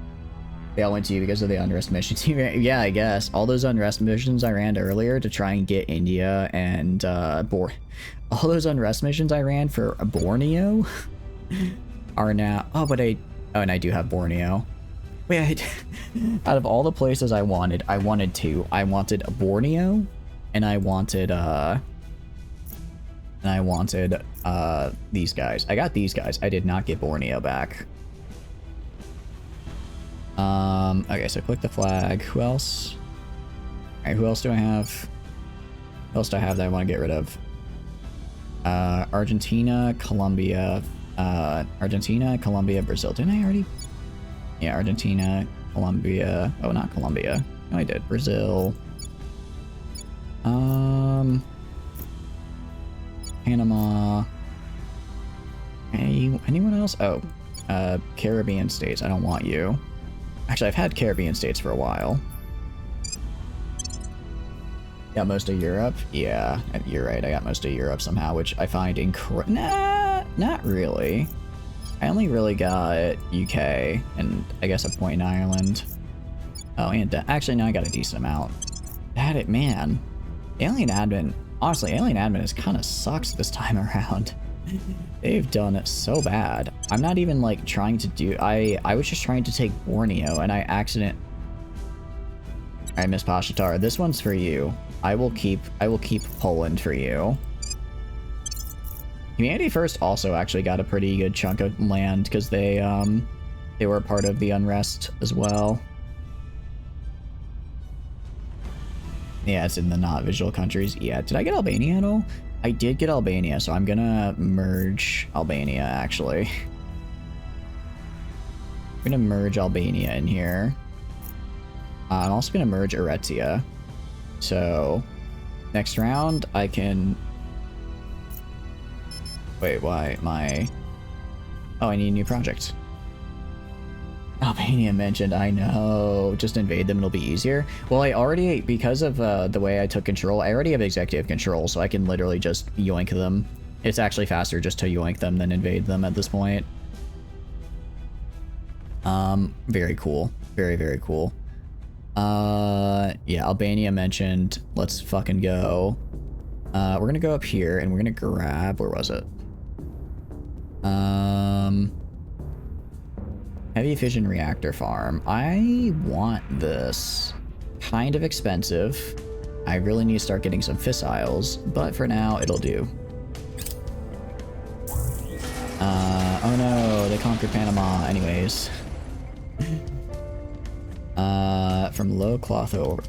They all went to you because of the unrest missions. Yeah, I guess. All those unrest missions I ran earlier to try and get India and, all those unrest missions I ran for Borneo are now... Oh, but oh, and I do have Borneo. Wait, out of all the places I wanted two. I wanted Borneo, and I wanted, these guys. I got these guys. I did not get Borneo back. Okay, so click the flag. Who else? Alright, who else do I have? Who else do I have that I want to get rid of? Argentina, Colombia, Brazil. Didn't I already? Yeah, Argentina, Colombia. Oh, not Colombia. No, I did. Brazil. Panama. Anyone else? Oh, Caribbean states. I don't want you. Actually, I've had Caribbean states for a while. Got most of Europe? Yeah, you're right. I got most of Europe somehow, which I find incredible. Nah, not really. I only really got UK and I guess a point in Ireland. Oh, and actually, no, I got a decent amount. Man. Alien admin. Honestly, alien admin is kind of sucks this time around. They've done it so bad. I'm not even like trying to do... I was just trying to take Borneo and I Alright, Miss Pashatar, this one's for you. I will keep Poland for you. Humanity First also actually got a pretty good chunk of land because they were part of the unrest as well. Yeah, it's in the not visual countries. Yeah, did I get Albania at all? I did get Albania, so I'm gonna merge Albania, actually. I'm gonna merge Albania in here. I'm also gonna merge Eritrea. So, next round, I can... Wait, why? Oh, I need a new project. Albania mentioned, I know. Just invade them, it'll be easier. Well, I already, because of the way I took control, I already have executive control, so I can literally just yoink them. It's actually faster just to yoink them than invade them at this point. Very cool. Very, very cool. Yeah, Albania mentioned. Let's fucking go. We're gonna go up here and we're gonna grab, where was it? Heavy fission reactor farm. I want this. Kind of expensive. I really need to start getting some fissiles, but for now it'll do. Oh no, they conquered Panama anyways. From low cloth over.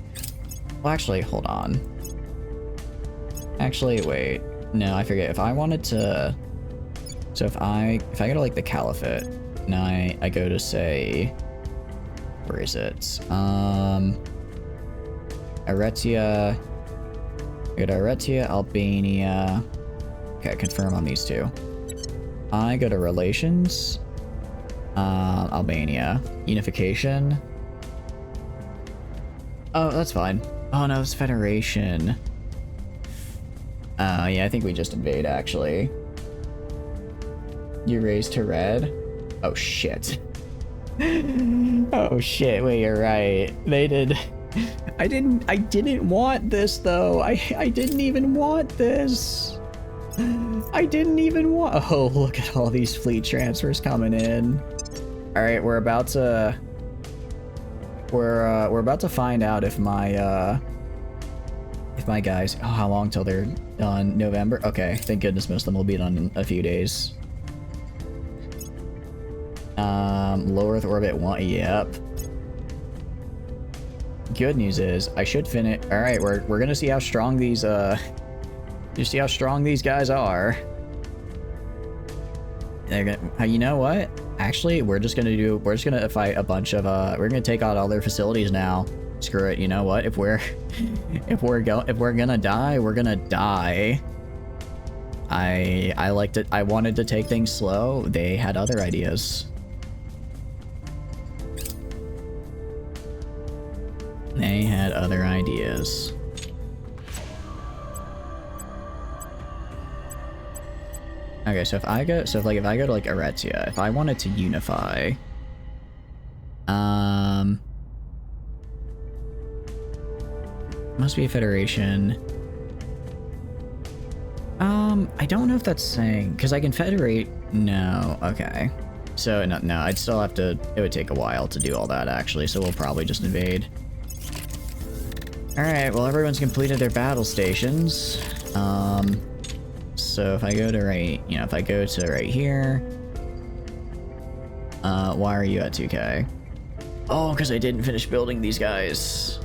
Well, actually, hold on. Actually, wait. No, I forget. If I wanted to... So if I go to, like, the Caliphate, and I go to, say... Where is it? Eretia... I go to Eretia, Albania... Okay, confirm on these two. I go to Relations... Albania. Unification... Oh, that's fine. Oh no, it's Federation. Yeah, I think we just invade, actually. You raised to red? Oh, shit. Oh, shit, wait, you're right. They did... I didn't want this, though. I didn't even want this. I didn't even want... Oh, look at all these fleet transfers coming in. Alright, we're about to... We're about to find out if my guys... Oh, how long till they're done? November? Okay, thank goodness most of them will be done in a few days. Low Earth orbit 1, yep. Good news is, I should finish... Alright, we're gonna see how strong these, you see how strong these guys are. They're gonna... You know what? Actually, we're just gonna fight a bunch of, we're gonna take out all their facilities now. Screw it, you know what? If we're gonna die, we're gonna die. I wanted to take things slow. They had other ideas. They had other ideas. Okay, so if I go to like Eretia, if I wanted to unify, must be a federation. I don't know if that's saying, because I can federate. No, okay. So no, I'd still have to. It would take a while to do all that actually. So we'll probably just invade. All right. Well, everyone's completed their battle stations. So if I go to right here, why are you at 2K? Oh, because I didn't finish building these guys.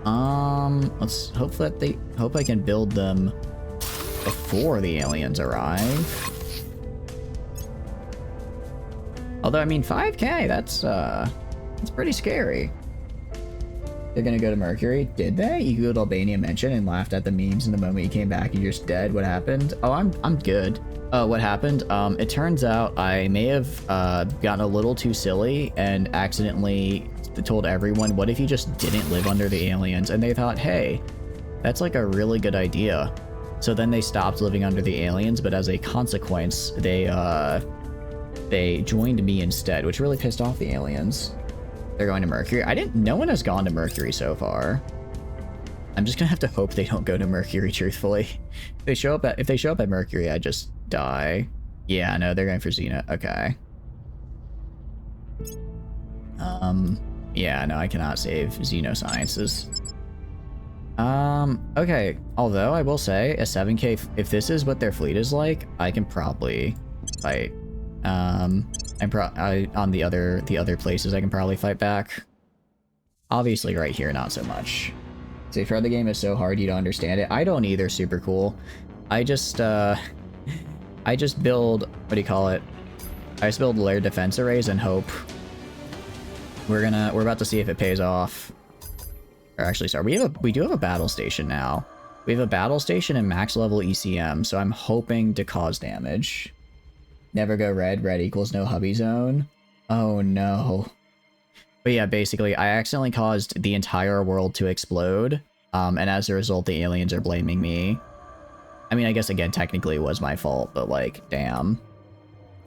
Let's hope I can build them before the aliens arrive. Although, I mean, 5K, that's pretty scary. They're gonna go to Mercury. Did they? You googled Albania mention and laughed at the memes, and the moment you came back, you're just dead. What happened? Oh, I'm good. What happened? It turns out I may have gotten a little too silly and accidentally told everyone, what if you just didn't live under the aliens? And they thought, hey, that's like a really good idea. So then they stopped living under the aliens, but as a consequence, they joined me instead, which really pissed off the aliens. They're going to Mercury. No one has gone to Mercury so far. I'm just gonna have to hope they don't go to Mercury, truthfully. If they show up at Mercury, I just die. Yeah, no, they're going for Xena. Okay. Yeah, no, I cannot save Xenosciences. Okay. Although, I will say, a 7K, if this is what their fleet is like, I can probably fight. On the other places, I can probably fight back. Obviously, right here, not so much. Safe Road the game is so hard you don't understand it. I don't either. Super cool. I just build, what do you call it? I just build layered defense arrays and hope. We're about to see if it pays off. Or actually, sorry, we do have a battle station now. We have a battle station and max level ECM, so I'm hoping to cause damage. Never go red. Red equals no hubby zone. Oh no. But yeah, basically, I accidentally caused the entire world to explode, and as a result, the aliens are blaming me. I mean, I guess, again, technically it was my fault, but, like, damn.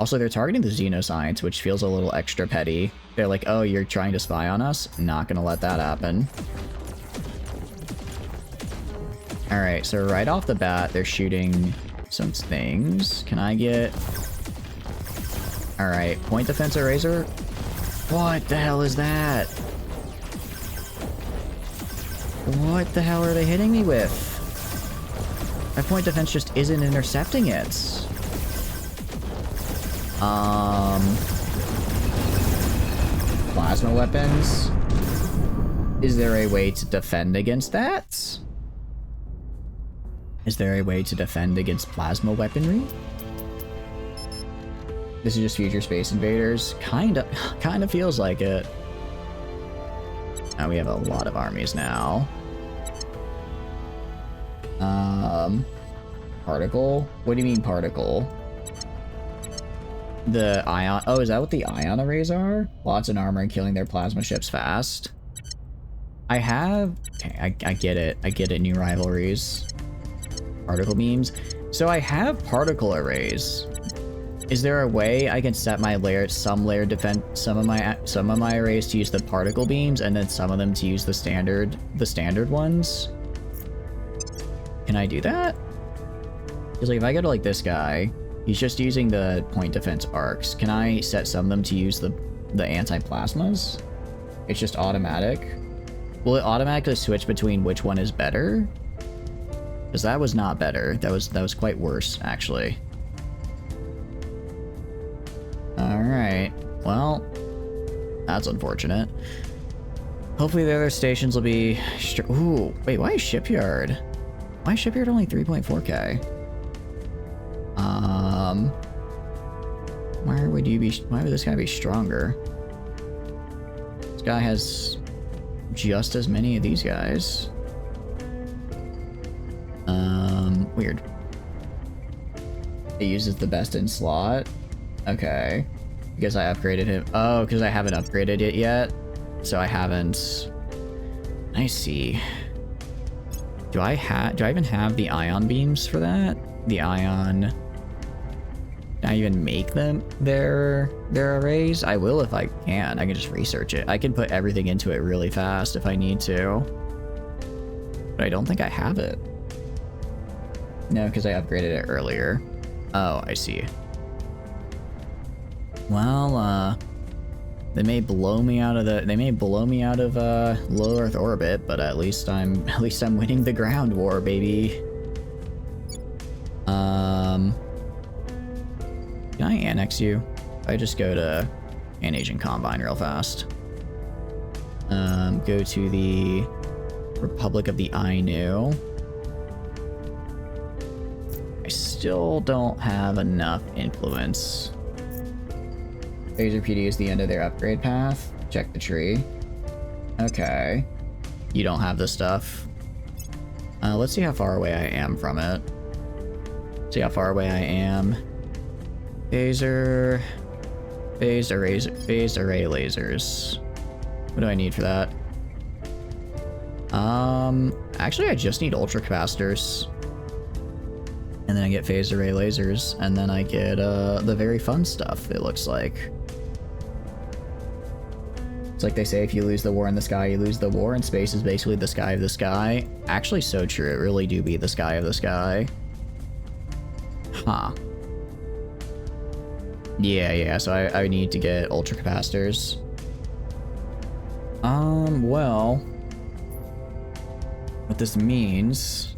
Also, they're targeting the Xenoscience, which feels a little extra petty. They're like, oh, you're trying to spy on us? Not gonna let that happen. Alright, so right off the bat, they're shooting some things. Can I get... Alright, point defense eraser? What the hell is that? What the hell are they hitting me with? My point defense just isn't intercepting it. Plasma weapons? Is there a way to defend against that? Is there a way to defend against plasma weaponry? This is just future Space Invaders. Kinda feels like it. Now we have a lot of armies now. Particle? What do you mean particle? The ion... Oh, is that what the ion arrays are? Lots of armor and killing their plasma ships fast. I have... Okay, I get it. I get it, new rivalries. Particle beams. So I have particle arrays. Is there a way I can set my some defense, some of my arrays to use the particle beams, and then some of them to use the standard ones? Can I do that? Because like if I go to like this guy, he's just using the point defense arcs. Can I set some of them to use the anti-plasmas? It's just automatic. Will it automatically switch between which one is better? Because that was not better. That was quite worse, actually. Alright. Well, that's unfortunate. Hopefully the other stations will be... Ooh, wait, why is Shipyard? Why is Shipyard only 3.4k? Why would this guy be stronger? This guy has just as many of these guys. Weird. It uses the best in slot. Okay. Because I upgraded him. Oh, because I haven't upgraded it yet. So I haven't... I see. Do I even have the ion beams for that? The ion... Can I even make them their arrays? I will if I can. I can just research it. I can put everything into it really fast if I need to. But I don't think I have it. No, because I upgraded it earlier. Oh, I see. Well, they may blow me out of low Earth orbit, but at least I'm winning the ground war, baby. Can I annex you? I just go to An-Asian Combine real fast. Go to the Republic of the Ainu. I still don't have enough influence. Phaser PD is the end of their upgrade path. Check the tree. Okay. You don't have this stuff. Let's see how far away I am from it. See how far away I am. Phased array lasers. What do I need for that? Actually I just need ultra capacitors. And then I get phased array lasers, and then I get the very fun stuff, it looks like. It's like they say, if you lose the war in the sky, you lose the war, and space is basically the sky of the sky. Actually so true, it really do be the sky of the sky. Huh. Yeah, so I need to get ultra capacitors. Well... What this means...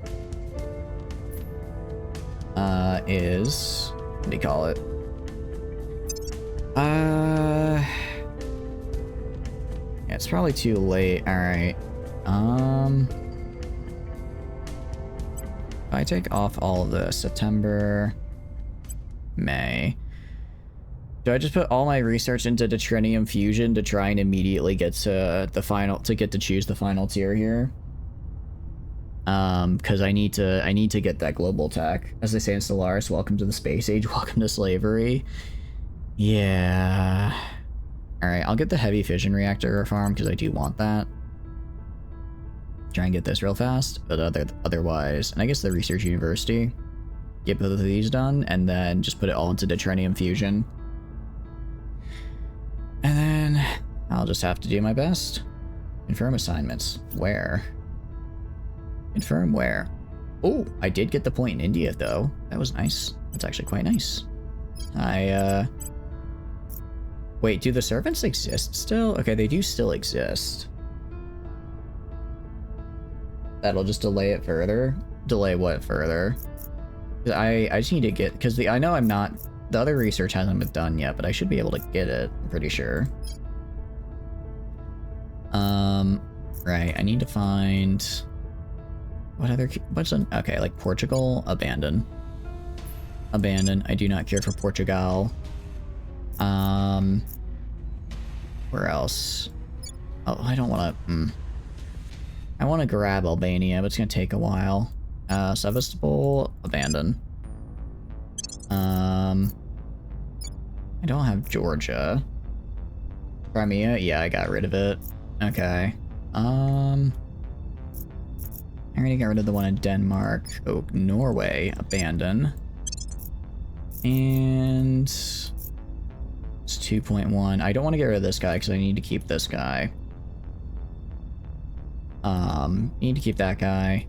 is... What do you call it? Yeah, it's probably too late. Alright. If I take off all of this, September... May... Do I just put all my research into deuterium fusion to try and immediately get to the final, to choose the final tier here? Because I need to get that global tech. As they say in Stellaris, welcome to the space age, welcome to slavery. Yeah. Alright, I'll get the heavy fission reactor farm because I do want that. Try and get this real fast, but otherwise, and I guess the research university. Get both of these done, and then just put it all into deuterium fusion. And then I'll just have to do my best. Confirm assignments. Where? Confirm where? Oh, I did get the point in India, though. That was nice. That's actually quite nice. Wait, do the servants exist still? Okay, they do still exist. That'll just delay it further. Delay what further? I just need to get, because I know I'm not, the other research hasn't been done yet, but I should be able to get it, I'm pretty sure. Right, I need to find, okay, like Portugal, abandon. Abandon, I do not care for Portugal. Where else? Oh, I don't want to, I want to grab Albania, but it's going to take a while. Sevastopol, abandon. I don't have Georgia. Crimea, yeah, I got rid of it. Okay. I'm gonna get rid of the one in Denmark. Oh, Norway, abandon. And it's 2.1. I don't want to get rid of this guy because I need to keep this guy. Need to keep that guy.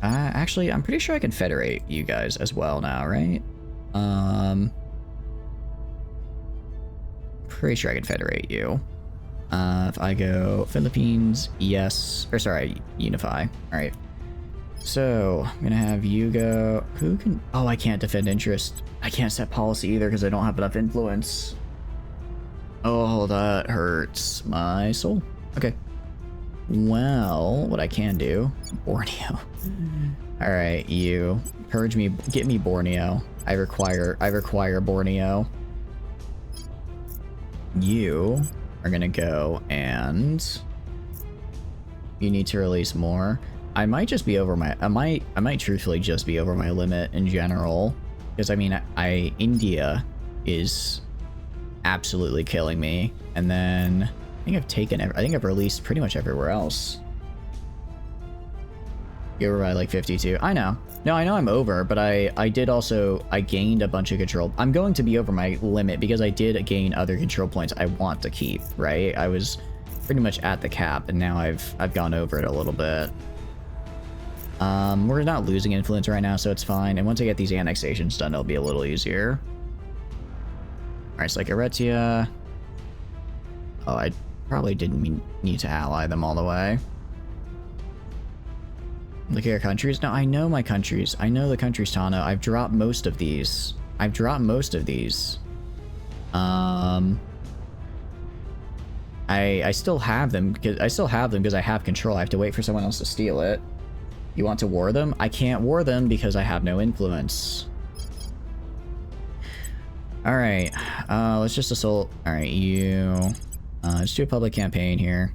Actually, I'm pretty sure I can federate you guys as well now, right? Pretty sure I can federate you. If I go Philippines, yes. Or sorry, unify. Alright. So, I'm gonna have you go... Who can... Oh, I can't defend interest. I can't set policy either because I don't have enough influence. Oh, that hurts my soul. Okay. Well, what I can do... Borneo. Alright, you. Purge me... Get me Borneo. I require Borneo. You are gonna go and... You need to release more. I might just be over my... I might truthfully just be over my limit in general. Because, I mean, India is absolutely killing me. And then... I think I've released pretty much everywhere else. You're by like 52. I know. No, I know I'm over, but I gained a bunch of control. I'm going to be over my limit because I did gain other control points I want to keep, right? I was pretty much at the cap, and now I've gone over it a little bit. We're not losing influence right now, so it's fine. And once I get these annexations done, it'll be a little easier. Alright, so like Eretia. Oh, I probably didn't need to ally them all the way. Look at your countries. No, I know my countries. I know the countries, Tano. I've dropped most of these. I still have them because I have control. I have to wait for someone else to steal it. You want to war them? I can't war them because I have no influence. Alright, let's just assault. Alright, you... let's do a public campaign here.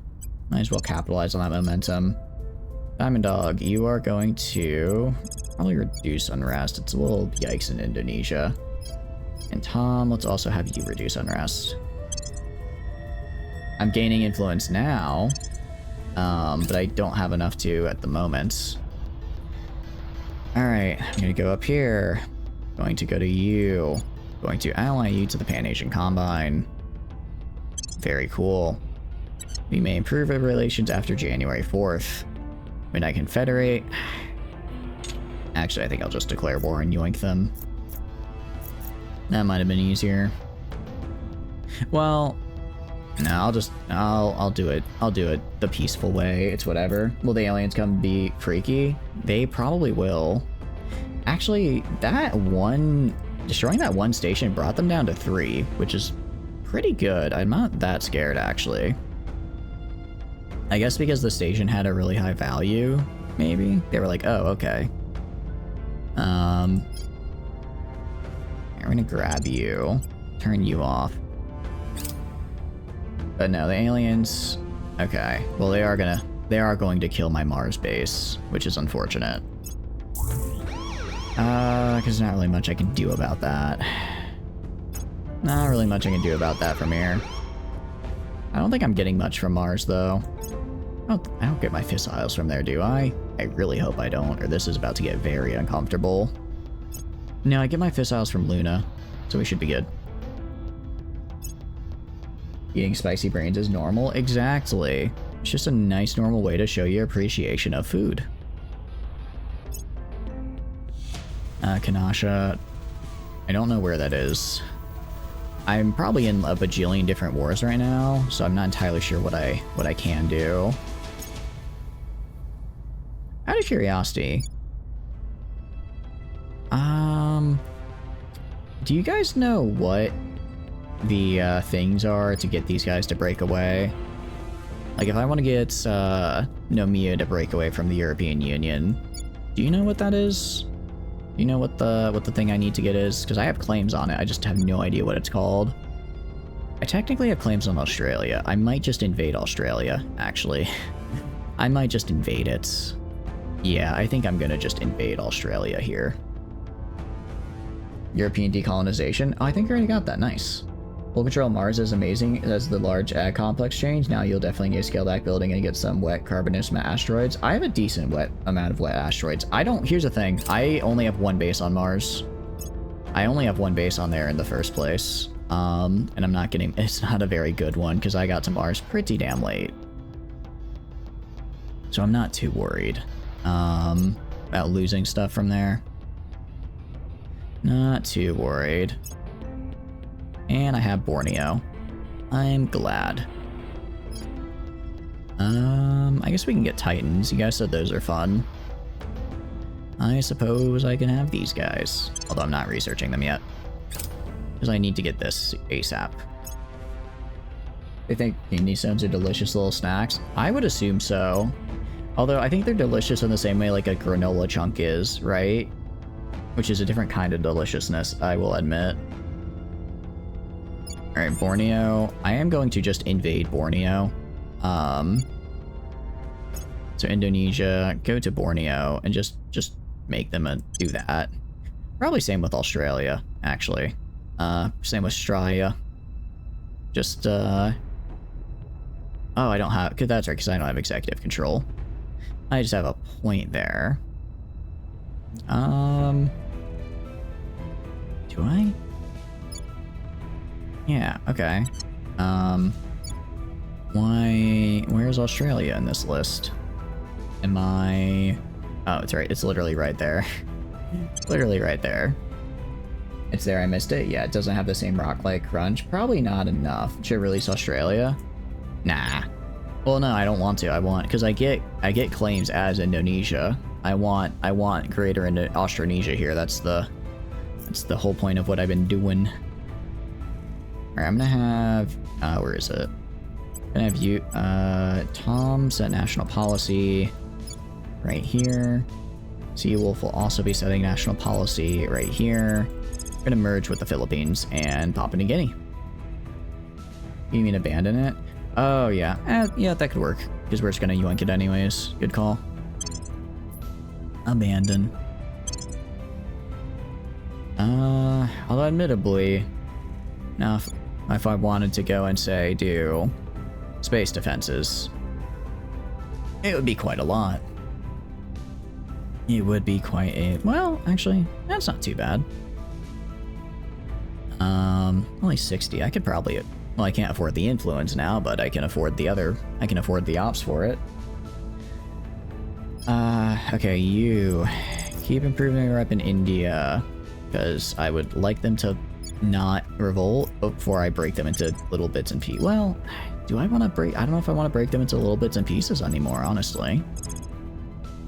Might as well capitalize on that momentum. Diamond Dog, you are going to probably reduce unrest. It's a little yikes in Indonesia. And Tom, let's also have you reduce unrest. I'm gaining influence now, but I don't have enough to at the moment. Alright, I'm gonna go up here. Going to go to you. Going to ally you to the Pan-Asian Combine. Very cool. We may improve our relations after January 4th. When I can federate. Actually, I think I'll just declare war and yoink them. That might have been easier. Well, no, I'll do it. I'll do it the peaceful way. It's whatever. Will the aliens come be freaky? They probably will. Actually, destroying that one station brought them down to 3, which is pretty good. I'm not that scared, actually. I guess because the station had a really high value, maybe? They were like, oh, okay. I'm gonna grab you, turn you off. But no, the aliens... Okay, well they are going to kill my Mars base, which is unfortunate. Because there's not really much I can do about that. Not really much I can do about that from here. I don't think I'm getting much from Mars, though. I don't get my fissiles from there, do I? I really hope I don't, or this is about to get very uncomfortable. No, I get my fissiles from Luna, so we should be good. Eating spicy brains is normal? Exactly. It's just a nice, normal way to show your appreciation of food. Kanasha. I don't know where that is. I'm probably in a bajillion different wars right now, so I'm not entirely sure what I can do. Out of curiosity, do you guys know what the things are to get these guys to break away? Like, if I want to get Nomiya to break away from the European Union, do you know what that is? Do you know what the thing I need to get is? Because I have claims on it, I just have no idea what it's called. I technically have claims on Australia. I might just invade Australia, actually. I might just invade it. Yeah, I think I'm gonna just invade Australia here. European decolonization. Oh, I think I already got that. Nice. Full Control Mars is amazing as the large ag complex change. Now you'll definitely need to scale back building and get some wet carbonous asteroids. I have a decent amount of wet asteroids. Here's the thing. I only have one base on Mars. I only have one base on there in the first place. And I'm not getting, it's not a very good one because I got to Mars pretty damn late. So I'm not too worried, about losing stuff from there. Not too worried. And I have Borneo. I'm glad. I guess we can get Titans. You guys said those are fun. I suppose I can have these guys. Although I'm not researching them yet. Because I need to get this ASAP. They think kidney stones are delicious little snacks? I would assume so. Although I think they're delicious in the same way like a granola chunk is, right? Which is a different kind of deliciousness, I will admit. Alright, Borneo. I am going to just invade Borneo. So Indonesia, go to Borneo, and just make them do that. Probably same with Australia, actually. Same with Australia. Just, oh, I don't have, cause that's right, because I don't have executive control. I just have a point there. Do I? Yeah, okay. Where's Australia in this list? Am I... Oh, it's right, it's literally right there. Literally right there. It's there, I missed it? Yeah, it doesn't have the same rock-like crunch. Probably not enough. Should release Australia? Nah. Well, no, I don't want to. I want... Because I get claims as Indonesia. I want Greater Austronesia here. That's the whole point of what I've been doing. Alright, I'm gonna have... where is it? I'm gonna have you... Tom set national policy right here. Seawolf will also be setting national policy right here. We're gonna merge with the Philippines and Papua New Guinea. You mean abandon it? Oh, yeah. Yeah, that could work. Because we're just gonna yoink it anyways. Good call. Abandon. Although admittedly... Now, if I wanted to go and say, do space defenses, it would be quite a lot. It would be quite a... Well, actually, that's not too bad. Only 60. I could probably... Well, I can't afford the influence now, but I can afford the other... I can afford the ops for it. Okay, you... Keep improving your rep in India, because I would like them to not revolt before I break them into little bits and pieces. Well, do I want to break... I don't know if I want to break them into little bits and pieces anymore, honestly.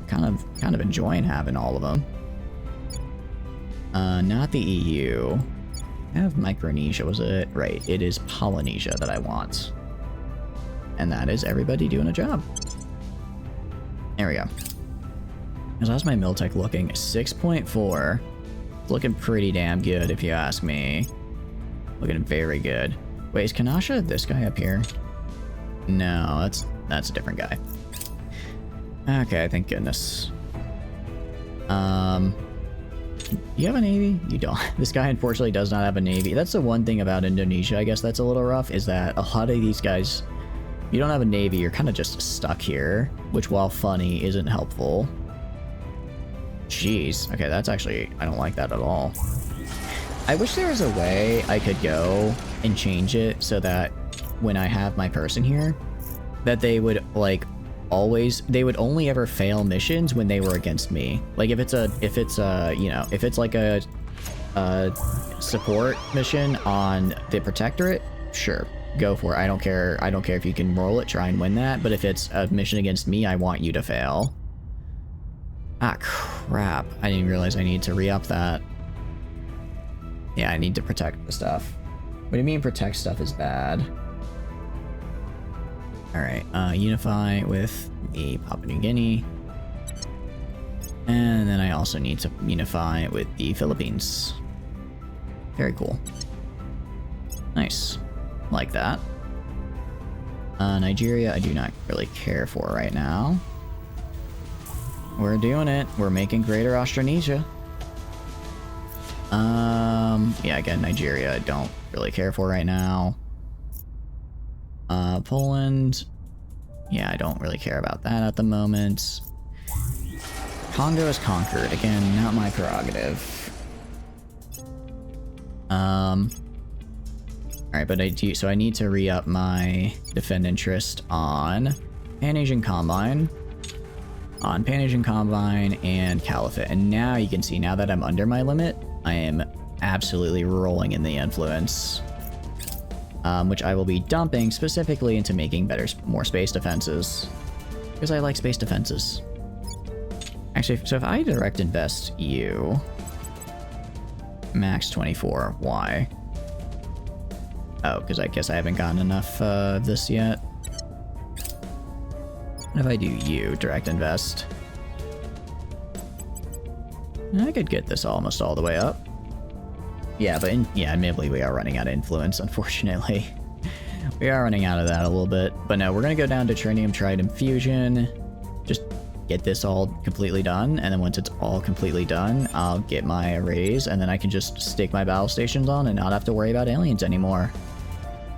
Kind of enjoying having all of them. Not the EU. I have Micronesia, was it? Right, it is Polynesia that I want. And that is everybody doing a job. There we go. So how's my Miltech looking? 6.4. Looking pretty damn good, if you ask me. Looking very good. Wait, is Kanasha this guy up here? No, that's a different guy. Okay, thank goodness. You have a navy? You don't. This guy unfortunately does not have a navy. That's the one thing about Indonesia, I guess that's a little rough, is that a lot of these guys, you don't have a navy, you're kind of just stuck here, which while funny, isn't helpful. Jeez. Okay, that's actually... I don't like that at all. I wish there was a way I could go and change it so that when I have my person here, that they would, like, always, they would only ever fail missions when they were against me. Like if it's like a support mission on the Protectorate, sure, go for it. I don't care if you can roll it, try and win that, but if it's a mission against me, I want you to fail. Ah, crap. I didn't realize I need to re-up that. Yeah, I need to protect the stuff. What do you mean protect stuff is bad? Alright, unify with the Papua New Guinea. And then I also need to unify with the Philippines. Very cool. Nice. Like that. Nigeria, I do not really care for right now. We're doing it. We're making Greater Austronesia. Yeah, again, Nigeria, I don't really care for right now. Poland. Yeah, I don't really care about that at the moment. Congo is conquered. Again, not my prerogative. Alright, but so I need to re-up my defend interest on Pan-Asian Combine. On Pan-Asian Combine and Caliphate. And now you can see, now that I'm under my limit, I am absolutely rolling in the influence. Which I will be dumping specifically into making more space defenses. Because I like space defenses. Actually, so if I direct invest you... Max 24, why? Oh, because I guess I haven't gotten enough of this yet. What if I do you, direct invest? I could get this almost all the way up. Yeah, but admittedly we are running out of influence, unfortunately. We are running out of that a little bit. But no, we're going to go down to Trinium Trident Fusion. Just get this all completely done, and then once it's all completely done, I'll get my arrays, and then I can just stick my battle stations on and not have to worry about aliens anymore.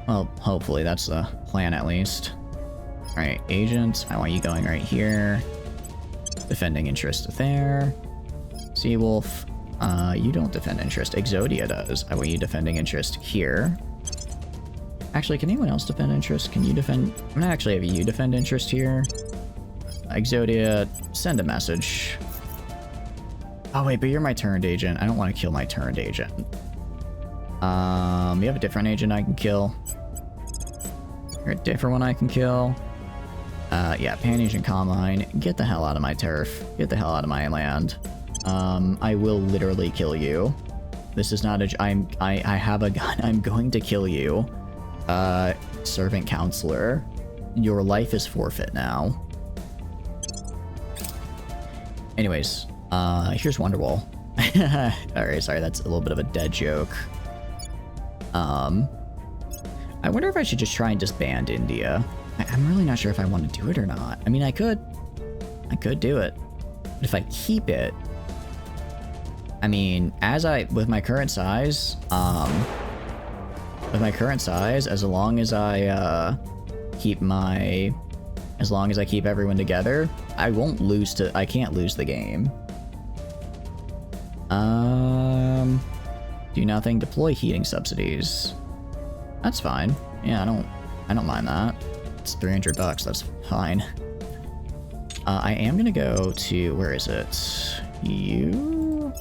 Well, hopefully that's the plan at least. Alright, agents, I want you going right here. Defending interest there. Seawolf, you don't defend interest. Exodia does. I want you defending interest here. Actually, can anyone else defend interest? Can you defend? I'm gonna actually have you defend interest here. Exodia, send a message. Oh wait, but you're my turned agent. I don't want to kill my turned agent. You have a different agent I can kill. Or a different one I can kill. Yeah, Pan-Asian Combine. Get the hell out of my turf. Get the hell out of my land. I will literally kill you. This is not a... I have a gun. I'm going to kill you. Servant Counselor. Your life is forfeit now. Anyways, here's Wonderwall. Alright, sorry, that's a little bit of a dead joke. I wonder if I should just try and disband India. I'm really not sure if I want to do it or not. I mean, I could do it. But if I keep it... I mean, with my current size, as long as I, keep everyone together, I can't lose the game. Do nothing, deploy heating subsidies. That's fine. Yeah, I don't mind that. It's $300, that's fine. I am gonna go to, where is it? You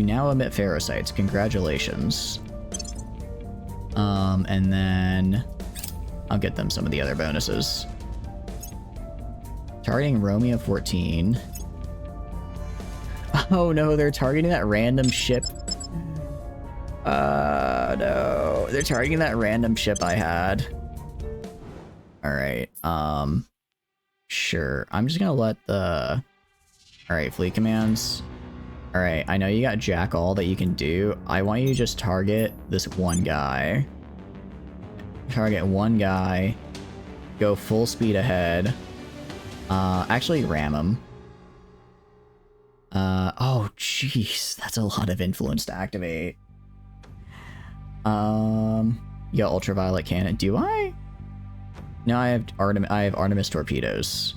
now emit ferrocites, congratulations. And then I'll get them some of the other bonuses. Targeting Romeo 14. Oh no, they're targeting that random ship. No, they're targeting that random ship I had. Alright, sure. I'm just gonna let the... Alright, fleet commands. Alright, I know you got jack all that you can do. I want you to just target this one guy. Target one guy. Go full speed ahead. Actually ram him. Oh jeez, that's a lot of influence to activate. You got ultraviolet cannon. Do I? No, I have Artemis torpedoes.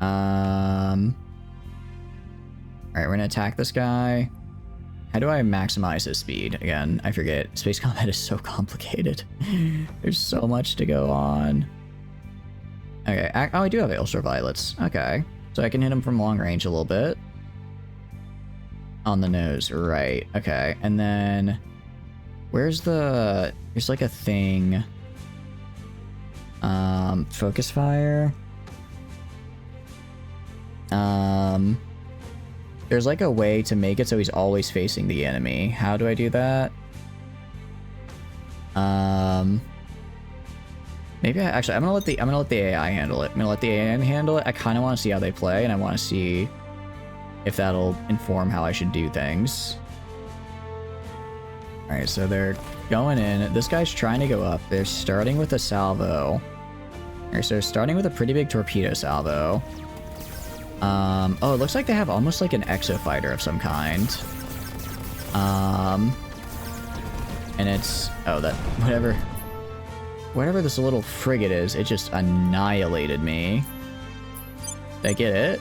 Alright, we're gonna attack this guy. How do I maximize his speed? Again, I forget. Space combat is so complicated. There's so much to go on. Oh, I do have ultraviolets. Okay. So I can hit him from long range a little bit. On the nose, right. Okay. And then... Where's the... There's like a thing... Focus fire. There's like a way to make it so he's always facing the enemy. How do I do that? Maybe I'm gonna let the AI handle it. I'm gonna let the AI handle it. I kind of want to see how they play, and I want to see if that'll inform how I should do things. All right, so they're going in. This guy's trying to go up. They're starting with a salvo. All right, so they're starting with a pretty big torpedo salvo. Oh, it looks like they have almost like an exo fighter of some kind. And it's, oh, that, whatever this little frigate is, it just annihilated me. Did I get it?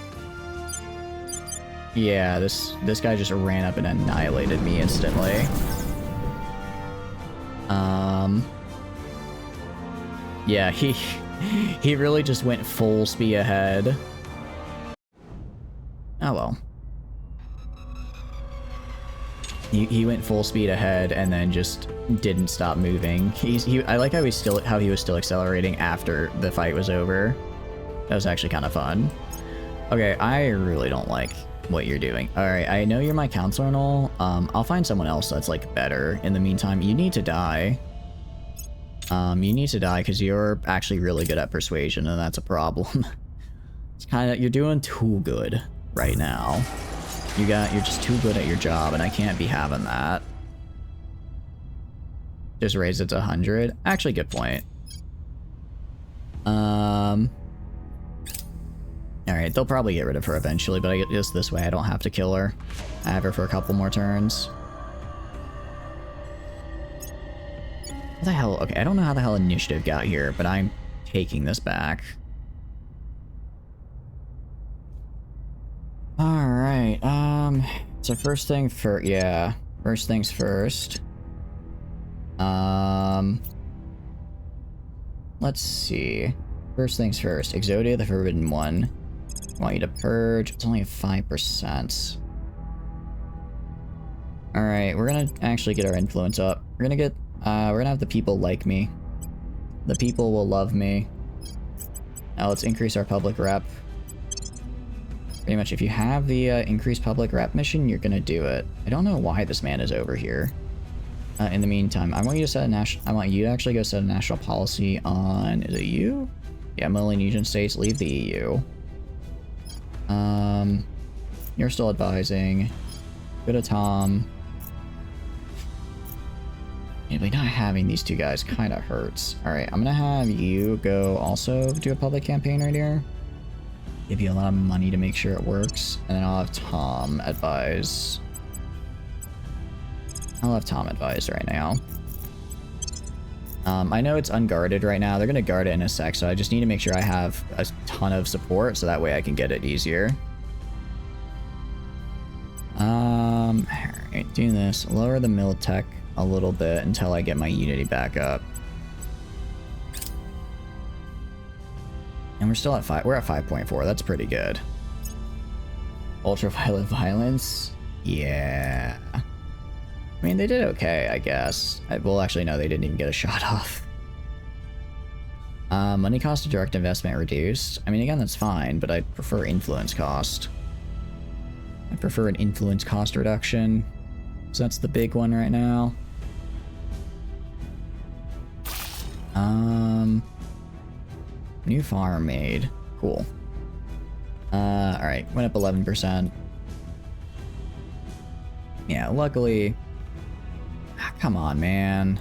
Yeah, this guy just ran up and annihilated me instantly. Yeah, he really just went full speed ahead. Oh well. He went full speed ahead and then just didn't stop moving. I like how he was still accelerating after the fight was over. That was actually kind of fun. Okay, I really don't like what you're doing. All right, I know you're my counselor and all. I'll find someone else that's like better. In the meantime, you need to die. You need to die because you're actually really good at persuasion, and that's a problem. It's kind of, you're doing too good right now. You're just too good at your job, and I can't be having that. Just raise it to 100. Actually, good point. Alright, they'll probably get rid of her eventually, but I get just this way I don't have to kill her. I have her for a couple more turns. What the hell? Okay, I don't know how the hell initiative got here, but I'm taking this back. Alright, so first things first. Let's see. First things first. Exodia, the Forbidden One. I want you to purge. It's only 5%. Alright, we're gonna actually get our influence up. We're gonna have the people like me. The people will love me. Now let's increase our public rep. Pretty much, if you have the increased public rep mission, you're gonna do it. I don't know why this man is over here. In the meantime, I want you to set a I want you to actually go set a national policy on, is it you? Yeah, Melanesian states, leave the EU. You're still advising. Go to Tom. Maybe not having these two guys kind of hurts. Alright, I'm gonna have you go also do a public campaign right here. Give you a lot of money to make sure it works. And then I'll have Tom advise. I'll have Tom advise right now. I know it's unguarded right now. They're going to guard it in a sec, so I just need to make sure I have a ton of support, so that way I can get it easier. Alright, do this. Lower the Militech a little bit until I get my Unity back up. And we're still at 5. We're at 5.4. That's pretty good. Ultraviolet violence? Yeah. I mean, they did okay, I guess. Well, actually, no, they didn't even get a shot off. Money cost of direct investment reduced. I mean, again, that's fine, but I prefer influence cost. I prefer an influence cost reduction. So that's the big one right now. New farm made. Cool. Alright, went up 11%. Yeah, luckily... come on, man.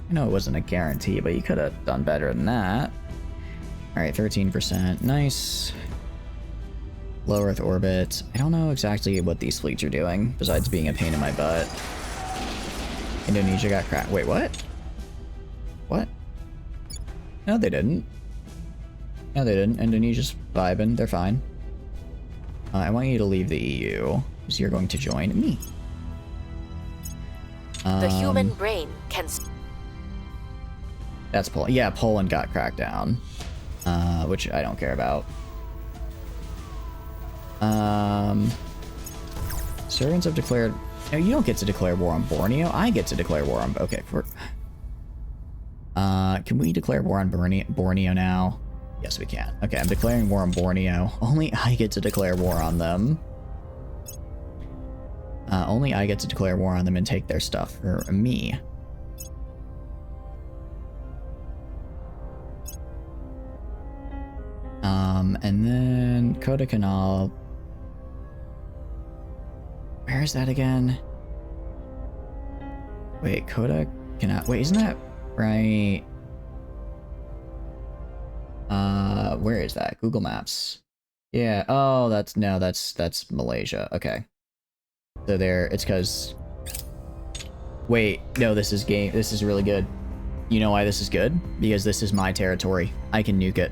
I know it wasn't a guarantee, but you could have done better than that. Alright, 13%. Nice. Low Earth orbit. I don't know exactly what these fleets are doing, besides being a pain in my butt. Indonesia got cracked. Wait, what? What? No, they didn't. No, they didn't. Indonesia's vibing. They're fine. I want you to leave the EU, because you're going to join me. The human brain can... That's Poland. Yeah, Poland got cracked down. which I don't care about. Servants have declared... No, you don't get to declare war on Borneo. I get to declare war on... Okay, can we declare war on Borneo now? Yes, we can. Okay, I'm declaring war on Borneo. Only I get to declare war on them. Only I get to declare war on them and take their stuff for me. And then Kodaikanal. Where is that again? Wait, Kodaikanal. Wait, isn't that right? Where is that? Google Maps. Yeah. Oh, that's Malaysia. Okay. So there, it's because. Wait, no, this is really good. You know why this is good? Because this is my territory. I can nuke it.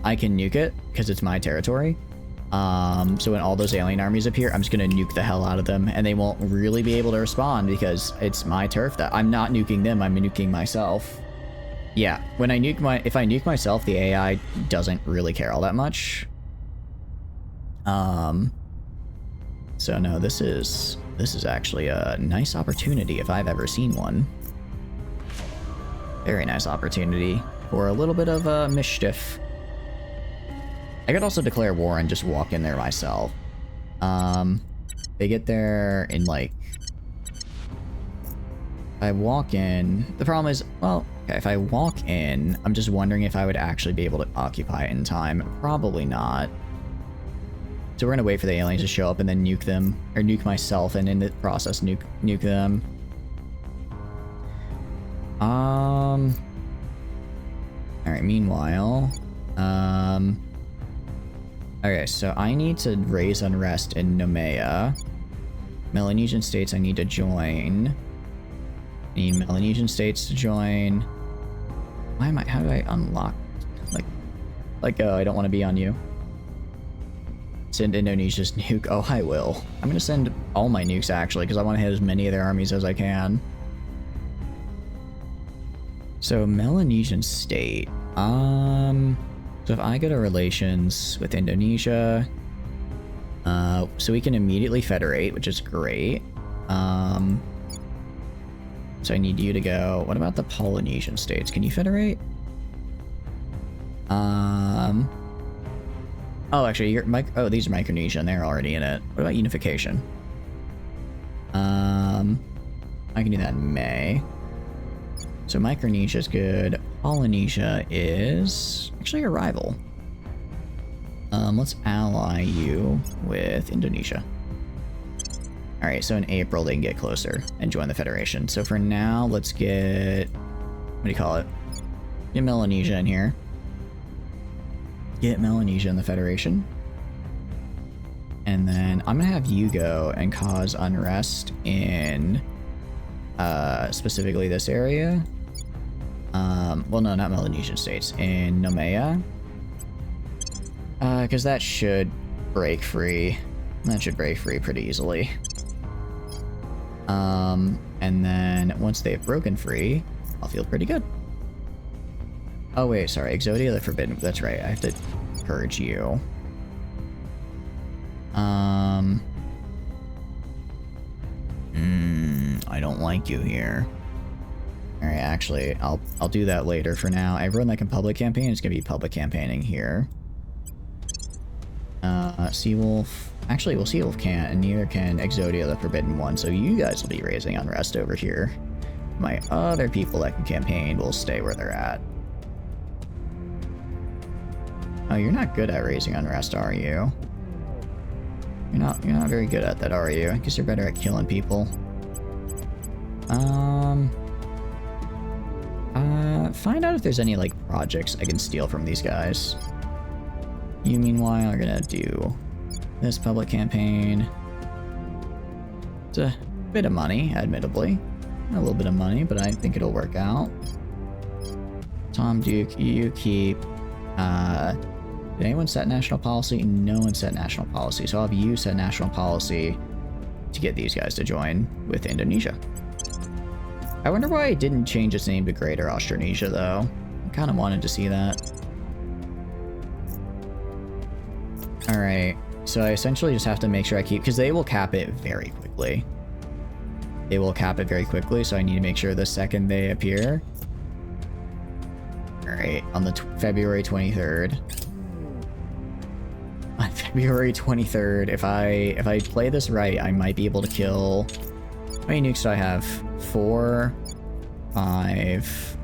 I can nuke it because it's my territory. So when all those alien armies appear, I'm just gonna nuke the hell out of them, and they won't really be able to respond because it's my turf. That I'm not nuking them, I'm nuking myself. Yeah, when I nuke if I nuke myself, the AI doesn't really care all that much. So no, this is actually a nice opportunity if I've ever seen one. Very nice opportunity for a little bit of mischief. I could also declare war and just walk in there myself. They get there in like... If I walk in... The problem is, well, okay, if I walk in, I'm just wondering if I would actually be able to occupy it in time. Probably not. So we're gonna wait for the aliens to show up and then nuke them. Or nuke myself and in the process nuke them. Alright, meanwhile... Okay, so I need to raise unrest in Nomea. Melanesian states I need to join. I need Melanesian states to join. How do I unlock? Oh, I don't want to be on you. Send Indonesia's nuke. Oh, I will. I'm gonna send all my nukes actually, because I want to hit as many of their armies as I can. So, Melanesian state. So if I go to relations with Indonesia, so we can immediately federate, which is great. So I need you to go. What about the Polynesian states? Can you federate? Oh, actually, these are Micronesia, and they're already in it. What about unification? I can do that in May. So Micronesia is good. Polynesia is actually a rival. Let's ally you with Indonesia. Alright, so in April they can get closer and join the Federation. So for now, let's get... What do you call it? Get Melanesia in here. Get Melanesia in the Federation. And then I'm gonna have you go and cause unrest in... specifically this area. Well, no, not Melanesian states. In Nomea. Because that should break free. That should break free pretty easily. And then once they've broken free, I'll feel pretty good. Oh, wait, sorry. Exodia the Forbidden. That's right. I have to purge you. I don't like you here. Alright, actually, I'll do that later. For now, everyone that can public campaign is going to be public campaigning here. Seawolf... Actually, well, Seawolf can't, and neither can Exodia the Forbidden One, so you guys will be raising unrest over here. My other people that can campaign will stay where they're at. Oh, you're not good at raising unrest, are you? You're not very good at that, are you? I guess you're better at killing people. Find out if there's any, like, projects I can steal from these guys. You, meanwhile, are gonna do this public campaign. It's a bit of money, admittedly. A little bit of money, but I think it'll work out. Tom Duke, you keep... Did anyone set national policy? No one set national policy, so I'll have you set national policy to get these guys to join with Indonesia. I wonder why it didn't change its name to Greater Australasia, though. I kind of wanted to see that. Alright, so I essentially just have to make sure I keep... Because they will cap it very quickly. They will cap it very quickly, so I need to make sure the second they appear... Alright, on the February 23rd. On February 23rd, if I play this right, I might be able to kill... How many nukes do I have? 4, 5...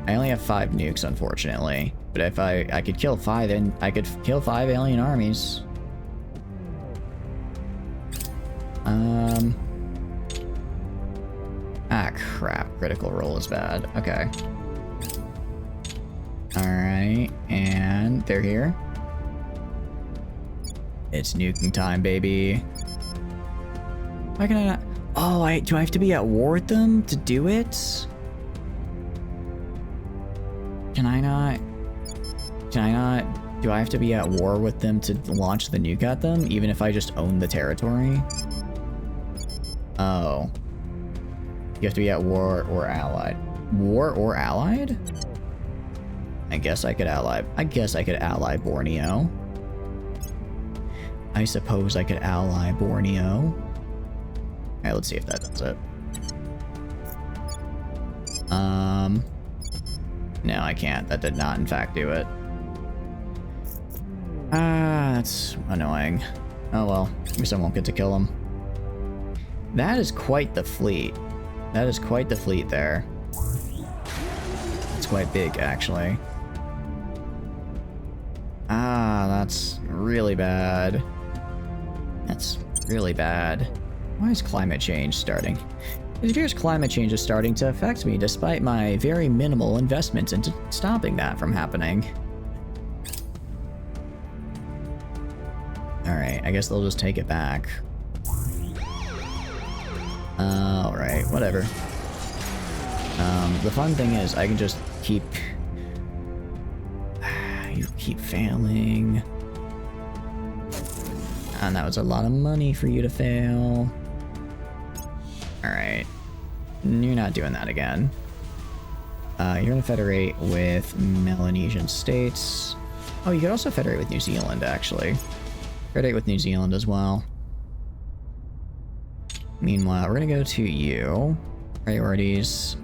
I only have 5 nukes, unfortunately. But if I could kill 5, and I could kill 5 alien armies. Ah, crap. Critical roll is bad. Okay. Alright, and they're here. It's nuking time, baby. Why can I not... Oh, do I have to be at war with them to do it? Can I not? Do I have to be at war with them to launch the nuke at them, even if I just own the territory? Oh. You have to be at war or allied. War or allied? I guess I could ally Borneo. I suppose I could ally Borneo. Alright, let's see if that does it. No, I can't. That did not, in fact, do it. Ah, that's annoying. Oh well, I guess I won't get to kill him. That is quite the fleet. That is quite the fleet there. It's quite big, actually. Ah, that's really bad. That's really bad. Why is climate change starting? It appears climate change is starting to affect me despite my very minimal investments into stopping that from happening. Alright, I guess they'll just take it back. Alright, whatever. The fun thing is, I can just keep... You keep failing. And that was a lot of money for you to fail. Alright. You're not doing that again. You're gonna federate with Melanesian states. Oh, you could also federate with New Zealand, actually. Federate with New Zealand as well. Meanwhile, we're gonna go to you. Priorities.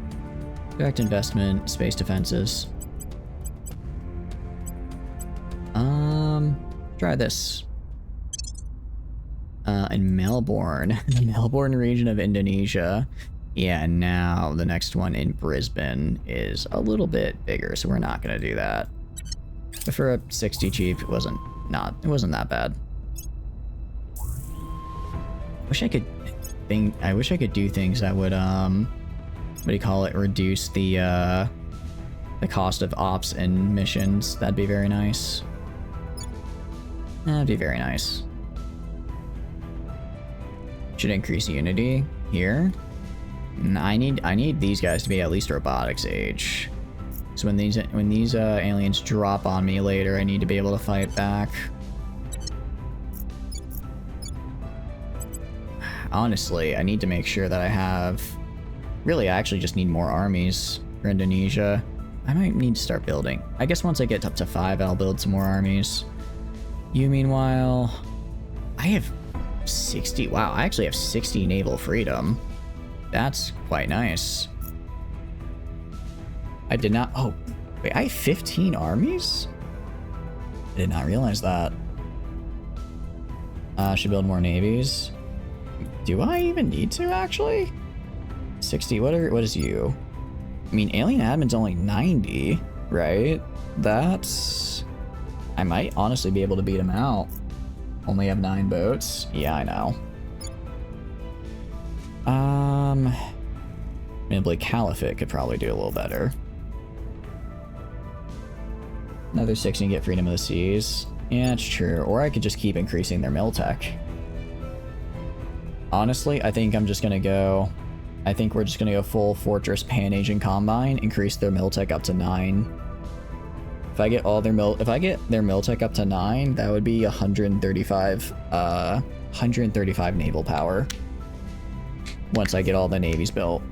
Direct investment, space defenses. Try this. In Melbourne. The Melbourne region of Indonesia. Yeah, now the next one in Brisbane is a little bit bigger, so we're not gonna do that. But for a 60 cheap, it wasn't that bad. I wish I could do things that would what do you call it, reduce the cost of ops and missions. That'd be very nice. That'd be very nice. Should increase unity here. I need these guys to be at least robotics age. So when these aliens drop on me later, I need to be able to fight back. Honestly, I need to make sure that I have... Really, I actually just need more armies for Indonesia. I might need to start building. I guess once I get up to 5, I'll build some more armies. You, meanwhile... I have 60... Wow, I actually have 60 naval freedom. That's quite nice. I did not... Oh, wait, I have 15 armies? I did not realize that. Should build more navies. Do I even need to, actually? 60, what is you? I mean, alien admin's only 90, right? That's... I might honestly be able to beat him out. Only have 9 boats. Yeah, I know. Midblade Caliphate could probably do a little better. Another 6 and get Freedom of the Seas. Yeah, it's true. Or I could just keep increasing their miltech. Honestly, I think I'm just gonna go... I think we're just gonna go full Fortress Pan-Asian Combine, increase their miltech up to 9. If I get all their miltech up to 9, that would be 135 naval power. Once I get all the navies built.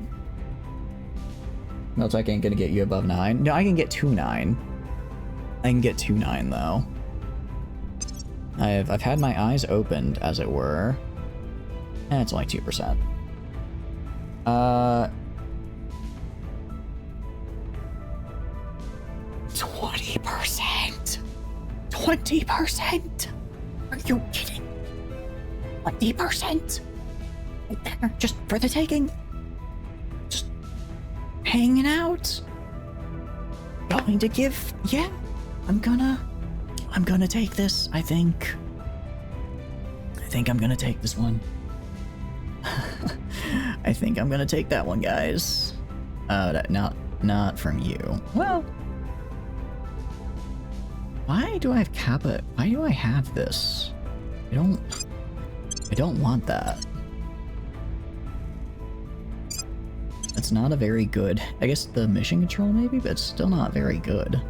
Miltech ain't gonna get you above 9. No, I can get to 9. I can get to 9 though. I've had my eyes opened, as it were. And it's only 2%. 20%! 20%! Are you kidding? 20%! Right there, just for the taking. Just hanging out. Going to give, yeah, I'm gonna take this, I think. I think I'm gonna take this one. I think I'm gonna take that one, guys. Not from you. Well, why do I have Kappa? Why do I have this? I don't want that. It's not a very good, I guess the mission control maybe, but it's still not very good.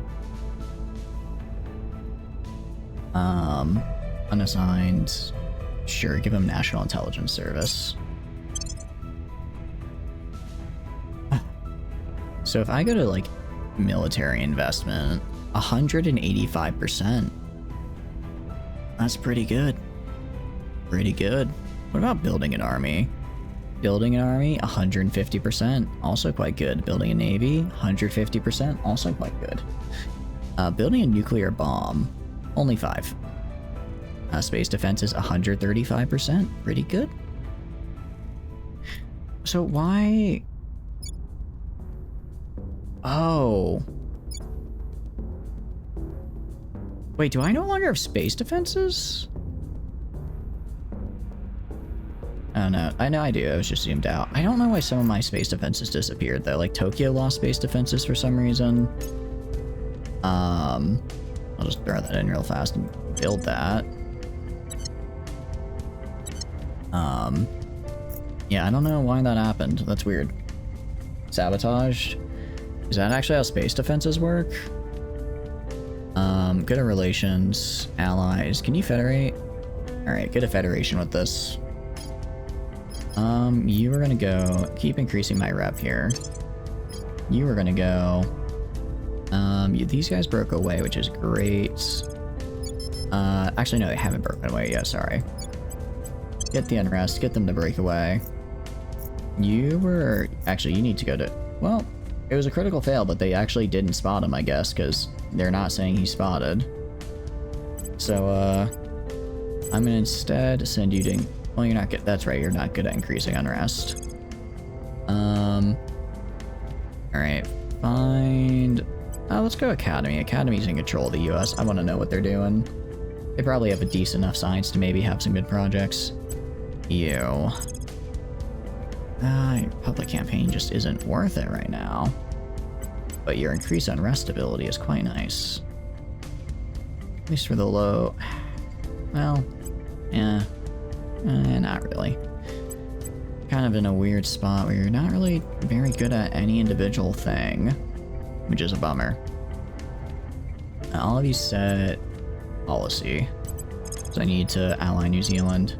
Unassigned. Sure, give him National Intelligence Service. So if I go to like military investment, 185%. That's pretty good. Pretty good. What about building an army? Building an army, 150%, also quite good. Building a navy, 150%, also quite good. Building a nuclear bomb, only 5. Space defense is 135%, pretty good. So why? Oh. Wait, do I no longer have space defenses? Oh no, I know I do, I was just zoomed out. I don't know why some of my space defenses disappeared though, like Tokyo lost space defenses for some reason. I'll just throw that in real fast and build that. Yeah, I don't know why that happened, that's weird. Sabotage? Is that actually how space defenses work? Good at relations, allies, can you federate? Alright, get a federation with this. You were gonna go, keep increasing my rep here. You were gonna go, these guys broke away, which is great. Actually no, they haven't broken away yet, sorry. Get the unrest, get them to break away. You were, actually you need to go to, well, it was a critical fail, but they actually didn't spot him, I guess, because they're not saying he spotted. So, I'm gonna instead send you to, well, you're not good, that's right, you're not good at increasing unrest. Alright, find, let's go Academy. Academy's in control of the US, I want to know what they're doing. They probably have a decent enough science to maybe have some good projects. You. Your public campaign just isn't worth it right now. But your increased unrest ability is quite nice. At least for the low... Well, yeah. Not really. Kind of in a weird spot where you're not really very good at any individual thing. Which is a bummer. All of you set policy. So I need to ally New Zealand.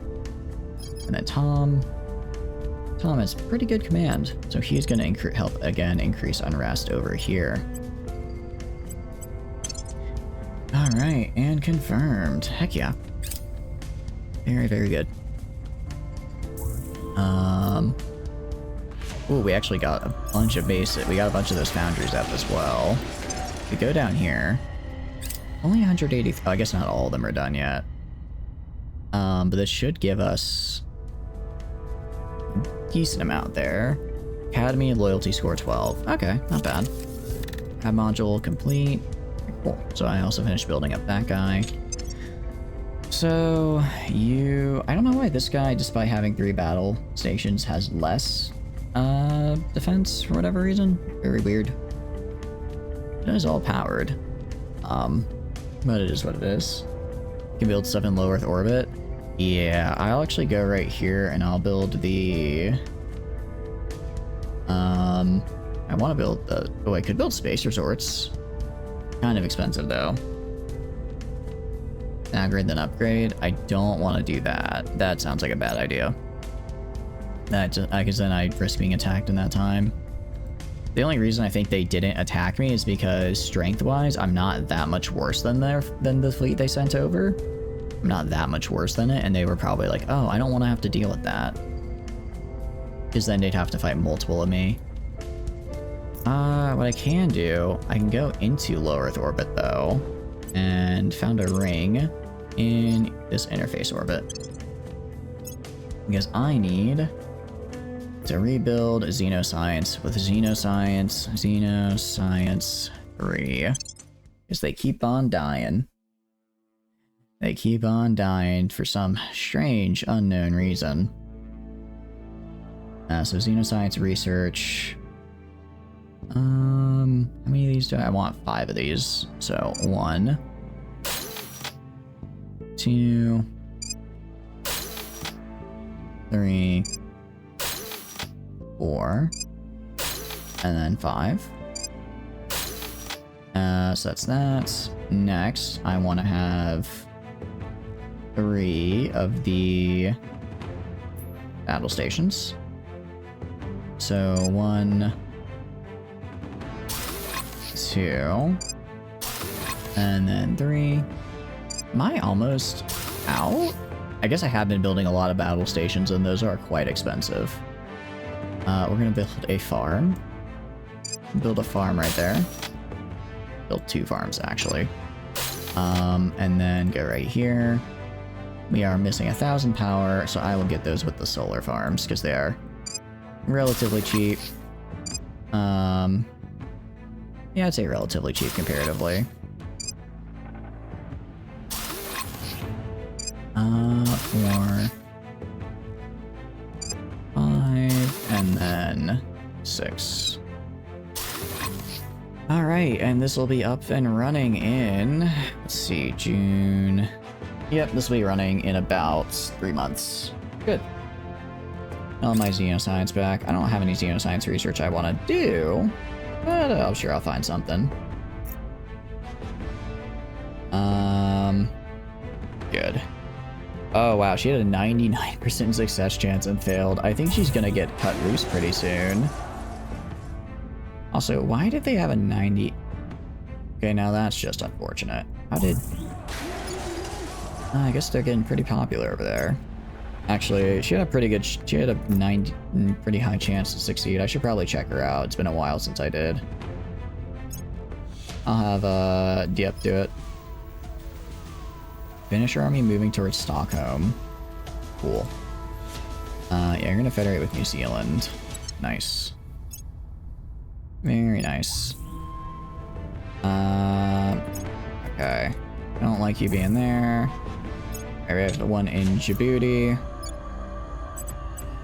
And then Tom has pretty good command, so he's going to help again increase unrest over here. Alright, and confirmed. Heck yeah. Very, very good. Ooh, we actually got a bunch of bases. We got a bunch of those foundries up as well. We go down here. Only 180. Oh, I guess not all of them are done yet. But this should give us decent amount there. Academy loyalty score 12. Okay, not bad. Add module complete. Cool. So I also finished building up that guy. So you, I don't know why this guy, despite having 3 battle stations, has less defense for whatever reason. Very weird. It is all powered. But it is what it is. You can build stuff in low Earth orbit. Yeah, I'll actually go right here and I'll build the... I want to build the... Oh, I could build space resorts. Kind of expensive, though. Downgrade, then upgrade. I don't want to do that. That sounds like a bad idea. Because then I'd risk being attacked in that time. The only reason I think they didn't attack me is because strength-wise, I'm not that much worse than the fleet they sent over. I'm not that much worse than it, and they were probably like, oh, I don't want to have to deal with that. Because then they'd have to fight multiple of me. What I can do, I can go into low Earth orbit though, and found a ring in this interface orbit. Because I need to rebuild Xenoscience with Xenoscience 3. Because they keep on dying. They keep on dying for some strange, unknown reason. So Xenoscience research. How many of these do I want? 5 of these. So 1, 2, 3, 4, and then 5. So that's that. Next, I want to have 3 of the battle stations. So 1, 2, and then 3. Am I almost out? I guess I have been building a lot of battle stations, and those are quite expensive. We're gonna build a farm. Build a farm right there. Build 2 farms, actually. And then go right here. We are missing 1,000 power, so I will get those with the solar farms, because they are relatively cheap. Yeah, I'd say relatively cheap comparatively. 4, 5, and then 6. Alright, and this will be up and running in, let's see, June. Yep, this will be running in about 3 months. Good. All my Xenoscience back. I don't have any Xenoscience research I want to do, but I'm sure I'll find something. Good. Oh wow, she had a 99% success chance and failed. I think she's gonna get cut loose pretty soon. Also, why did they have a 90? Okay, now that's just unfortunate. How did... I guess they're getting pretty popular over there. Actually, she had a pretty good... She had a pretty high chance to succeed. I should probably check her out. It's been a while since I did. I'll have, Diep do it. Finnish army moving towards Stockholm. Cool. Yeah, you're gonna federate with New Zealand. Nice. Very nice. Okay. I don't like you being there. I have the one in Djibouti.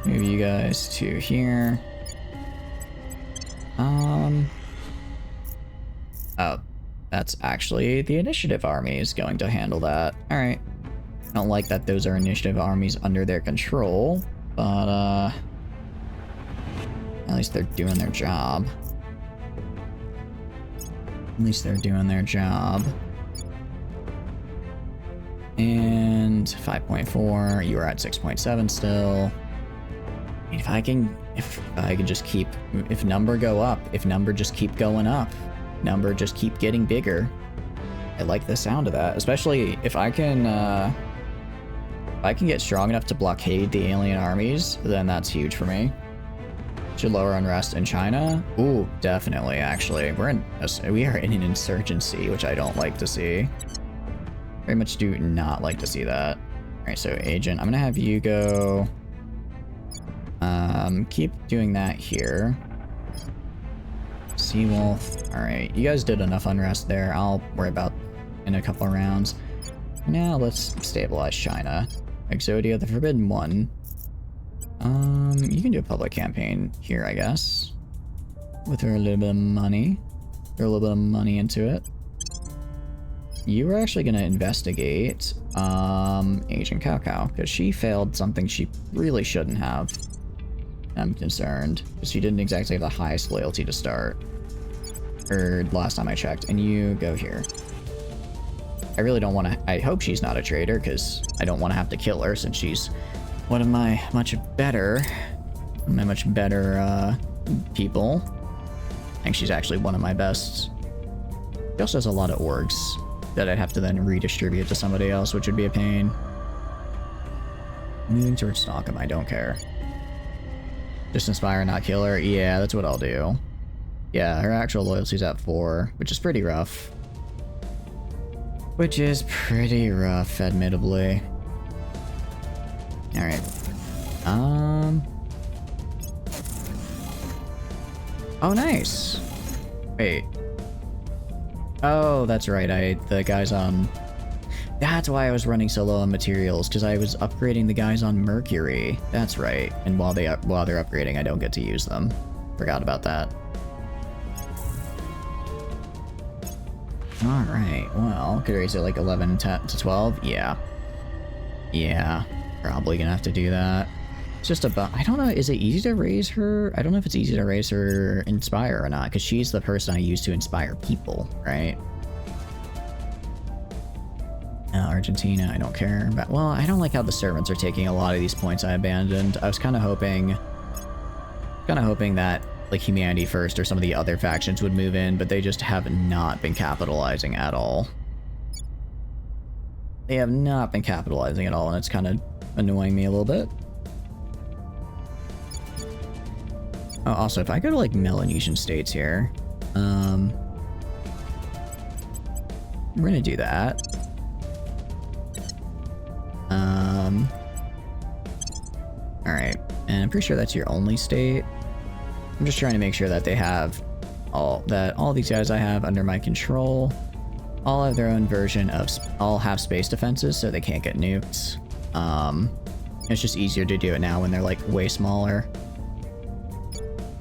Move you guys to here. Oh, that's actually the initiative army is going to handle that. Alright. I don't like that those are initiative armies under their control, but at least they're doing their job. At least they're doing their job. And 5.4, you are at 6.7 still. If I can just keep, if number go up, if number just keep going up, number just keep getting bigger. I like the sound of that, especially if I can get strong enough to blockade the alien armies, then that's huge for me. Should lower unrest in China? Ooh, definitely, actually. We are in an insurgency, which I don't like to see. Very much do not like to see that. Alright, so agent, I'm gonna have you go... keep doing that here. Seawolf. Alright, you guys did enough unrest there. I'll worry about in a couple of rounds. Now let's stabilize China. Exodia, the Forbidden One. You can do a public campaign here, I guess. With her a little bit of money. Throw a little bit of money into it. You were actually going to investigate Agent Cow, because she failed something she really shouldn't have. I'm concerned, because she didn't exactly have the highest loyalty to start. Or last time I checked, and you go here. I really don't want to... I hope she's not a traitor, because I don't want to have to kill her, since she's one of my much better people. I think she's actually one of my best. She also has a lot of orgs. that I'd have to then redistribute to somebody else, which would be a pain. Moving towards Stalkham, I don't care. Just inspire, not kill her. Yeah, that's what I'll do. Yeah, her actual loyalty's at 4, which is pretty rough. Which is pretty rough, admittedly. Alright. Oh, nice! Wait. Oh, that's right, the guys on... That's why I was running so low on materials, because I was upgrading the guys on Mercury. That's right. And while they're upgrading, I don't get to use them. Forgot about that. Alright, well, could I raise it like 11 to 12? Yeah. Yeah, probably gonna have to do that. It's just about, I don't know, is it easy to raise her? I don't know if it's easy to raise her Inspire or not, because she's the person I use to inspire people, right? Argentina, I don't care about. Well, I don't like how the servants are taking a lot of these points I abandoned. I was kind of hoping that like Humanity First or some of the other factions would move in, but they just have not been capitalizing at all. They have not been capitalizing at all, and it's kind of annoying me a little bit. Oh, also, if I go to like Melanesian states here, we're gonna do that. Alright, and I'm pretty sure that's your only state. I'm just trying to make sure that they have all these guys I have under my control all have their own version of all have space defenses, so they can't get nuked. It's just easier to do it now when they're like way smaller.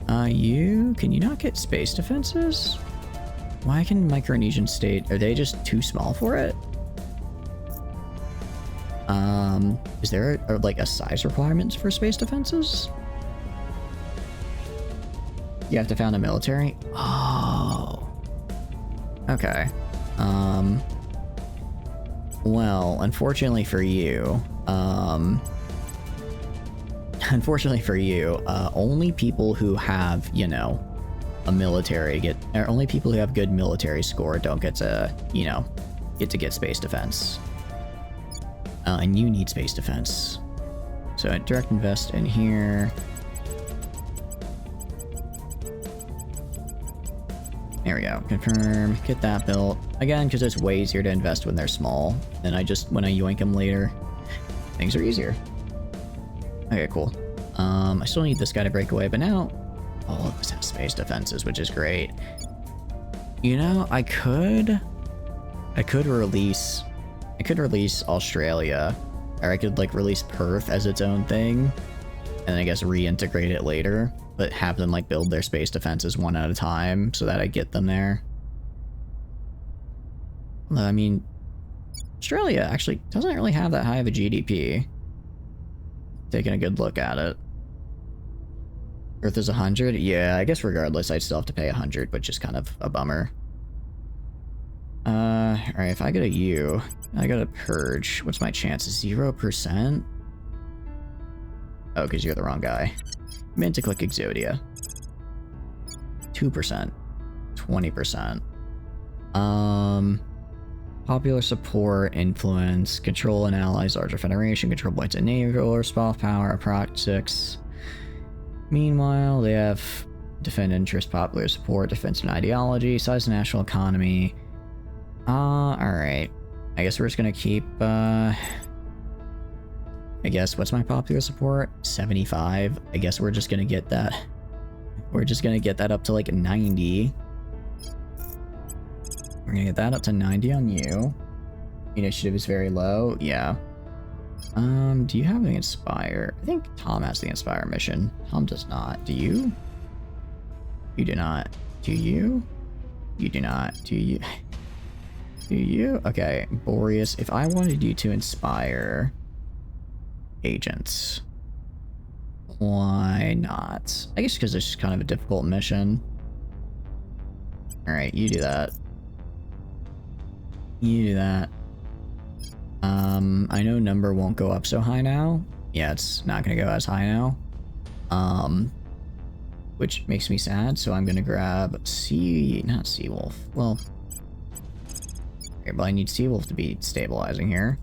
Can you not get space defenses? Why can Micronesian state, are they just too small for it? Is there like a size requirement for space defenses? You have to found a military? Oh. Okay. Well, unfortunately for you, only people who have, you know, a military or only people who have good military score don't get to, you know, get space defense. And you need space defense. So direct invest in here. There we go. Confirm. Get that built. Again, because it's way easier to invest when they're small. And when I yoink them later, things are easier. Okay, cool. I still need this guy to break away, but now all of this has space defenses, which is great. You know, I could release Australia, or I could like release Perth as its own thing, and I guess reintegrate it later, but have them like build their space defenses one at a time so that I get them there. Although, I mean, Australia actually doesn't really have that high of a GDP. Taking a good look at it. Earth is 100? Yeah, I guess regardless, I'd still have to pay 100, which is kind of a bummer. Alright, if I go to you, I go to Purge. What's my chance? 0%? Oh, because you're the wrong guy. I meant to click Exodia. 2%. 20%. Popular support, influence, control and allies, larger federation, control points and naval, soft power, proxies. Meanwhile, they have defend interest, popular support, defense and ideology, size of national economy. Alright. I guess we're just gonna keep, I guess, what's my popular support? 75. I guess we're just gonna get that. We're just gonna get that up to like 90. We're gonna get that up to 90 on you. Initiative is very low. Yeah. Do you have the Inspire? I think Tom has the Inspire mission. Tom does not. Do you? You do not. Do you? You do not. Do you? Do you? Okay, Boreas, if I wanted you to inspire agents, why not? I guess because it's just kind of a difficult mission. Alright, you do that. You do that. I know number won't go up so high now. Yeah, it's not gonna go as high now. Which makes me sad, so I'm gonna grab not Seawolf. Well, Okay, but I need Seawolf to be stabilizing here.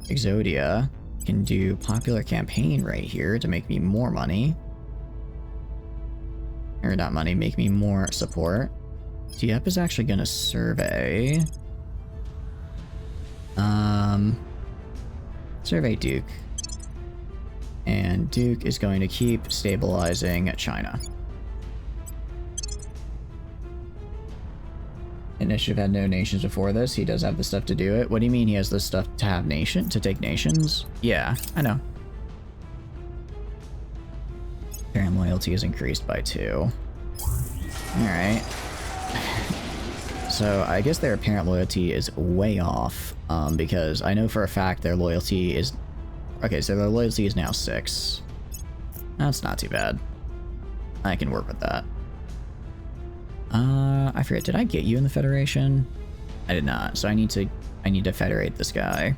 Exodia can do popular campaign right here to make me more money. Or not money, make me more support. Dieppe is actually gonna survey. Survey Duke. And Duke is going to keep stabilizing China. Initiative had no nations before this. He does have the stuff to do it. What do you mean he has the stuff to have to take nations? Yeah, I know. Parent loyalty is increased by 2. Alright. So I guess their apparent loyalty is way off, because I know for a fact their loyalty is... Okay, so their loyalty is now 6. That's not too bad. I can work with that. I forget, did I get you in the Federation? I did not, so I need to federate this guy.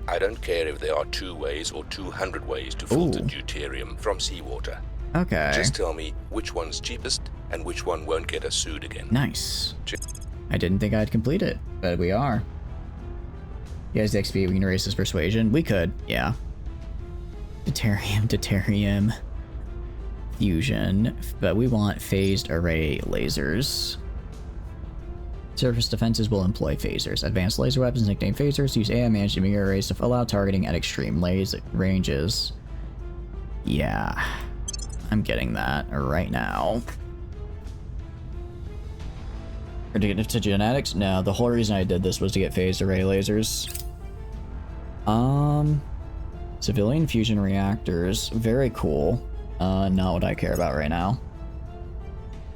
I don't care if there are 2 ways or 200 ways to filter deuterium from seawater. Okay. Just tell me which one's cheapest and which one won't get us sued again. Nice. I didn't think I'd complete it, but we are. You guys, the XP, we can erase this persuasion. We could, yeah. Deuterium. Fusion, but we want phased array lasers. Surface defenses will employ phasers. Advanced laser weapons, nicknamed phasers, use AI managed mirror arrays to allow targeting at extreme ranges. Yeah, I'm getting that right now. Predictive to genetics? No, the whole reason I did this was to get phased array lasers. Civilian fusion reactors, very cool. Not what I care about right now.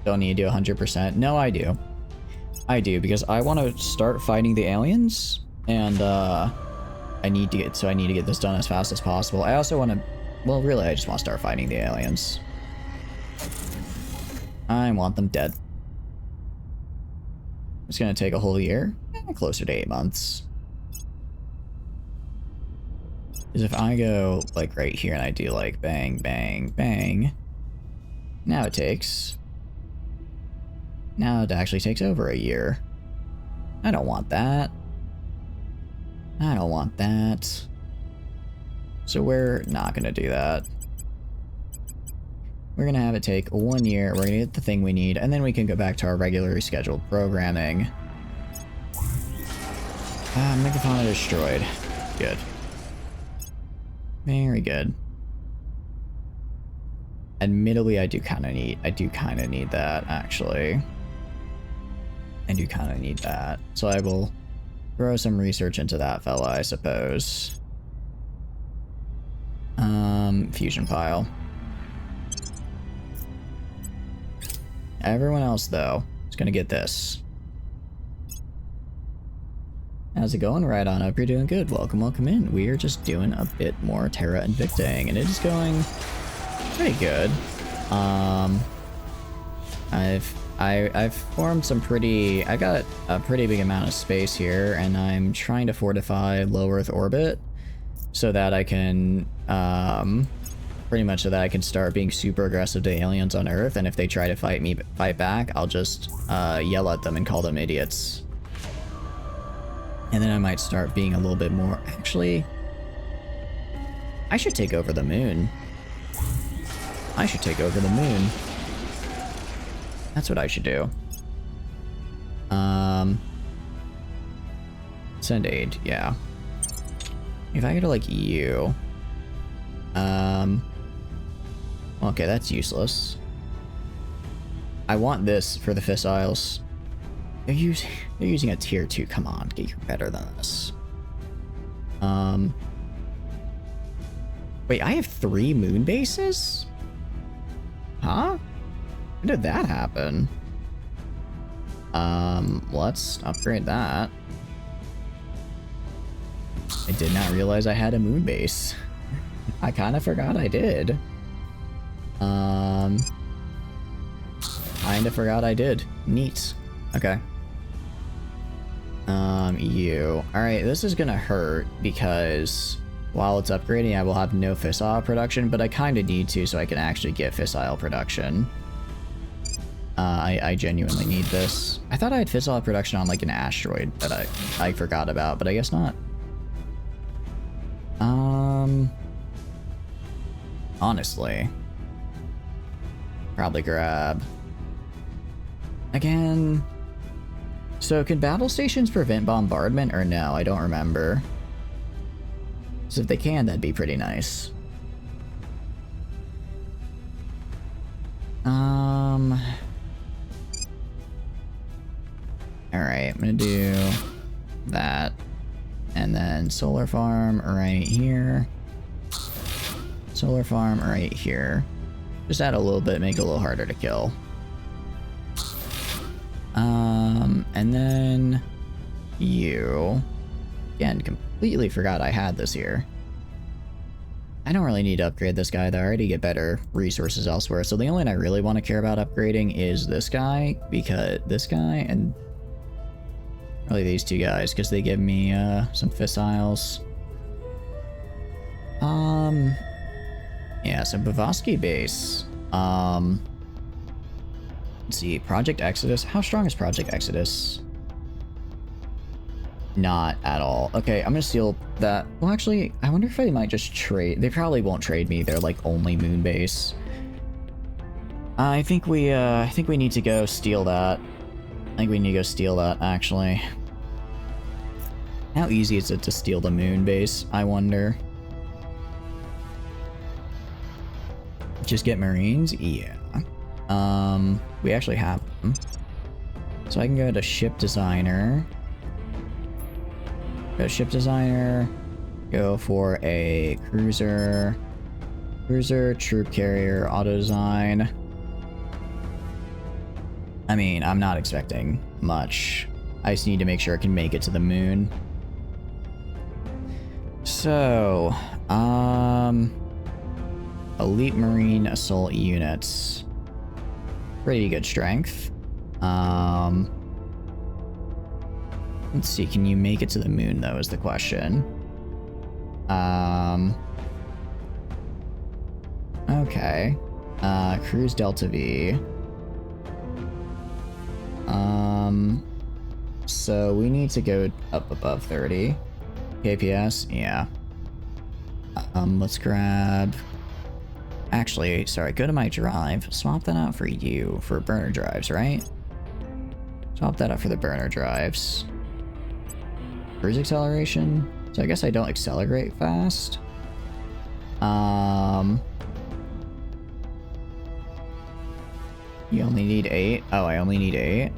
Don't need to do 100%. No, I do. I do, because I want to start fighting the aliens, and I need to get this done as fast as possible. I also want to, well, really, I just want to start fighting the aliens. I want them dead. It's gonna take a whole year, closer to 8 months. Because if I go, like, right here and I do, like, bang, bang, bang, now it actually takes over a year. I don't want that. I don't want that. So we're not gonna do that. We're gonna have it take 1 year, we're gonna get the thing we need, and then we can go back to our regularly scheduled programming. Megafauna destroyed. Good. Very good. Admittedly, I do kind of need that, actually. I do kind of need that. So I will throw some research into that fella, I suppose. Fusion pile. Everyone else, though, is gonna get this. How's it going? Right on up, you're doing good. Welcome, welcome in. We are just doing a bit more Terra Invicting, and it is going pretty good. I've formed some I got a pretty big amount of space here, and I'm trying to fortify low Earth orbit so that I can, pretty much so that I can start being super aggressive to aliens on Earth, and if they try to fight back, I'll just, yell at them and call them idiots. And then I might start being a little bit more... Actually, I should take over the moon. I should take over the moon. That's what I should do. Send aid, yeah. If I go to, like, you... Okay, that's useless. I want this for the fissiles. They're using a tier 2. Come on, get better than this. Wait, I have 3 moon bases? Huh? How did that happen? Let's upgrade that. I did not realize I had a moon base. I kind of forgot I did. Kinda forgot I did. Neat. Okay. You. Alright, this is gonna hurt because while it's upgrading, I will have no fissile production, but I kinda need to so I can actually get fissile production. I genuinely need this. I thought I had fissile production on like an asteroid that I forgot about, but I guess not. Honestly, probably grab again. So can battle stations prevent bombardment or no? I don't remember. So if they can, that'd be pretty nice. Alright, I'm gonna do that. And then solar farm right here. Solar farm right here. Just add a little bit, make it a little harder to kill. And then you. Again, completely forgot I had this here. I don't really need to upgrade this guy though. I already get better resources elsewhere. So the only one I really want to care about upgrading is this guy, because this guy and really these two guys, because they give me some fissiles. Yeah, so Bavosky base. Let's see, Project Exodus. How strong is Project Exodus? Not at all. Okay, I'm gonna steal that. Well, actually, I wonder if they might just trade. They probably won't trade me. They're like only moon base. I think we need to go steal that. I think we need to go steal that, actually. How easy is it to steal the moon base, I wonder? Just get Marines? Yeah. We actually have them. So I can go to Ship Designer. Go to Ship Designer. Go for a Cruiser. Cruiser, Troop Carrier, Auto Design. I mean, I'm not expecting much. I just need to make sure I can make it to the moon. So, Elite Marine Assault Units. Pretty good strength. Let's see, can you make it to the moon though is the question. Okay. Cruise Delta V. So we need to go up above 30 kps. Yeah. Let's grab. Actually, sorry. Go to my drive. Swap that out for you for burner drives, right? Swap that out for the burner drives. Cruise acceleration. So I guess I don't accelerate fast. You only need 8. Oh, I only need 8.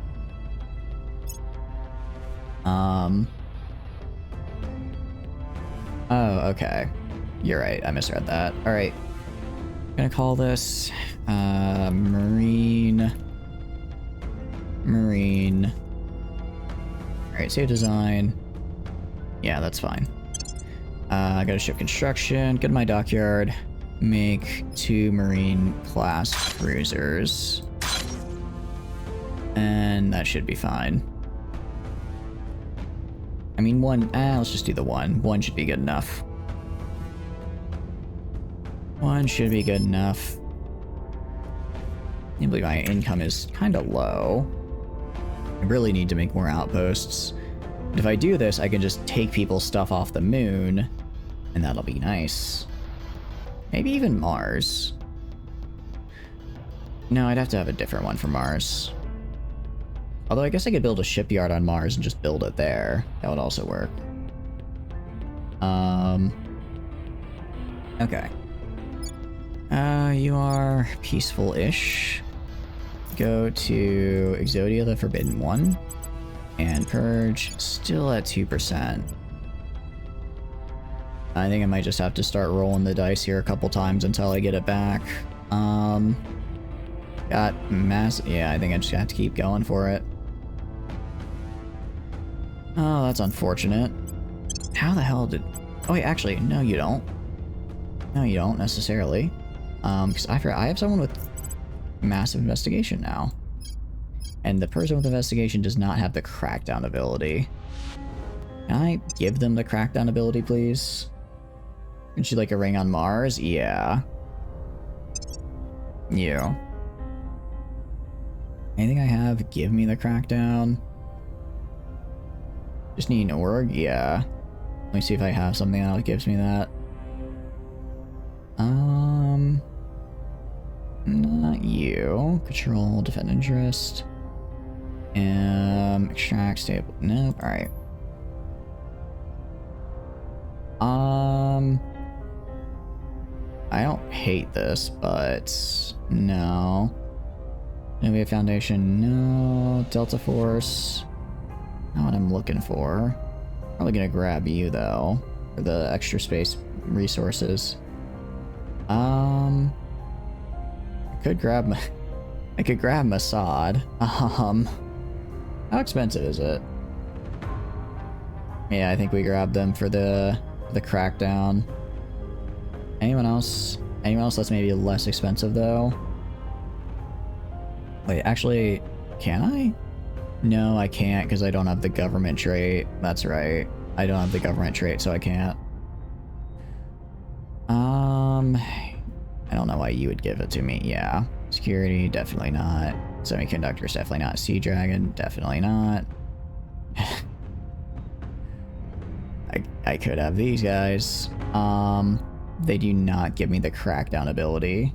Oh, okay. You're right. I misread that. All right. I'm gonna call this Marine. All right. Save design. Yeah, that's fine. I gotta ship construction. Go to my dockyard. Make 2 Marine class cruisers. And that should be fine. I mean, one. Let's just do the one. One should be good enough. One should be good enough. I can't believe my income is kind of low. I really need to make more outposts. But if I do this, I can just take people's stuff off the moon, and that'll be nice. Maybe even Mars. No, I'd have to have a different one for Mars. Although I guess I could build a shipyard on Mars and just build it there. That would also work. Okay. You are peaceful-ish. Go to Exodia, the Forbidden One. And Purge, still at 2%. I think I might just have to start rolling the dice here a couple times until I get it back. Got mass. Yeah, I think I just have to keep going for it. Oh, that's unfortunate. How the hell did... Oh, wait, actually, no, you don't. No, you don't, necessarily. Because I have someone with massive investigation now. And the person with investigation does not have the crackdown ability. Can I give them the crackdown ability, please? Would she like a ring on Mars? Yeah. You. Anything I have, give me the crackdown. Just need an org? Yeah. Let me see if I have something that gives me that. Not you. Control, defend interest. Extract, stable. Nope, alright. I don't hate this, but no. Nubia Foundation, no. Delta Force. Not what I'm looking for. Probably gonna grab you though, for the extra space resources. I could grab Mossad. How expensive is it? Yeah, I think we grabbed them for the crackdown. Anyone else? Anyone else that's maybe less expensive though? Wait, actually, can I? No, I can't because I don't have the government trait. That's right. I don't have the government trait, so I can't. I don't know why you would give it to me. Yeah. Security, definitely not. Semiconductors, definitely not. Sea Dragon, definitely not. I could have these guys. They do not give me the crackdown ability.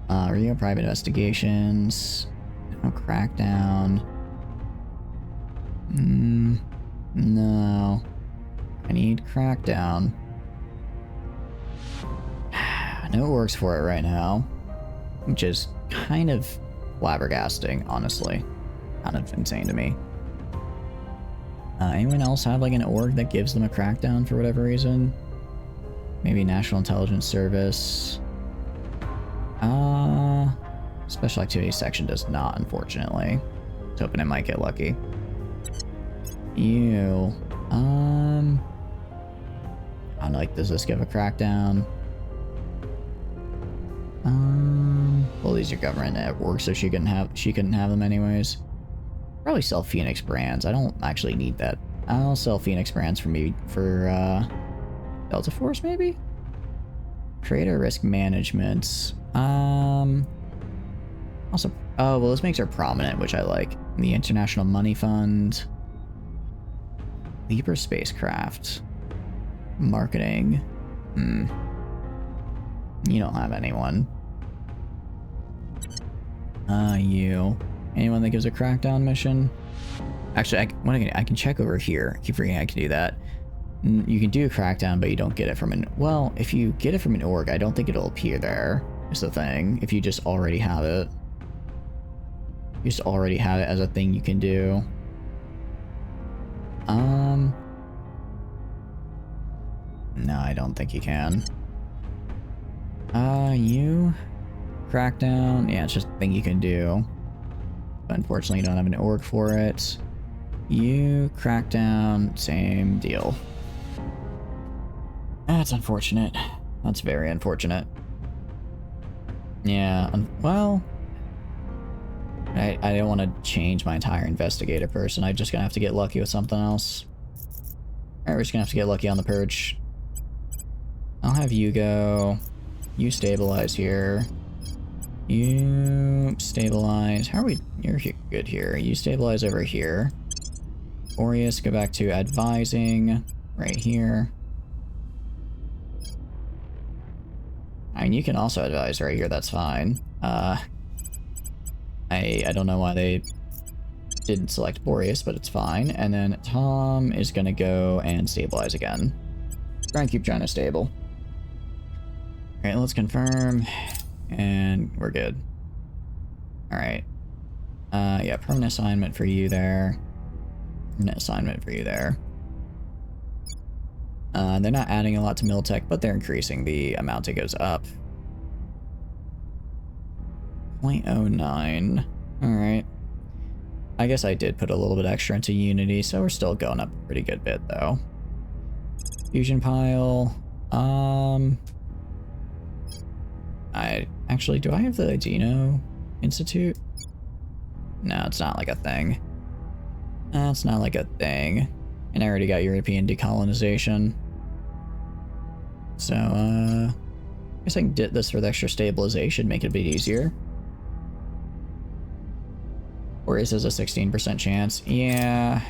Review private investigations. No crackdown. No. I need crackdown. No works for it right now. Which is kind of flabbergasting, honestly. Kind of insane to me. Anyone else have like an org that gives them a crackdown for whatever reason? Maybe National Intelligence Service. Special Activities section does not, unfortunately. I was hoping I might get lucky. You. I don't know, like, does this give a crackdown? Well, these are government networks, so she couldn't have them anyways. Probably sell Phoenix brands. I don't actually need that. I'll sell Phoenix brands for Delta Force, maybe? Creator risk management. Also, oh, well, this makes her prominent, which I like. The International Money Fund. Libra Spacecraft. Marketing. You don't have anyone. You. Anyone that gives a crackdown mission? Actually, I can check over here. I keep forgetting I can do that. You can do a crackdown, but you don't get it from an... Well, if you get it from an org, I don't think it'll appear there, is the thing. If you just already have it. You just already have it as a thing you can do. No, I don't think you can. You... Crackdown. Yeah, it's just a thing you can do. But unfortunately, you don't have an org for it. You... Crackdown. Same deal. That's unfortunate. That's very unfortunate. Yeah, well... I don't want to change my entire investigator person. I'm just gonna have to get lucky with something else. Alright, we're just gonna have to get lucky on the purge. I'll have you go. You stabilize here. You stabilize. How are we? You're good here. You stabilize over here. Aureus, go back to advising. Right here. I mean, you can also advise right here. That's fine. I don't know why they didn't select Boreas, but it's fine. And then Tom is gonna go and stabilize again. Try and keep China stable. Alright, let's confirm. And we're good. Alright. Yeah, permanent assignment for you there. Permanent assignment for you there. They're not adding a lot to Miltech, but they're increasing the amount it goes up. 0.09. Alright. I guess I did put a little bit extra into Unity, so we're still going up a pretty good bit, though. Fusion pile. Actually, do I have the Dino Institute? No, it's not like a thing. It's not like a thing. And I already got European decolonization. So, I guess I can get this for the extra stabilization, make it a bit easier. Or is this a 16% chance? Yeah.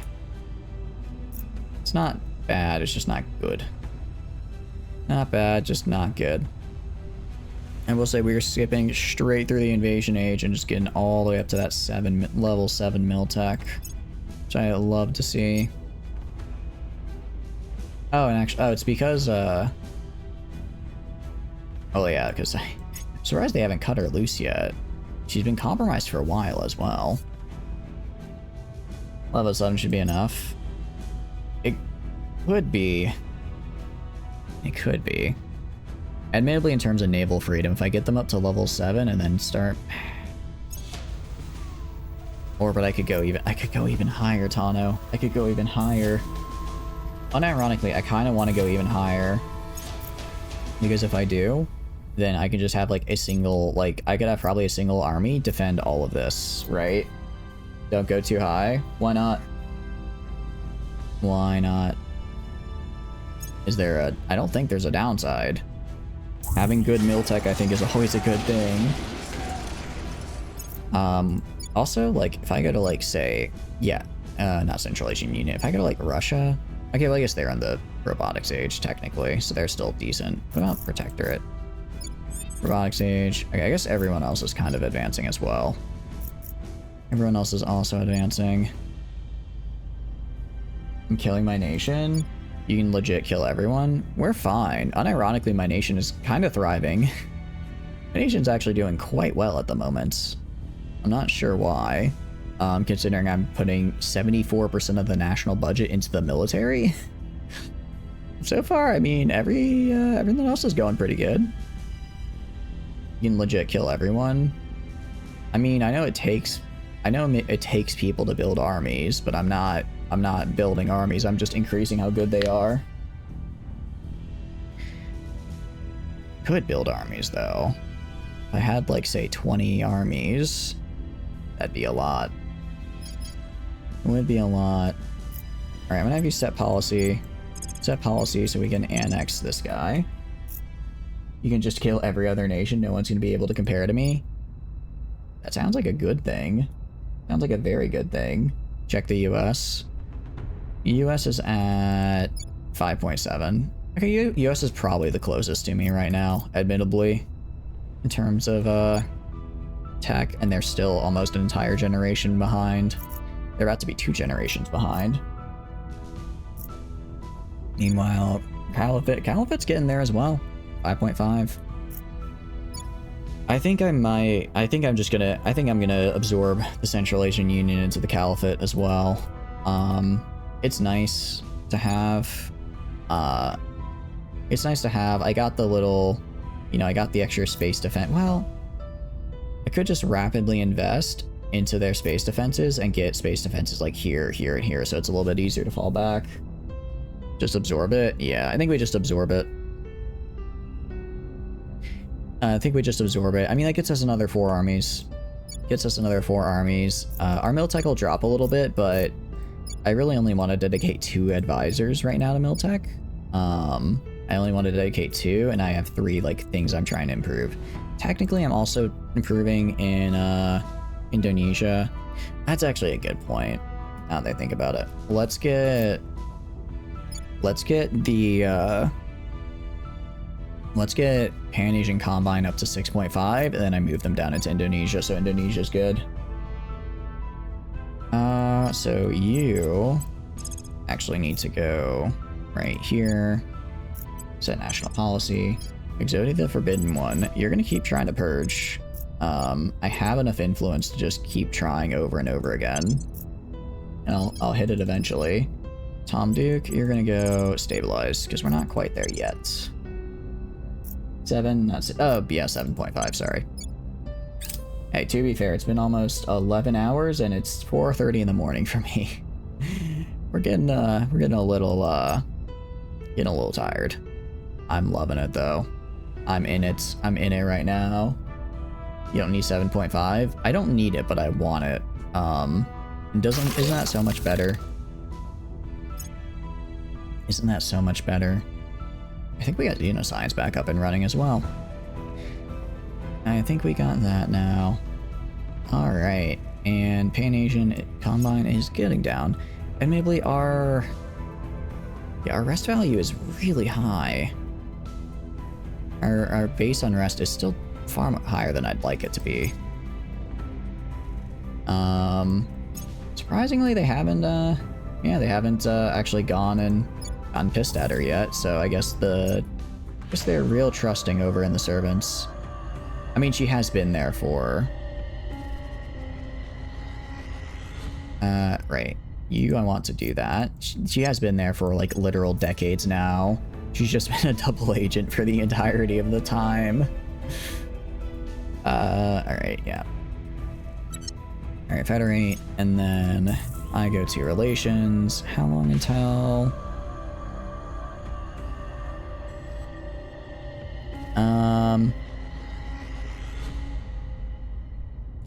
It's not bad, it's just not good. Not bad, just not good. I will say we are skipping straight through the invasion age and just getting all the way up to that level 7 mil tech, which I love to see. Oh, and actually, oh, it's because, oh yeah, because I'm surprised they haven't cut her loose yet. She's been compromised for a while as well. Level 7 should be enough. It could be. It could be. Admittedly, in terms of naval freedom, if I get them up to level 7 and then start... Or, but I could go even higher, Tano. I could go even higher. Unironically, I kind of want to go even higher. Because if I do, then I can just have like a single, like, I could have probably a single army defend all of this, right? Don't go too high. Why not? Why not? Is there a... I don't think there's a downside. Having good mil tech, I think, is always a good thing. Also, like, if I go to, like, say... Yeah, not Central Asian Union. If I go to, like, Russia... Okay, well, I guess they're on the robotics age, technically, so they're still decent. What about Protectorate? Robotics age. Okay, I guess everyone else is kind of advancing as well. Everyone else is also advancing. I'm killing my nation. You can legit kill everyone. We're fine. Unironically, my nation is kind of thriving. My nation's actually doing quite well at the moment. I'm not sure why. Considering I'm putting 74% of the national budget into the military. So far, I mean, everything else is going pretty good. You can legit kill everyone. I mean, I know it takes people to build armies, but I'm not building armies, I'm just increasing how good they are. Could build armies, though. If I had, like, say, 20 armies, that'd be a lot. It would be a lot. Alright, I'm gonna have you set policy. Set policy so we can annex this guy. You can just kill every other nation, no one's gonna be able to compare to me. That sounds like a good thing. Sounds like a very good thing. Check the US. US is at 5.7. Okay, US is probably the closest to me right now, admittedly, in terms of tech, and they're still almost an entire generation behind. They're about to be 2 generations behind. Meanwhile, Caliphate's getting there as well. 5.5. I think I'm gonna absorb the Central Asian Union into the Caliphate as well. It's nice to have. It's nice to have. I got the little, I got the extra space defense. Well, I could just rapidly invest into their space defenses and get space defenses like here, here, and here, so it's a little bit easier to fall back. Just absorb it? Yeah, I think we just absorb it. I think we just absorb it. I mean, that gets us another 4 armies. Our Miltech will drop a little bit, but I really only want to dedicate 2 advisors right now to Miltech. I only want to dedicate 2, and I have 3, like, things I'm trying to improve. Technically, I'm also improving in, Indonesia. That's actually a good point, now that I think about it. Let's get Pan-Asian Combine up to 6.5, and then I move them down into Indonesia, so Indonesia's good. So you actually need to go right here. Set national policy. Exodia the Forbidden One. You're gonna keep trying to purge. I have enough influence to just keep trying over and over again. And I'll hit it eventually. Tom Duke, you're gonna go stabilize, because we're not quite there yet. 7, not, oh yeah, 7.5, sorry. Hey, to be fair, it's been almost 11 hours and it's 4:30 in the morning for me. we're getting a little tired. I'm loving it though. I'm in it right now. You don't need 7.5. I don't need it, but I want it. Isn't that so much better? Isn't that so much better? I think we got Xenoscience back up and running as well. I think we got that now. Alright. And Pan-Asian Combine is getting down. Admittedly, our rest value is really high. Our base unrest is still far higher than I'd like it to be. Surprisingly, they haven't actually gone and gotten pissed at her yet. So I guess they're real trusting over in the servants. I mean, she has been there for. Right. I want to do that. She has been there for like literal decades now. She's just been a double agent for the entirety of the time. Alright, yeah. Alright, federate, and then I go to relations. How long until?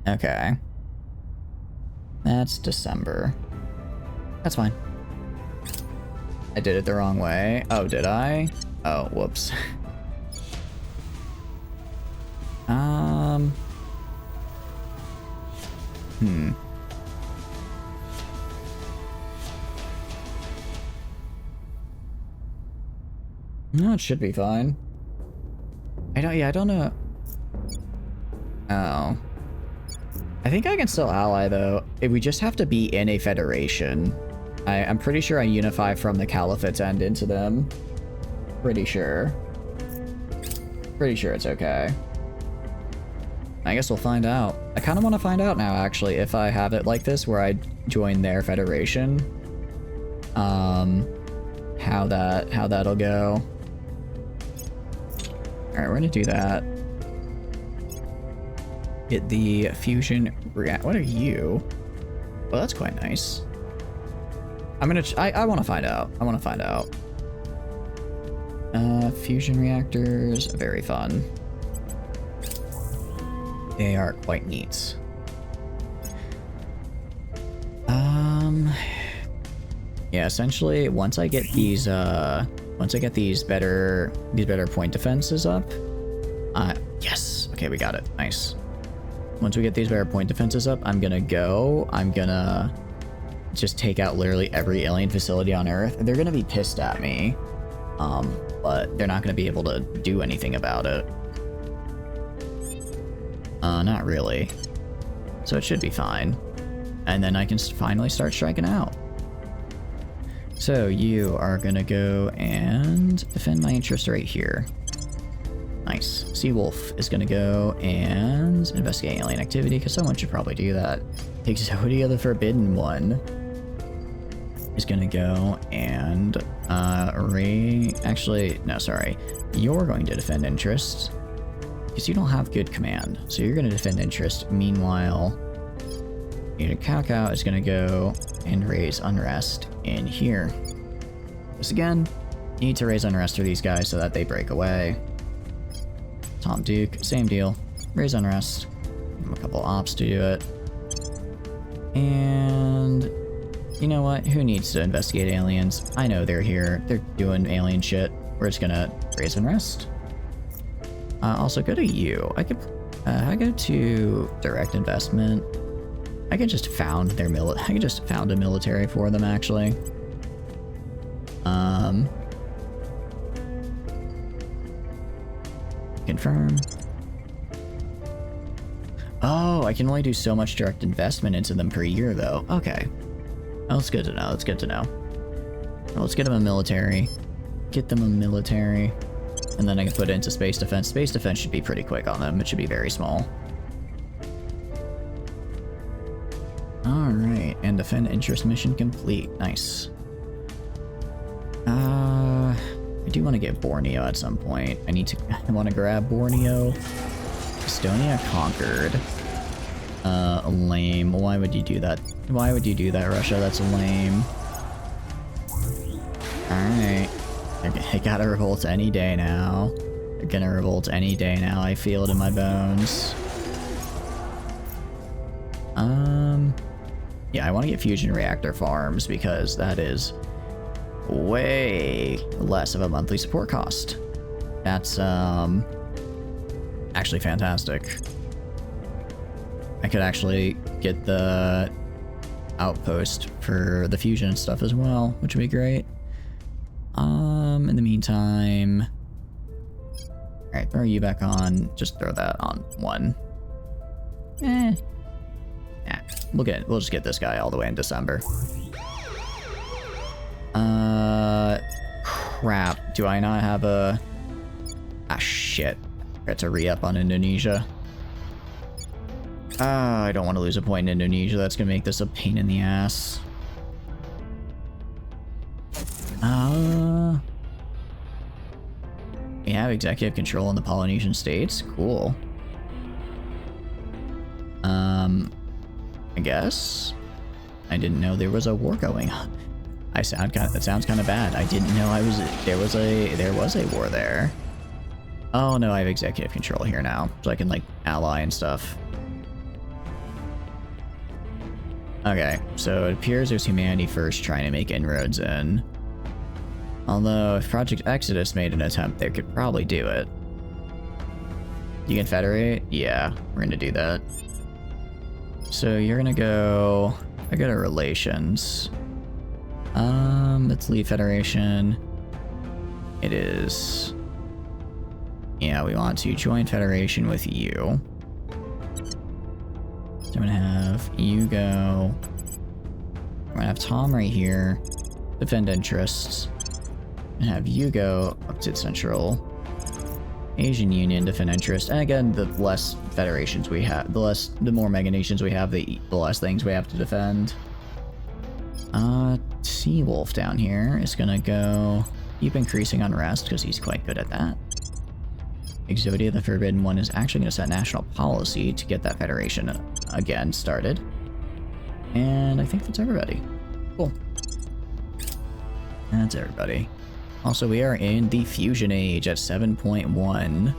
Okay. That's December. That's fine. I did it the wrong way. Oh, did I? Oh, whoops. No, it should be fine. I don't know. Oh. I think I can still ally, though. We just have to be in a federation. I'm pretty sure I unify from the Caliphate's end into them. Pretty sure. Pretty sure it's okay. I guess we'll find out. I kind of want to find out now, actually, if I have it like this, where I join their federation. How that'll go. Alright, we're gonna do that. Get the fusion react. What are you? Well, that's quite nice. I want to find out. I want to find out. Fusion reactors, very fun. They are quite neat. Yeah, essentially, once I get these better point defenses up, yes, okay, we got it, nice. Once we get these better point defenses up, I'm gonna just take out literally every alien facility on Earth. They're gonna be pissed at me, but they're not gonna be able to do anything about it. Not really. So it should be fine. And then I can finally start striking out. So you are gonna go and defend my interest right here. Nice. Seawolf is gonna go and investigate alien activity, because someone should probably do that. Exodia the Forbidden One is gonna go and actually, no, sorry. You're going to defend interest, because you don't have good command. So you're gonna defend interest. Meanwhile, Kakao is gonna go and raise unrest in here. This again, you need to raise unrest for these guys so that they break away. Tom Duke, same deal. Raise unrest. Give him a couple ops to do it. And you know what? Who needs to investigate aliens? I know they're here. They're doing alien shit. We're just gonna raise unrest. Also, go to you. I go to direct investment. I could just found their I could just found a military for them, actually. Confirm. Oh, I can only do so much direct investment into them per year, though. Okay. Oh, that's good to know. That's good to know. Well, let's get them a military. Get them a military. And then I can put it into space defense. Space defense should be pretty quick on them. It should be very small. Alright, and defend interest mission complete. Nice. I do want to get Borneo at some point. I want to grab Borneo. Estonia conquered. Lame. Why would you do that? Why would you do that, Russia? That's lame. Alright. I gotta revolt any day now. They're gonna revolt any day now. I feel it in my bones. Yeah, I want to get fusion reactor farms because that is way less of a monthly support cost. That's actually fantastic. I could actually get the outpost for the fusion and stuff as well, which would be great. In the meantime, all right, throw you back on. Just throw that on 1. Yeah, we'll just get this guy all the way in December. Crap. Do I not have a... Ah, shit. I got to re-up on Indonesia. I don't want to lose a point in Indonesia. That's going to make this a pain in the ass. We have executive control in the Polynesian states. Cool. I guess. I didn't know there was a war going on. That sounds kind of bad. I didn't know there was a war there. Oh no, I have executive control here now, so I can like ally and stuff. Okay, so it appears there's humanity first trying to make inroads in. Although if Project Exodus made an attempt, they could probably do it. You can federate? Yeah, we're gonna do that. So you're gonna go... I go to relations. Let's leave Federation. It is... Yeah, we want to join Federation with you. So I'm gonna have you go... I'm gonna have Tom right here. Defend interests. And have you go up to Central Asian Union, defend interest. And again, the less federations we have, the more mega nations we have, the less things we have to defend. Seawolf down here is gonna go keep increasing unrest because he's quite good at that. Exodia, the Forbidden One, is actually gonna set national policy to get that federation again started. And I think that's everybody. Cool. That's everybody. Also, we are in the Fusion Age at 7.1.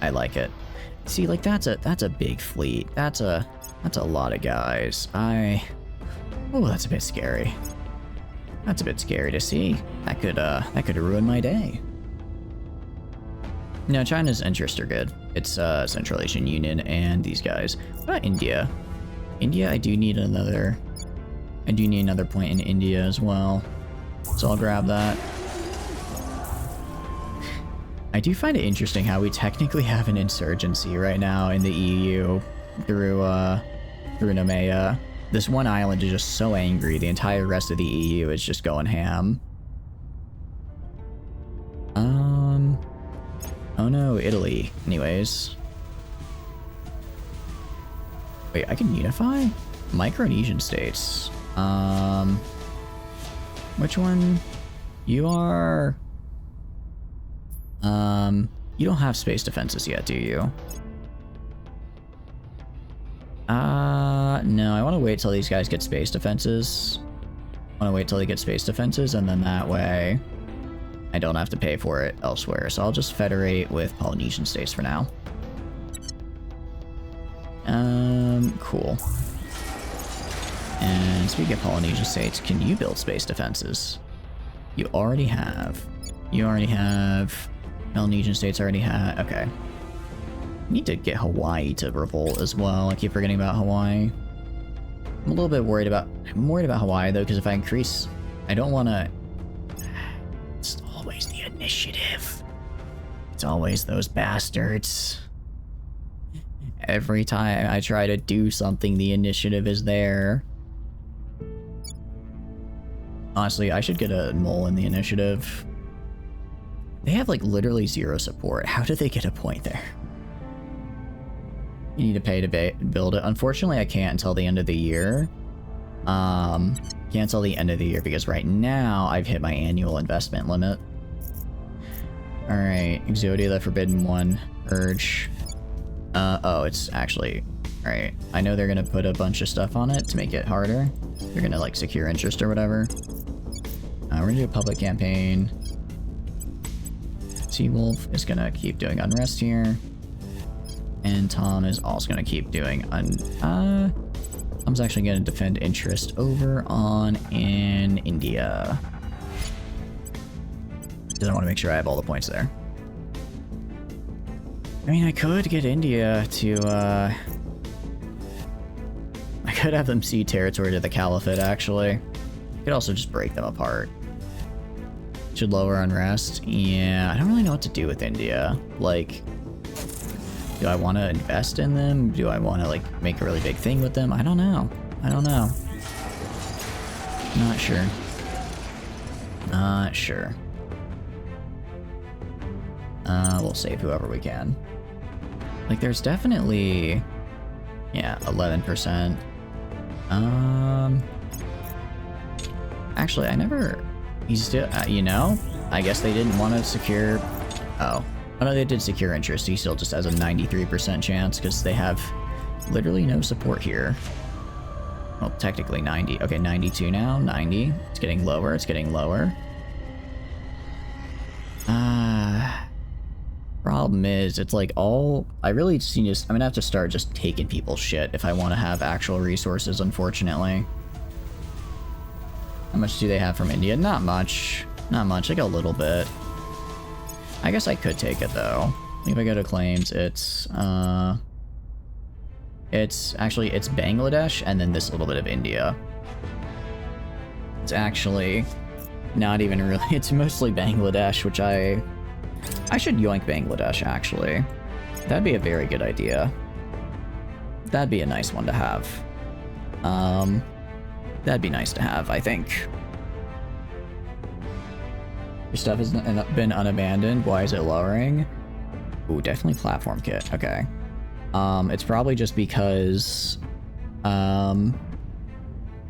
I like it. See, like that's a big fleet. That's a lot of guys. Oh, that's a bit scary. That's a bit scary to see. That could ruin my day. No, China's interests are good. It's Central Asian Union and these guys. What about India? India, I do need another point in India as well. So I'll grab that. I do find it interesting how we technically have an insurgency right now in the EU through Nemea. This one island is just so angry, the entire rest of the EU is just going ham. Oh no, Italy. Anyways. Wait, I can unify? Micronesian states. Which one? You are... you don't have space defenses yet, do you? No, I want to wait till these guys get space defenses. I want to wait till they get space defenses, and then that way I don't have to pay for it elsewhere. So I'll just federate with Polynesian states for now. Cool. And speaking of Polynesian states, can you build space defenses? You already have. Polynesian states already have. Okay. Need to get Hawaii to revolt as well. I keep forgetting about Hawaii. I'm a little bit worried about... I'm worried about Hawaii, though, because if I increase... I don't want to... It's always the initiative. It's always those bastards. Every time I try to do something, the initiative is there. Honestly, I should get a mole in the initiative. They have, like, literally 0 support. How did they get a point there? You need to pay to build it. Unfortunately, I can't until the end of the year. Can't until the end of the year because right now I've hit my annual investment limit. Alright, Exodia, the Forbidden One, Urge. Oh, it's actually... Alright, I know they're gonna put a bunch of stuff on it to make it harder. They're gonna, like, secure interest or whatever. We're gonna do a public campaign. Seawolf is gonna keep doing unrest here. And Tom is also gonna keep doing Tom's actually gonna defend interest over in India. Because I want to make sure I have all the points there. I mean, I could get India to could have them cede territory to the Caliphate, actually. Could also just break them apart. Should lower unrest. Yeah, I don't really know what to do with India. Like, do I want to invest in them? Do I want to, like, make a really big thing with them? I don't know. I don't know. Not sure. Not sure. We'll save whoever we can. Like, there's definitely... Yeah, 11%. Actually, I never... He's still... you know? I guess they didn't want to secure... Oh. Oh no, they did secure interest. He still just has a 93% chance, because they have literally no support here. Well, technically 90. Okay, 92 now. 90. It's getting lower. It's getting lower. Problem is, it's like all... I really just need to... I'm gonna have to start just taking people's shit if I want to have actual resources, unfortunately. How much do they have from India? Not much. Not much. Like a little bit. I guess I could take it, though. If I go to claims, it's actually, it's Bangladesh and then this little bit of India. It's actually not even really... It's mostly Bangladesh, which I should yoink Bangladesh, actually. That'd be a very good idea. That'd be a nice one to have. That'd be nice to have, I think. Your stuff has been unabandoned. Why is it lowering? Ooh, definitely platform kit. Okay. It's probably just because...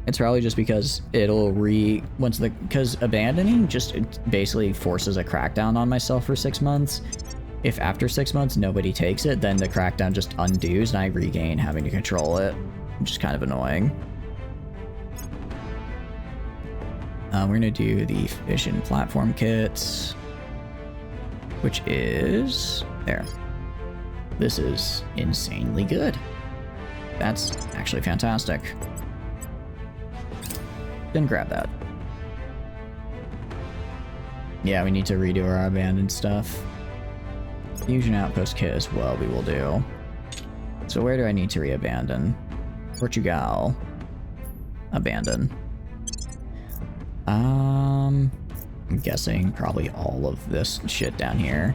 It's probably just because it'll because abandoning just basically forces a crackdown on myself for 6 months. If after 6 months nobody takes it, then the crackdown just undoes and I regain having to control it, which is kind of annoying. We're gonna do the fission platform kits, which is there. This is insanely good. That's actually fantastic. Then grab that. Yeah, we need to redo our abandoned stuff. Fusion outpost kit as well we will do. So where do I need to re-abandon? Portugal. Abandon. I'm guessing probably all of this shit down here.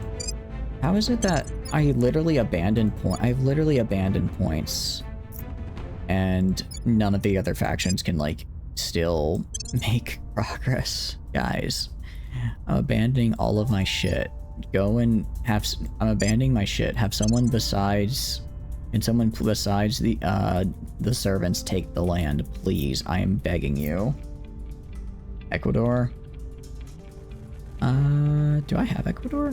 How is it that I've literally abandoned points and none of the other factions can, like, still make progress? Guys, I'm abandoning all of my shit. I'm abandoning my shit. Have someone besides the servants take the land, please. I am begging you. Ecuador? Do I have Ecuador?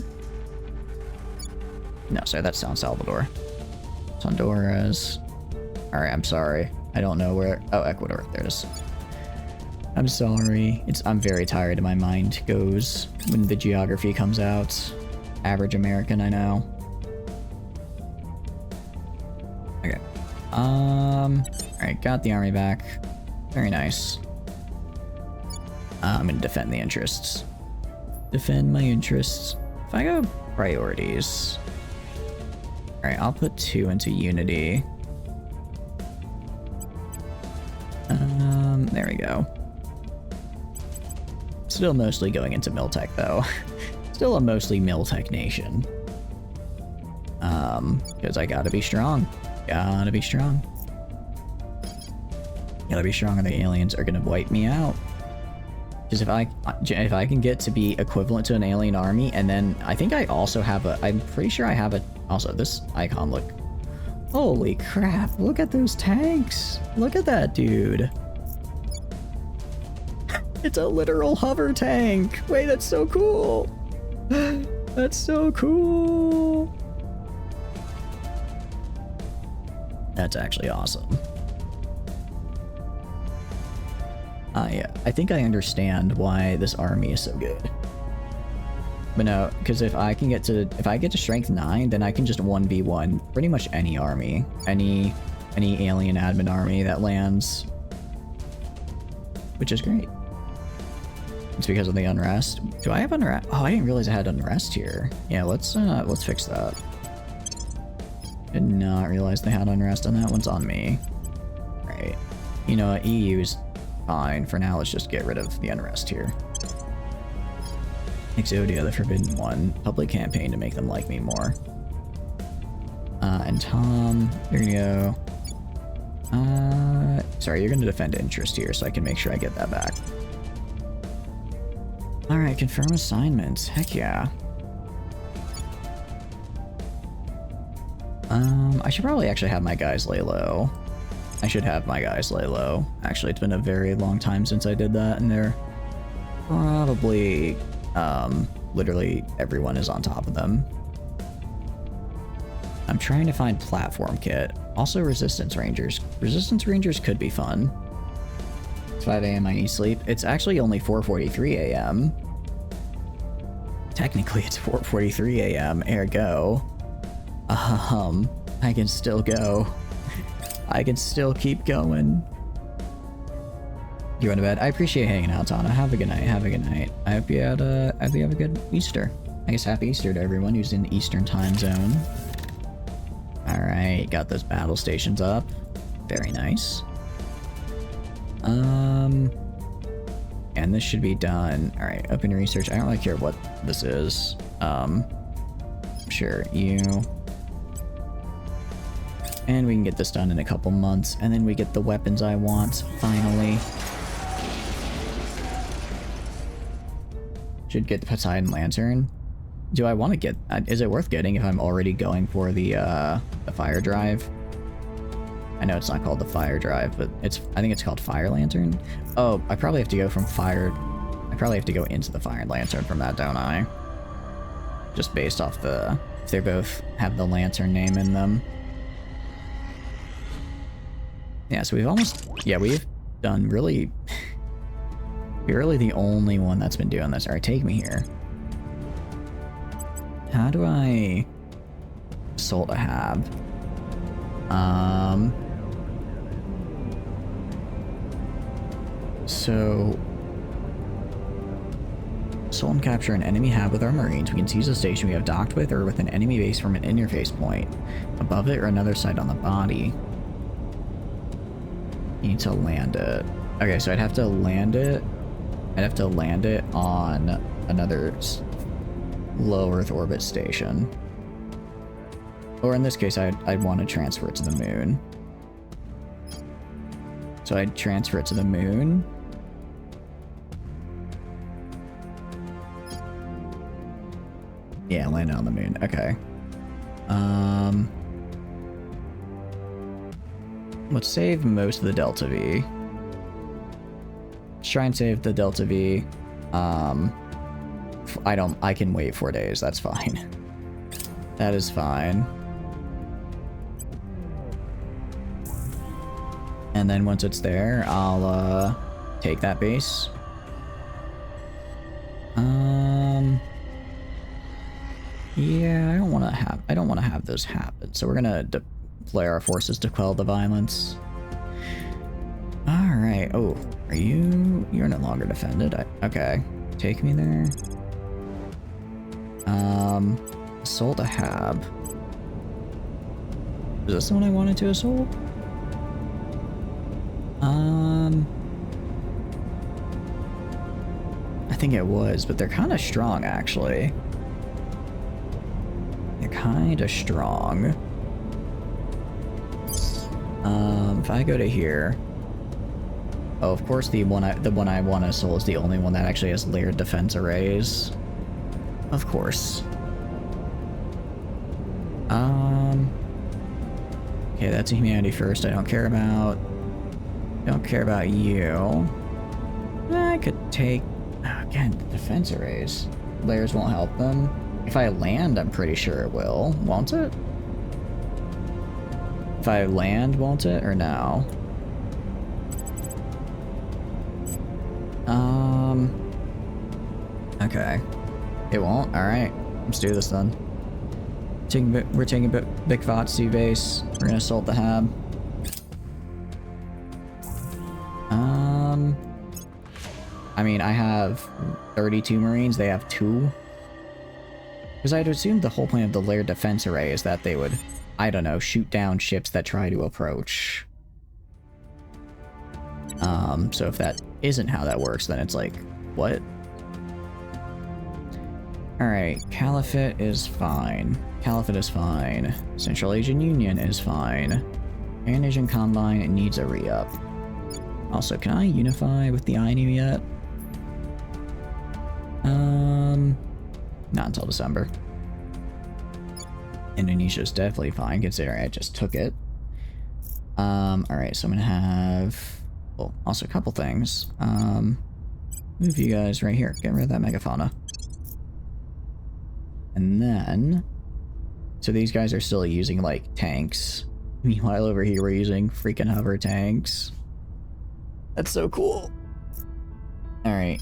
No, sorry, that's San Salvador. It's Honduras. Alright, I'm sorry. I don't know where... Oh, Ecuador. There it is. I'm sorry. I'm very tired and my mind goes when the geography comes out. Average American, I know. Okay. Alright, got the army back. Very nice. I'm gonna defend the interests. Defend my interests. If I go priorities... Alright, I'll put 2 into unity. There we go. Still mostly going into Miltech, though. Still a mostly Miltech nation. Because I gotta be strong. Gotta be strong. Gotta be strong or the aliens are gonna wipe me out. Because if I can get to be equivalent to an alien army, and then I think I also have I'm pretty sure I have also this icon, look. Holy crap, look at those tanks. Look at that, dude. It's a literal hover tank. Wait, that's so cool. That's so cool. That's actually awesome. I think I understand why this army is so good. But no, because if I get to strength 9, then I can just 1v1 pretty much any army, any alien admin army that lands, which is great. It's because of the unrest. Do I have unrest? Oh, I didn't realize I had unrest here. Yeah, let's fix that. Did not realize they had unrest, and that one's on me. Right. You know what, EU is fine. For now, let's just get rid of the unrest here. Exodia, the Forbidden One. Public campaign to make them like me more. And Tom, you're gonna go... sorry, you're gonna defend interest here, so I can make sure I get that back. Alright, confirm assignments. Heck yeah. I should probably actually have my guys lay low. I should have my guys lay low. Actually, it's been a very long time since I did that, and they're probably, literally everyone is on top of them. I'm trying to find platform kit. Also Resistance Rangers. Resistance Rangers could be fun. It's 5 a.m. I need sleep. It's actually only 4:43 a.m. Technically, it's 4:43 a.m. Ergo, I can still go. I can still keep going. You went to bed? I appreciate hanging out, Tana. Have a good night. Have a good night. I hope you have a good Easter. I guess happy Easter to everyone who's in the Eastern time zone. Alright, got those battle stations up. Very nice. And this should be done. Alright, open research. I don't really care what this is. Sure, you. And we can get this done in a couple months, and then we get the weapons I want, finally. Should get the Poseidon Lantern. Do I want to get... is it worth getting if I'm already going for the fire drive? I know it's not called the fire drive, but I think it's called Fire Lantern. Oh, I probably have to go from fire... I probably have to go into the Fire Lantern from that, don't I? Just based off the... if they both have the lantern name in them. Yeah, so we've almost... yeah, we've done really... we're really the only one that's been doing this. Alright, take me here. How do I... assault a hab? So... assault and capture an enemy hab with our marines. We can seize a station we have docked with or with an enemy base from an interface point. Above it or another site on the body. You need to land it. Okay, so I'd have to land it. I'd have to land it on another low Earth orbit station. Or in this case, I'd want to transfer it to the moon. So I'd transfer it to the moon. Yeah, land it on the moon. Okay. Let's save most of the Delta V. Let's try and save the Delta V. I can wait 4 days. That's fine. That is fine. And then once it's there, I'll take that base. Yeah, I don't want to have those happen. So we're gonna deploy our forces to quell the violence. All right. Oh, are you? You're no longer defended. Okay, take me there. Assault a hab. Is this the one I wanted to assault? I think it was, but they're kind of strong, actually. They're kind of strong. If I go to here... oh, of course the one I want to assault is the only one that actually has layered defense arrays. Of course. Okay, that's a humanity first. I don't care about you. I could take... again, defense arrays. Layers won't help them. If I land, I'm pretty sure it will. Won't it? If I land, won't it? Or no? Okay. It won't? Alright. Let's do this then. We're taking Big Vatsu base. We're gonna assault the hab. I mean, I have 32 Marines. They have 2. Because I'd assume the whole point of the layered defense array is that they would, I don't know, shoot down ships that try to approach. So if that isn't how that works, then it's like, what? Alright, Caliphate is fine. Caliphate is fine. Central Asian Union is fine. Pan-Asian Combine needs a re-up. Also, can I unify with the Ainu yet? Not until December. Indonesia's definitely fine, considering I just took it. Alright, so I'm gonna have... Well, also a couple things. Move you guys right here. Get rid of that megafauna. And then... So these guys are still using, like, tanks. Meanwhile, over here we're using freaking hover tanks. That's so cool. Alright,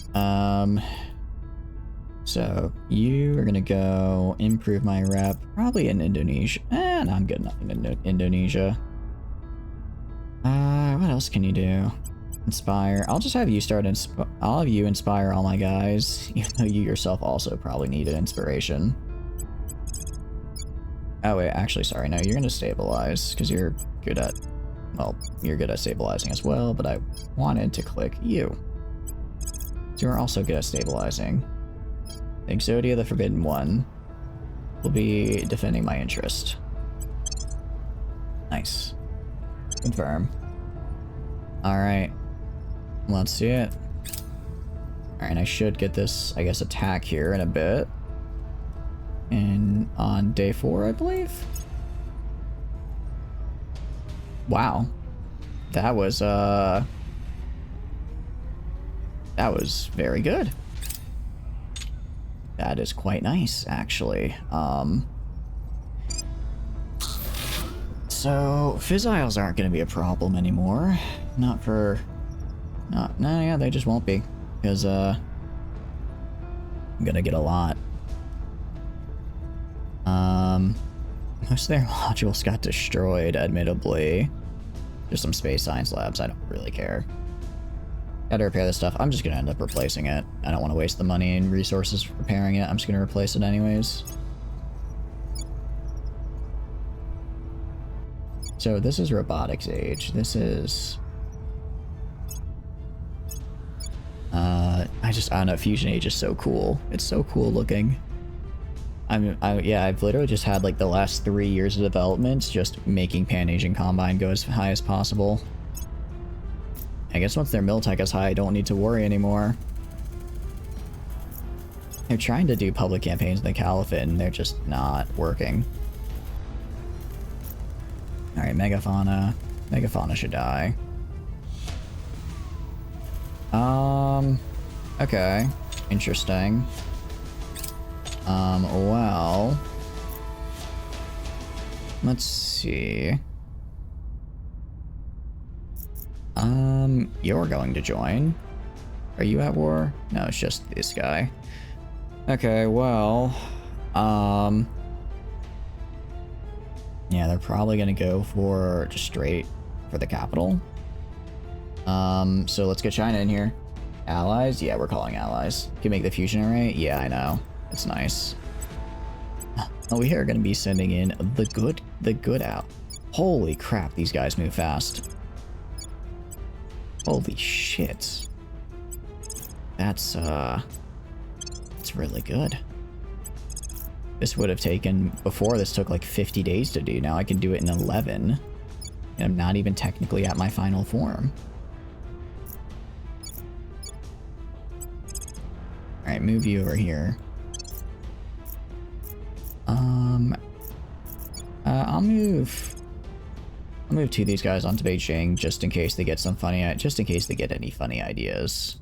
so you are gonna go improve my rep, probably in Indonesia. No, I'm good enough in Indonesia. What else can you do? Inspire. I'll just have you start I'll have you inspire all my guys, even though you yourself also probably need an inspiration. Oh wait, actually, sorry, no, you're gonna stabilize, because you're good at, well, you're good at stabilizing as well, but I wanted to click you. So you're also good at stabilizing. Exodia the Forbidden One will be defending my interest. Nice. Confirm. Alright. Let's see it. Alright, I should get this, I guess, attack here in a bit. And on day 4, I believe? Wow. That was very good. That is quite nice, actually. So, Fizziles aren't going to be a problem anymore. Not for... No, yeah, they just won't be. Because, I'm going to get a lot. Most of their modules got destroyed, admittably. Just some space science labs, I don't really care. Gotta repair this stuff. I'm just gonna end up replacing it. I don't want to waste the money and resources repairing it. I'm just gonna replace it anyways. So this is robotics age. This is... I don't know, fusion age is so cool. It's so cool looking. Yeah, I've literally just had like the last 3 years of development just making Pan-Asian Combine go as high as possible. I guess once their Miltech is high, I don't need to worry anymore. They're trying to do public campaigns in the Caliphate, and they're just not working. Alright, Megafauna. Megafauna should die. Okay. Interesting. Well... Let's see... You're going to join. Are you at war? No, it's just this guy. Okay, well... Yeah, they're probably gonna go for just straight for the capital. So let's get China in here. Allies? Yeah, we're calling allies. Can make the fusion array? Yeah, I know. It's nice. Oh, we are gonna be sending in the good out. Holy crap, these guys move fast. Holy shit. That's really good. This would have taken, before this took like 50 days to do. Now I can do it in 11. And I'm not even technically at my final form. Alright, move you over here. I'll move 2 of these guys onto Beijing just in case they get some funny, just in case they get any funny ideas.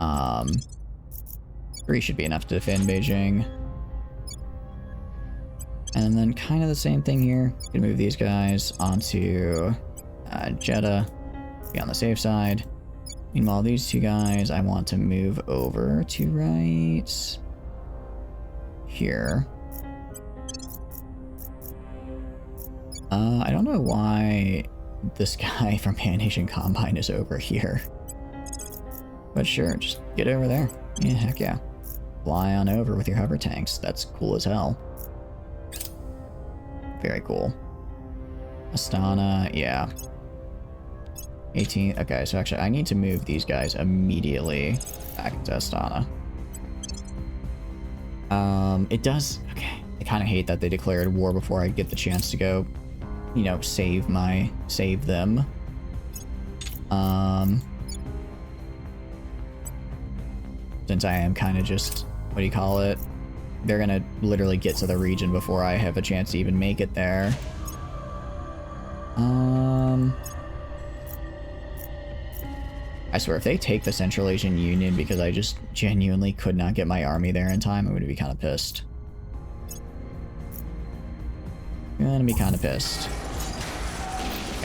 3 should be enough to defend Beijing. And then kind of the same thing here. Gonna move these guys onto Jeddah, be on the safe side. Meanwhile, these 2 guys I want to move over to right here. I don't know why this guy from Pan-Asian Combine is over here. But sure, just get over there. Yeah, heck yeah. Fly on over with your hover tanks. That's cool as hell. Very cool. Astana, yeah. 18. Okay, so actually I need to move these guys immediately back into Astana. It does... Okay, I kind of hate that they declared war before I get the chance to go, you know, save them. Since I am kind of just, what do you call it? They're gonna literally get to the region before I have a chance to even make it there. I swear, if they take the Central Asian Union because I just genuinely could not get my army there in time, I'm gonna be kind of pissed. I'm gonna be kind of pissed.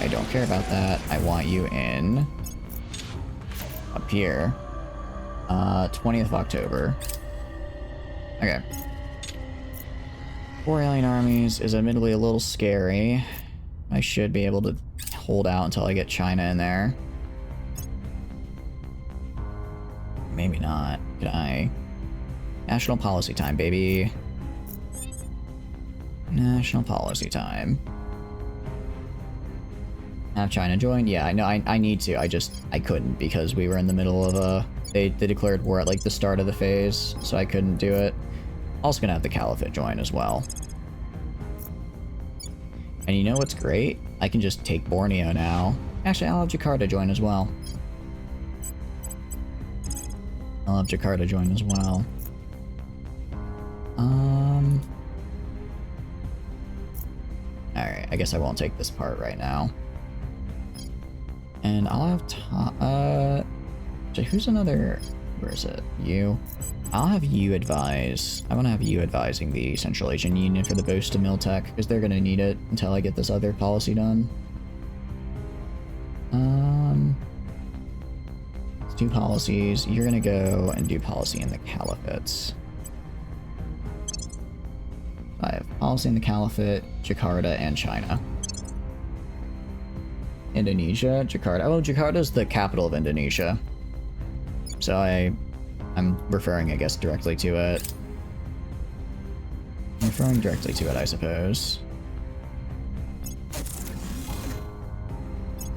I don't care about that. I want you in up here. 20th of October. Okay. 4 alien armies is admittedly a little scary. I should be able to hold out until I get China in there. Maybe not. Can I? National policy time, baby. National policy time. Have China join? Yeah, I know. I need to. I couldn't because we were in the middle of a... They declared war at like the start of the phase, so I couldn't do it. Also gonna have the Caliphate join as well. And you know what's great? I can just take Borneo now. Actually, I'll have Jakarta join as well. I'll have Jakarta join as well. Alright, I guess I won't take this part right now. And I'll have who's another... Where is it? You? I'll have you advise... I want to have you advising the Central Asian Union for the boost to Miltech, because they're going to need it until I get this other policy done. Let's do policies. You're going to go and do policy in the Caliphates. I have policy in the Caliphate, Jakarta, and China. Indonesia, Jakarta. Oh, Jakarta's the capital of Indonesia. So I'm referring, I guess, directly to it. I'm referring directly to it, I suppose.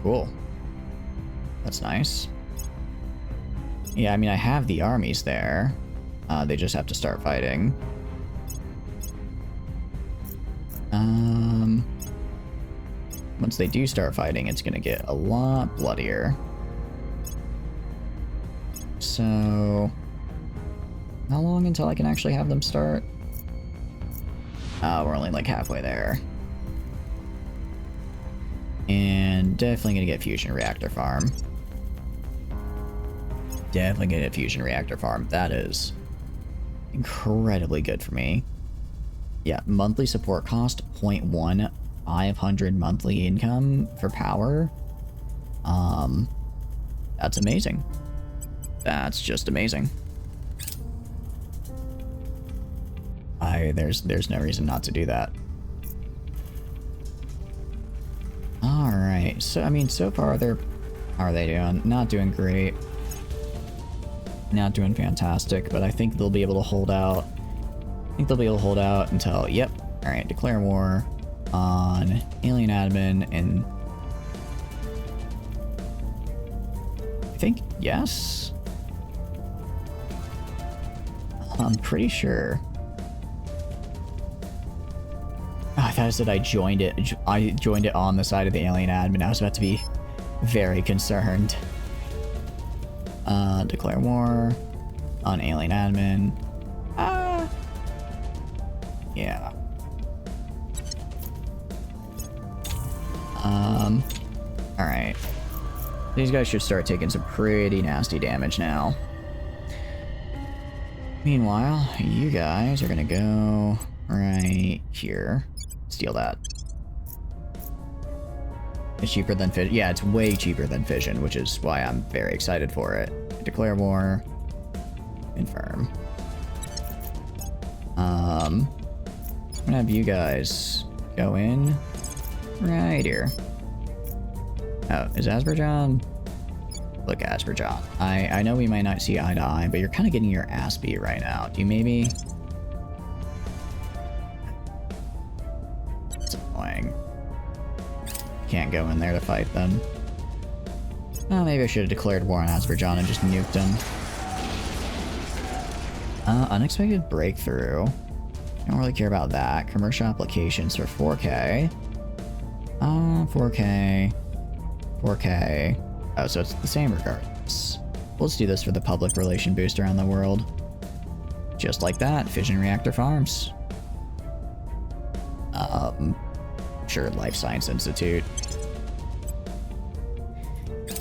Cool. That's nice. Yeah, I mean, I have the armies there. They just have to start fighting. Once they do start fighting, it's gonna get a lot bloodier. So... How long until I can actually have them start? We're only like halfway there. And definitely gonna get fusion reactor farm. Definitely gonna get fusion reactor farm. That is incredibly good for me. Yeah, monthly support cost 0.1, 500 monthly income for power. That's amazing. That's just amazing. There's no reason not to do that. Alright, so I mean, so far how are they doing? Not doing great. Not doing fantastic, but I think they'll be able to hold out. I think they'll be able to hold out until, yep. Alright, declare war on alien admin and I think, yes? I'm pretty sure. Oh, I thought I said I joined it. I joined it on the side of the alien admin. I was about to be very concerned. Declare war on alien admin. Yeah. Alright. These guys should start taking some pretty nasty damage now. Meanwhile, you guys are gonna go right here. Steal that. It's cheaper than fission. Yeah, it's way cheaper than fission, which is why I'm very excited for it. Declare war. Confirm. I'm gonna have you guys go in right here. Oh, is Azerbaijan? Look, Azerbaijan. I know we might not see eye to eye, but you're kind of getting your ass beat right now. Do you maybe... That's annoying. Can't go in there to fight them. Oh, maybe I should have declared war on Azerbaijan and just nuked him. Unexpected breakthrough. Don't really care about that. Commercial applications for 4K. 4K. 4K. Oh, so it's the same regardless. Let's do this for the public relation boost around the world. Just like that, fission reactor farms. Sure, Life Science Institute.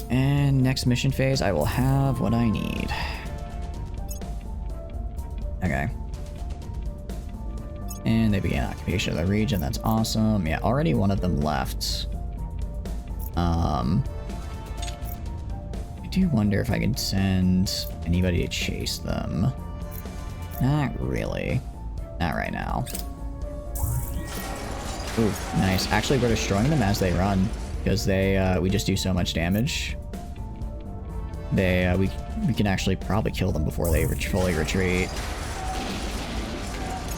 And next mission phase, I will have what I need. Okay. And they began occupation of the region, that's awesome. Yeah, already one of them left. I do wonder if I can send anybody to chase them. Not really. Not right now. Ooh, nice. Actually, we're destroying them as they run, because they, we just do so much damage. They, we can actually probably kill them before they fully retreat.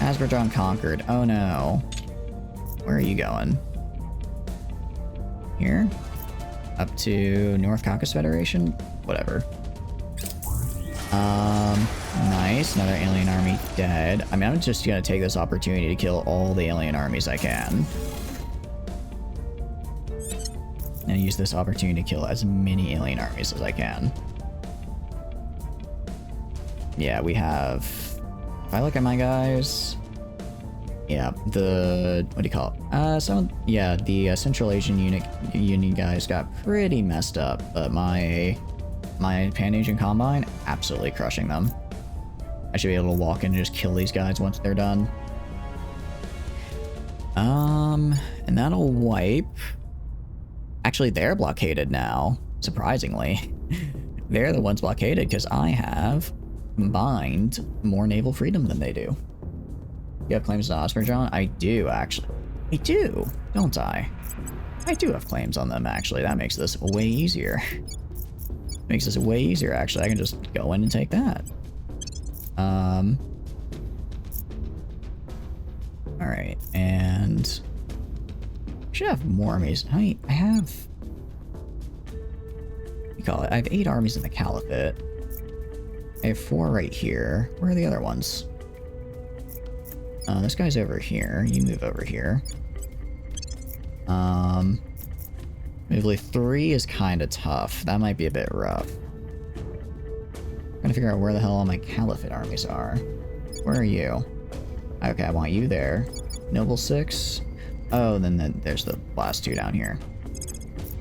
Azerbaijan conquered. Oh no. Where are you going? Here? Up to North Caucasus Federation? Whatever. Nice. Another alien army dead. I mean, I'm just gonna take this opportunity to kill all the alien armies I can. And use this opportunity to kill as many alien armies as I can. Yeah, we have... If I look at my guys... Yeah, the... What do you call it? Yeah, the Central Asian Union guys got pretty messed up, but my Pan-Asian Combine, absolutely crushing them. I should be able to walk in and just kill these guys once they're done. And that'll wipe... Actually, they're blockaded now, surprisingly. They're the ones blockaded because I have combined more naval freedom than they do. You have claims on Azerbaijan? I do, actually. I do, don't I? I do have claims on them, actually. That makes this way easier. Makes this way easier, actually. I can just go in and take that. Alright, and... I should have more armies. I have... What do you call it? I have 8 armies in the Caliphate. I have 4 right here. Where are the other ones? This guy's over here. You move over here. Maybe 3 is kind of tough. That might be a bit rough. I'm trying to figure out where the hell all my Caliphate armies are. Where are you? Okay, I want you there. Noble 6. Oh, then there's the last 2 down here.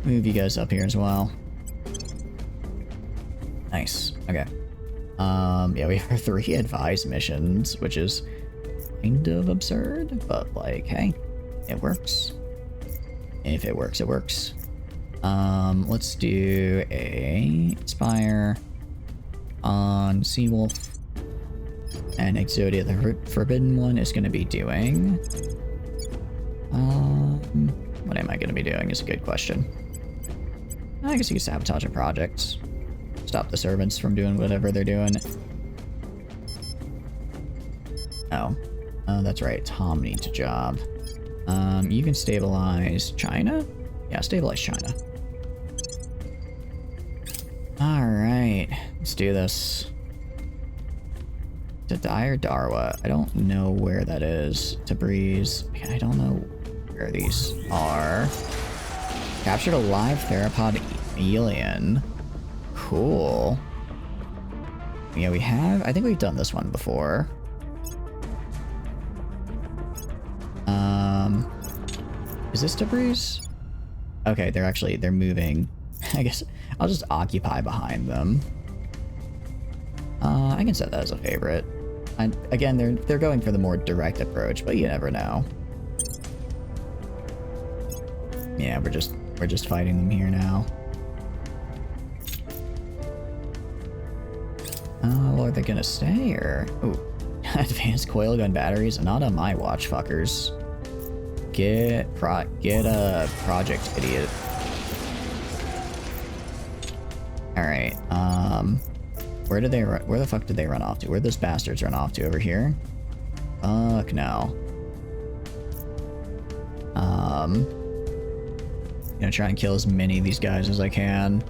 Move you guys up here as well. Nice. Okay. Yeah, we have 3 advised missions, which is kind of absurd, but like, hey, it works. If it works, it works. Let's do a Inspire on Seawolf. And Exodia, the Forbidden One, is going to be doing... what am I going to be doing is a good question. I guess you can sabotage a project. Stop the servants from doing whatever they're doing. Oh. Oh, that's right. Tom needs a job. You can stabilize China? Yeah, stabilize China. Alright. Let's do this. Tadai or Darwa? I don't know where that is. Tabriz. I don't know where these are. Captured a live theropod alien. Cool. Yeah, we have... I think we've done this one before. Is this Tabriz? Okay, they're moving. I guess I'll just occupy behind them. I can set that as a favorite. Again, they're going for the more direct approach, but you never know. Yeah, we're just fighting them here now. Well, are they gonna stay or... Ooh, advanced coil gun batteries? Not on my watch, fuckers. Get a project, idiot. Alright, where the fuck did they run off to? Where'd those bastards run off to? Over here? Fuck no. Gonna try and kill as many of these guys as I can.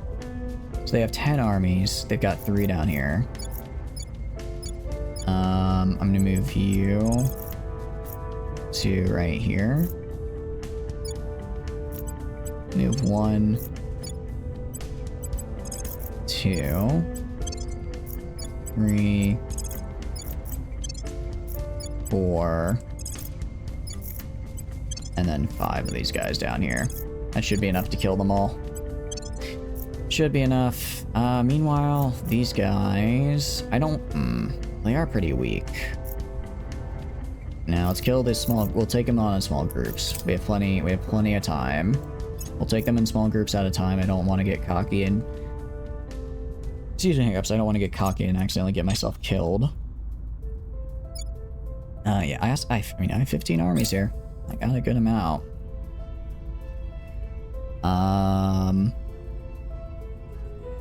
So they have 10 armies. They've got 3 down here. I'm gonna move you to right here. Move 1, 2, 3, 4, and then 5 of these guys down here. That should be enough to kill them all. Should be enough. Meanwhile, these guys, I don't, they are pretty weak. Now let's kill this small, we'll take them on in small groups. We have plenty of time. We'll take them in small groups at a time. I don't want to get cocky and, excuse me, hiccups, I don't want to get cocky and accidentally get myself killed. Yeah, I mean, I have 15 armies here. I got a good amount.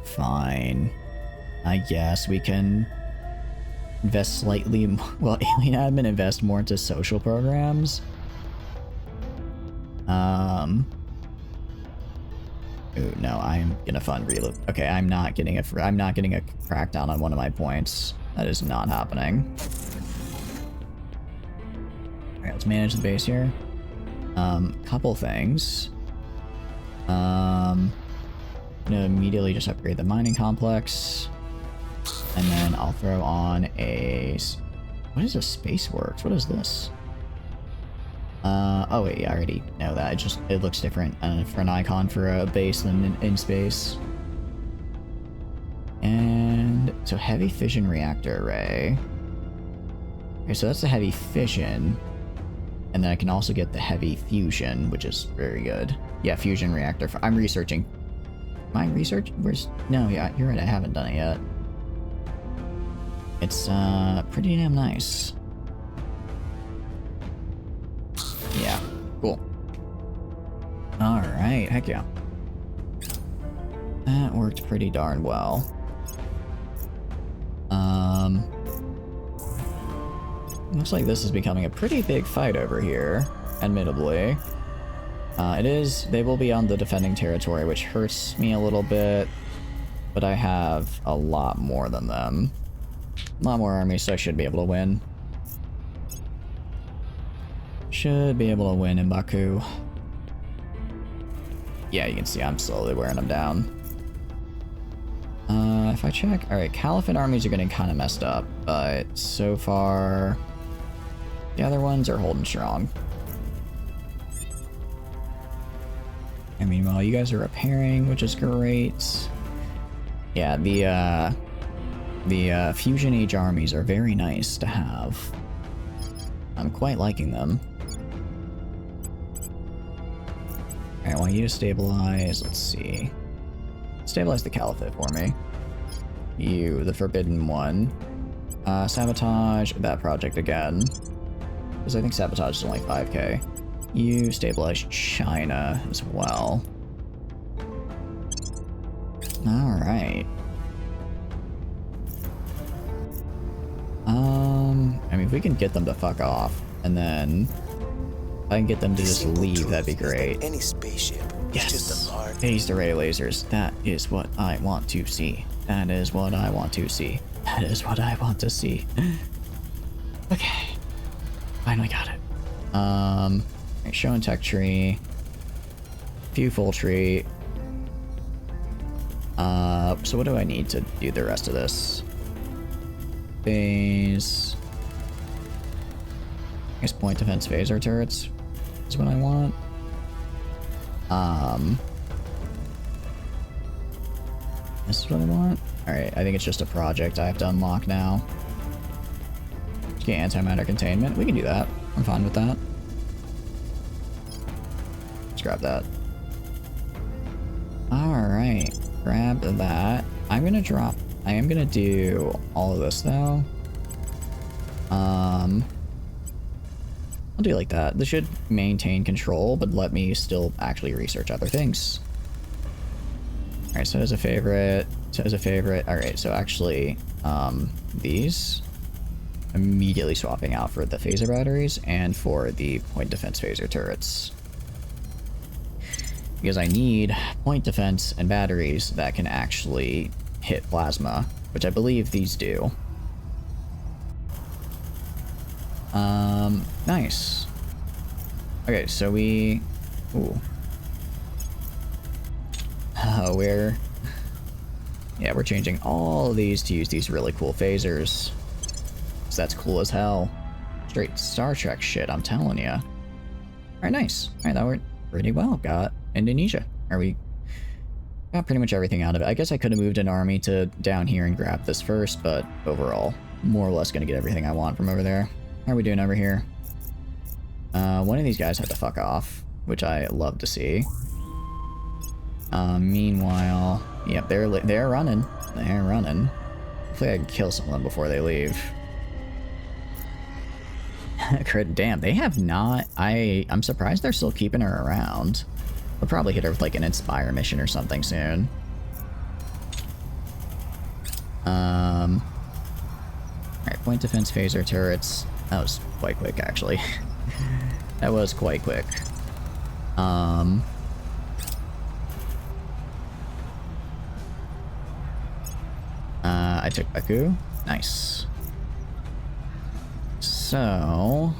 Fine. I guess we can invest slightly more. Well, Alien Admin invest more into social programs. Ooh, no, I'm gonna fund reload. Okay, I'm not getting a crackdown on one of my points. That is not happening. Alright, let's manage the base here. Couple things. I'm gonna immediately just upgrade the mining complex. And then I'll throw on a... What is a Spaceworks? What is this? Oh wait, yeah, I already know that. It looks different for an icon for a base than in space. And so heavy fission reactor array. Okay, so that's the heavy fission. And then I can also get the heavy fusion, which is very good. Yeah, fusion reactor. I'm researching. Am I research? No, yeah, you're right. I haven't done it yet. It's pretty damn nice. Yeah, cool. All right, heck yeah. That worked pretty darn well. Looks like this is becoming a pretty big fight over here, admittedly. They will be on the defending territory, which hurts me a little bit, but I have a lot more than them. A lot more armies, so I should be able to win. Should be able to win in Baku. Yeah, you can see I'm slowly wearing them down. If I check... Alright, Caliphate armies are getting kind of messed up, but so far... The other ones are holding strong. And meanwhile, you guys are repairing, which is great. Yeah, the Fusion Age armies are very nice to have. I'm quite liking them. Alright, I want you to stabilize. Let's see. Stabilize the Caliphate for me. You, the Forbidden One. Sabotage that project again. Because I think Sabotage is only 5k. You stabilize China as well. Alright. I mean, if we can get them to fuck off, and then if I can get them to just leave, that'd be great. Any spaceship. Yes! Phased array lasers. That is what I want to see. That is what I want to see. That is what I want to see. Okay. Finally got it. Right, show and tech tree. Few full tree. So what do I need to do the rest of this? Phase. I guess point defense phaser turrets is what I want. This is what I want. Alright, I think it's just a project I have to unlock now. Get antimatter containment. We can do that. I'm fine with that. Let's grab that. Alright. Grab that. I am gonna do all of this though. I'll do it like that. This should maintain control, but let me still actually research other things. Alright, so as a favorite. Alright, so actually, these immediately swapping out for the phaser batteries and for the point defense phaser turrets. Because I need point defense and batteries that can actually hit plasma, which I believe these do. Nice. Okay, so we... Ooh. Yeah, we're changing all of these to use these really cool phasers. So that's cool as hell. Straight Star Trek shit, I'm telling ya. Alright, nice. Alright, that worked pretty well. Got Indonesia. We got pretty much everything out of it. I guess I could have moved an army to down here and grabbed this first, but overall, more or less gonna get everything I want from over there. How are we doing over here? One of these guys had to fuck off, which I love to see. Meanwhile, yep, they're running. They're running. Hopefully I can kill some of them before they leave. Damn, they have not... I'm surprised they're still keeping her around. We'll probably hit her with like an Inspire mission or something soon. Alright, point defense phaser turrets. That was quite quick, actually. That was quite quick. I took Baku. Nice. So,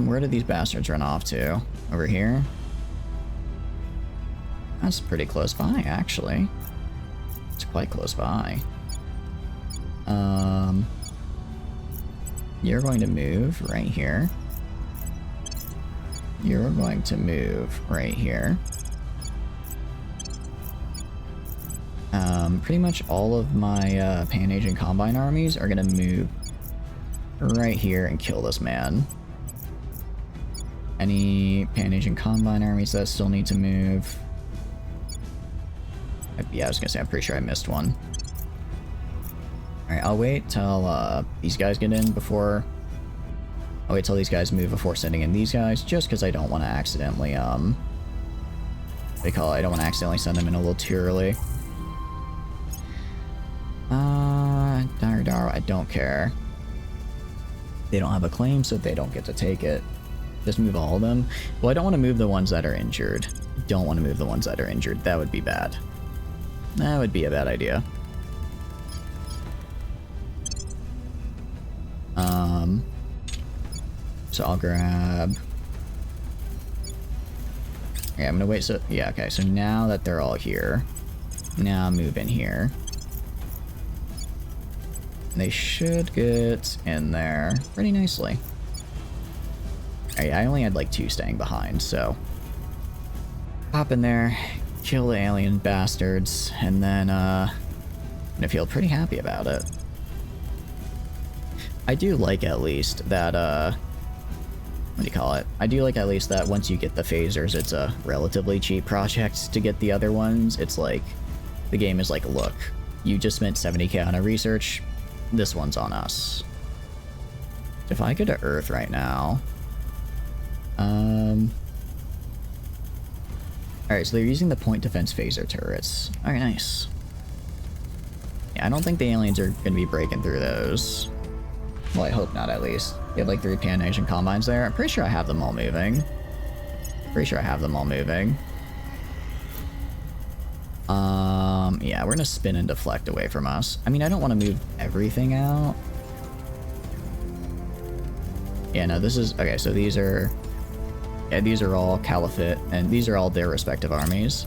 where did these bastards run off to? Over here? That's pretty close by, actually. It's quite close by. You're going to move right here. You're going to move right here. Pretty much all of my Pan-Asian Combine armies are gonna move right here and kill this man. Any Pan-Asian Combine armies that still need to move? Yeah, I was gonna say, I'm pretty sure I missed one. Alright, I'll wait till these guys get in before... I'll wait till these guys move before sending in these guys, just because I don't want to accidentally, I don't want to accidentally send them in a little too early. I don't care. They don't have a claim, so they don't get to take it. Just move all of them. Well, I don't want to move the ones that are injured. Don't want to move the ones that are injured. That would be bad. That would be a bad idea. So I'll grab... Yeah, I'm gonna wait, so... Yeah, okay, so now that they're all here, now move in here. They should get in there pretty nicely. I only had like 2 staying behind, so... Hop in there, kill the alien bastards, and then, I'm gonna feel pretty happy about it. I do like at least that, what do you call it? I do like at least that once you get the phasers, it's a relatively cheap project to get the other ones. It's like, the game is like, look, you just spent 70k on a research, this one's on us. If I go to Earth right now, alright, so they're using the point defense phaser turrets. Alright, nice. Yeah, I don't think the aliens are gonna be breaking through those. Well, I hope not, at least. You have like 3 Pan-Asian Combines there. I'm pretty sure I have them all moving. Yeah, we're gonna spin and deflect away from us. I mean, I don't want to move everything out. Yeah, no, this is... Okay, so these are... Yeah, these are all Caliphate, and these are all their respective armies.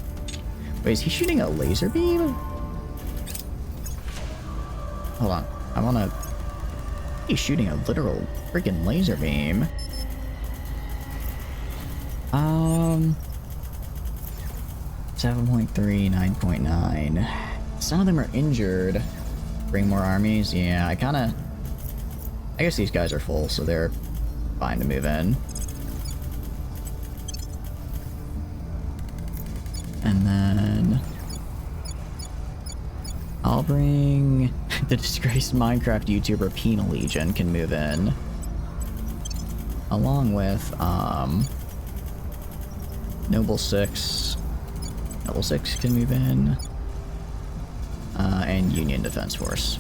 Wait, is he shooting a laser beam? Hold on. I wanna... He's shooting a literal freaking laser beam. 7.3, 9.9. Some of them are injured. Bring more armies. Yeah, I guess these guys are full, so they're fine to move in. And then... I'll bring... the disgraced Minecraft YouTuber Penal Legion can move in. Along with, Noble 6. Noble 6 can move in. And Union Defense Force.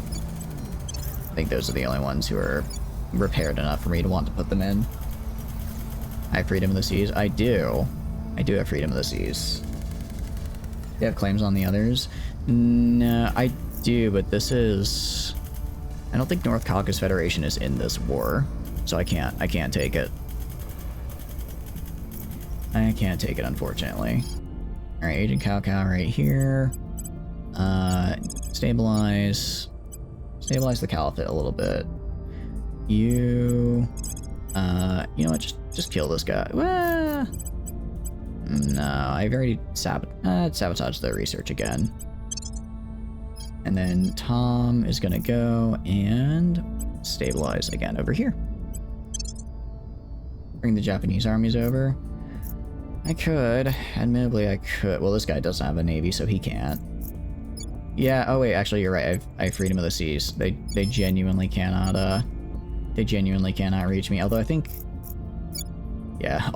I think those are the only ones who are repaired enough for me to want to put them in. I have Freedom of the Seas? I do. I do have Freedom of the Seas. You have claims on the others? No, I do, but this is... I don't think North Caucasus Federation is in this war, so I can't take it. I can't take it, unfortunately. Alright, Agent Cow right here. Stabilize the Caliphate a little bit. You know what, just kill this guy. No, I've already sabotaged the research again. And then Tom is gonna go and stabilize again over here. Bring the Japanese armies over. I could, admittedly I could. Well, this guy doesn't have a navy, so he can't. Yeah, oh wait, actually you're right, I have freedom of the seas. They genuinely cannot, reach me, although I think... Yeah,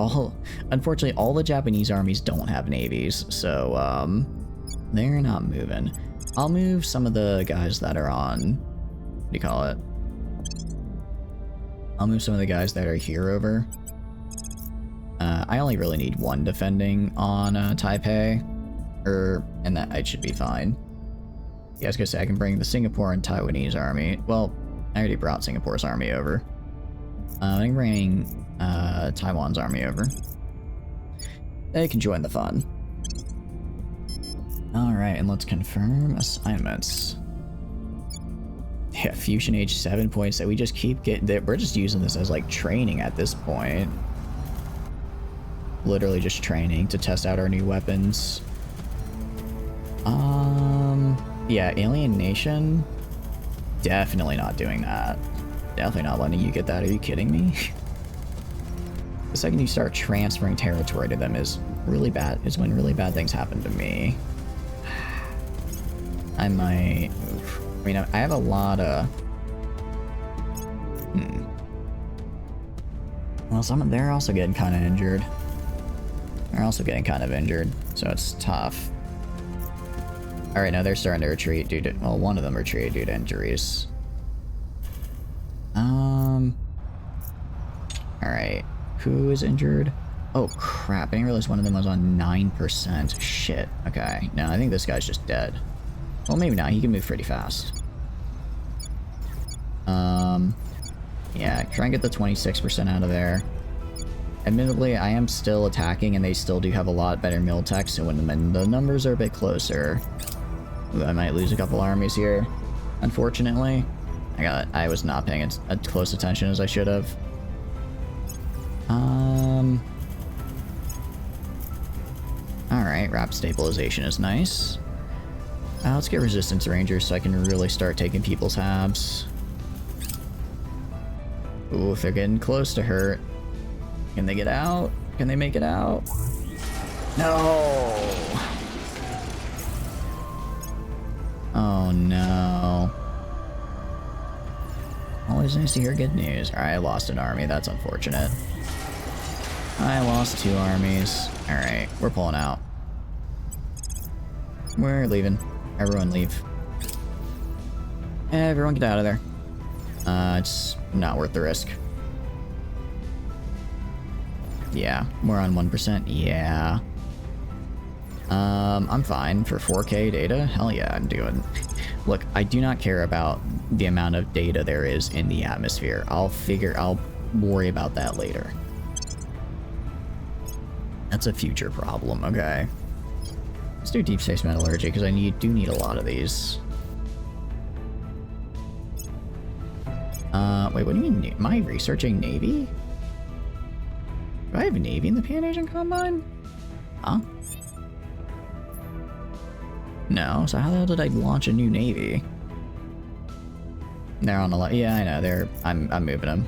unfortunately all the Japanese armies don't have navies, so, they're not moving. I'll move some of the guys that are on... What do you call it? I'll move some of the guys that are here over. I only really need one defending on Taipei, and that I should be fine. Yeah, I was gonna say I can bring the Singapore and Taiwanese army. Well, I already brought Singapore's army over. I can bring Taiwan's army over. They can join the fun. Alright, and let's confirm assignments. Yeah, Fusion Age 7 points that we just keep getting. We're just using this as like training at this point. Literally just training to test out our new weapons. Yeah, Alien Nation. Definitely not doing that. Definitely not letting you get that. Are you kidding me? The second you start transferring territory to them is really bad. Is when really bad things happen to me. I might move. I mean, I have a lot of... Well, they're also getting kind of injured. They're also getting kind of injured, so it's tough. Alright, now they're starting to retreat due to... Well, one of them retreated due to injuries. Alright. Who is injured? Oh, crap. I didn't realize one of them was on 9%. Shit. Okay. No, I think this guy's just dead. Well, maybe not. He can move pretty fast. Yeah, try and get the 26% out of there. Admittedly, I am still attacking, and they still do have a lot better mil tech, so when the numbers are a bit closer... Ooh, I might lose a couple armies here. Unfortunately. I was not paying as close attention as I should have. Alright, rapid stabilization is nice. Let's get resistance rangers so I can really start taking people's habs. Ooh, if they're getting close to hurt. Can they get out? Can they make it out? No! Oh no. Always nice to hear good news. Alright, I lost an army. That's unfortunate. I lost 2 armies. Alright, we're pulling out. We're leaving. Everyone leave. Everyone get out of there. It's not worth the risk. Yeah, we're on 1%. Yeah. I'm fine for 4K data. Hell yeah, I'm doing. Look, I do not care about the amount of data there is in the atmosphere. I'll worry about that later. That's a future problem, okay? Let's do deep space metallurgy, because I do need a lot of these. Wait, what do you mean? Am I researching Navy? Do I have a Navy in the Pan-Asian Combine? Huh? No, so how the hell did I launch a new Navy? They're on a lot. Yeah, I know. I'm moving them.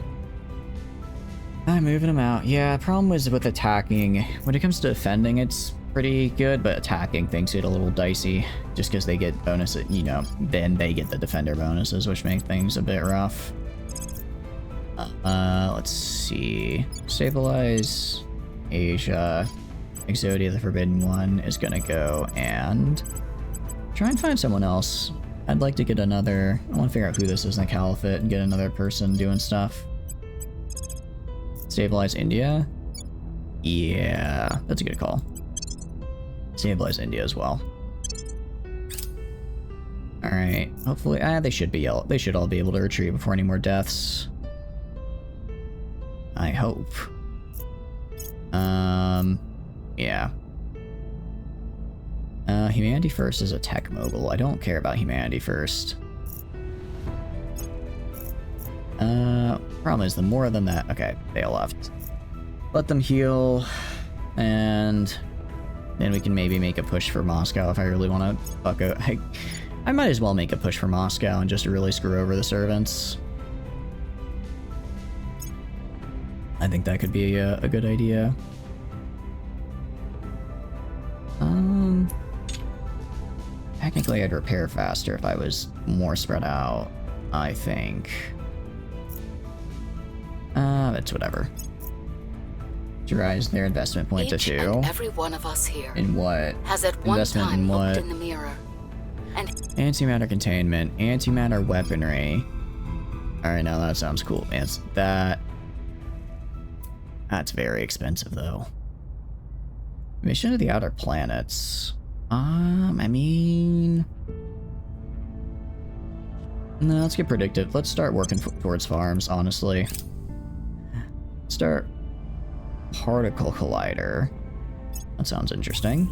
I'm moving them out. Yeah, problem is with attacking. When it comes to defending, it's pretty good, but attacking things get a little dicey. Just because they get bonuses, you know, then they get the defender bonuses, which make things a bit rough. Let's see. Stabilize Asia. Exodia, the Forbidden One, is gonna go and try and find someone else. I'd like to get another... I want to figure out who this is in the Caliphate and get another person doing stuff. Stabilize India? Yeah, that's a good call. Stabilize India as well. Alright, hopefully, they should all be able to retreat before any more deaths. I hope. Yeah. Humanity First is a tech mogul. I don't care about Humanity First. Problem is, the more of them that... Okay, they all left. Let them heal, and then we can maybe make a push for Moscow if I really want to fuck out. I might as well make a push for Moscow and just really screw over the servants. I think that could be a good idea. Technically, I'd repair faster if I was more spread out, I think. It's whatever. To rise their investment point to 2. And every one of us here In what? has at one Investment time in what? looked in the mirror. And Antimatter containment, antimatter weaponry. Alright, now that sounds cool. That's very expensive, though. Mission to the outer planets. I mean... No, let's get predictive. Let's start working towards farms, honestly. Start particle collider. That sounds interesting.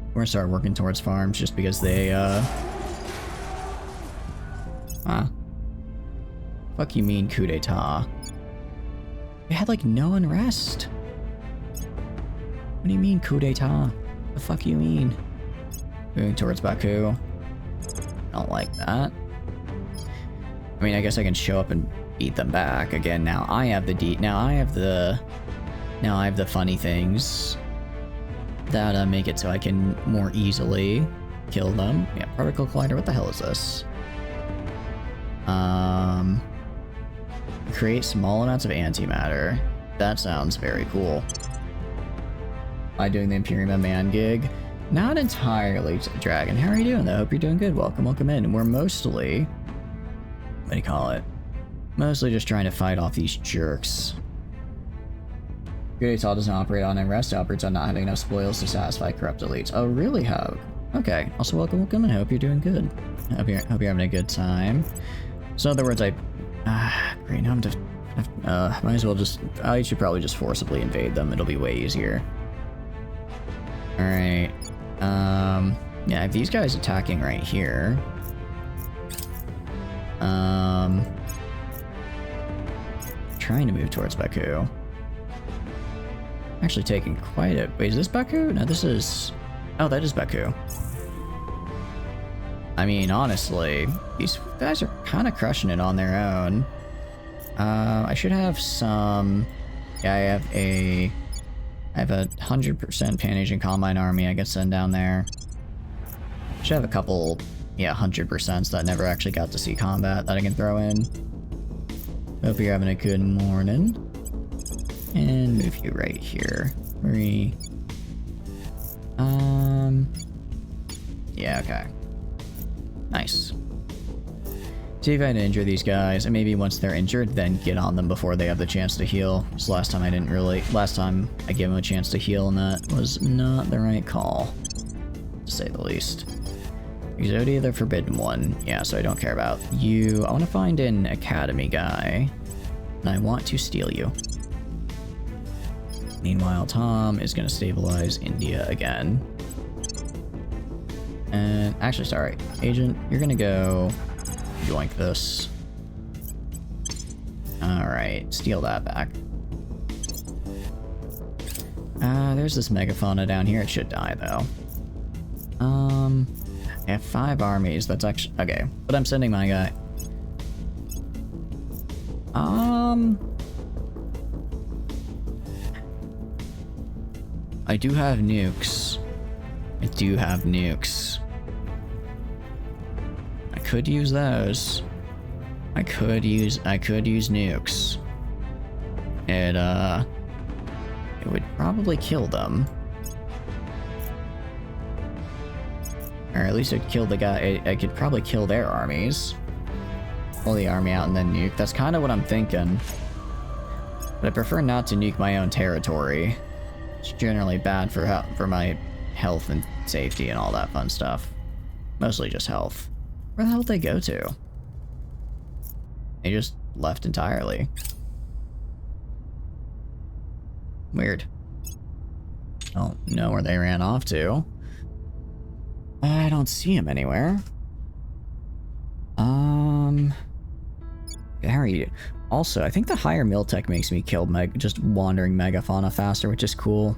We're gonna start working towards farms just because they, Fuck you mean coup d'etat? They had, like, no unrest. What do you mean coup d'etat? The fuck you mean? Moving towards Baku. I don't like that. I mean, I guess I can show up and beat them back again. Now I have the funny things that make it so I can more easily kill them. Yeah, particle collider. What the hell is this? Create small amounts of antimatter. That sounds very cool. Am I doing the Imperium Man gig? Not entirely, Dragon. How are you doing though? Hope you're doing good. Welcome in. And we're mostly... What do you call it? Mostly just trying to fight off these jerks. Good Etal doesn't operate on unrest, it operates on not having enough spoils to satisfy corrupt elites. Oh, really, Hope? Okay. Also, welcome, and hope you're doing good. Hope you're having a good time. So, in other words, great, now I'm just... might as well just... I should probably just forcibly invade them. It'll be way easier. Alright. Yeah, if these guys attacking right here... trying to move towards Baku. Actually taking quite a... Wait, is this Baku? No, this is... Oh, that is Baku. I mean, honestly, these guys are kind of crushing it on their own. I should have some... Yeah, I have a 100% Pan-Asian Combine army I could send down there. Should have a couple, 100% that never actually got to see combat that I can throw in. Hope you're having a good morning. And move you right here. Yeah, okay. Nice. See if I can injure these guys, and maybe once they're injured, then get on them before they have the chance to heal. Because last time I gave them a chance to heal, and that was not the right call, to say the least. Exodia, the Forbidden One. Yeah, so I don't care about you. I want to find an Academy guy, and I want to steal you. Meanwhile, Tom is going to stabilize India again. And, actually, sorry. Agent, you're going to go yoink this. Alright, steal that back. There's this megafauna down here. It should die, though. I have 5 armies. That's actually... Okay, but I'm sending my guy. I do have nukes. I could use those. I could use nukes. It would probably kill them. Or at least it'd kill the guy. I could probably kill their armies. Pull the army out and then nuke. That's kind of what I'm thinking. But I prefer not to nuke my own territory. It's generally bad for my health and safety and all that fun stuff. Mostly just health. Where the hell did they go to? They just left entirely. Weird. I don't know where they ran off to. I don't see him anywhere. How are you? Also, I think the higher mill tech makes me kill just wandering megafauna faster, which is cool.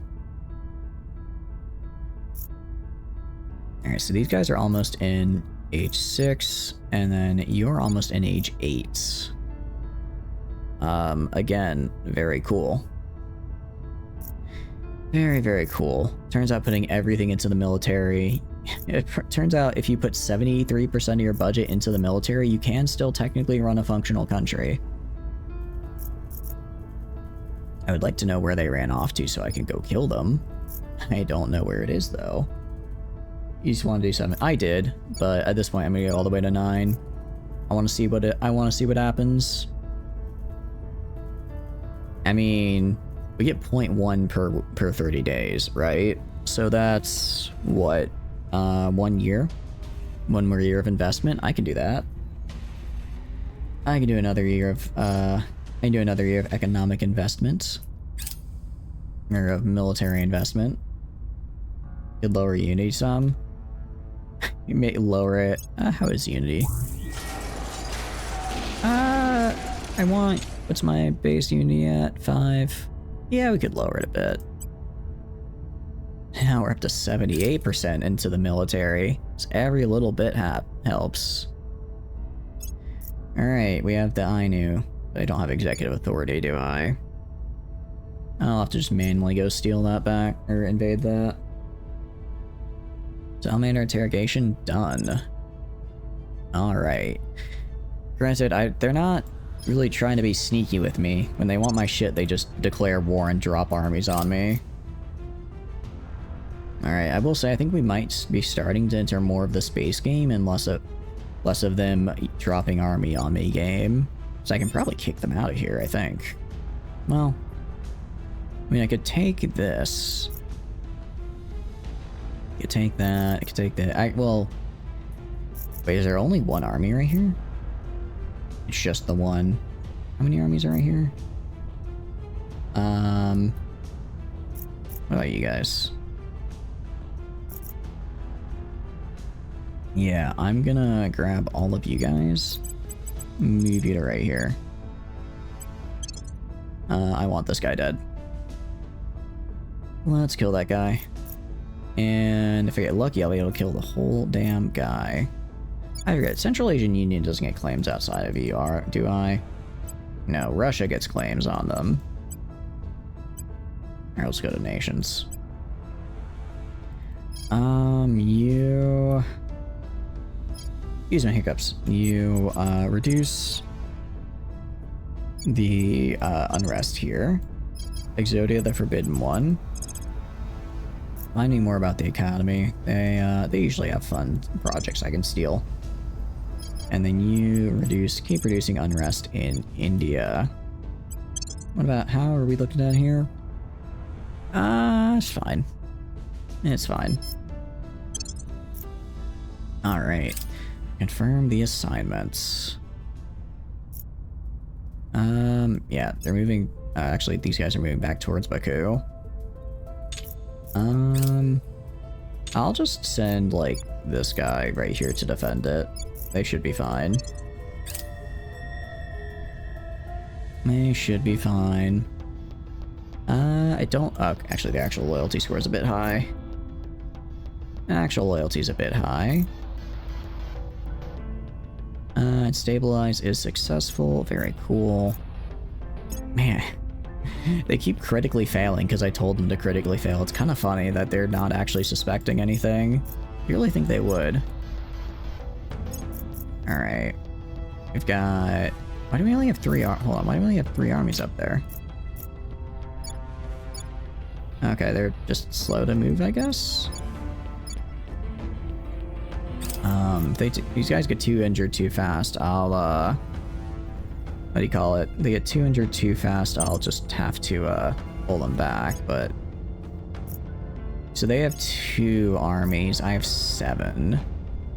Alright, so these guys are almost in age 6, and then you're almost in age 8. Again, very cool. Very, very cool. Turns out putting everything into the military... It turns out if you put 73% of your budget into the military, you can still technically run a functional country. I would like to know where they ran off to so I can go kill them. I don't know where it is, though. You just want to do 7. I did, but at this point I'm gonna get all the way to 9. I want to see what happens. I mean, we get 0.1 per 30 days, right? So that's what, 1 year? 1 more year of investment? I can do that. I can do another year of economic investment. Or of military investment. Could lower Unity some. You may lower it. How is Unity? I want... What's my base Unity at? 5. Yeah, we could lower it a bit. Now we're up to 78% into the military. So every little bit helps. Alright, we have the Ainu. But I don't have executive authority, do I? I'll have to just manually go steal that back, or invade that. Salamander interrogation done. Alright. Granted, they're not really trying to be sneaky with me. When they want my shit, they just declare war and drop armies on me. Alright, I will say I think we might be starting to enter more of the space game and less of them dropping army on me game. So I can probably kick them out of here, I think. Well, I mean, I could take this. I could take that. I could take that. Well, wait, is there only one army right here? It's just the one. How many armies are right here? What about you guys? Yeah, I'm gonna grab all of you guys. Move you to right here. I want this guy dead. Let's kill that guy. And if I get lucky, I'll be able to kill the whole damn guy. I forget, Central Asian Union doesn't get claims outside of ER, do I? No, Russia gets claims on them. Alright, let's go to nations. You... Excuse my hiccups. You, reduce the, unrest here. Exodia, the Forbidden One. Find me more about the Academy. They usually have fun projects I can steal. And then you keep reducing unrest in India. What about, how are we looking at here? It's fine. It's fine. Alright. Confirm the assignments. Yeah, they're moving, actually these guys are moving back towards Baku. I'll just send, like, this guy right here to defend it. They should be fine. They should be fine. I don't... actually, the actual loyalty score is a bit high. Actual loyalty is a bit high. Stabilize is successful. Very cool. Man. They keep critically failing because I told them to critically fail. It's kind of funny that they're not actually suspecting anything. You really think they would? Alright. We've got... Why do we only have 3 hold on, why do we only have 3 armies up there? Okay, they're just slow to move, I guess? If these guys get too injured too fast, I'll, what do you call it? They get too injured too fast, I'll just have to, pull them back, but... So they have 2 armies, I have 7.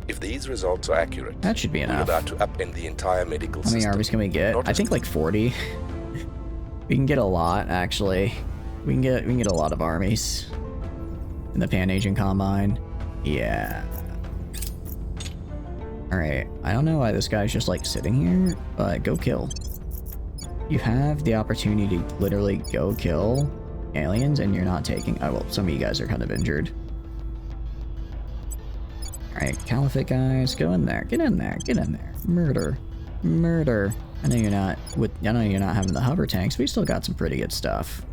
If these results are accurate, That should be we're enough. about to upend the entire medical How many system. armies can we get? Not I think like 40. We can get a lot, actually. We can get a lot of armies in the Pan-Asian Combine. Yeah. Alright, I don't know why this guy's just like sitting here, but go kill. You have the opportunity to literally go kill aliens and you're not taking... Oh, well, some of you guys are kind of injured. Alright, Caliphate guys, go in there. Get in there. Get in there. Murder. Murder. I know you're not having the hover tanks, but you still got some pretty good stuff.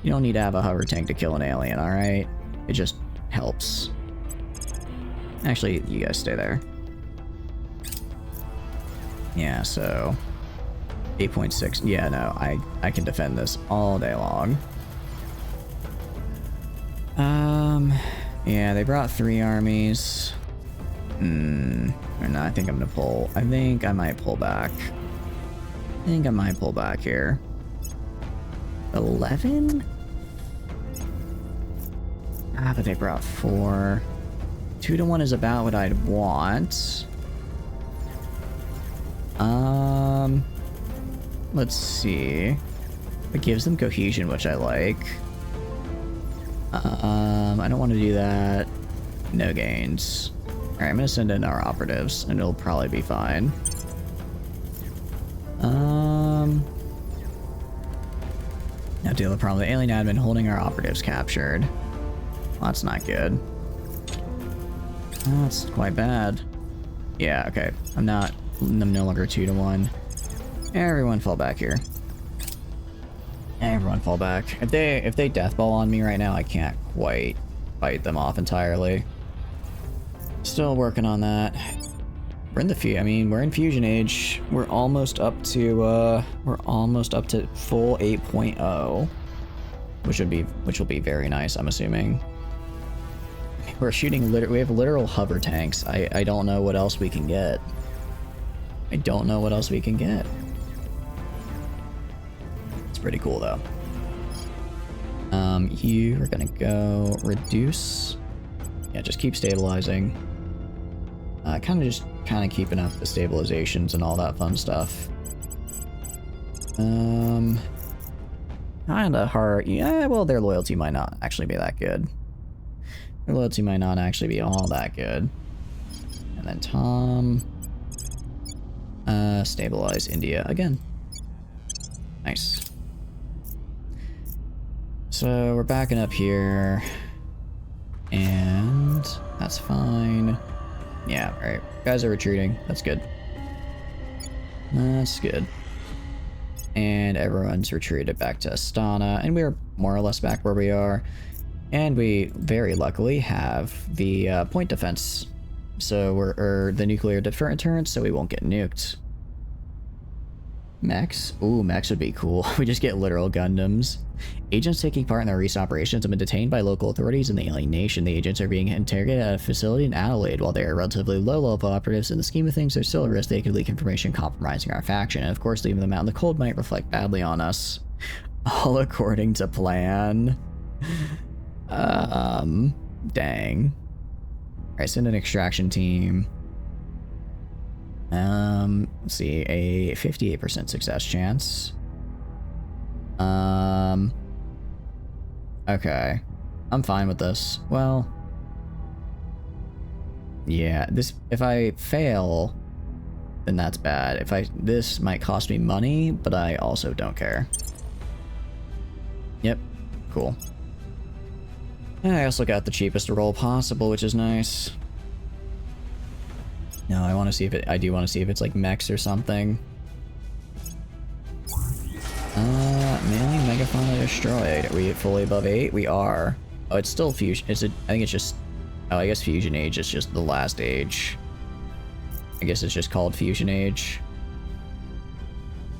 You don't need to have a hover tank to kill an alien, alright? It just helps. Actually, you guys stay there. Yeah, so 8.6. Yeah, no, I can defend this all day long. Yeah, they brought 3 armies. Or no, I think I'm gonna pull. I think I might pull back. I think I might pull back here. 11? Ah, but they brought 4. 2 to 1 is about what I'd want. Let's see. It gives them cohesion, which I like. I don't want to do that. No gains. Alright, I'm gonna send in our operatives, and it'll probably be fine. Now deal with the problem. The alien admin holding our operatives captured. Well, that's not good. That's quite bad. Yeah, okay. I'm no longer 2 to 1. Everyone fall back here. Everyone fall back. If they deathball on me right now, I can't quite fight them off entirely. Still working on that. We're in we're in fusion age. We're almost up to full 8.0, which will be very nice, I'm assuming. We're shooting we have literal hover tanks. I don't know what else we can get. I don't know what else we can get. It's pretty cool though. You are gonna go reduce. Yeah, just keep stabilizing. Kind of keeping up the stabilizations and all that fun stuff. Kinda hard. Yeah, well, their loyalty might not actually be that good. Their loyalty might not actually be all that good. And then Tom. Stabilize India again. Nice. So we're backing up here. And that's fine. Yeah, alright. Guys are retreating. That's good. That's good. And everyone's retreated back to Astana, and we're more or less back where we are. And we very luckily have the point defense. So we're the nuclear deterrent, so we won't get nuked. Mechs? Ooh, mechs would be cool. We just get literal Gundams. Agents taking part in the recent operations have been detained by local authorities in the alien nation. The agents are being interrogated at a facility in Adelaide. While they are relatively low-level operatives, in the scheme of things, there's still a risk they could leak information compromising our faction. And of course, leaving them out in the cold might reflect badly on us. All according to plan. Dang. Alright, send an extraction team. Let's see, a 58% success chance. Okay. I'm fine with this. Well, yeah, if I fail, then that's bad. This might cost me money, but I also don't care. Yep, cool. And I also got the cheapest roll possible, which is nice. No, I want to see if I do want to see if it's like mechs or something. Mailing megafauna destroyed. Are we fully above 8? We are. Oh, it's still fusion. I think it's just. Oh, I guess fusion age is just the last age. I guess it's just called fusion age.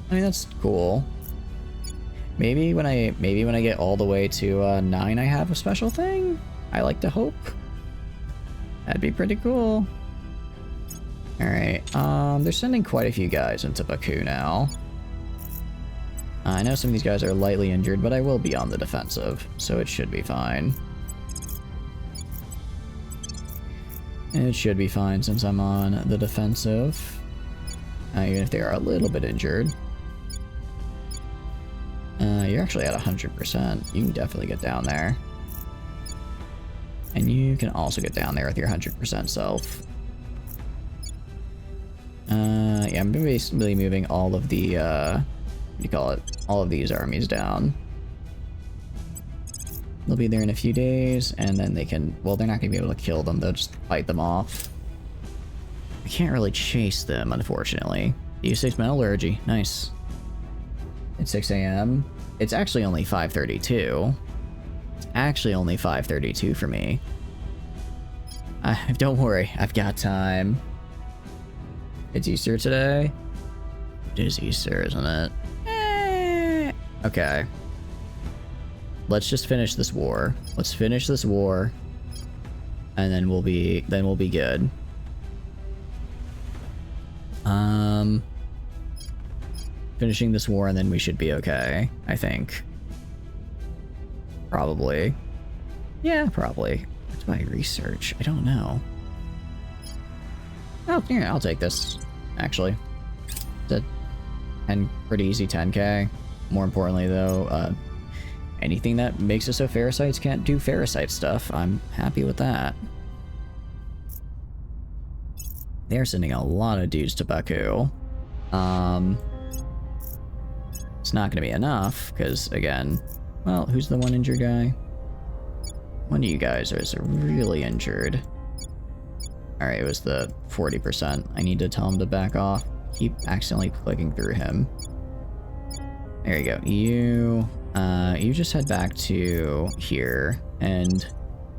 I mean, that's cool. Maybe when I get all the way to 9, I have a special thing. I like to hope. That'd be pretty cool. Alright, they're sending quite a few guys into Baku now. I know some of these guys are lightly injured, but I will be on the defensive, so it should be fine. It should be fine since I'm on the defensive. Even if they are a little bit injured. You're actually at 100%. You can definitely get down there. And you can also get down there with your 100% self. Yeah, I'm basically moving all of the, what do you call it? All of these armies down. They'll be there in a few days, and then they can, well, they're not going to be able to kill them, they'll just fight them off. I can't really chase them, unfortunately. U6 metallurgy, nice. It's 6 a.m. It's actually only 5:32. It's actually only 5:32 for me. Don't worry, I've got time. It's Easter today? It is Easter, isn't it? Okay. Let's just finish this war. Let's finish this war. And then we'll be good. Finishing this war and then we should be okay, I think. Probably. Yeah, probably. What's my research? I don't know. Oh, yeah, I'll take this, actually. It's a pretty easy 10k. More importantly, though, anything that makes it so Ferricites can't do Ferricite stuff, I'm happy with that. They're sending a lot of dudes to Baku. It's not going to be enough, because, again, well, who's the one injured guy? One of you guys is really injured. Alright, it was the 40%. I need to tell him to back off. Keep accidentally clicking through him. There you go. You just head back to here and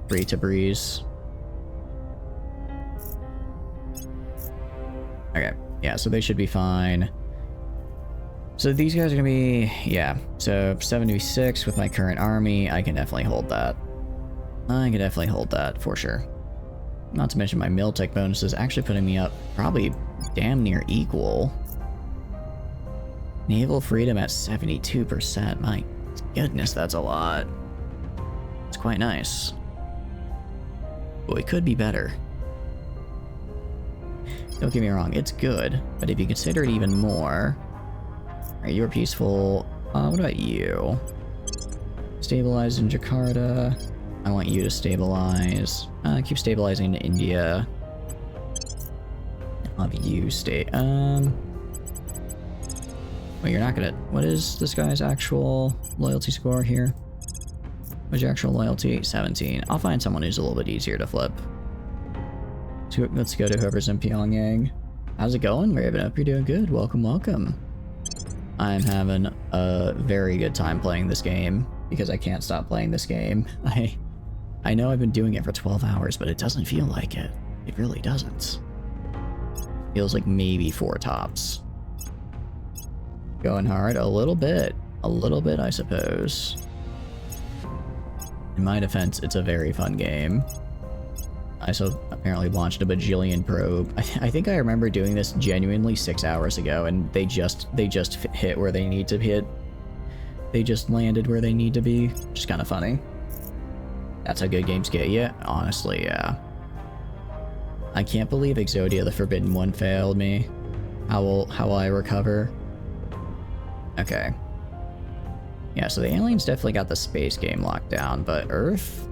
free to breeze. Okay, yeah, so they should be fine. So these guys are gonna be, yeah, so 76 with my current army, I can definitely hold that. I can definitely hold that, for sure. Not to mention my Miltech bonus is actually putting me up probably damn near equal. Naval freedom at 72%, my goodness, that's a lot. It's quite nice. But it could be better. Don't get me wrong, it's good, but if you consider it even more... Alright, you were peaceful. What about you? Stabilize in Jakarta. I want you to stabilize. Keep stabilizing in India. I'll have you stay. Well, you're not gonna... What is this guy's actual loyalty score here? What's your actual loyalty? 17. I'll find someone who's a little bit easier to flip. So let's go to whoever's in Pyongyang. How's it going, Raven? Hope you're doing good. Welcome, welcome. I'm having a very good time playing this game because I can't stop playing this game. I know I've been doing it for 12 hours, but it doesn't feel like it. It really doesn't. Feels like maybe 4 tops. Going hard a little bit, I suppose. In my defense, it's a very fun game. I also apparently launched a bajillion probe. I think I remember doing this genuinely 6 hours ago, and they just hit where they need to hit. They just landed where they need to be, which is kind of funny. That's how good games get you. Honestly, yeah. I can't believe Exodia the Forbidden One failed me. How will I recover? Okay. Yeah, so the aliens definitely got the space game locked down, but Earth?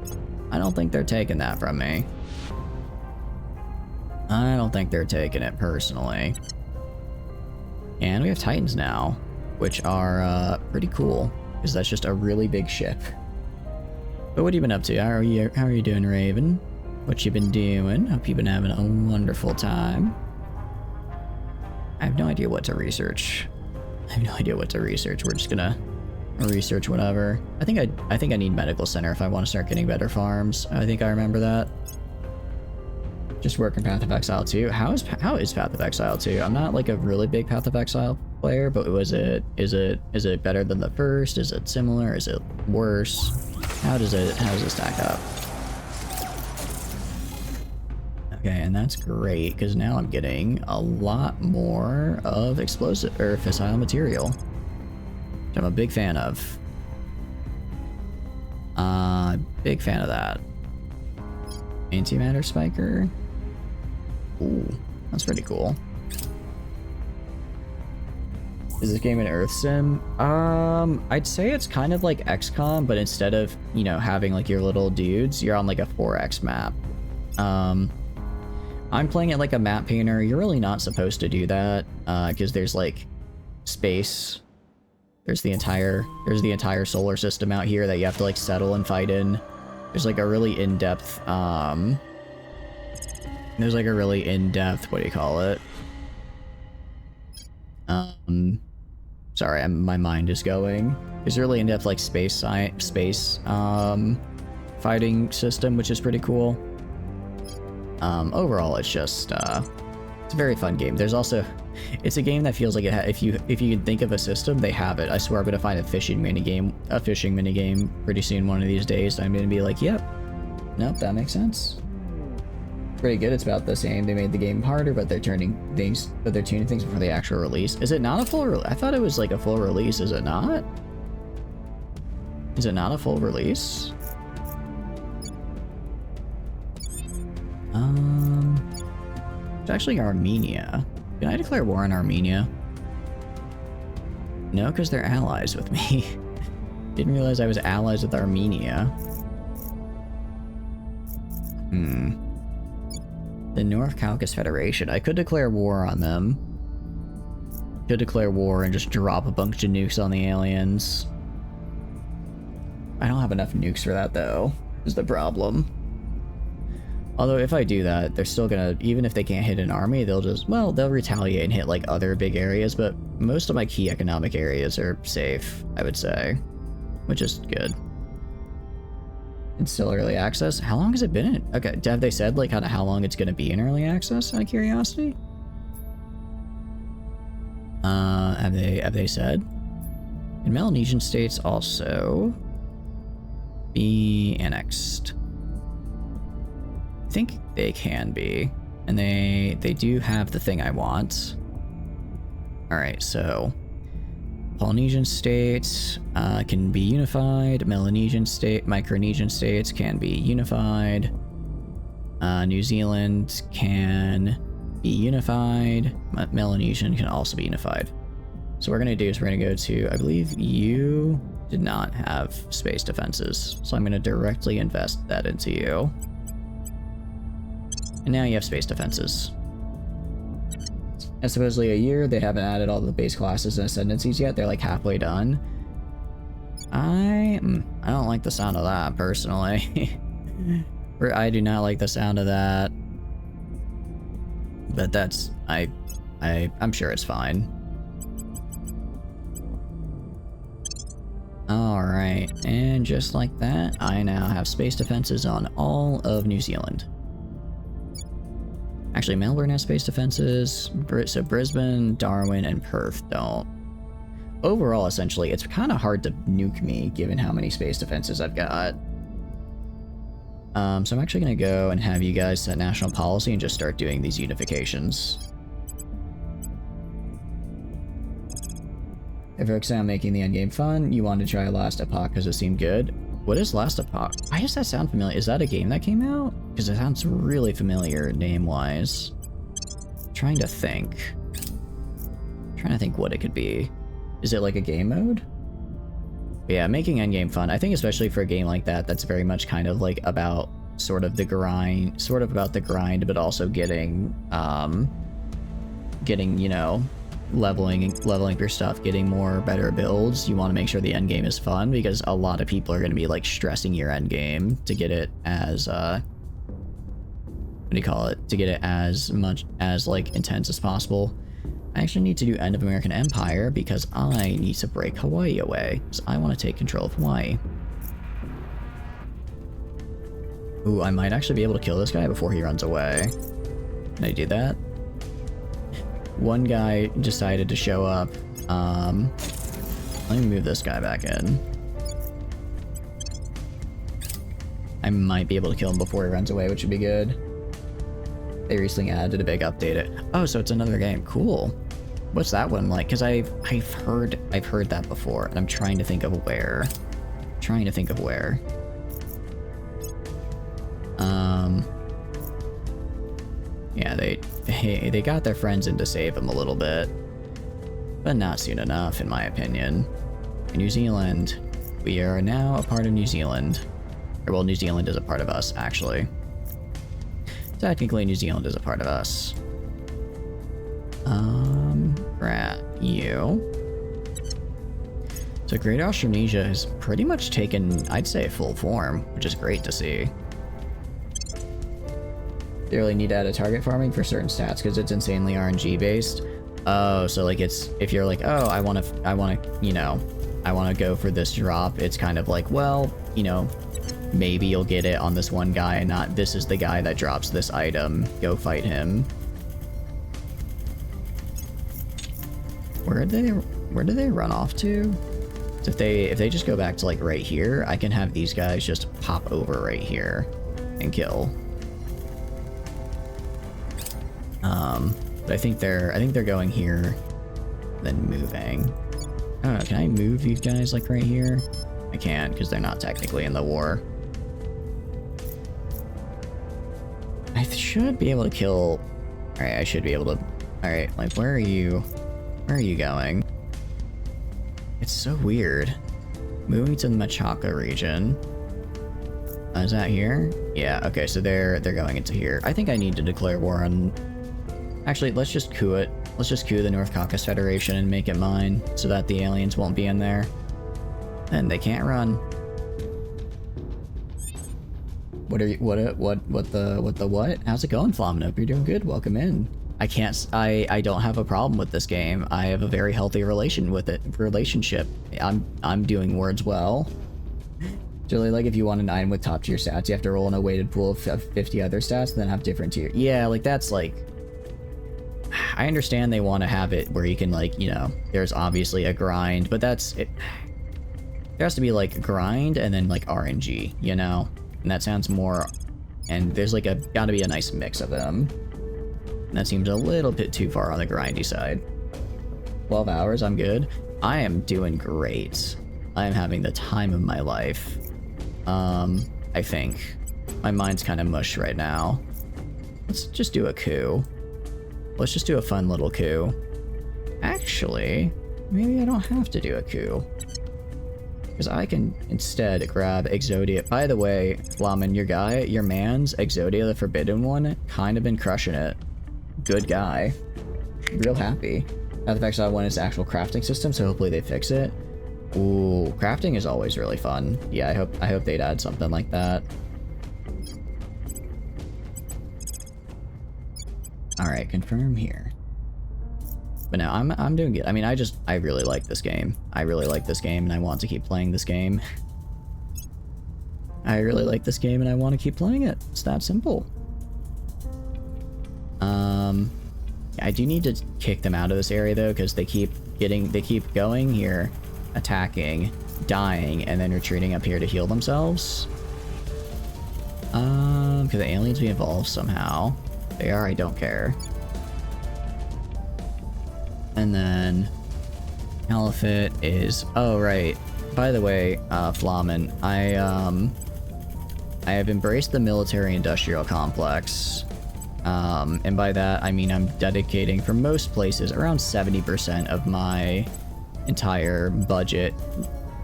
I don't think they're taking that from me. I don't think they're taking it personally. And we have Titans now, which are pretty cool, because that's just a really big ship. But what have you been up to? How are you doing, Raven? What you been doing? Hope you've been having a wonderful time. I have no idea what to research. We're just gonna research whatever. I think I need medical center if I want to start getting better farms. I think I remember that. Just working Path of Exile 2. How is Path of Exile 2? I'm not like a really big Path of Exile player, but is it better than the first? Is it similar? Is it worse? How does it stack up? Okay, and that's great because now I'm getting a lot more of explosive or fissile material, which I'm a big fan of. Big fan of that. Antimatter spiker. Ooh, that's pretty cool. Is this game an Earth sim? I'd say it's kind of like XCOM, but instead of, you know, having like your little dudes, you're on like a 4X map. I'm playing it like a map painter. You're really not supposed to do that, because there's like space. There's the entire solar system out here that you have to like settle and fight in. There's like a really in-depth, what do you call it? Sorry, my mind is going. There's a really in-depth like space fighting system, which is pretty cool. Overall, it's just it's a very fun game. There's also, it's a game that feels like if you can think of a system, they have it. I swear I'm gonna find a fishing minigame pretty soon one of these days. I'm gonna be like, yep, nope, that makes sense. Pretty good. It's about the same. They made the game harder, but they're tuning things before the actual release. Is it not a full release? I thought it was like a full release. Is it not? Is it not a full release? It's actually Armenia. Can I declare war on Armenia? No, because they're allies with me. Didn't realize I was allies with Armenia. The North Caucasus Federation. I could declare war on them. Could declare war and just drop a bunch of nukes on the aliens. I don't have enough nukes for that, though, is the problem. Although, if I do that, they're still gonna, even if they can't hit an army, they'll just, well, they'll retaliate and hit, like, other big areas, but most of my key economic areas are safe, I would say, which is good. It's still early access? How long has it been in? Okay, have they said, like, how long it's gonna be in early access, out of curiosity? Have they said? Can Melanesian states also be annexed? I think they can be, and they do have the thing I want. All right, so Polynesian states can be unified. Micronesian states can be unified. New Zealand can be unified. Melanesian can also be unified. So what we're gonna do is we're gonna go to, I believe you did not have space defenses, so I'm gonna directly invest that into you. And now you have space defenses. And supposedly a year, they haven't added all the base classes and ascendancies yet. They're like halfway done. I don't like the sound of that, personally. I do not like the sound of that. But that's, I'm sure it's fine. Alright, and just like that, I now have space defenses on all of New Zealand. Actually, Melbourne has space defenses, so Brisbane, Darwin, and Perth don't. Overall, essentially, it's kind of hard to nuke me, given how many space defenses I've got. So I'm actually going to go and have you guys set national policy and just start doing these unifications. If you're excited on making the endgame fun, you wanted to try Last Epoch because it seemed good. What is Last Epoch? Why does that sound familiar? Is that a game that came out? Because it sounds really familiar name-wise. Trying to think what it could be. Is it like a game mode? But yeah, making endgame fun. I think especially for a game like that, that's very much kind of like about sort of the grind, but also getting, you know, leveling your stuff, getting better builds. You want to make sure the end game is fun, because a lot of people are going to be like stressing your end game to get it as to get it as much as like intense as possible. I actually need to do End of American Empire because I need to break Hawaii away, because I want to take control of Hawaii. Ooh, I might actually be able to kill this guy before he runs away. Can I do that? One guy decided to show up. Let me move this guy back in. I might be able to kill him before he runs away, which would be good. They recently added a big update. Oh, so it's another game. Cool. What's that one like? Because I've heard that before, and I'm trying to think of where. Yeah, they got their friends in to save him a little bit. But not soon enough, in my opinion. New Zealand. We are now a part of New Zealand. Or, well, New Zealand is a part of us, actually. Technically, New Zealand is a part of us. Rat, you. So Great Australasia has pretty much taken, I'd say, full form, which is great to see. They really need to add a target farming for certain stats because it's insanely RNG based. Oh, so like it's, if you're like, oh, I want to, you know, I want to go for this drop, it's kind of like, well, you know, maybe you'll get it on this one guy and not, this is the guy that drops this item, go fight him. Where do they run off to? So if they just go back to like right here, I can have these guys just pop over right here and kill. But I think they're going here, then moving. Oh, can I move these guys like right here? I can't because they're not technically in the war. I should be able to kill. All right, I should be able to. All right, like where are you? Where are you going? It's so weird. Moving to the Machaca region. Is that here? Yeah, okay, so they're going into here. I think I need to declare war on... Actually, let's just coup it. Let's just coup the North Caucasus Federation and make it mine so that the aliens won't be in there. And they can't run. What are you, what the? How's it going, Flamina? Hope you're doing good. Welcome in. I don't have a problem with this game. I have a very healthy relationship. I'm doing words well. Generally, like if you want an item with top tier stats, you have to roll in a weighted pool of 50 other stats and then have different tier. Yeah, like that's like, I understand they want to have it where you can like, you know, there's obviously a grind, but that's it. There has to be like grind and then like RNG, you know, and that sounds more, and there's like gotta be a nice mix of them. And that seems a little bit too far on the grindy side. 12 hours, I'm good. I am doing great. I am having the time of my life. I think. My mind's kind of mush right now. Let's just do a coup. Let's just do a fun little coup. Actually, maybe I don't have to do a coup. Because I can instead grab Exodia. By the way, Flamin, your man's Exodia the Forbidden One, kind of been crushing it. Good guy. Real happy. Now the fact that I want its actual crafting system, so hopefully they fix it. Ooh, crafting is always really fun. Yeah, I hope they'd add something like that. Alright, confirm here. But no, I'm doing good. I mean, I really like this game. I really like this game and I want to keep playing this game. I really like this game and I want to keep playing it. It's that simple. I do need to kick them out of this area though, because they keep going here, attacking, dying, and then retreating up here to heal themselves. Could the aliens be involved somehow? They are, I don't care. And then Caliphate is, oh right. By the way, Flamin, I have embraced the military-industrial complex. And by that, I mean I'm dedicating, for most places, around 70% of my entire budget,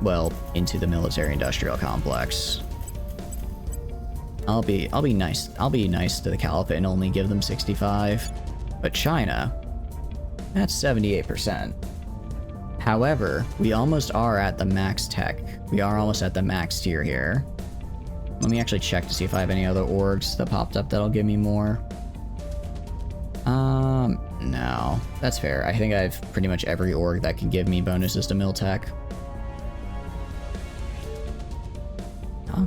well, into the military-industrial complex. I'll be nice to the Caliphate and only give them 65. But China, that's 78%. However, we almost are at the max tech. We are almost at the max tier here. Let me actually check to see if I have any other orgs that popped up that'll give me more. No. That's fair. I think I have pretty much every org that can give me bonuses to mil tech. Huh?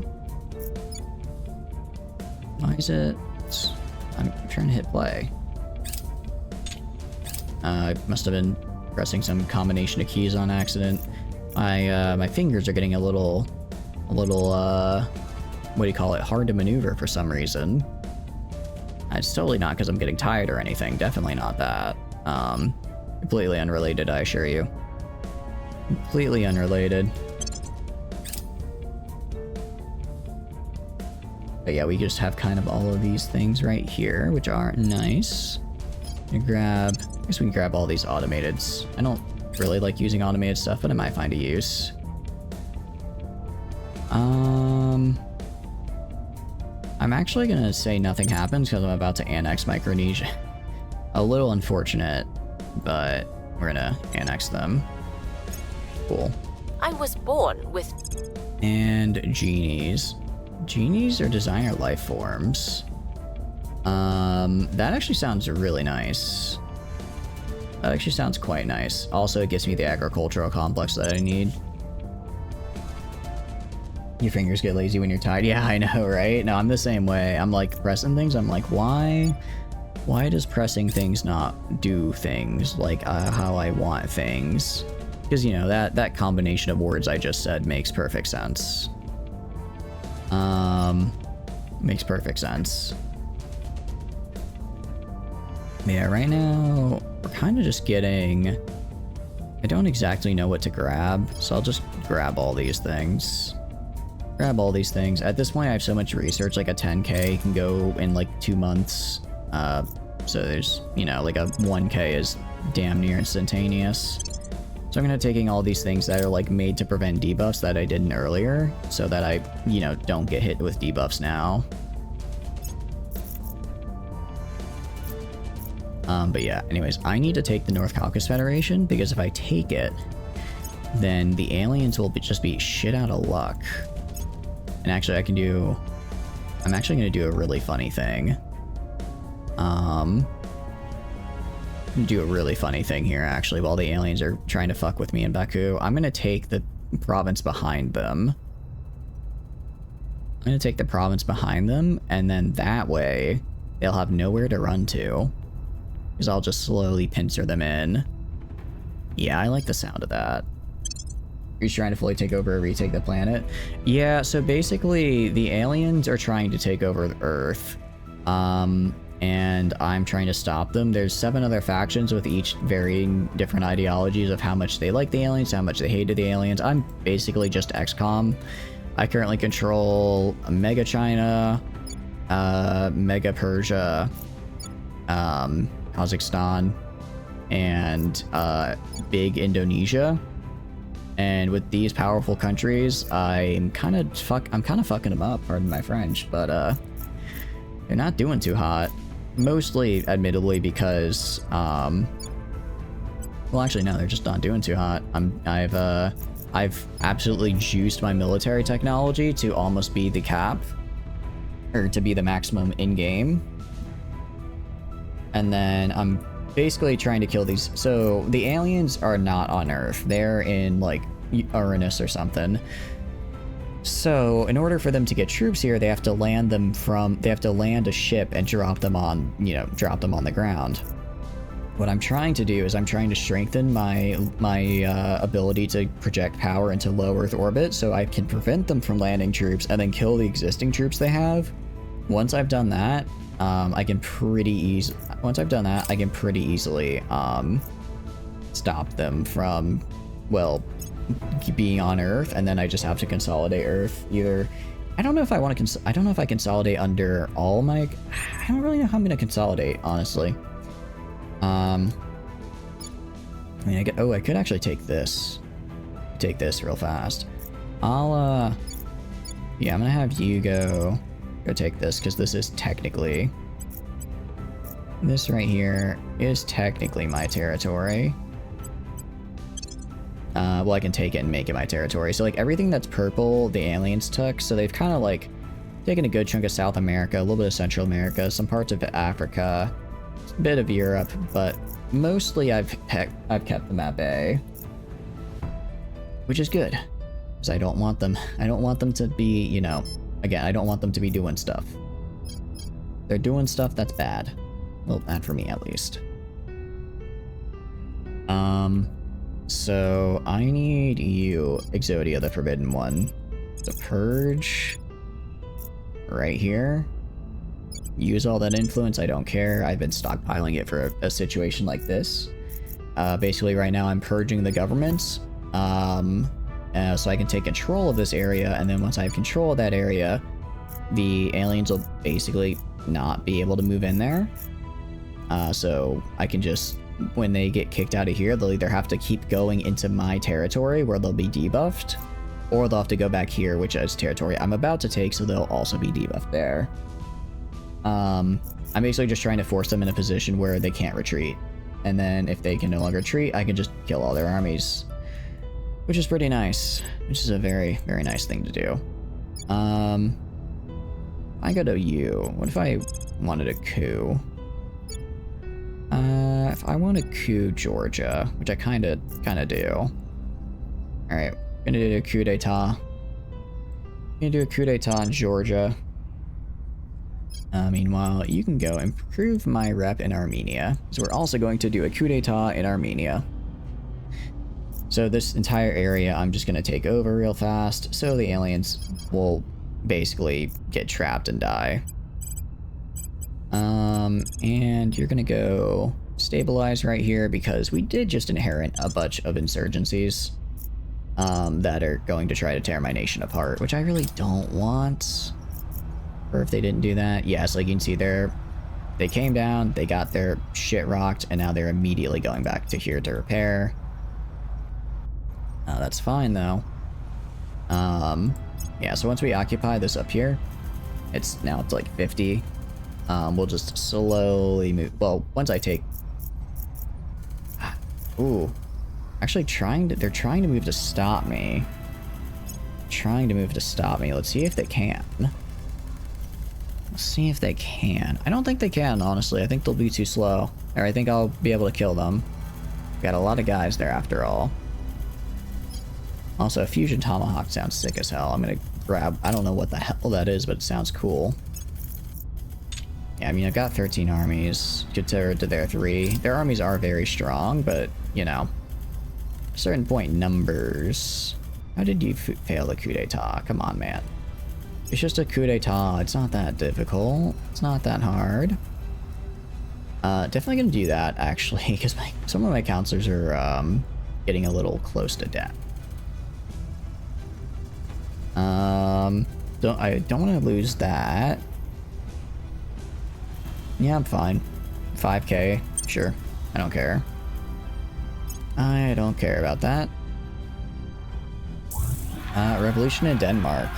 Why is it... I'm trying to hit play. I must have been pressing some combination of keys on accident. My fingers are getting a little, what do you call it, hard to maneuver for some reason. It's totally not because I'm getting tired or anything, definitely not that. Completely unrelated, I assure you. Completely unrelated. But yeah, we just have kind of all of these things right here, which are nice. I guess we can grab all these automateds. I don't really like using automated stuff, but I might find a use. I'm actually gonna say nothing happens because I'm about to annex Micronesia. A little unfortunate, but we're gonna annex them. Cool. I was born with... And genies. Genies are designer life forms. That actually sounds really nice. That actually sounds quite nice. Also, it gives me the agricultural complex that I need. Your fingers get lazy when you're tired. Yeah, I know, right? No, I'm the same way. I'm like pressing things. I'm like, why does pressing things not do things like how I want things? Because, you know, that combination of words I just said makes perfect sense. Makes perfect sense. Yeah, right now we're kind of just getting... I don't exactly know what to grab, so I'll just grab all these things. Grab all these things. At this point, I have so much research, like a 10k can go in like 2 months. So there's, you know, like a 1k is damn near instantaneous. So I'm gonna taking all these things that are like made to prevent debuffs that I didn't earlier, so that I, you know, don't get hit with debuffs now. But yeah, anyways, I need to take the North Caucasus Federation, because if I take it, then the aliens will just be shit out of luck. And actually, I'm actually gonna do a really funny thing. Do a really funny thing here, actually, while the aliens are trying to fuck with me in Baku. I'm gonna take the province behind them. I'm gonna take the province behind them, and then that way, they'll have nowhere to run to. Because I'll just slowly pincer them in. Yeah, I like the sound of that. You're trying to fully take over or retake the planet? Yeah, so basically, the aliens are trying to take over Earth. And I'm trying to stop them. There's 7 other factions with each varying different ideologies of how much they like the aliens, how much they hated the aliens. I'm basically just XCOM. I currently control Mega China, Mega Persia, Kazakhstan, and Big Indonesia. And with these powerful countries, I'm kind of fucking them up, pardon my French, but they're not doing too hot. Mostly, admittedly, because well, actually no, they're just not doing too hot. I've absolutely juiced my military technology to almost be the cap, or to be the maximum in game. And then I'm basically trying to kill these. So the aliens are not on Earth. They're in like Uranus or something. So in order for them to get troops here, they have to land a ship and drop them on, you know, drop them on the ground. What I'm trying to do is I'm trying to strengthen my ability to project power into low Earth orbit, so I can prevent them from landing troops and then kill the existing troops they have. Once I've done that, I can pretty easily stop them from, well, being on Earth, and then I just have to consolidate Earth. Either I don't know if I consolidate under all my. I don't really know how I'm gonna consolidate, honestly. I mean, I could actually take this real fast. Yeah, I'm gonna have you go take this, because this is technically, this right here is technically my territory. Well, I can take it and make it my territory. So like everything that's purple, the aliens took. So they've kind of like taken a good chunk of South America, a little bit of Central America, some parts of Africa, a bit of Europe, but mostly I've kept them at bay, which is good, because I don't want them to be, you know, again, I don't want them to be doing stuff. They're doing stuff that's bad. Well, bad for me at least. So I need you, Exodia, the Forbidden One, to purge right here. Use all that influence, I don't care. I've been stockpiling it for a situation like this. Basically right now I'm purging the governments, so I can take control of this area, and then once I have control of that area, the aliens will basically not be able to move in there. So I can just, when they get kicked out of here, they'll either have to keep going into my territory where they'll be debuffed, or they'll have to go back here, which is territory I'm about to take, so they'll also be debuffed there. I'm basically just trying to force them in a position where they can't retreat. And then if they can no longer retreat, I can just kill all their armies. Which is pretty nice. Which is a very, very nice thing to do. I go to you. What if I wanted a coup? If I want to coup Georgia, which I kind of do. Alright, gonna do a coup d'etat. Gonna do a coup d'etat in Georgia. Meanwhile, you can go improve my rep in Armenia, because we're also going to do a coup d'etat in Armenia. So this entire area I'm just going to take over real fast, so the aliens will basically get trapped and die. And you're going to go stabilize right here, because we did just inherit a bunch of insurgencies that are going to try to tear my nation apart, which I really don't want. Or if they didn't do that, yes, like you can see there, they came down, they got their shit rocked, and now they're immediately going back to here to repair. That's fine though. Yeah, so once we occupy this up here, it's now up to like 50. We'll just slowly move. Well, once I take. Ooh, actually they're trying to move to stop me. Let's see if they can. Let's see if they can. I don't think they can, honestly. I think they'll be too slow. Or I think I'll be able to kill them. Got a lot of guys there after all. Also, a fusion tomahawk sounds sick as hell. I'm gonna grab, I don't know what the hell that is, but it sounds cool. Yeah, I mean, I've got 13 armies compared to their 3. Their armies are very strong, but, you know, a certain point numbers. How did you fail the coup d'etat? Come on, man. It's just a coup d'etat. It's not that difficult. It's not that hard. Definitely gonna do that, actually, because some of my counselors are getting a little close to death. I don't want to lose that. Yeah, I'm fine. 5k, sure. I don't care. I don't care about that. Revolution in Denmark.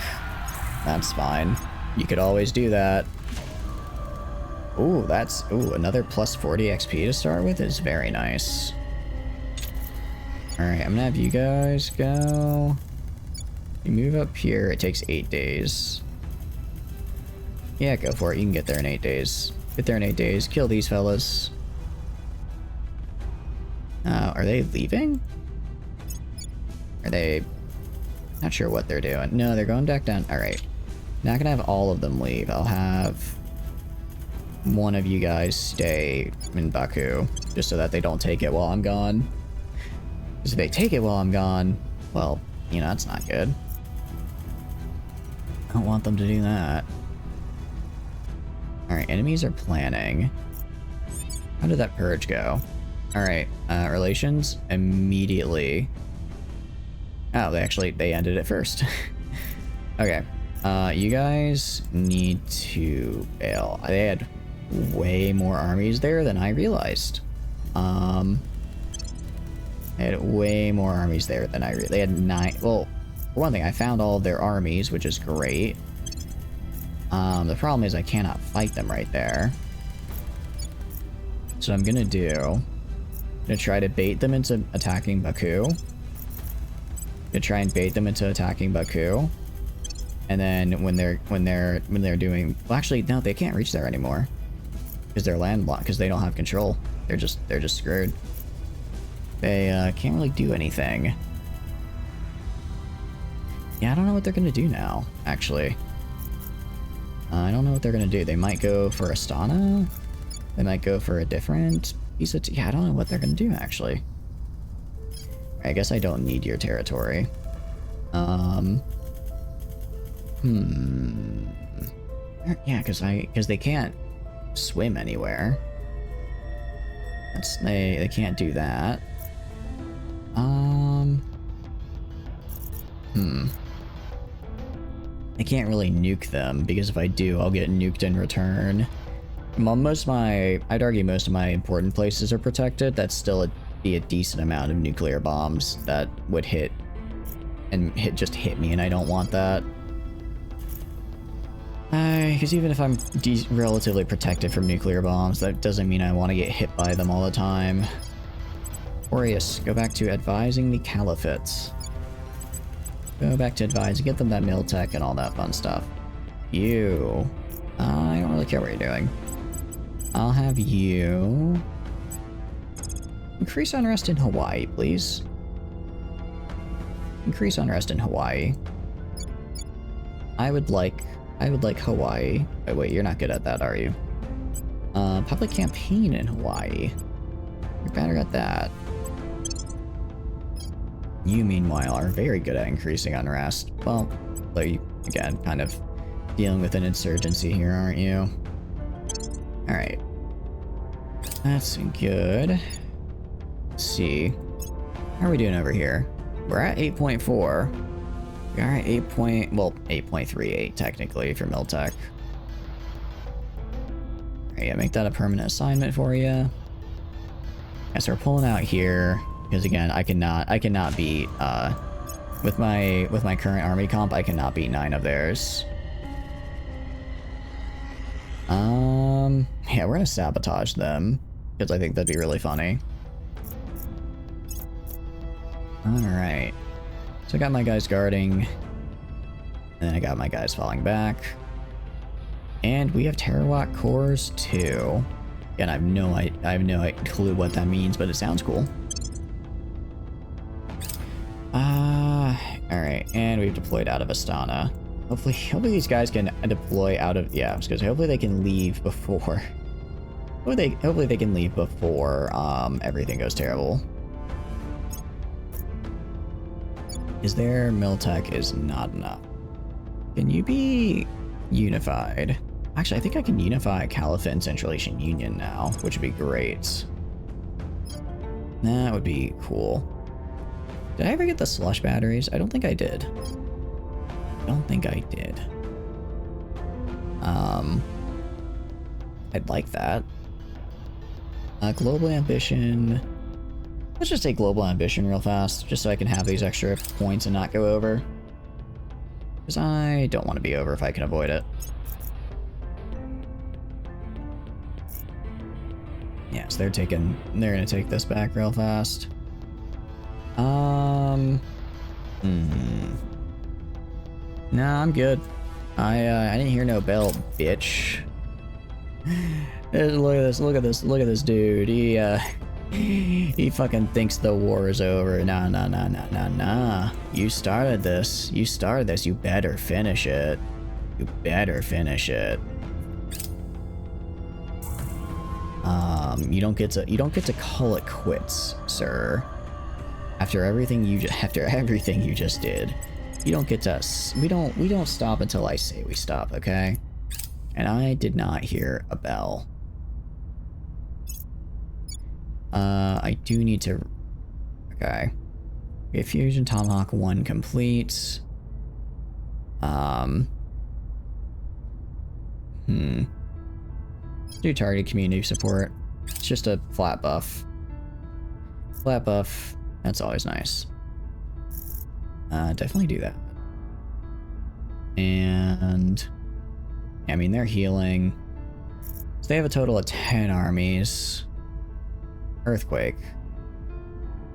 That's fine. You could always do that. Ooh, that's... Ooh, another plus 40 XP to start with is very nice. Alright, I'm gonna have you guys go... You move up here, it takes 8 days. Yeah, go for it. You can get there in 8 days. Get there in 8 days. Kill these fellas. Are they leaving? Are they... Not sure what they're doing. No, they're going back down. Alright. Not gonna have all of them leave. I'll have one of you guys stay in Baku, just so that they don't take it while I'm gone. Because if they take it while I'm gone, well, you know, that's not good. I don't want them to do that. Alright, enemies are planning. How did that purge go? Alright, relations immediately. Oh, they ended it first. Okay. You guys need to bail. They had way more armies there than I realized. They had way more armies there than they had 9. Well, for one thing, I found all of their armies, which is great. The problem is I cannot fight them right there. So I'm gonna do... I'm gonna try to bait them into attacking Baku. Gonna try and bait them into attacking Baku. And then when they're doing... Well, actually, no, they can't reach there anymore. Because they're landlocked, because they don't have control. They're just screwed. They can't really do anything. Yeah, I don't know what they're gonna do now, actually. I don't know what they're gonna do. They might go for Astana. They might go for a different piece of... Yeah, I don't know what they're gonna do, actually. I guess I don't need your territory. Yeah, because they can't swim anywhere. They can't do that. I can't really nuke them, because if I do, I'll get nuked in return. I'd argue most of my important places are protected. That's still be a decent amount of nuclear bombs that would hit just hit me, and I don't want that. Because even if I'm relatively protected from nuclear bombs, that doesn't mean I want to get hit by them all the time. Aureus, go back to advising the Caliphates. Go back to advising, get them that mil tech and all that fun stuff. You. I don't really care what you're doing. I'll have you increase unrest in Hawaii, please. Increase unrest in Hawaii. I would like Hawaii. Oh, wait, you're not good at that, are you? Public campaign in Hawaii. You're better at that. You, meanwhile, are very good at increasing unrest. Well, like, again, kind of dealing with an insurgency here, aren't you? Alright. That's good. Let's see. How are we doing over here? We're at 8.4. We are at 8.38 technically for Miltech. Alright, yeah, make that a permanent assignment for you. Yeah, so we're pulling out here because again, I cannot beat with my current army comp, I cannot beat 9 of theirs. Yeah, we're gonna sabotage them because I think that'd be really funny. Alright. So I got my guys guarding. And then I got my guys falling back. And we have terawatt cores too. Again, I have no clue what that means, but it sounds cool. Alright, and we've deployed out of Astana. Hopefully these guys can deploy out of, yeah, because hopefully they can leave before, hopefully they can leave before, everything goes terrible. Is there Miltech is not enough. Can you be unified? Actually, I think I can unify Caliphate and Central Asian Union now, which would be great. That would be cool. Did I ever get the slush batteries? I don't think I did. I don't think I did. I'd like that. Global ambition. Let's just take global ambition real fast, just so I can have these extra points and not go over. Because I don't want to be over if I can avoid it. Yeah, so they're gonna take this back real fast. Nah, I'm good. I didn't hear no bell, bitch. Look at this dude. He fucking thinks the war is over. Nah. You started this. You better finish it. You better finish it. You don't get to call it quits, sir. After everything you just did. You don't get to, we don't stop until I say we stop, okay? And I did not hear a bell. I do need to, okay. Okay, Fusion Tomahawk 1 complete. Do targeted community support. It's just a flat buff. Flat buff, that's always nice. Definitely do that. And I mean, they're healing. So they have a total of 10 armies. Earthquake.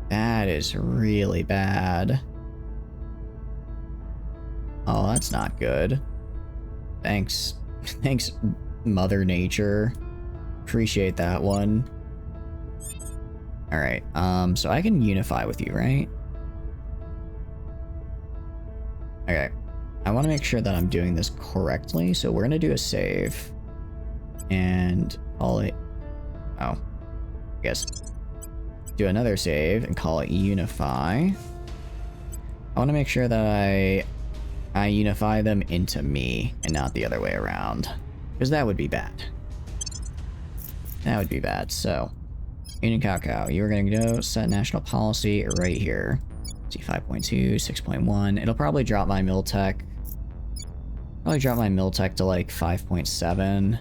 That is really bad. Oh, that's not good. Thanks. Thanks, Mother Nature. Appreciate that one. Alright, so I can unify with you, right? Okay. I want to make sure that I'm doing this correctly, so we're going to do a save. And call it... Oh. I guess. Do another save and call it unify. I want to make sure that I unify them into me and not the other way around. Because that would be bad. That would be bad. So, Union Cow, you are going to go set national policy right here. See 5.2, 6.1. It'll probably drop my Miltech. Probably drop my Miltech to like 5.7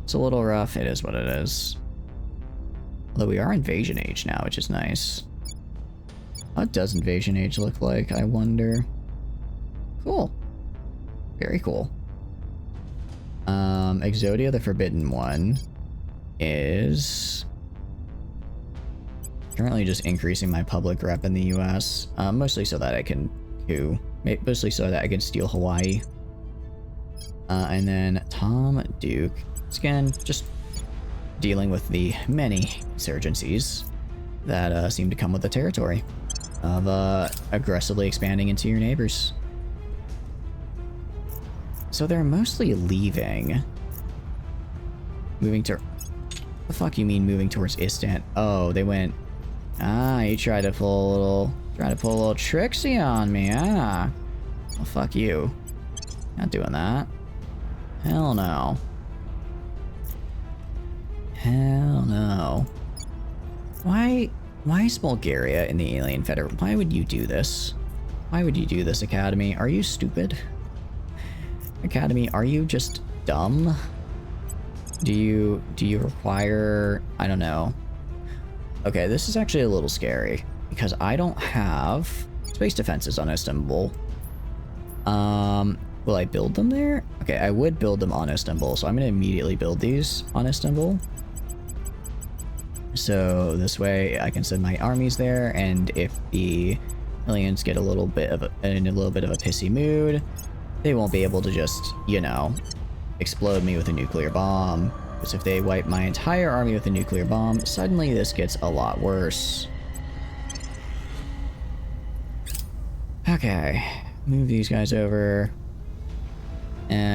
It's a little rough. It is what it is. Although we are invasion age now, which is nice. What does invasion age look like, I wonder? Cool. Very cool. Exodia, the Forbidden One, is currently just increasing my public rep in the US, mostly so that I can mostly so that I can steal Hawaii. And then Tom Duke, again, just dealing with the many insurgencies that seem to come with the territory of aggressively expanding into your neighbors. So they're mostly leaving. Moving to... The fuck you mean moving towards Istan? Oh, they went... Ah, you tried to pull a little tricksy on me, ah. Well, fuck you. Not doing that. Hell no. Hell no. Why is Bulgaria in the Alien Federation? Why would you do this? Why would you do this, Academy? Are you stupid? Academy, are you just dumb? Do you require... I don't know. Okay, this is actually a little scary, because I don't have space defenses on Istanbul. Will I build them there? Okay, I would build them on Istanbul, so I'm going to immediately build these on Istanbul. So this way I can send my armies there, and if the aliens get in a little bit of a pissy mood, they won't be able to just, you know, explode me with a nuclear bomb. Because if they wipe my entire army with a nuclear bomb, suddenly this gets a lot worse. Okay, move these guys over.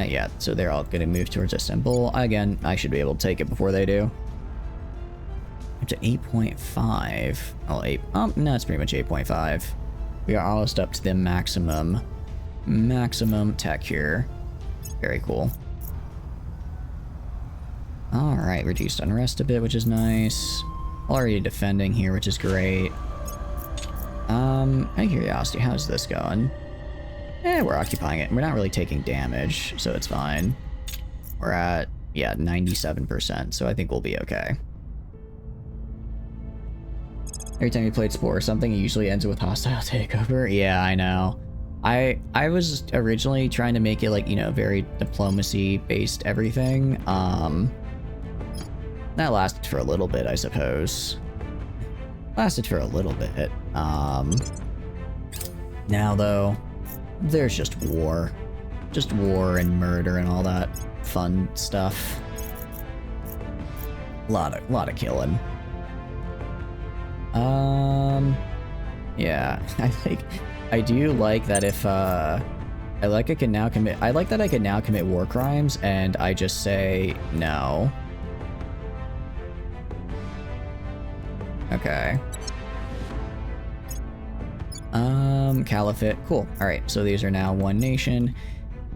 Yeah, so they're all gonna move towards Istanbul. Again, I should be able to take it before they do. Up to 8.5. Oh, no, it's pretty much 8.5. We are almost up to the maximum tech here. Very cool. Alright, reduced unrest a bit, which is nice. Already defending here, which is great. Out of curiosity, how's this going? We're occupying it. We're not really taking damage, so it's fine. We're at, yeah, 97%, so I think we'll be okay. Every time you played Spore or something, it usually ends with hostile takeover. Yeah, I know. I was originally trying to make it like, you know, very diplomacy-based everything. That lasted for a little bit, I suppose. Lasted for a little bit. Now, though, there's just war. Just war and murder and all that fun stuff. Lot of killing. Yeah, I do like that if, I like that I can now commit war crimes, and I just say no. Okay. Caliphate. Cool. Alright, so these are now one nation.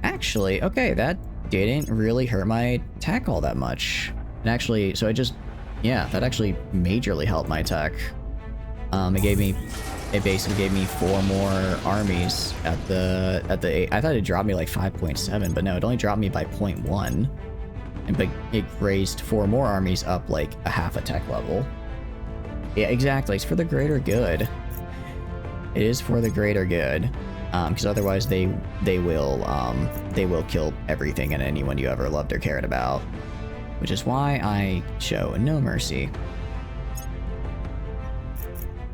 Actually, okay, that didn't really hurt my tech all that much. And actually, so yeah, that actually majorly helped my tech. It basically gave me 4 more armies at the I thought it dropped me like 5.7, but no, it only dropped me by 0.1. But it raised 4 more armies up like a half a tech level. Yeah, exactly. It's for the greater good. It is for the greater good, because otherwise they will kill everything and anyone you ever loved or cared about, which is why I show no mercy.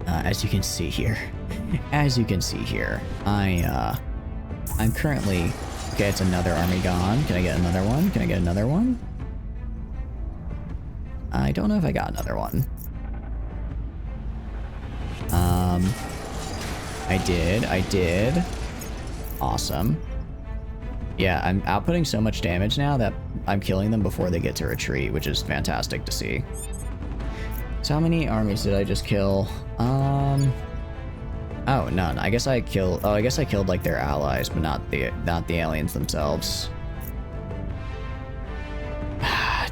As you can see here, I'm currently okay. It's another army gone. Can I get another one? Can I get another one? I don't know if I got another one. I did. Awesome. Yeah, I'm outputting so much damage now that I'm killing them before they get to retreat, which is fantastic to see. So how many armies did I just kill? Oh, none. I guess I killed like their allies, but not the aliens themselves.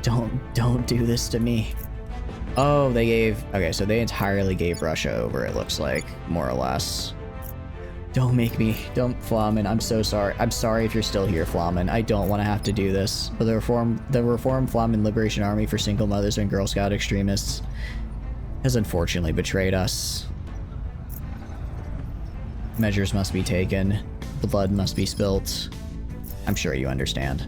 Don't do this to me. Oh, okay, so they entirely gave Russia over, it looks like, more or less. Don't make me. Don't, Flamen. I'm so sorry. I'm sorry if you're still here, Flamen. I don't want to have to do this. But the Reformed Flamen Liberation Army for single mothers and Girl Scout extremists has unfortunately betrayed us. Measures must be taken. Blood must be spilt. I'm sure you understand.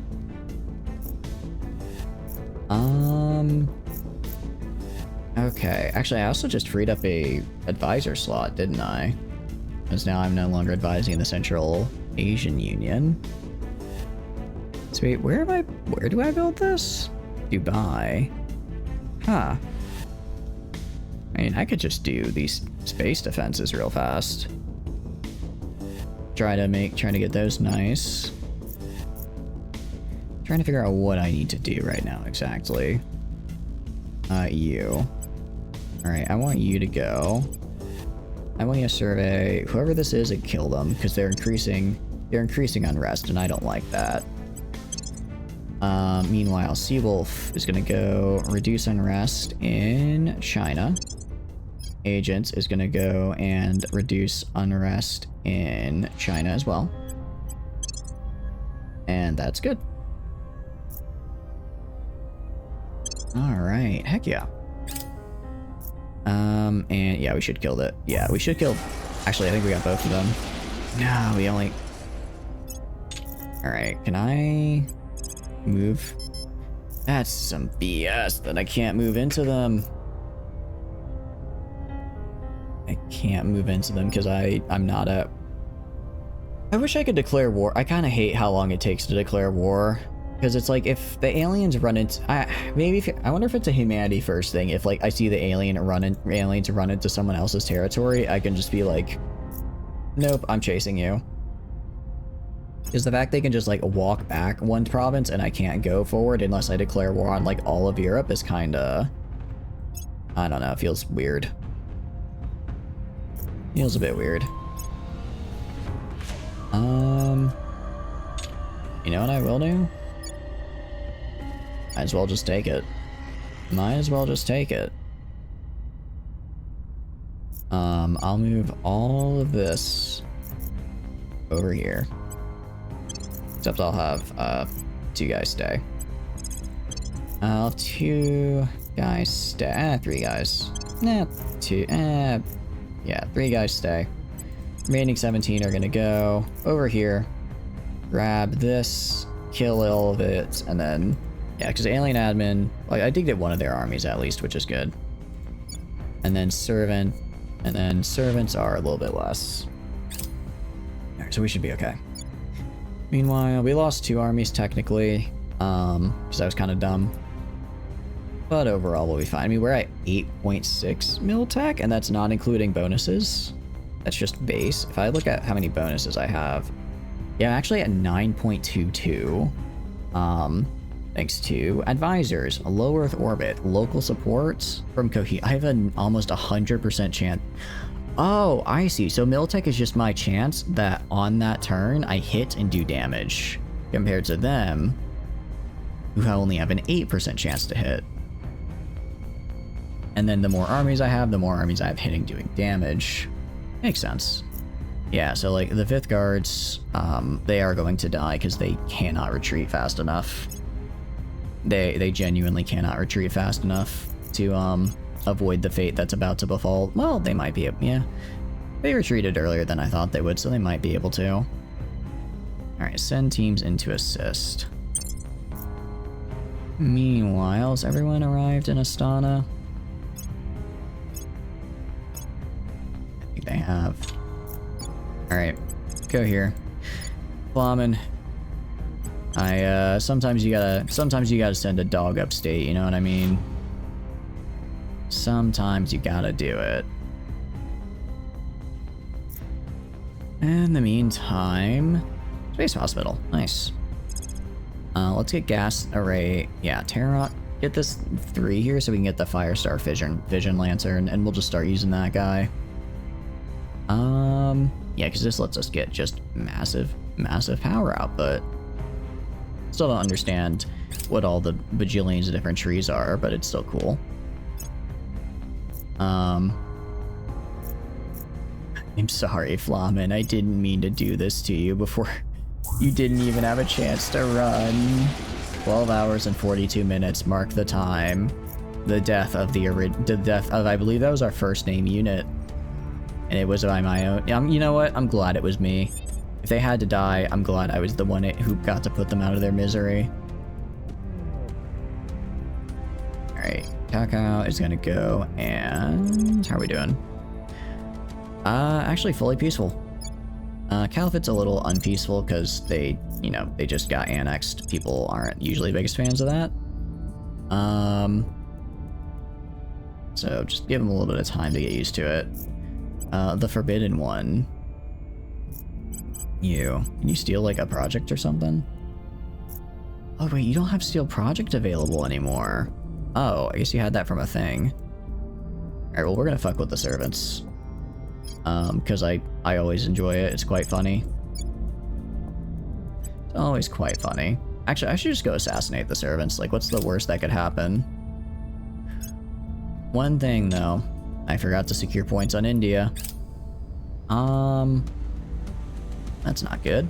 Okay. Actually, I also just freed up a advisor slot, didn't I? Because now I'm no longer advising the Central Asian Union. Sweet. Where do I build this? Dubai. Huh. I mean, I could just do these space defenses real fast. Trying to get those nice. Trying to figure out what I need to do right now exactly. You. Alright, I want you to go. I want you to survey whoever this is and kill them, because they're increasing unrest, and I don't like that. Meanwhile, Seawolf is gonna go reduce unrest in China. Agents is gonna go and reduce unrest in China as well. And that's good. Alright, heck yeah. And yeah, we should kill that. Yeah, we should kill... Actually, I think we got both of them. No, we only... Alright, can I move? That's some BS that I can't move into them. I can't move into them because I'm not at... I wish I could declare war. I kind of hate how long it takes to declare war. Because it's like, if the aliens run into... I wonder if it's a humanity first thing. If, like, I see the aliens run into someone else's territory, I can just be like, nope, I'm chasing you. Is the fact they can just, like, walk back one province and I can't go forward unless I declare war on, like, all of Europe is kinda... I don't know, it feels weird. Feels a bit weird. You know what I will do? Might as well just take it. Might as well just take it. I'll move all of this over here. Except I'll have, 2 guys stay. I'll have 2 guys stay. 3 guys. Nah, 2, yeah, 3 guys stay. Remaining 17 are gonna go over here, grab this, kill all of it, and then, yeah, because Alien Admin, like, I did get one of their armies at least, which is good. And then Servant, and then Servants are a little bit less. Alright, so we should be okay. Meanwhile, we lost 2 armies technically, because that was kind of dumb. But overall, we'll be fine. I mean, we're at 8.6 mil tech, and that's not including bonuses. That's just base. If I look at how many bonuses I have, yeah, I'm actually at 9.22. Thanks to advisors, low Earth orbit, local support from I have an almost 100% chance. Oh, I see. So Miltech is just my chance that on that turn I hit and do damage, compared to them, who only have an 8% chance to hit. And then the more armies I have, the more armies I have hitting doing damage. Makes sense. Yeah, so like the 5th guards, they are going to die because they cannot retreat fast enough. They genuinely cannot retreat fast enough to avoid the fate that's about to befall. Well, they might be, yeah. They retreated earlier than I thought they would, so they might be able to. Alright, send teams in to assist. Meanwhile, has everyone arrived in Astana? I think they have. Alright, go here. Flamen. Sometimes you gotta send a dog upstate, you know what I mean? Sometimes you gotta do it. In the meantime, Space Hospital, nice. Let's get gas array, yeah, Terra, get this 3 here so we can get the Firestar Vision Lantern, and we'll just start using that guy. Yeah, because this lets us get just massive power output. Still don't understand what all the bajillions of different trees are, but it's still cool. I'm sorry, Flamen. I didn't mean to do this to you before you didn't even have a chance to run. 12 hours and 42 minutes mark the time. The death of I believe that was our first name unit. And it was by my own. You know what? I'm glad it was me. If they had to die, I'm glad I was the one who got to put them out of their misery. Alright, Cacao is gonna go, and how are we doing? Actually fully peaceful. Caliphate's a little unpeaceful because they just got annexed. People aren't usually the biggest fans of that. So just give them a little bit of time to get used to it. The Forbidden One. Can you steal like a project or something? Oh wait, you don't have Steel Project available anymore. Oh, I guess you had that from a thing. Alright, well we're gonna fuck with the servants. Because I always enjoy it. It's quite funny. It's always quite funny. Actually, I should just go assassinate the servants. Like, what's the worst that could happen? One thing, though. I forgot to secure points on India. That's not good.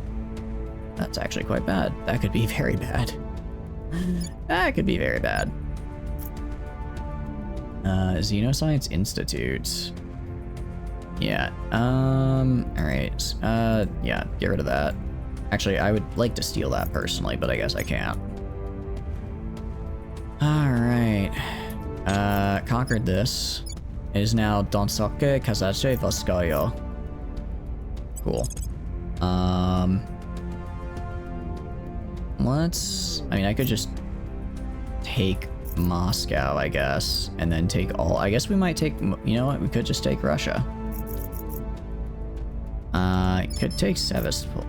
That's actually quite bad. That could be very bad. That could be very bad. Xenoscience Institute. Yeah, alright. Yeah, get rid of that. Actually, I would like to steal that personally, but I guess I can't. Alright. Conquered this. It is now Donsoke Kazache Voskoyo. Cool. I could just take Moscow, I guess, and then take all. I guess we might take. You know what? We could just take Russia. Could take Sevastopol.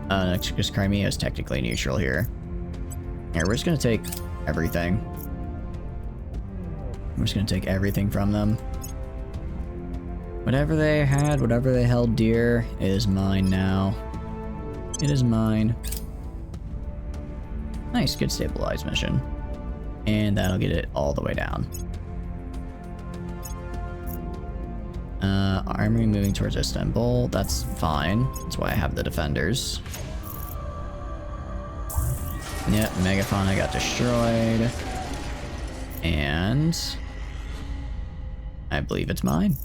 Because Crimea is technically neutral here. Yeah, we're just gonna take everything. We're just gonna take everything from them. Whatever they had, whatever they held dear, is mine now. It is mine. Nice, good stabilized mission. And that'll get it all the way down. Army moving towards Istanbul. That's fine. That's why I have the defenders. Yep, Megafauna got destroyed. And I believe it's mine.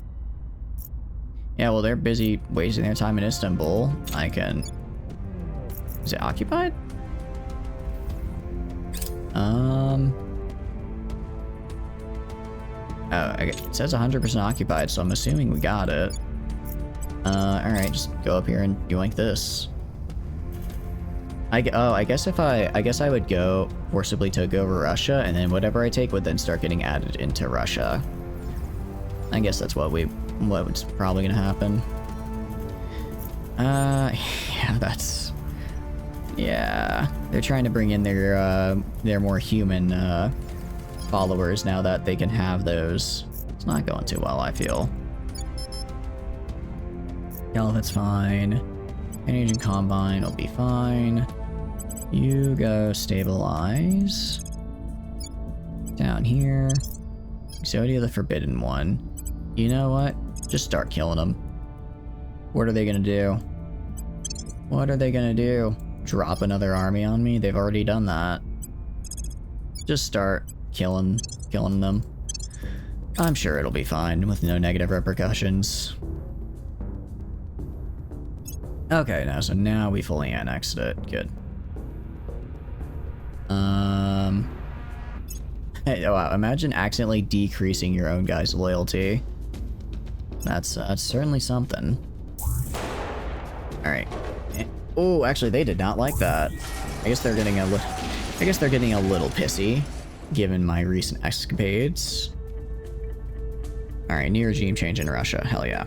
Yeah, well, they're busy wasting their time in Istanbul. I can... Is it occupied? Oh, it says 100% occupied, so I'm assuming we got it. Alright, just go up here and yoink this. I guess I would go forcibly take over Russia, and then whatever I take would then start getting added into Russia. I guess that's what's probably gonna happen. Yeah, that's... Yeah, they're trying to bring in their more human, followers now that they can have those. It's not going too well, I feel. Caliphate's fine. Canadian Combine will be fine. You go stabilize. Down here. Exodia the Forbidden One. You know what? Just start killing them. What are they gonna do? What are they gonna do? Drop another army on me? They've already done that. Just start killing them. I'm sure it'll be fine with no negative repercussions. Okay, so now we fully annexed it. Good. Hey, wow, imagine accidentally decreasing your own guy's loyalty. That's certainly something. Alright. Oh, actually, they did not like that. I guess they're getting a little pissy, given my recent escapades. Alright, new regime change in Russia. Hell yeah.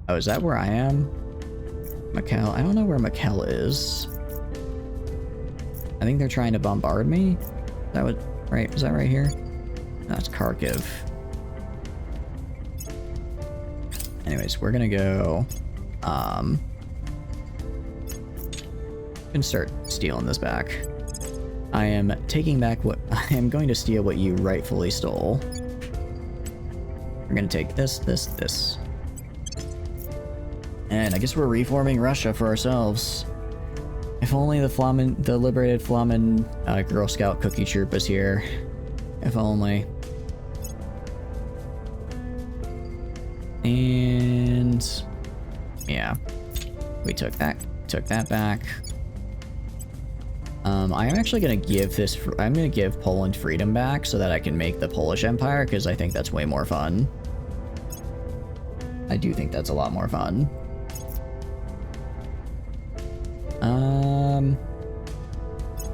Oh, is that where I am? Mikkel. I don't know where Mikkel is. I think they're trying to bombard me. Right? Is that right here? That's Kharkiv. Anyways, we're gonna go, and start stealing this back. I am taking back I am going to steal what you rightfully stole. We're gonna take this, this, this. And I guess we're reforming Russia for ourselves. If only the liberated Flamen Girl Scout cookie troop was here. If only. And yeah, we took that back. I am actually gonna give this. I'm gonna give Poland freedom back so that I can make the Polish Empire, because I think that's way more fun. I do think that's a lot more fun.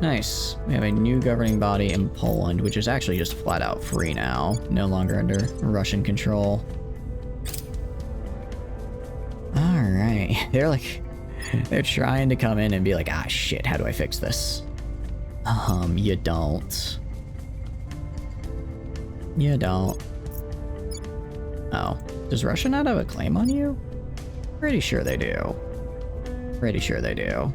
Nice. We have a new governing body in Poland, which is actually just flat out free now, no longer under Russian control. Alright, they're trying to come in and be like, ah shit, how do I fix this? You don't. You don't. Oh, does Russia not have a claim on you? Pretty sure they do. Pretty sure they do.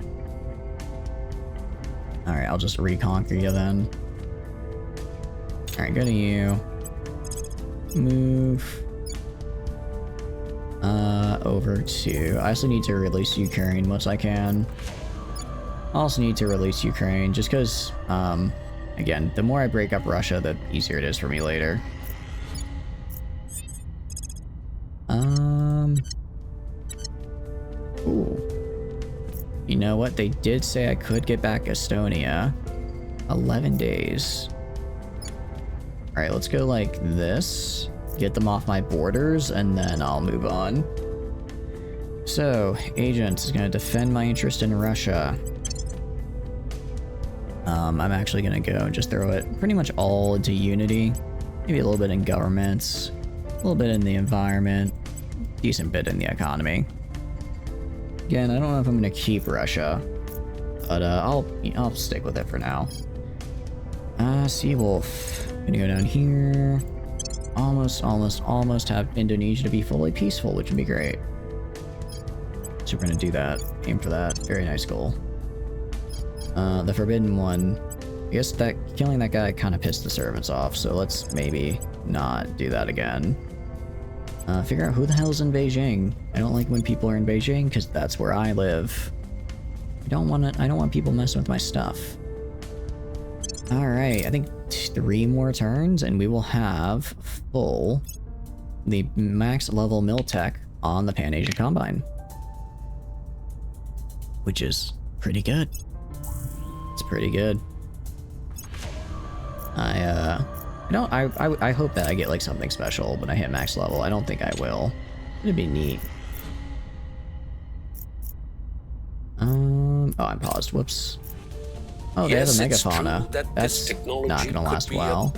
Alright, I'll just reconquer you then. Alright, go to you. Move. Over to... I also need to release Ukraine once I can. I also need to release Ukraine, just because, again, the more I break up Russia, the easier it is for me later. Ooh. You know what? They did say I could get back Estonia. 11 days. Alright, let's go like this. Get them off my borders, and then I'll move on. So, Agent is going to defend my interest in Russia. I'm actually going to go and just throw it pretty much all into Unity. Maybe a little bit in governments. A little bit in the environment. Decent bit in the economy. Again, I don't know if I'm going to keep Russia. But I'll stick with it for now. Seawolf. Gonna go down here. Almost have Indonesia to be fully peaceful, which would be great. So we're gonna do that. Aim for that. Very nice goal. The Forbidden One. I guess that killing that guy kind of pissed the servants off, so let's maybe not do that again. Figure out who the hell's in Beijing. I don't like when people are in Beijing, because that's where I live. I don't want people messing with my stuff. Alright, I think 3 more turns, and we will have the max level mill tech on the Pan-Asian Combine. Which is pretty good. It's pretty good. I hope that I get like something special when I hit max level. I don't think I will. It'd be neat. Oh, I'm paused. Whoops. Oh, they have a megafauna. That's not gonna last well.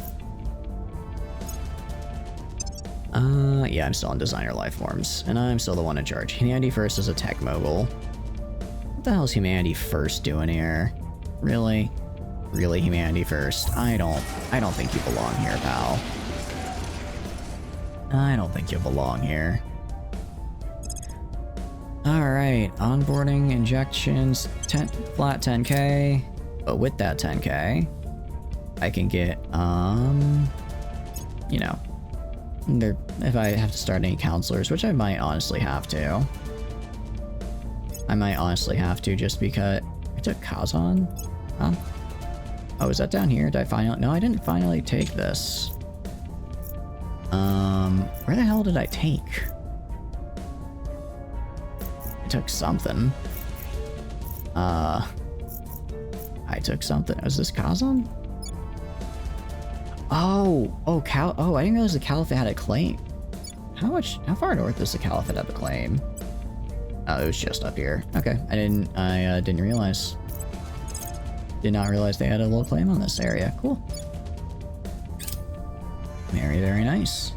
Yeah, I'm still on designer life forms, and I'm still the one in charge. Humanity First is a tech mogul. What the hell is Humanity First doing here? Really? Really, Humanity First? I don't think you belong here, pal. I don't think you belong here. Alright, onboarding, injections, flat 10k. But with that 10k, I can get, you know, if I have to start any counselors, which I might honestly have to. I might honestly have to, just because I took Kazan? Huh? Oh, is that down here? Did I finally? No, I didn't finally take this. Where the hell did I take? I took something. I took something. Was this Kazan? Oh, I didn't realize the Caliphate had a claim. How far north does the Caliphate have a claim? Oh, it was just up here. Okay, I didn't realize. Did not realize they had a little claim on this area. Cool. Very, very nice.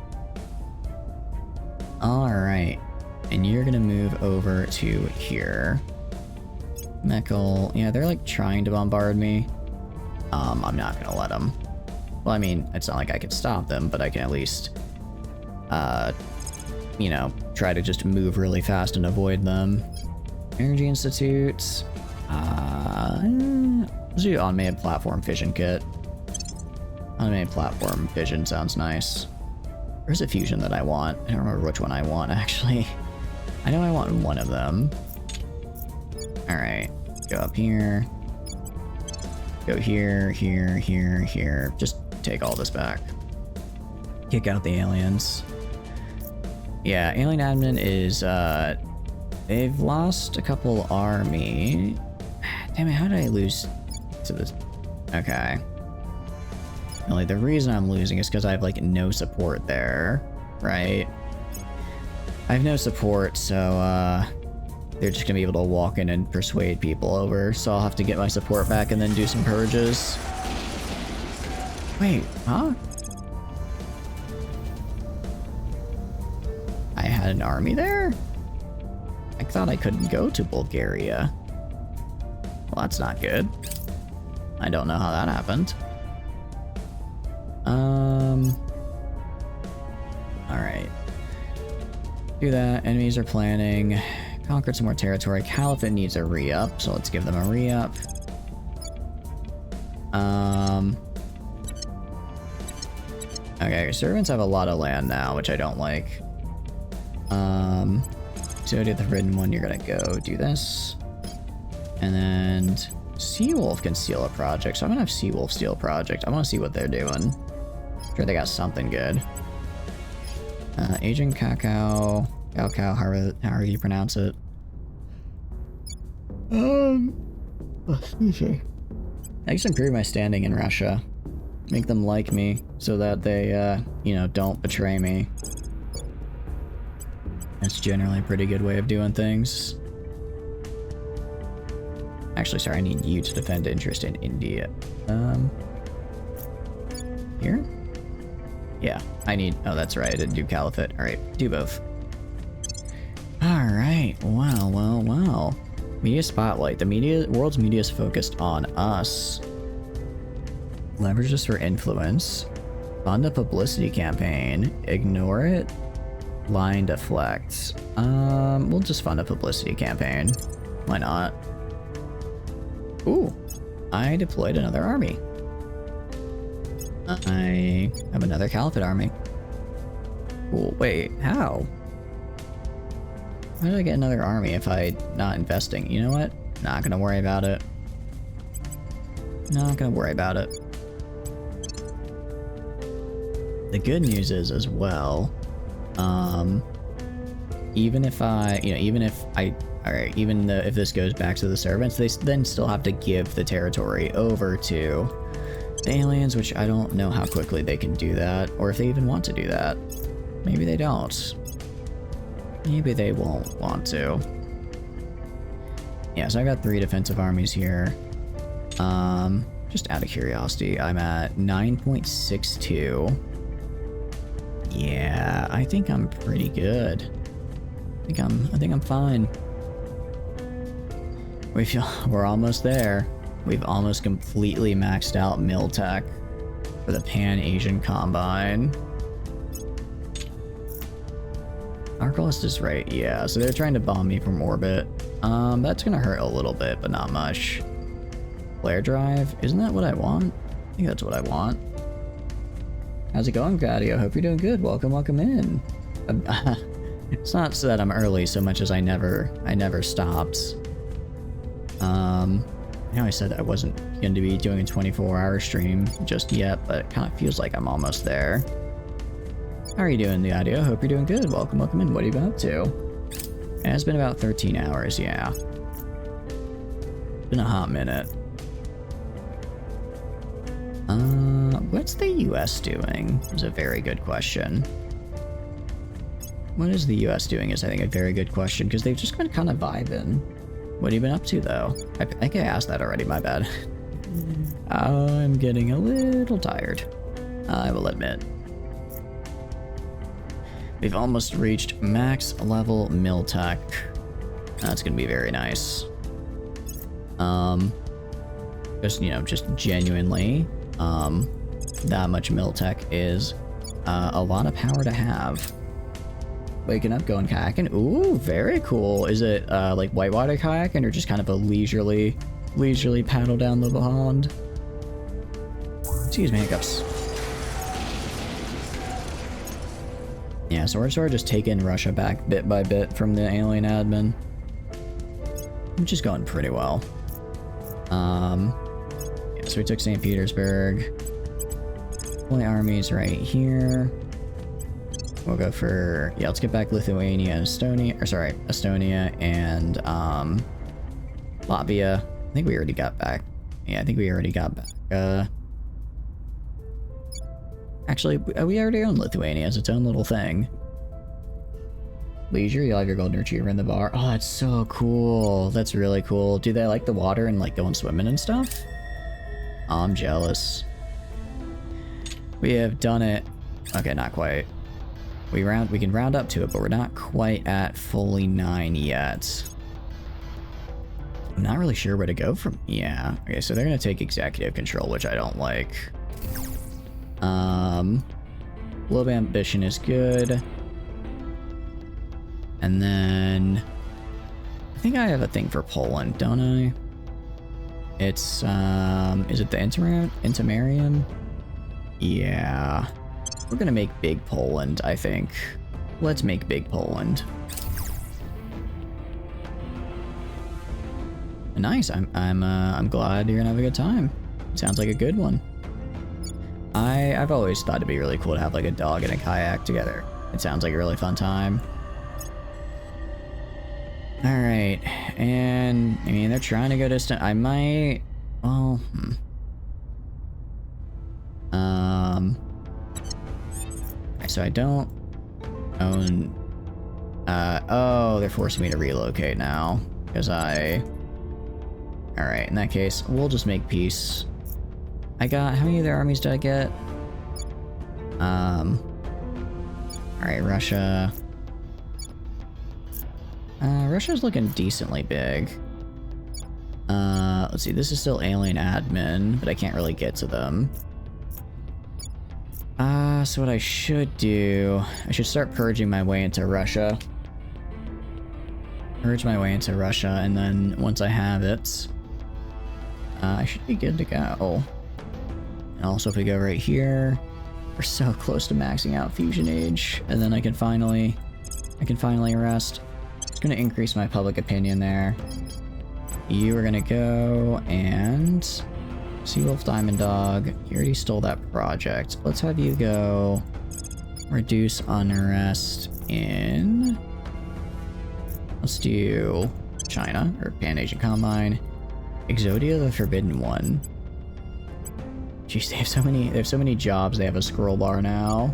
Alright. And you're gonna move over to here. Mekkel. Yeah, they're like trying to bombard me. I'm not gonna let them. Well, I mean, it's not like I can stop them, but I can at least, you know, try to just move really fast and avoid them. Energy Institute. Let's do automated platform fission kit. Automated platform fission sounds nice. There's a fusion that I want. I don't remember which one I want, actually. I know I want one of them. Alright. Go up here. Go here, here, here, here. Just take all this back. Kick out the aliens. Yeah, alien admin is, they've lost a couple army. Damn it, how did I lose to this? Okay. Only the reason I'm losing is because I have, like, no support there, right? I have no support, so, they're just gonna be able to walk in and persuade people over, so I'll have to get my support back and then do some purges. Wait, huh? I had an army there? I thought I couldn't go to Bulgaria. Well, that's not good. I don't know how that happened. Alright. Do that. Enemies are planning. Conquered some more territory. Caliphate needs a re-up, so let's give them a re-up. Okay, servants have a lot of land now, which I don't like. So to the ridden one, you're gonna go do this. And then Seawolf can steal a project, so I'm gonna have Seawolf steal a project. I wanna see what they're doing. I'm sure they got something good. Agent Cacao, however you pronounce it. Excuse me. I just improve my standing in Russia. Make them like me, so that they, you know, don't betray me. That's generally a pretty good way of doing things. Actually, sorry, I need you to defend interest in India. Here? Yeah, I need... Oh, that's right, I didn't do Caliphate. Alright, do both. Alright, wow. Media spotlight. The world's media is focused on us. Leverage this for influence. Fund a publicity campaign. Ignore it. Line deflect. We'll just fund a publicity campaign. Why not? Ooh, I deployed another army. I have another Caliphate army. Cool, wait, how? How did I get another army if I'm not investing? You know what? Not gonna worry about it. Not gonna worry about it. The good news is as well, even if if this goes back to the servants, they then still have to give the territory over to the aliens, which I don't know how quickly they can do that, or if they even want to do that. Maybe they don't. Maybe they won't want to. Yeah, so I got 3 defensive armies here. Just out of curiosity, I'm at 9.62. Yeah, I think I'm pretty good. I think I'm fine. We're almost there. We've almost completely maxed out Miltech for the Pan-Asian Combine. Arcalist is right, yeah, so they're trying to bomb me from orbit. That's gonna hurt a little bit, but not much. Flare drive, isn't that what I want? I think that's what I want. How's it going, Gadio? Hope you're doing good. Welcome in. It's not so that I'm early so much as I never stopped. I know I said I wasn't going to be doing a 24-hour stream just yet, but it kind of feels like I'm almost there. How are you doing, Gadio? Hope you're doing good. Welcome in. What have you been up to? It has been about 13 hours, yeah. Been a hot minute. What's the US doing? Is a very good question. What is the US doing is, I think, a very good question, because they've just been kind of vibing. What have you been up to, though? I think I asked that already, my bad. I'm getting a little tired, I will admit. We've almost reached max level Miltech. That's gonna be very nice. Just genuinely, that much Miltech is a lot of power to have. Waking up, going kayaking. Ooh, very cool. Is it like whitewater kayaking or just kind of a leisurely paddle down the pond? Excuse me, hiccups. Yeah, so we're sort of just taking Russia back bit by bit from the alien admin. Which is going pretty well. Yeah, so we took St. Petersburg. Only armies right here. We'll go for, yeah, let's get back Lithuania and Estonia, or sorry, Estonia and Latvia. I think we already got back. Yeah, I think we already got back. Actually, we already own Lithuania as its own little thing. Leisure, you'll have your golden retriever in the bar. Oh, that's so cool. That's really cool. Do they like the water and like going swimming and stuff? Oh, I'm jealous. We have done it. Okay, not quite. We can round up to it, but we're not quite at fully 9 yet. I'm not really sure where to go from. Yeah. Okay, so they're gonna take executive control, which I don't like. Low ambition is good. And then I think I have a thing for Poland, don't I? It's is it the Intermarium? Yeah. We're gonna make Big Poland, I think. Let's make Big Poland. Nice. I'm glad you're gonna have a good time. Sounds like a good one. I've always thought it'd be really cool to have like a dog and a kayak together. It sounds like a really fun time. Alright, and I mean they're trying to go distant. I might, well, so I don't own, oh, they're forcing me to relocate now, because alright, in that case, we'll just make peace. I got, how many other armies did I get? Alright, Russia. Russia's looking decently big. Let's see, this is still alien admin, but I can't really get to them. So what I should do, I should start purging my way into Russia. Purge my way into Russia, and then once I have it, I should be good to go. And also if we go right here, we're so close to maxing out Fusion Age, and then I can finally rest. It's gonna increase my public opinion there. You are gonna go and Seawolf Diamond Dog. You already stole that project. Let's have you go reduce unrest in, let's do China, or Pan-Asian Combine. Exodia the Forbidden One. Jeez, they have so many jobs. They have a scroll bar now.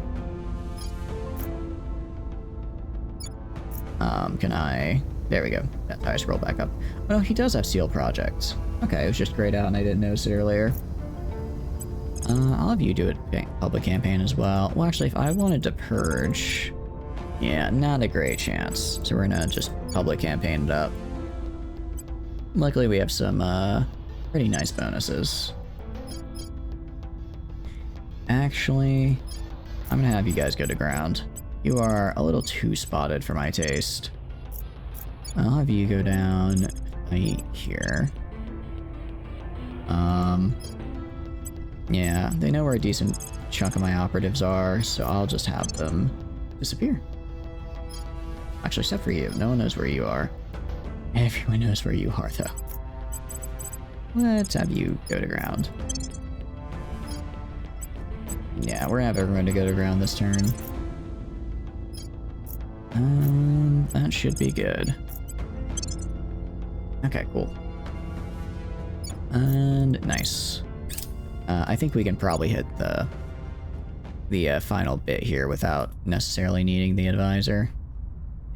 Can I? There we go. That's how I scroll back up. Oh, no, he does have seal projects. Okay, it was just grayed out and I didn't notice it earlier. I'll have you do it public campaign as well. Well, actually, if I wanted to purge, yeah, not a great chance. So we're gonna just public campaign it up. Luckily, we have some pretty nice bonuses. Actually, I'm gonna have you guys go to ground. You are a little too spotted for my taste. I'll have you go down right here. Yeah, they know where a decent chunk of my operatives are, so I'll just have them disappear. Actually, except for you. No one knows where you are. Everyone knows where you are, though. Let's have you go to ground. Yeah, we're gonna have everyone to go to ground this turn. That should be good. Okay, cool. And nice. I think we can probably hit the final bit here without necessarily needing the advisor.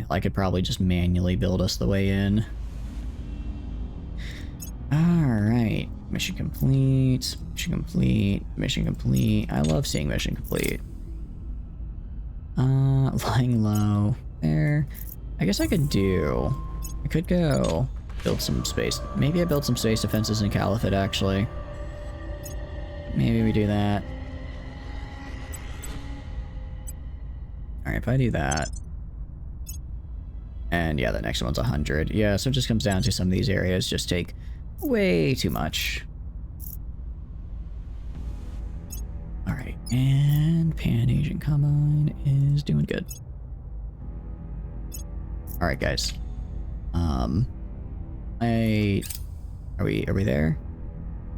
I could probably just manually build us the way in. Alright. Mission complete. Mission complete. Mission complete. I love seeing mission complete. Lying low. There. I guess I could go build some space. Maybe I build some space defenses in Caliphate, actually. Maybe we do that. Alright, if I do that. And yeah, the next one's 100. Yeah, so it just comes down to some of these areas just take way too much. Alright, and Pan-Asian Combine is doing good. Alright, guys. Are we there?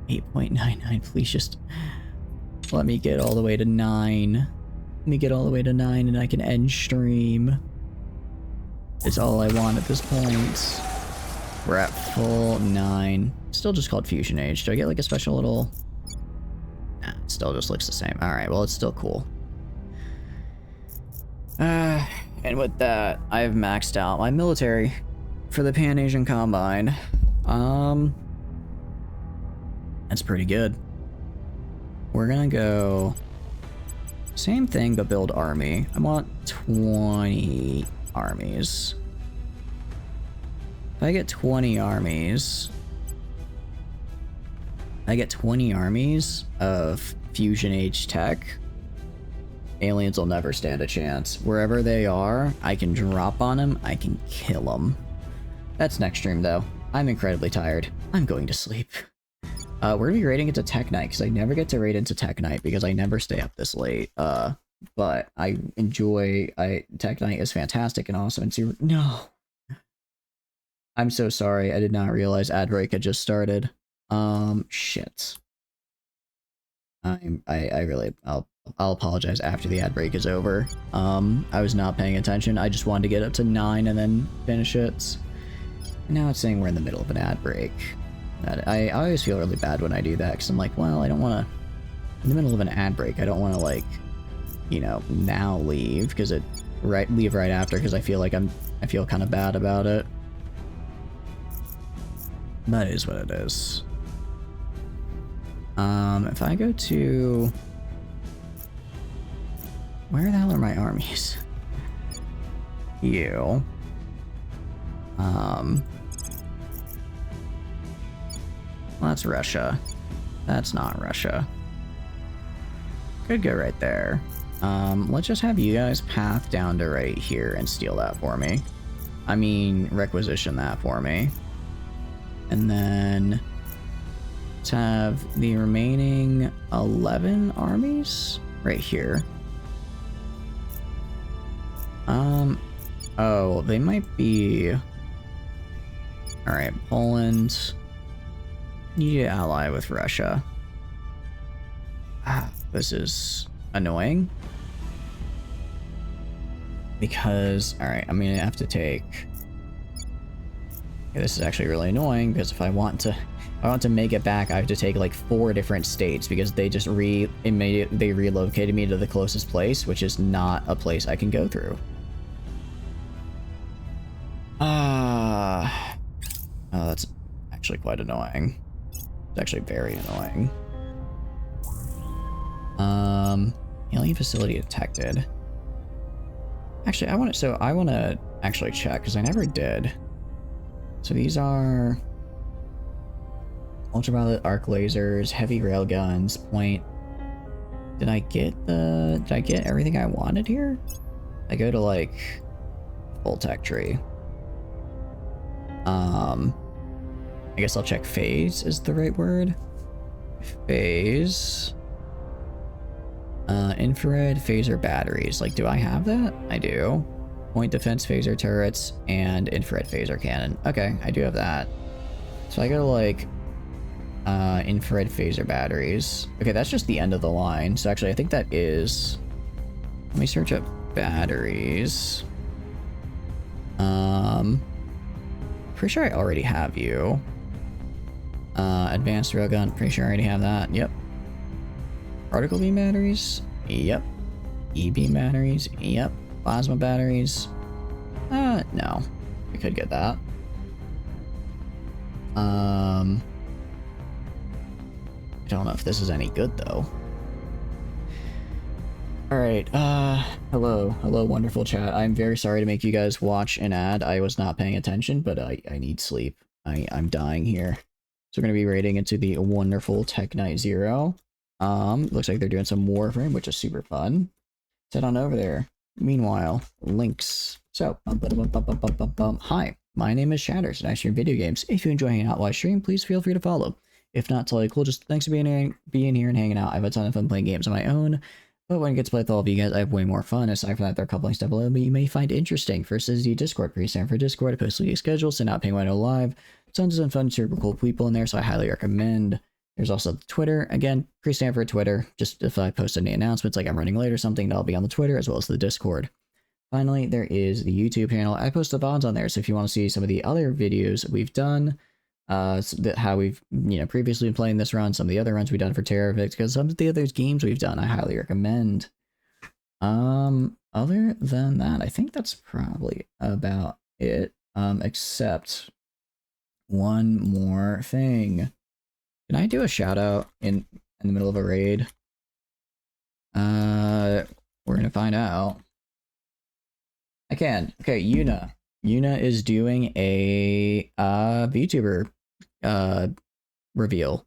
8.99, please just let me get all the way to 9. Let me get all the way to 9 and I can end stream. It's all I want at this point. We're at full 9. Still just called Fusion Age. Do I get like a special little... Nah, it still just looks the same. Alright, well it's still cool. And with that, I've maxed out my military for the Pan-Asian Combine. That's pretty good. We're gonna go... Same thing, but build army. I want 20 armies. If I get 20 armies... I get 20 armies of Fusion Age tech, aliens will never stand a chance. Wherever they are, I can drop on them, I can kill them. That's next stream though. I'm incredibly tired. I'm going to sleep. We're gonna be raiding into Tech Night, because I never get to raid into Tech Night, because I never stay up this late. But I enjoy... Tech Night is fantastic and awesome, and super... No! I'm so sorry, I did not realize ad break had just started. Shit. I'll apologize after the ad break is over. I was not paying attention. I just wanted to get up to 9 and then finish it. And now it's saying we're in the middle of an ad break. I always feel really bad when I do that, because I'm like, well, I don't want to... In the middle of an ad break, I don't want to, like, you know, now leave, because leave right after, because I feel like I feel kind of bad about it. That is what it is. If I go to... Where the hell are my armies? You. Well, that's Russia. That's not Russia. Could go right there. Let's just have you guys path down to right here and steal that for me. I mean, requisition that for me. And then let's have the remaining 11 armies right here. Oh, they might be... Alright, Poland. You need to ally with Russia. This is annoying. Because, alright, I'm gonna have to take... Okay, this is actually really annoying, because if I want to make it back, I have to take like 4 different states, because they just they relocated me to the closest place, which is not a place I can go through. Oh, that's actually quite annoying. It's actually very annoying. Alien facility detected. Actually, I want to actually check, because I never did. So these are ultraviolet arc lasers, heavy railguns, point. Did I get everything I wanted here? I go to like full tech tree. I guess I'll check phase is the right word. Phase. Infrared phaser batteries. Like, do I have that? I do. Point defense phaser turrets and infrared phaser cannon. Okay, I do have that. So I go to like infrared phaser batteries. Okay, that's just the end of the line. So actually I think that is... Let me search up batteries. Pretty sure I already have you. Advanced railgun, pretty sure I already have that. Yep. Particle beam batteries? Yep. E-beam batteries? Yep. Plasma batteries? No. I could get that. I don't know if this is any good, though. Alright, hello, wonderful chat. I'm very sorry to make you guys watch an ad. I was not paying attention, but I need sleep. I'm dying here. So we're gonna be raiding into the wonderful Tech Night 0. Looks like they're doing some Warframe, which is super fun. Let's head on over there. Meanwhile, links. So, hi, my name is Shatters, and I stream video games. If you enjoy hanging out while I stream, please feel free to follow. If not, totally cool. Just thanks for being here and hanging out. I have a ton of fun playing games on my own, But when it gets to play with all of you guys, I have way more fun. Aside from that, there are a couple things down below that you may find interesting. First is the Discord. Pre-stand for Discord. I post weekly schedules, send out ping window live. Tons of fun, super cool people in there, so I highly recommend. There's also the Twitter. Again, pre-stand for Twitter. Just if I post any announcements, like I'm running late or something, that'll be on the Twitter as well as the Discord. Finally, there is the YouTube channel. I post the VODs on there, so if you want to see some of the other videos we've done, how we've previously been playing this run, some of the other runs we've done for Terra, because some of the other games we've done, I highly recommend. Other than that, I think that's probably about it. Except one more thing. Can I do a shout out in the middle of a raid? We're gonna find out. I can. Okay, Yuna. Yuna is doing a VTuber reveal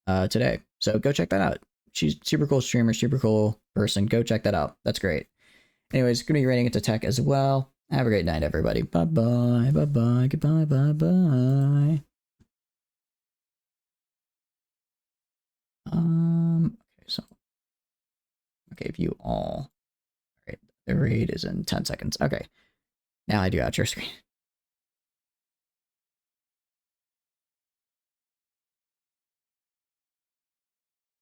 today. So go check that out. She's super cool streamer, super cool person. Go check that out. That's great. Anyways, gonna be rating into tech as well. Have a great night, everybody. Bye bye. Bye bye. Goodbye. Bye bye. Okay, so okay, view all. All right, the raid is in 10 seconds. Okay. Now I do outro screen.